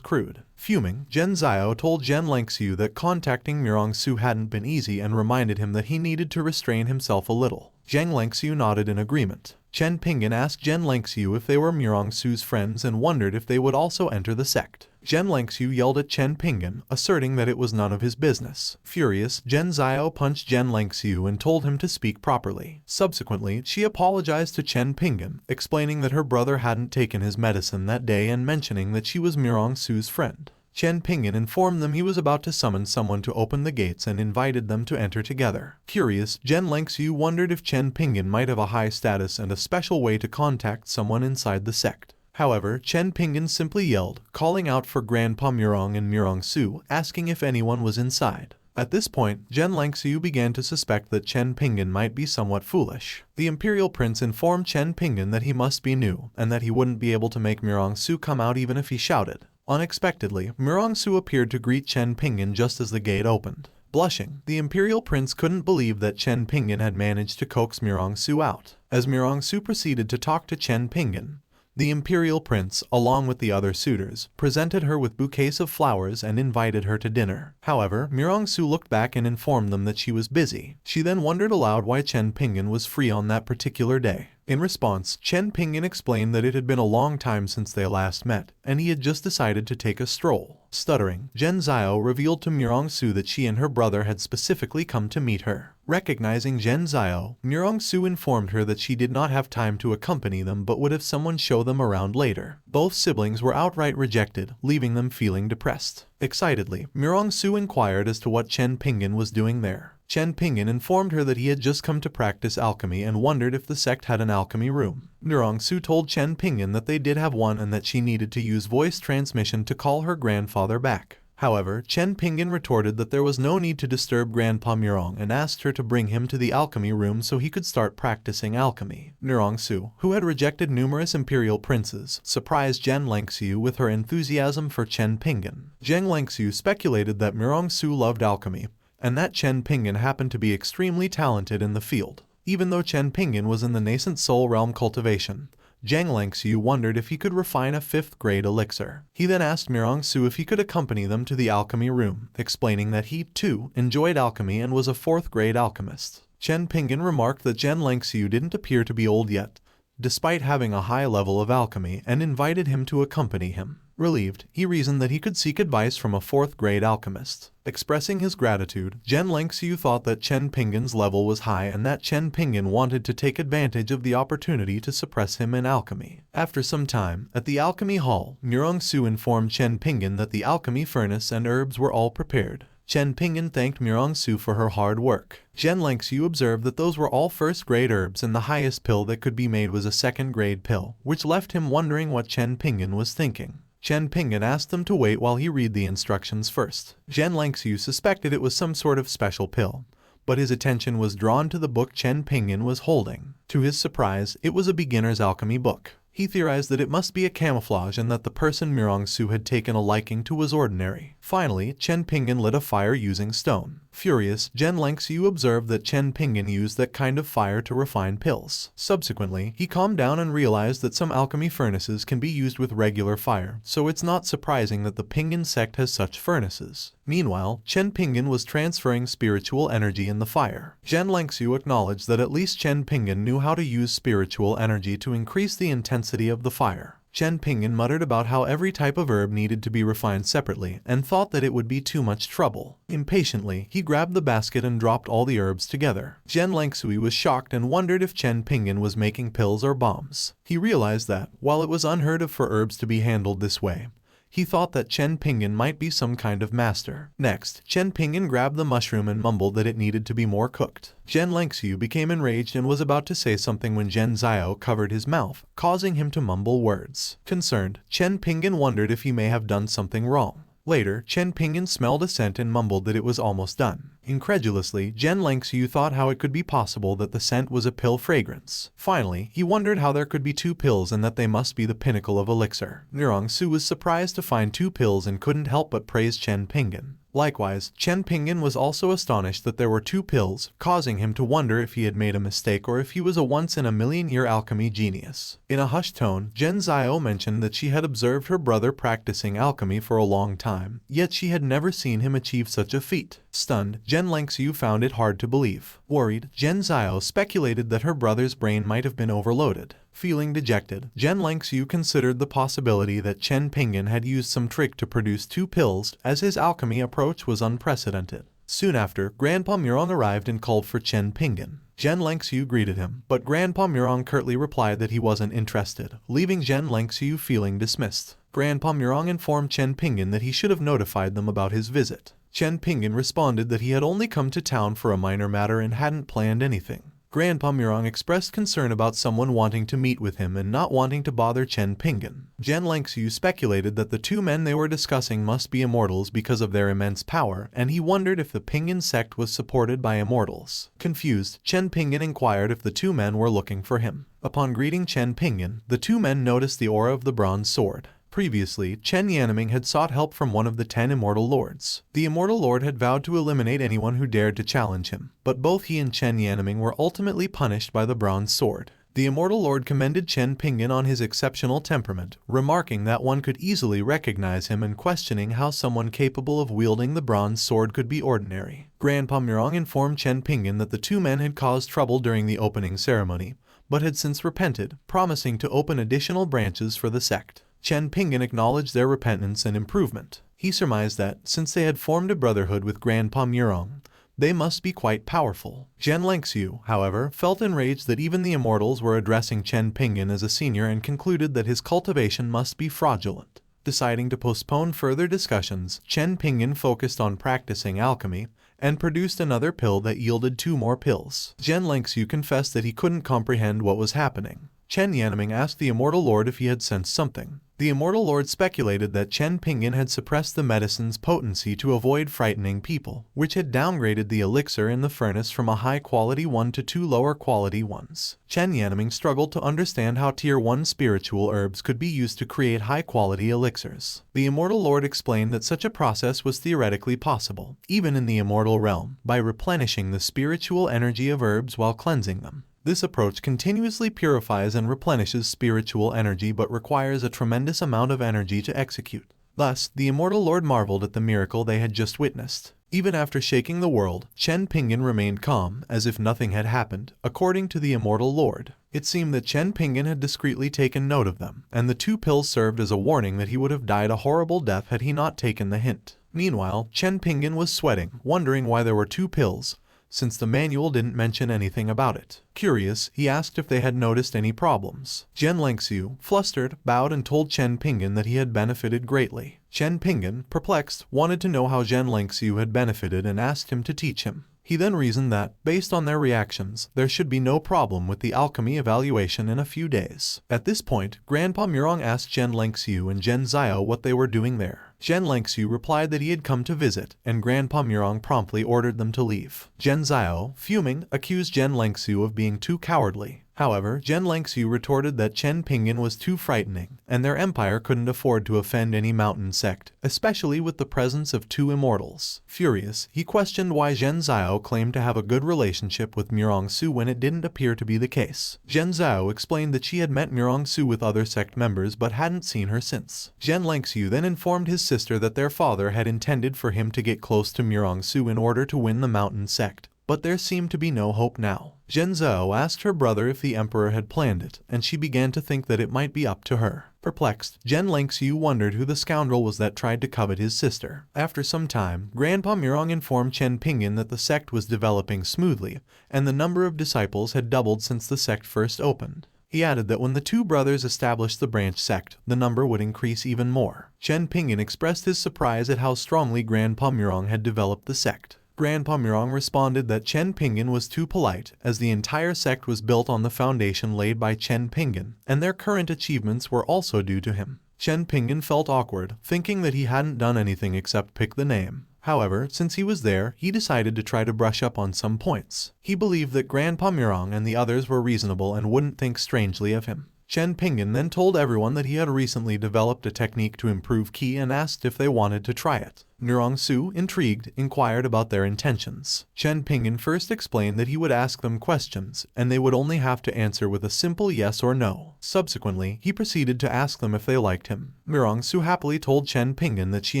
crude. Fuming, Zhen Zhao told Chen Lengxiu that contacting Murong-su hadn't been easy and reminded him that he needed to restrain himself a little. Zheng Lengxiu nodded in agreement. Chen Pingan asked Zhen Lengxiu if they were Murong-su's friends and wondered if they would also enter the sect. Zhen Lengxiu yelled at Chen Pingan, asserting that it was none of his business. Furious, Zhen Zhao punched Zhen Lengxiu and told him to speak properly. Subsequently, she apologized to Chen Pingan, explaining that her brother hadn't taken his medicine that day and mentioning that she was Murong-su's friend. Chen Pingan informed them he was about to summon someone to open the gates and invited them to enter together. Curious, Zhen Lengxiu wondered if Chen Pingan might have a high status and a special way to contact someone inside the sect. However, Chen Pingan simply yelled, calling out for Grandpa Murong and Murong-su, asking if anyone was inside. At this point, Zhen Lengxiu began to suspect that Chen Pingan might be somewhat foolish. The imperial prince informed Chen Pingan that he must be new, and that he wouldn't be able to make Murong-su come out even if he shouted. Unexpectedly, Murong-su appeared to greet Chen Pingan just as the gate opened. Blushing, the imperial prince couldn't believe that Chen Pingan had managed to coax Murong-su out. As Murong-su proceeded to talk to Chen Pingan, the imperial prince, along with the other suitors, presented her with bouquets of flowers and invited her to dinner. However, Murong-su looked back and informed them that she was busy. She then wondered aloud why Chen Pingan was free on that particular day. In response, Chen Pingan explained that it had been a long time since they last met, and he had just decided to take a stroll. Stuttering, Zhen Zhao revealed to Murong-su that she and her brother had specifically come to meet her. Recognizing Zhen Zhao, Murong-su informed her that she did not have time to accompany them but would have someone show them around later. Both siblings were outright rejected, leaving them feeling depressed. Excitedly, Murong-su inquired as to what Chen Pingan was doing there. Chen Pingan informed her that he had just come to practice alchemy and wondered if the sect had an alchemy room. Murong-su told Chen Pingan that they did have one and that she needed to use voice transmission to call her grandfather back. However, Chen Pingan retorted that there was no need to disturb Grandpa Murong and asked her to bring him to the alchemy room so he could start practicing alchemy. Murong-su, who had rejected numerous imperial princes, surprised Zhen Lengxiu with her enthusiasm for Chen Pingan. Zhen Lengxiu speculated that Murong-su loved alchemy, and that Chen Pingan happened to be extremely talented in the field. Even though Chen Pingan was in the nascent soul realm cultivation, Zheng Lengxiu wondered if he could refine a 5th grade elixir. He then asked Murong-su if he could accompany them to the alchemy room, explaining that he, too, enjoyed alchemy and was a 4th grade alchemist. Chen Pingan remarked that Zheng Lengxiu didn't appear to be old yet, despite having a high level of alchemy, and invited him to accompany him. Relieved, he reasoned that he could seek advice from a 4th grade alchemist. Expressing his gratitude, Zhen Lengxiu thought that Chen Pingan's level was high and that Chen Pingan wanted to take advantage of the opportunity to suppress him in alchemy. After some time, at the alchemy hall, Murong-su informed Chen Pingan that the alchemy furnace and herbs were all prepared. Chen Pingan thanked Murong-su for her hard work. Zhen Lengxiu observed that those were all 1st grade herbs and the highest pill that could be made was a 2nd grade pill, which left him wondering what Chen Pingan was thinking. Chen Pingan asked them to wait while he read the instructions first. Zhen Lengxiu suspected it was some sort of special pill, but his attention was drawn to the book Chen Pingan was holding. To his surprise, it was a beginner's alchemy book. He theorized that it must be a camouflage and that the person Murong-su had taken a liking to was ordinary. Finally, Chen Pingan lit a fire using stone. Furious, Zhen Lengxiu observed that Chen Pingan used that kind of fire to refine pills. Subsequently, he calmed down and realized that some alchemy furnaces can be used with regular fire, so it's not surprising that the Pingan sect has such furnaces. Meanwhile, Chen Pingan was transferring spiritual energy in the fire. Zhen Lengxiu acknowledged that at least Chen Pingan knew how to use spiritual energy to increase the intensity of the fire. Chen Pingan muttered about how every type of herb needed to be refined separately and thought that it would be too much trouble. Impatiently, he grabbed the basket and dropped all the herbs together. Zhen Lengsui was shocked and wondered if Chen Pingan was making pills or bombs. He realized that, while it was unheard of for herbs to be handled this way, he thought that Chen Pingan might be some kind of master. Next, Chen Pingan grabbed the mushroom and mumbled that it needed to be more cooked. Zhen Lengsui became enraged and was about to say something when Zhen Zhao covered his mouth, causing him to mumble words. Concerned, Chen Pingan wondered if he may have done something wrong. Later, Chen Pingan smelled a scent and mumbled that it was almost done. Incredulously, Zhen Lengsui thought how it could be possible that the scent was a pill fragrance. Finally, he wondered how there could be two pills and that they must be the pinnacle of elixir. Mirong Su was surprised to find two pills and couldn't help but praise Chen Pingan. Likewise, Chen Pingan was also astonished that there were two pills, causing him to wonder if he had made a mistake or if he was a once-in-a-million-year alchemy genius. In a hushed tone, Zhen Zhao mentioned that she had observed her brother practicing alchemy for a long time, yet she had never seen him achieve such a feat. Stunned, Zhen Lengsui found it hard to believe. Worried, Zhen Zhao speculated that her brother's brain might have been overloaded. Feeling dejected, Zhen Lengsui considered the possibility that Chen Pingan had used some trick to produce two pills, as his alchemy approach was unprecedented. Soon after, Grandpa Murong arrived and called for Chen Pingan. Zhen Lengsui greeted him, but Grandpa Murong curtly replied that he wasn't interested, leaving Zhen Lengsui feeling dismissed. Grandpa Murong informed Chen Pingan that he should have notified them about his visit. Chen Pingan responded that he had only come to town for a minor matter and hadn't planned anything. Grandpa Murong expressed concern about someone wanting to meet with him and not wanting to bother Chen Pingan. Zhen Lengsui speculated that the two men they were discussing must be immortals because of their immense power, and he wondered if the Pingan sect was supported by immortals. Confused, Chen Pingan inquired if the two men were looking for him. Upon greeting Chen Pingan, the two men noticed the aura of the bronze sword. Previously, Chen Yanming had sought help from one of the 10 Immortal Lords. The Immortal Lord had vowed to eliminate anyone who dared to challenge him, but both he and Chen Yanming were ultimately punished by the bronze sword. The Immortal Lord commended Chen Pingan on his exceptional temperament, remarking that one could easily recognize him and questioning how someone capable of wielding the bronze sword could be ordinary. Grandpa Murong informed Chen Pingan that the two men had caused trouble during the opening ceremony, but had since repented, promising to open additional branches for the sect. Chen Pingan acknowledged their repentance and improvement. He surmised that, since they had formed a brotherhood with Grandpa Murong, they must be quite powerful. Zhen Lengsui, however, felt enraged that even the immortals were addressing Chen Pingan as a senior and concluded that his cultivation must be fraudulent. Deciding to postpone further discussions, Chen Pingan focused on practicing alchemy and produced another pill that yielded 2 more pills. Zhen Lengsui confessed that he couldn't comprehend what was happening. Chen Yanming asked the Immortal Lord if he had sensed something. The Immortal Lord speculated that Chen Pingan had suppressed the medicine's potency to avoid frightening people, which had downgraded the elixir in the furnace from a high-quality one to 2 lower-quality ones. Chen Yanming struggled to understand how Tier 1 spiritual herbs could be used to create high-quality elixirs. The Immortal Lord explained that such a process was theoretically possible, even in the immortal realm, by replenishing the spiritual energy of herbs while cleansing them. This approach continuously purifies and replenishes spiritual energy but requires a tremendous amount of energy to execute. Thus, the Immortal Lord marveled at the miracle they had just witnessed. Even after shaking the world, Chen Pingan remained calm, as if nothing had happened, according to the Immortal Lord. It seemed that Chen Pingan had discreetly taken note of them, and the 2 pills served as a warning that he would have died a horrible death had he not taken the hint. Meanwhile, Chen Pingan was sweating, wondering why there were 2 pills, since the manual didn't mention anything about it. Curious, he asked if they had noticed any problems. Zhen Lengsui, flustered, bowed and told Chen Pingan that he had benefited greatly. Chen Pingan, perplexed, wanted to know how Zhen Lengsui had benefited and asked him to teach him. He then reasoned that, based on their reactions, there should be no problem with the alchemy evaluation in a few days. At this point, Grandpa Murong asked Zhen Lengsui and Zhen Zhao what they were doing there. Zhen Lengsui replied that he had come to visit, and Grandpa Murong promptly ordered them to leave. Zhen Zhao, fuming, accused Zhen Lengsui of being too cowardly. However, Zhen Lengsui retorted that Chen Pingan was too frightening, and their empire couldn't afford to offend any mountain sect, especially with the presence of 2 immortals. Furious, he questioned why Zhen Zhao claimed to have a good relationship with Murong Su when it didn't appear to be the case. Zhen Zhao explained that she had met Murong Su with other sect members but hadn't seen her since. Zhen Lengsui then informed his sister that their father had intended for him to get close to Murong Su in order to win the mountain sect, but there seemed to be no hope now. Zhen Zhao asked her brother if the emperor had planned it, and she began to think that it might be up to her. Perplexed, Chen Lingxiu wondered who the scoundrel was that tried to covet his sister. After some time, Grandpa Mirong informed Chen Pingan that the sect was developing smoothly, and the number of disciples had doubled since the sect first opened. He added that when the two brothers established the branch sect, the number would increase even more. Chen Pingan expressed his surprise at how strongly Grandpa Mirong had developed the sect. Grandpa Mirong responded that Chen Pingan was too polite, as the entire sect was built on the foundation laid by Chen Pingan, and their current achievements were also due to him. Chen Pingan felt awkward, thinking that he hadn't done anything except pick the name. However, since he was there, he decided to try to brush up on some points. He believed that Grandpa Mirong and the others were reasonable and wouldn't think strangely of him. Chen Pingan then told everyone that he had recently developed a technique to improve Qi and asked if they wanted to try it. Mirong Su, intrigued, inquired about their intentions. Chen Pingan first explained that he would ask them questions, and they would only have to answer with a simple yes or no. Subsequently, he proceeded to ask them if they liked him. Mirong Su happily told Chen Pingan that she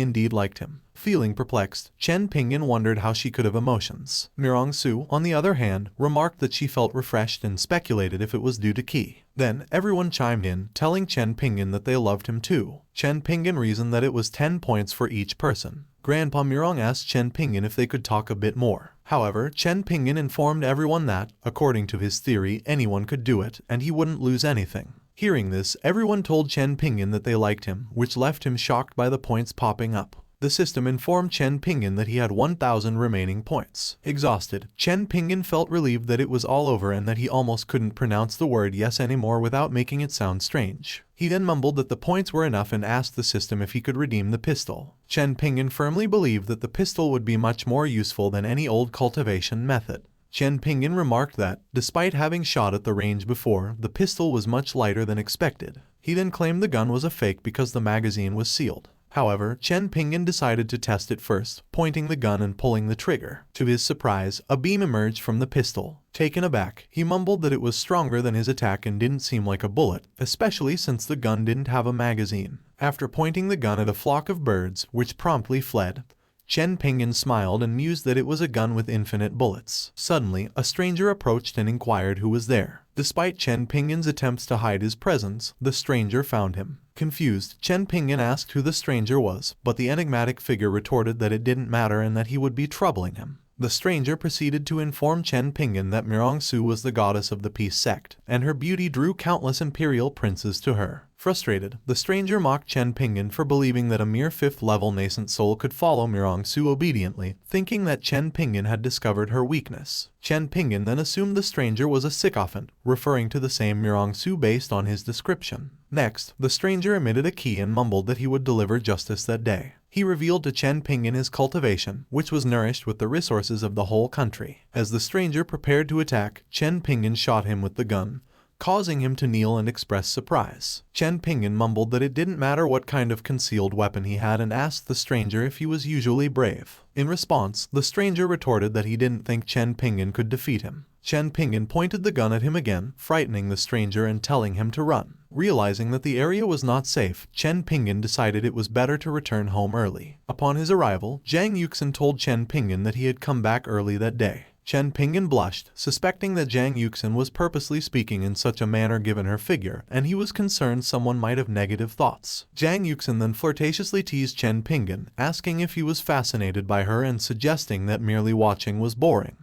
indeed liked him. Feeling perplexed, Chen Pingan wondered how she could have emotions. Mirong Su, on the other hand, remarked that she felt refreshed and speculated if it was due to Qi. Then, everyone chimed in, telling Chen Pingan that they loved him too. Chen Pingan reasoned that it was 10 points for each person. Grandpa Mirong asked Chen Pingan if they could talk a bit more. However, Chen Pingan informed everyone that, according to his theory, anyone could do it, and he wouldn't lose anything. Hearing this, everyone told Chen Pingan that they liked him, which left him shocked by the points popping up. The system informed Chen Pingan that he had 1,000 remaining points. Exhausted, Chen Pingan felt relieved that it was all over and that he almost couldn't pronounce the word yes anymore without making it sound strange. He then mumbled that the points were enough and asked the system if he could redeem the pistol. Chen Pingan firmly believed that the pistol would be much more useful than any old cultivation method. Chen Pingan remarked that, despite having shot at the range before, the pistol was much lighter than expected. He then claimed the gun was a fake because the magazine was sealed. However, Chen Pingan decided to test it first, pointing the gun and pulling the trigger. To his surprise, a beam emerged from the pistol. Taken aback, he mumbled that it was stronger than his attack and didn't seem like a bullet, especially since the gun didn't have a magazine. After pointing the gun at a flock of birds, which promptly fled, Chen Pingan smiled and mused that it was a gun with infinite bullets. Suddenly, a stranger approached and inquired who was there. Despite Chen Pingan's attempts to hide his presence, the stranger found him. Confused, Chen Pingan asked who the stranger was, but the enigmatic figure retorted that it didn't matter and that he would be troubling him. The stranger proceeded to inform Chen Pingan that Mirong Su was the goddess of the peace sect, and her beauty drew countless imperial princes to her. Frustrated, the stranger mocked Chen Pingan for believing that a mere 5th-level nascent soul could follow Mirong Su obediently, thinking that Chen Pingan had discovered her weakness. Chen Pingan then assumed the stranger was a sycophant, referring to the same Mirong Su based on his description. Next, the stranger emitted a key and mumbled that he would deliver justice that day. He revealed to Chen Pingan his cultivation, which was nourished with the resources of the whole country. As the stranger prepared to attack, Chen Pingan shot him with the gun, causing him to kneel and express surprise. Chen Pingan mumbled that it didn't matter what kind of concealed weapon he had and asked the stranger if he was usually brave. In response, the stranger retorted that he didn't think Chen Pingan could defeat him. Chen Pingan pointed the gun at him again, frightening the stranger and telling him to run. Realizing that the area was not safe, Chen Pingan decided it was better to return home early. Upon his arrival, Zhang Yuxin told Chen Pingan that he had come back early that day. Chen Pingan blushed, suspecting that Zhang Yuxin was purposely speaking in such a manner given her figure, and he was concerned someone might have negative thoughts. Zhang Yuxin then flirtatiously teased Chen Pingan, asking if he was fascinated by her and suggesting that merely watching was boring.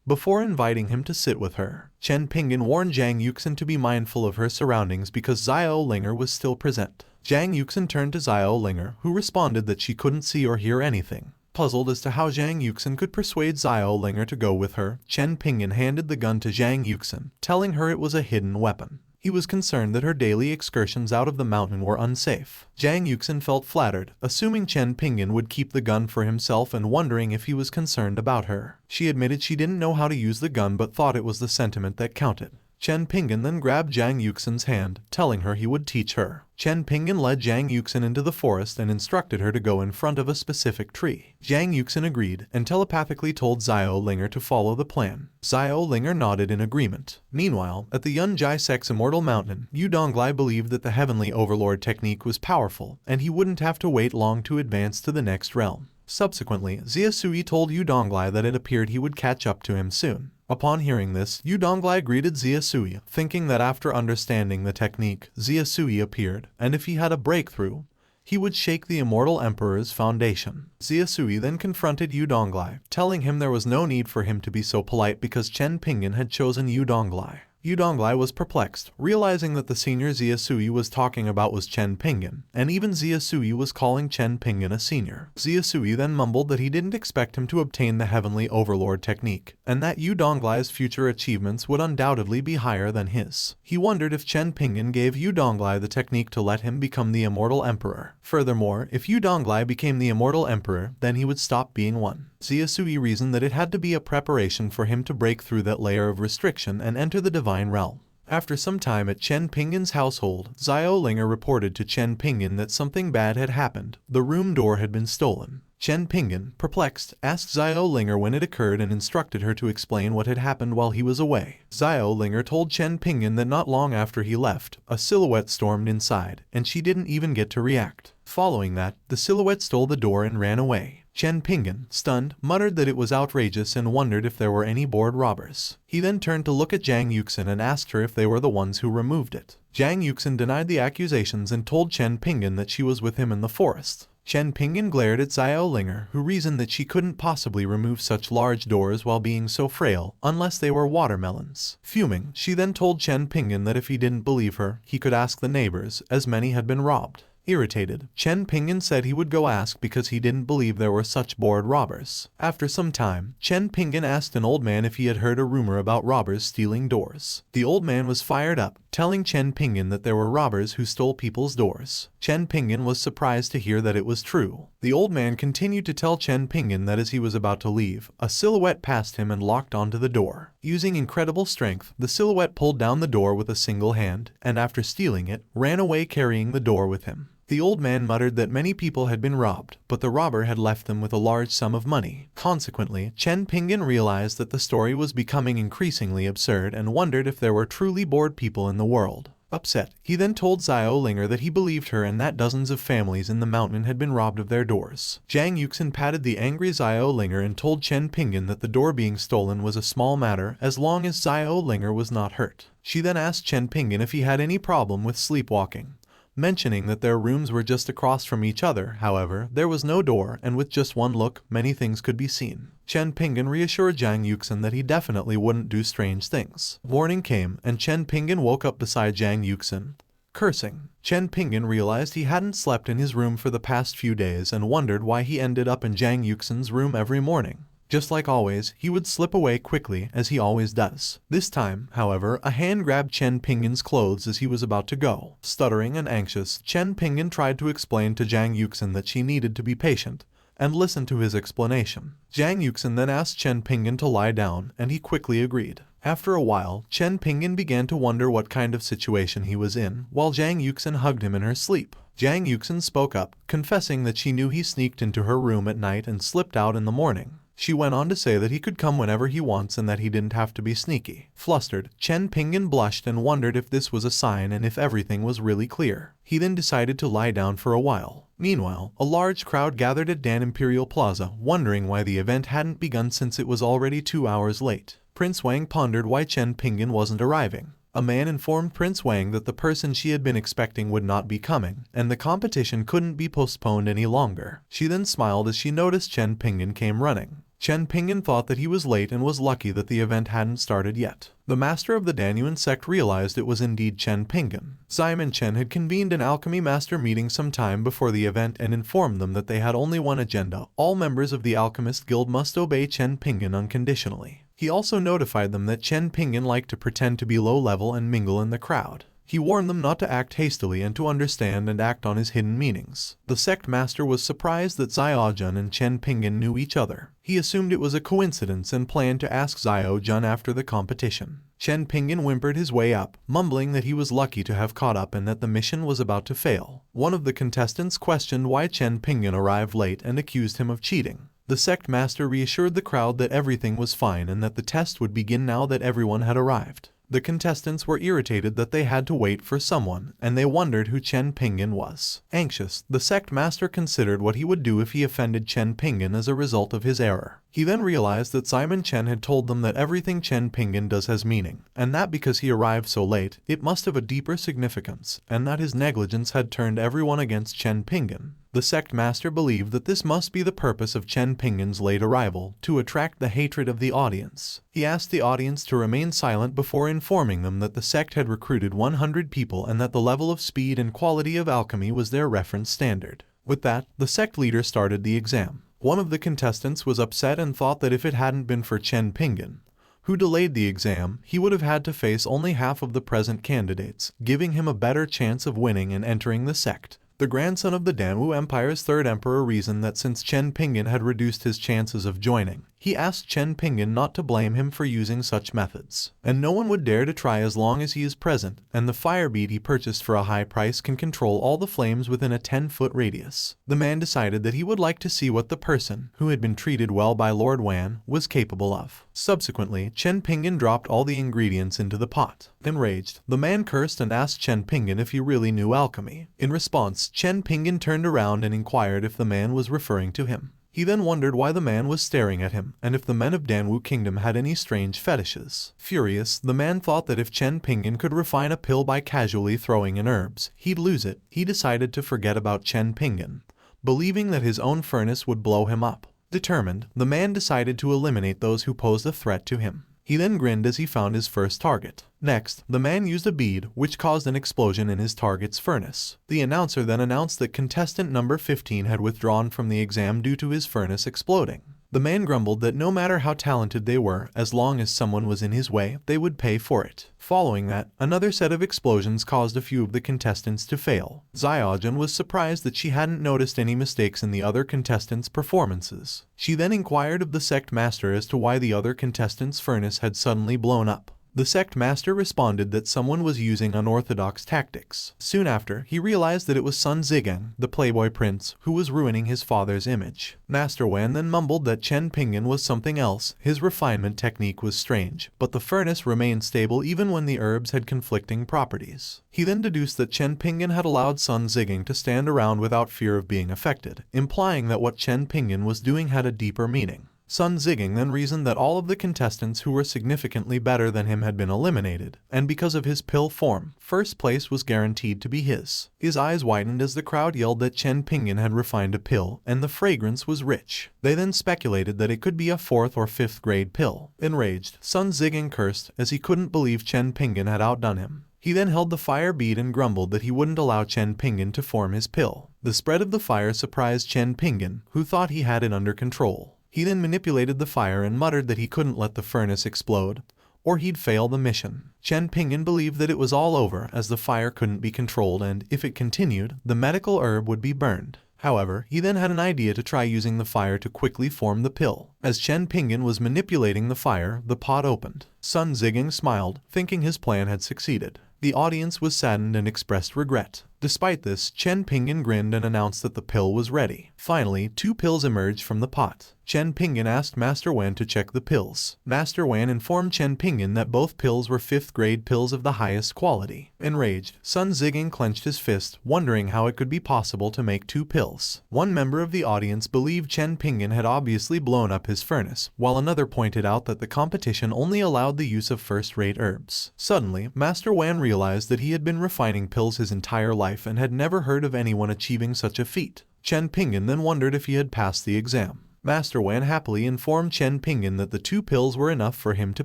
Before inviting him to sit with her, Chen Pingan warned Zhang Yuxin to be mindful of her surroundings because Xiao Linger was still present. Zhang Yuxin turned to Xiao Linger, who responded that she couldn't see or hear anything. Puzzled as to how Zhang Yuxin could persuade Xiao Linger to go with her, Chen Pingan handed the gun to Zhang Yuxin, telling her it was a hidden weapon. He was concerned that her daily excursions out of the mountain were unsafe. Zhang Yuxin felt flattered, assuming Chen Pingan would keep the gun for himself and wondering if he was concerned about her. She admitted she didn't know how to use the gun but thought it was the sentiment that counted. Chen Pingan then grabbed Zhang Yuxin's hand, telling her he would teach her. Chen Pingan led Zhang Yuxin into the forest and instructed her to go in front of a specific tree. Zhang Yuxin agreed and telepathically told Xiao Linger to follow the plan. Xiao Linger nodded in agreement. Meanwhile, at the Yunjai Sect's Immortal Mountain, Yu Donglai believed that the Heavenly Overlord technique was powerful, and he wouldn't have to wait long to advance to the next realm. Subsequently, Zia Sui told Yu Donglai that it appeared he would catch up to him soon. Upon hearing this, Yu Donglai greeted Xia Sui, thinking that after understanding the technique, Xia Sui appeared, and if he had a breakthrough, he would shake the immortal emperor's foundation. Xia Sui then confronted Yu Donglai, telling him there was no need for him to be so polite because Chen Pingan had chosen Yu Donglai. Yu Donglai was perplexed, realizing that the senior Xia Sui was talking about was Chen Pingan, and even Xia Sui was calling Chen Pingan a senior. Xia Sui then mumbled that he didn't expect him to obtain the Heavenly Overlord technique, and that Yu Donglai's future achievements would undoubtedly be higher than his. He wondered if Chen Pingan gave Yu Donglai the technique to let him become the Immortal Emperor. Furthermore, if Yu Donglai became the Immortal Emperor, then he would stop being one. Xia Sui reasoned that it had to be a preparation for him to break through that layer of restriction and enter the divine realm. After some time at Chen Pingan's household, Xiao Linger reported to Chen Pingan that something bad had happened. The room door had been stolen. Chen Pingan, perplexed, asked Xiao Linger when it occurred and instructed her to explain what had happened while he was away. Xiao Linger told Chen Pingan that not long after he left, a silhouette stormed inside, and she didn't even get to react. Following that, the silhouette stole the door and ran away. Chen Pingan, stunned, muttered that it was outrageous and wondered if there were any bored robbers. He then turned to look at Zhang Yuxin and asked her if they were the ones who removed it. Zhang Yuxin denied the accusations and told Chen Pingan that she was with him in the forest. Chen Pingan glared at Xiao Linger, who reasoned that she couldn't possibly remove such large doors while being so frail, unless they were watermelons. Fuming, she then told Chen Pingan that if he didn't believe her, he could ask the neighbors, as many had been robbed. Irritated, Chen Pingan said he would go ask because he didn't believe there were such bored robbers. After some time, Chen Pingan asked an old man if he had heard a rumor about robbers stealing doors. The old man was fired up, telling Chen Pingan that there were robbers who stole people's doors. Chen Pingan was surprised to hear that it was true. The old man continued to tell Chen Pingan that as he was about to leave, a silhouette passed him and locked onto the door. Using incredible strength, the silhouette pulled down the door with a single hand, and after stealing it, ran away carrying the door with him. The old man muttered that many people had been robbed, but the robber had left them with a large sum of money. Consequently, Chen Pingan realized that the story was becoming increasingly absurd and wondered if there were truly bored people in the world. Upset, he then told Xiao Linger that he believed her and that dozens of families in the mountain had been robbed of their doors. Zhang Yuxin patted the angry Xiao Linger and told Chen Pingan that the door being stolen was a small matter as long as Xiao Linger was not hurt. She then asked Chen Pingan if he had any problem with sleepwalking. Mentioning that their rooms were just across from each other, however, there was no door, and with just one look, many things could be seen. Chen Pingan reassured Zhang Yuxin that he definitely wouldn't do strange things. Morning came, and Chen Pingan woke up beside Zhang Yuxin, cursing. Chen Pingan realized he hadn't slept in his room for the past few days and wondered why he ended up in Zhang Yuxin's room every morning. Just like always, he would slip away quickly, as he always does. This time, however, a hand grabbed Chen Pingan's clothes as he was about to go. Stuttering and anxious, Chen Pingan tried to explain to Zhang Yuxin that she needed to be patient, and listen to his explanation. Zhang Yuxin then asked Chen Pingan to lie down, and he quickly agreed. After a while, Chen Pingan began to wonder what kind of situation he was in, while Zhang Yuxin hugged him in her sleep. Zhang Yuxin spoke up, confessing that she knew he sneaked into her room at night and slipped out in the morning. She went on to say that he could come whenever he wants and that he didn't have to be sneaky. Flustered, Chen Pingan blushed and wondered if this was a sign and if everything was really clear. He then decided to lie down for a while. Meanwhile, a large crowd gathered at Dan Imperial Plaza, wondering why the event hadn't begun since it was already 2 hours late. Prince Wang pondered why Chen Pingan wasn't arriving. A man informed Prince Wang that the person she had been expecting would not be coming, and the competition couldn't be postponed any longer. She then smiled as she noticed Chen Pingan came running. Chen Pingan thought that he was late and was lucky that the event hadn't started yet. The master of the Danyuan sect realized it was indeed Chen Pingan. Simon Chen had convened an alchemy master meeting some time before the event and informed them that they had only one agenda: all members of the Alchemist Guild must obey Chen Pingan unconditionally. He also notified them that Chen Pingan liked to pretend to be low level and mingle in the crowd. He warned them not to act hastily and to understand and act on his hidden meanings. The sect master was surprised that Xiaojun and Chen Pingan knew each other. He assumed it was a coincidence and planned to ask Xiaojun after the competition. Chen Pingan whimpered his way up, mumbling that he was lucky to have caught up and that the mission was about to fail. One of the contestants questioned why Chen Pingan arrived late and accused him of cheating. The sect master reassured the crowd that everything was fine and that the test would begin now that everyone had arrived. The contestants were irritated that they had to wait for someone, and they wondered who Chen Pingan was. Anxious, the sect master considered what he would do if he offended Chen Pingan as a result of his error. He then realized that Simon Chen had told them that everything Chen Pingan does has meaning, and that because he arrived so late, it must have a deeper significance, and that his negligence had turned everyone against Chen Pingan. The sect master believed that this must be the purpose of Chen Pingan's late arrival, to attract the hatred of the audience. He asked the audience to remain silent before informing them that the sect had recruited 100 people and that the level of speed and quality of alchemy was their reference standard. With that, the sect leader started the exam. One of the contestants was upset and thought that if it hadn't been for Chen Pingan, who delayed the exam, he would have had to face only half of the present candidates, giving him a better chance of winning and entering the sect. The grandson of the Danwu Empire's third emperor reasoned that since Chen Pingan had reduced his chances of joining, he asked Chen Pingan not to blame him for using such methods. And no one would dare to try as long as he is present, and the fire bead he purchased for a high price can control all the flames within a 10-foot radius. The man decided that he would like to see what the person, who had been treated well by Lord Wan, was capable of. Subsequently, Chen Pingan dropped all the ingredients into the pot. Enraged, the man cursed and asked Chen Pingan if he really knew alchemy. In response, Chen Pingan turned around and inquired if the man was referring to him. He then wondered why the man was staring at him, and if the men of Danwu Kingdom had any strange fetishes. Furious, the man thought that if Chen Pingan could refine a pill by casually throwing in herbs, he'd lose it. He decided to forget about Chen Pingan, believing that his own furnace would blow him up. Determined, the man decided to eliminate those who posed a threat to him. He then grinned as he found his first target. Next, the man used a bead, which caused an explosion in his target's furnace. The announcer then announced that contestant number 15 had withdrawn from the exam due to his furnace exploding. The man grumbled that no matter how talented they were, as long as someone was in his way, they would pay for it. Following that, another set of explosions caused a few of the contestants to fail. Xiaojun was surprised that she hadn't noticed any mistakes in the other contestants' performances. She then inquired of the sect master as to why the other contestants' furnace had suddenly blown up. The sect master responded that someone was using unorthodox tactics. Soon after, he realized that it was Sun Zhigang, the playboy prince, who was ruining his father's image. Master Wan then mumbled that Chen Pingan was something else. His refinement technique was strange, but the furnace remained stable even when the herbs had conflicting properties. He then deduced that Chen Pingan had allowed Sun Zhigang to stand around without fear of being affected, implying that what Chen Pingan was doing had a deeper meaning. Sun Zhigang then reasoned that all of the contestants who were significantly better than him had been eliminated, and because of his pill form, first place was guaranteed to be his. His eyes widened as the crowd yelled that Chen Pingan had refined a pill, and the fragrance was rich. They then speculated that it could be a 4th or 5th grade pill. Enraged, Sun Zhigang cursed as he couldn't believe Chen Pingan had outdone him. He then held the fire bead and grumbled that he wouldn't allow Chen Pingan to form his pill. The spread of the fire surprised Chen Pingan, who thought he had it under control. He then manipulated the fire and muttered that he couldn't let the furnace explode, or he'd fail the mission. Chen Pingan believed that it was all over as the fire couldn't be controlled and, if it continued, the medical herb would be burned. However, he then had an idea to try using the fire to quickly form the pill. As Chen Pingan was manipulating the fire, the pot opened. Sun Zhigang smiled, thinking his plan had succeeded. The audience was saddened and expressed regret. Despite this, Chen Pingan grinned and announced that the pill was ready. Finally, 2 pills emerged from the pot. Chen Pingan asked Master Wan to check the pills. Master Wan informed Chen Pingan that both pills were 5th grade pills of the highest quality. Enraged, Sun Zhigang clenched his fist, wondering how it could be possible to make 2 pills. One member of the audience believed Chen Pingan had obviously blown up his furnace, while another pointed out that the competition only allowed the use of first-rate herbs. Suddenly, Master Wan realized that he had been refining pills his entire life and had never heard of anyone achieving such a feat. Chen Pingan then wondered if he had passed the exam. Master Wan happily informed Chen Pingan that the 2 pills were enough for him to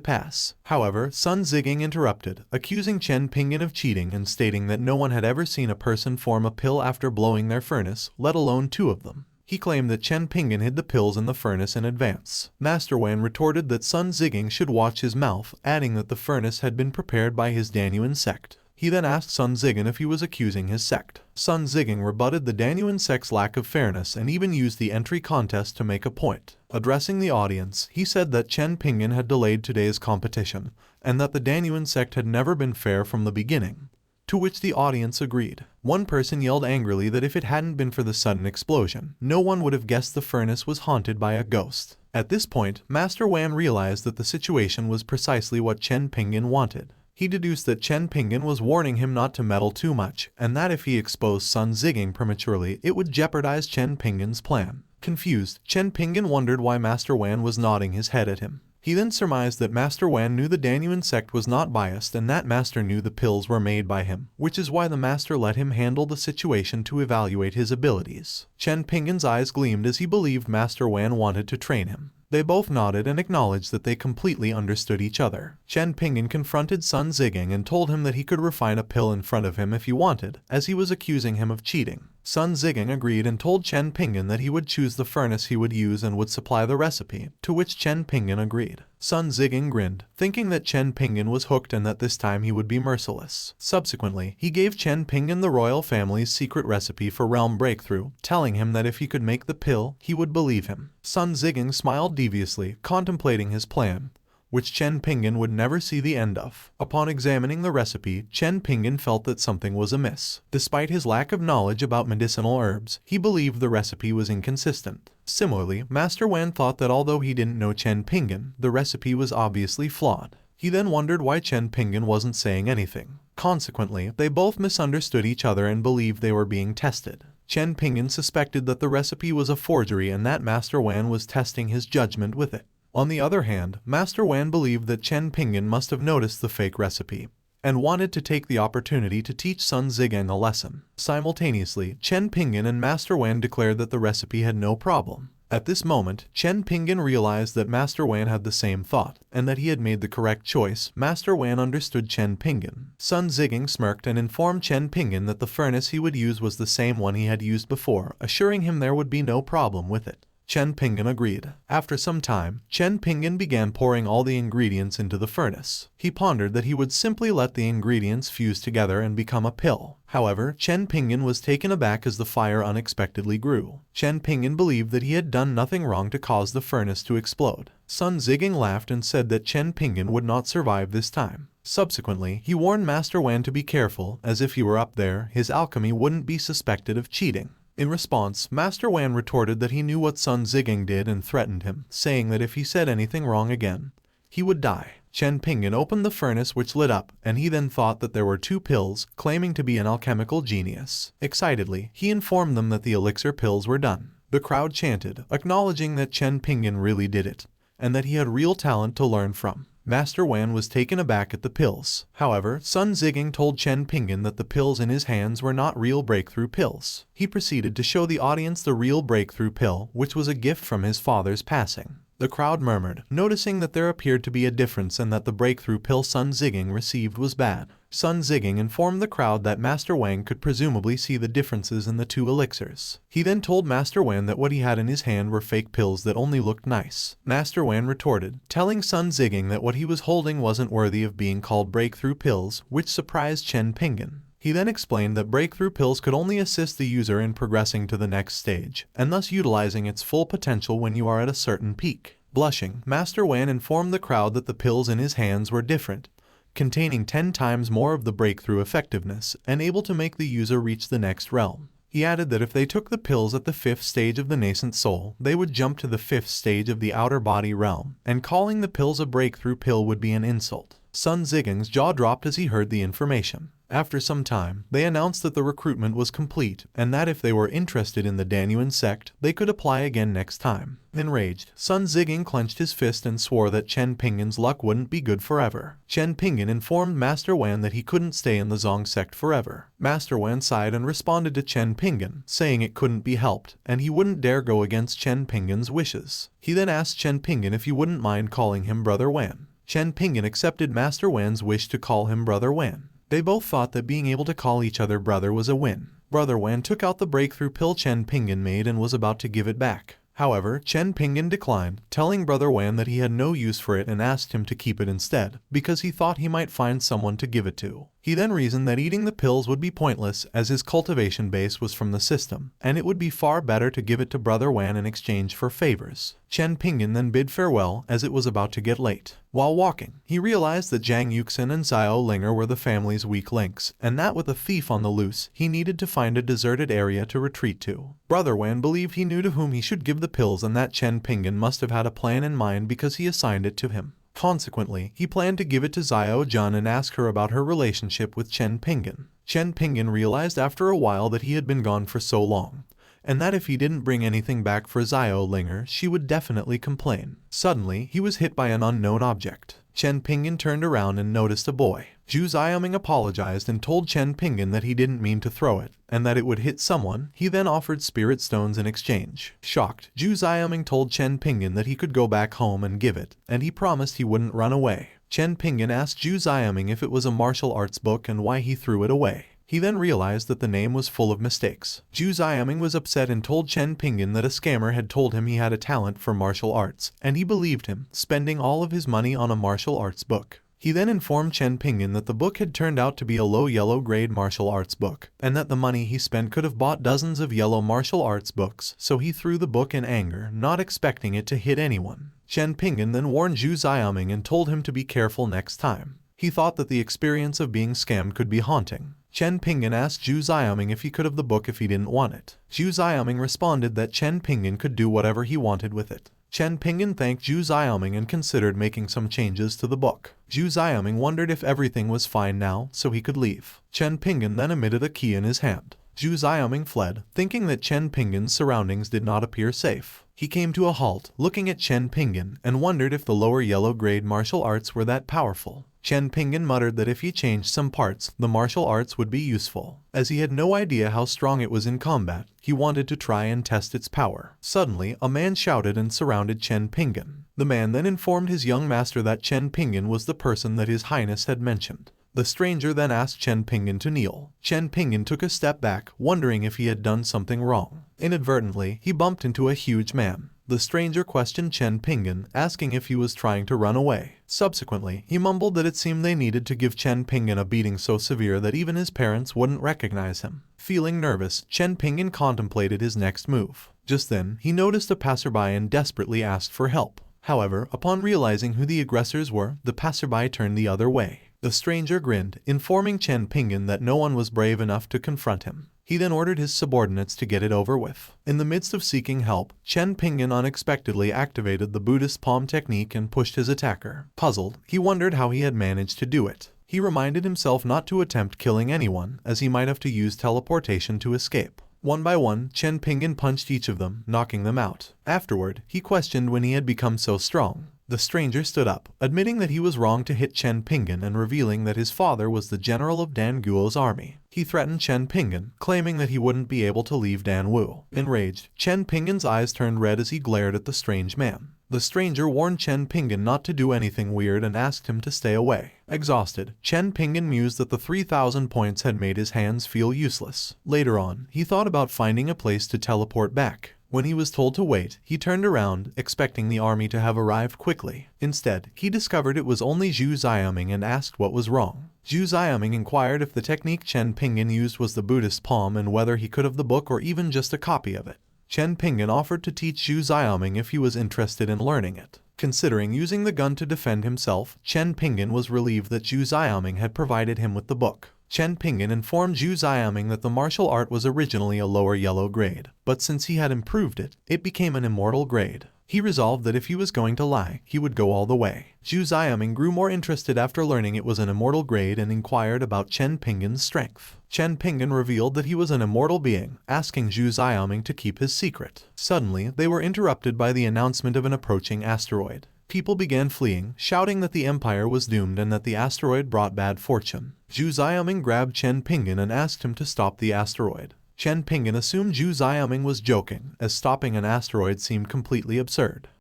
pass. However, Sun Zhigang interrupted, accusing Chen Pingan of cheating and stating that no one had ever seen a person form a pill after blowing their furnace, let alone 2 of them. He claimed that Chen Pingan hid the pills in the furnace in advance. Master Wan retorted that Sun Zhigang should watch his mouth, adding that the furnace had been prepared by his Danuan sect. He then asked Sun Zhigang if he was accusing his sect. Sun Zhigang rebutted the Danuan sect's lack of fairness and even used the entry contest to make a point. Addressing the audience, he said that Chen Pingan had delayed today's competition, and that the Danuan sect had never been fair from the beginning. To which the audience agreed. One person yelled angrily that if it hadn't been for the sudden explosion, no one would have guessed the furnace was haunted by a ghost. At this point, Master Wan realized that the situation was precisely what Chen Pingan wanted. He deduced that Chen Pingan was warning him not to meddle too much, and that if he exposed Sun Ziging prematurely, it would jeopardize Chen Pingan's plan. Confused, Chen Pingan wondered why Master Wan was nodding his head at him. He then surmised that Master Wan knew the Danyuan sect was not biased and that Master knew the pills were made by him, which is why the Master let him handle the situation to evaluate his abilities. Chen Pingan's eyes gleamed as he believed Master Wan wanted to train him. They both nodded and acknowledged that they completely understood each other. Chen Pingan confronted Sun Ziging and told him that he could refine a pill in front of him if he wanted, as he was accusing him of cheating. Sun Ziging agreed and told Chen Pingan that he would choose the furnace he would use and would supply the recipe, to which Chen Pingan agreed. Sun Ziging grinned, thinking that Chen Pingan was hooked and that this time he would be merciless. Subsequently, he gave Chen Pingan the royal family's secret recipe for realm breakthrough, telling him that if he could make the pill, he would believe him. Sun Ziging smiled deviously, contemplating his plan, which Chen Pingan would never see the end of. Upon examining the recipe, Chen Pingan felt that something was amiss. Despite his lack of knowledge about medicinal herbs, he believed the recipe was inconsistent. Similarly, Master Wan thought that although he didn't know Chen Pingan, the recipe was obviously flawed. He then wondered why Chen Pingan wasn't saying anything. Consequently, they both misunderstood each other and believed they were being tested. Chen Pingan suspected that the recipe was a forgery and that Master Wan was testing his judgment with it. On the other hand, Master Wan believed that Chen Pingan must have noticed the fake recipe and wanted to take the opportunity to teach Sun Ziging a lesson. Simultaneously, Chen Pingan and Master Wan declared that the recipe had no problem. At this moment, Chen Pingan realized that Master Wan had the same thought, and that he had made the correct choice. Master Wan understood Chen Pingan. Sun Ziging smirked and informed Chen Pingan that the furnace he would use was the same one he had used before, assuring him there would be no problem with it. Chen Pingan agreed. After some time, Chen Pingan began pouring all the ingredients into the furnace. He pondered that he would simply let the ingredients fuse together and become a pill. However, Chen Pingan was taken aback as the fire unexpectedly grew. Chen Pingan believed that he had done nothing wrong to cause the furnace to explode. Sun Ziging laughed and said that Chen Pingan would not survive this time. Subsequently, he warned Master Wan to be careful, as if he were up there, his alchemy wouldn't be suspected of cheating. In response, Master Wan retorted that he knew what Sun Ziging did and threatened him, saying that if he said anything wrong again, he would die. Chen Pingan opened the furnace which lit up, and he then thought that there were 2 pills, claiming to be an alchemical genius. Excitedly, he informed them that the elixir pills were done. The crowd chanted, acknowledging that Chen Pingan really did it, and that he had real talent to learn from. Master Wan was taken aback at the pills. However, Sun Ziging told Chen Pingan that the pills in his hands were not real breakthrough pills. He proceeded to show the audience the real breakthrough pill, which was a gift from his father's passing. The crowd murmured, noticing that there appeared to be a difference and that the breakthrough pill Sun Ziging received was bad. Sun Ziging informed the crowd that Master Wang could presumably see the differences in the 2 elixirs. He then told Master Wan that what he had in his hand were fake pills that only looked nice. Master Wan retorted, telling Sun Ziging that what he was holding wasn't worthy of being called breakthrough pills, which surprised Chen Pingan. He then explained that breakthrough pills could only assist the user in progressing to the next stage, and thus utilizing its full potential when you are at a certain peak. Blushing, Master Wan informed the crowd that the pills in his hands were different, containing 10 times more of the breakthrough effectiveness, and able to make the user reach the next realm. He added that if they took the pills at the 5th stage of the nascent soul, they would jump to the 5th stage of the outer body realm, and calling the pills a breakthrough pill would be an insult. Sun Ziging's jaw dropped as he heard the information. After some time, they announced that the recruitment was complete, and that if they were interested in the Danyuan sect, they could apply again next time. Enraged, Sun Ziging clenched his fist and swore that Chen Pingan's luck wouldn't be good forever. Chen Pingan informed Master Wan that he couldn't stay in the Zong sect forever. Master Wan sighed and responded to Chen Pingan, saying it couldn't be helped, and he wouldn't dare go against Chen Pingan's wishes. He then asked Chen Pingan if he wouldn't mind calling him Brother Wan. Chen Pingan accepted Master Wan's wish to call him Brother Wan. They both thought that being able to call each other brother was a win. Brother Wan took out the breakthrough pill Chen Pingan made and was about to give it back. However, Chen Pingan declined, telling Brother Wan that he had no use for it and asked him to keep it instead, because he thought he might find someone to give it to. He then reasoned that eating the pills would be pointless as his cultivation base was from the system, and it would be far better to give it to Brother Wan in exchange for favors. Chen Pingan then bid farewell as it was about to get late. While walking, he realized that Zhang Yuxin and Xiao Linger were the family's weak links, and that with a thief on the loose, he needed to find a deserted area to retreat to. Brother Wan believed he knew to whom he should give the pills and that Chen Pingan must have had a plan in mind because he assigned it to him. Consequently, he planned to give it to Xiao Jun and ask her about her relationship with Chen Pingan. Chen Pingan realized after a while that he had been gone for so long, and that if he didn't bring anything back for Xiao Linger, she would definitely complain. Suddenly, he was hit by an unknown object. Chen Pingan turned around and noticed a boy. Zhu Xiaoming apologized and told Chen Pingan that he didn't mean to throw it, and that it would hit someone. He then offered spirit stones in exchange. Shocked, Zhu Xiaoming told Chen Pingan that he could go back home and give it, and he promised he wouldn't run away. Chen Pingan asked Zhu Xiaoming if it was a martial arts book and why he threw it away. He then realized that the name was full of mistakes. Zhu Xiaoming was upset and told Chen Pingan that a scammer had told him he had a talent for martial arts, and he believed him, spending all of his money on a martial arts book. He then informed Chen Pingan that the book had turned out to be a low yellow grade martial arts book, and that the money he spent could have bought dozens of yellow martial arts books, so he threw the book in anger, not expecting it to hit anyone. Chen Pingan then warned Zhu Xiaoming and told him to be careful next time. He thought that the experience of being scammed could be haunting. Chen Pingan asked Zhu Xiaoming if he could have the book if he didn't want it. Zhu Xiaoming responded that Chen Pingan could do whatever he wanted with it. Chen Pingan thanked Zhu Xiaoming and considered making some changes to the book. Zhu Xiaoming wondered if everything was fine now, so he could leave. Chen Pingan then emitted a key in his hand. Zhu Xiaoming fled, thinking that Chen Pingan's surroundings did not appear safe. He came to a halt, looking at Chen Pingan, and wondered if the lower yellow grade martial arts were that powerful. Chen Pingan muttered that if he changed some parts, the martial arts would be useful. As he had no idea how strong it was in combat, he wanted to try and test its power. Suddenly, a man shouted and surrounded Chen Pingan. The man then informed his young master that Chen Pingan was the person that His Highness had mentioned. The stranger then asked Chen Pingan to kneel. Chen Pingan took a step back, wondering if he had done something wrong. Inadvertently, he bumped into a huge man. The stranger questioned Chen Pingan, asking if he was trying to run away. Subsequently, he mumbled that it seemed they needed to give Chen Pingan a beating so severe that even his parents wouldn't recognize him. Feeling nervous, Chen Pingan contemplated his next move. Just then, he noticed a passerby and desperately asked for help. However, upon realizing who the aggressors were, the passerby turned the other way. The stranger grinned, informing Chen Pingan that no one was brave enough to confront him. He then ordered his subordinates to get it over with. In the midst of seeking help, Chen Pingan unexpectedly activated the Buddhist palm technique and pushed his attacker. Puzzled, he wondered how he had managed to do it. He reminded himself not to attempt killing anyone, as he might have to use teleportation to escape. One by one, Chen Pingan punched each of them, knocking them out. Afterward, he questioned when he had become so strong. The stranger stood up, admitting that he was wrong to hit Chen Pingan and revealing that his father was the general of Dan Guo's army. He threatened Chen Pingan, claiming that he wouldn't be able to leave Dan Wu. Enraged, Chen Pingan's eyes turned red as he glared at the strange man. The stranger warned Chen Pingan not to do anything weird and asked him to stay away. Exhausted, Chen Pingan mused that the 3,000 points had made his hands feel useless. Later on, he thought about finding a place to teleport back. When he was told to wait, he turned around, expecting the army to have arrived quickly. Instead, he discovered it was only Zhu Xiaoming and asked what was wrong. Zhu Xiaoming inquired if the technique Chen Pingan used was the Buddhist palm and whether he could have the book or even just a copy of it. Chen Pingan offered to teach Zhu Xiaoming if he was interested in learning it. Considering using the gun to defend himself, Chen Pingan was relieved that Zhu Xiaoming had provided him with the book. Chen Pingan informed Zhu Xiaoming that the martial art was originally a lower yellow grade, but since he had improved it, it became an immortal grade. He resolved that if he was going to lie, he would go all the way. Zhu Xiaoming grew more interested after learning it was an immortal grade and inquired about Chen Pingan's strength. Chen Pingan revealed that he was an immortal being, asking Zhu Xiaoming to keep his secret. Suddenly, they were interrupted by the announcement of an approaching asteroid. People began fleeing, shouting that the empire was doomed and that the asteroid brought bad fortune. Zhu Xiaoming grabbed Chen Pingan and asked him to stop the asteroid. Chen Pingan assumed Zhu Xiaoming was joking, as stopping an asteroid seemed completely absurd.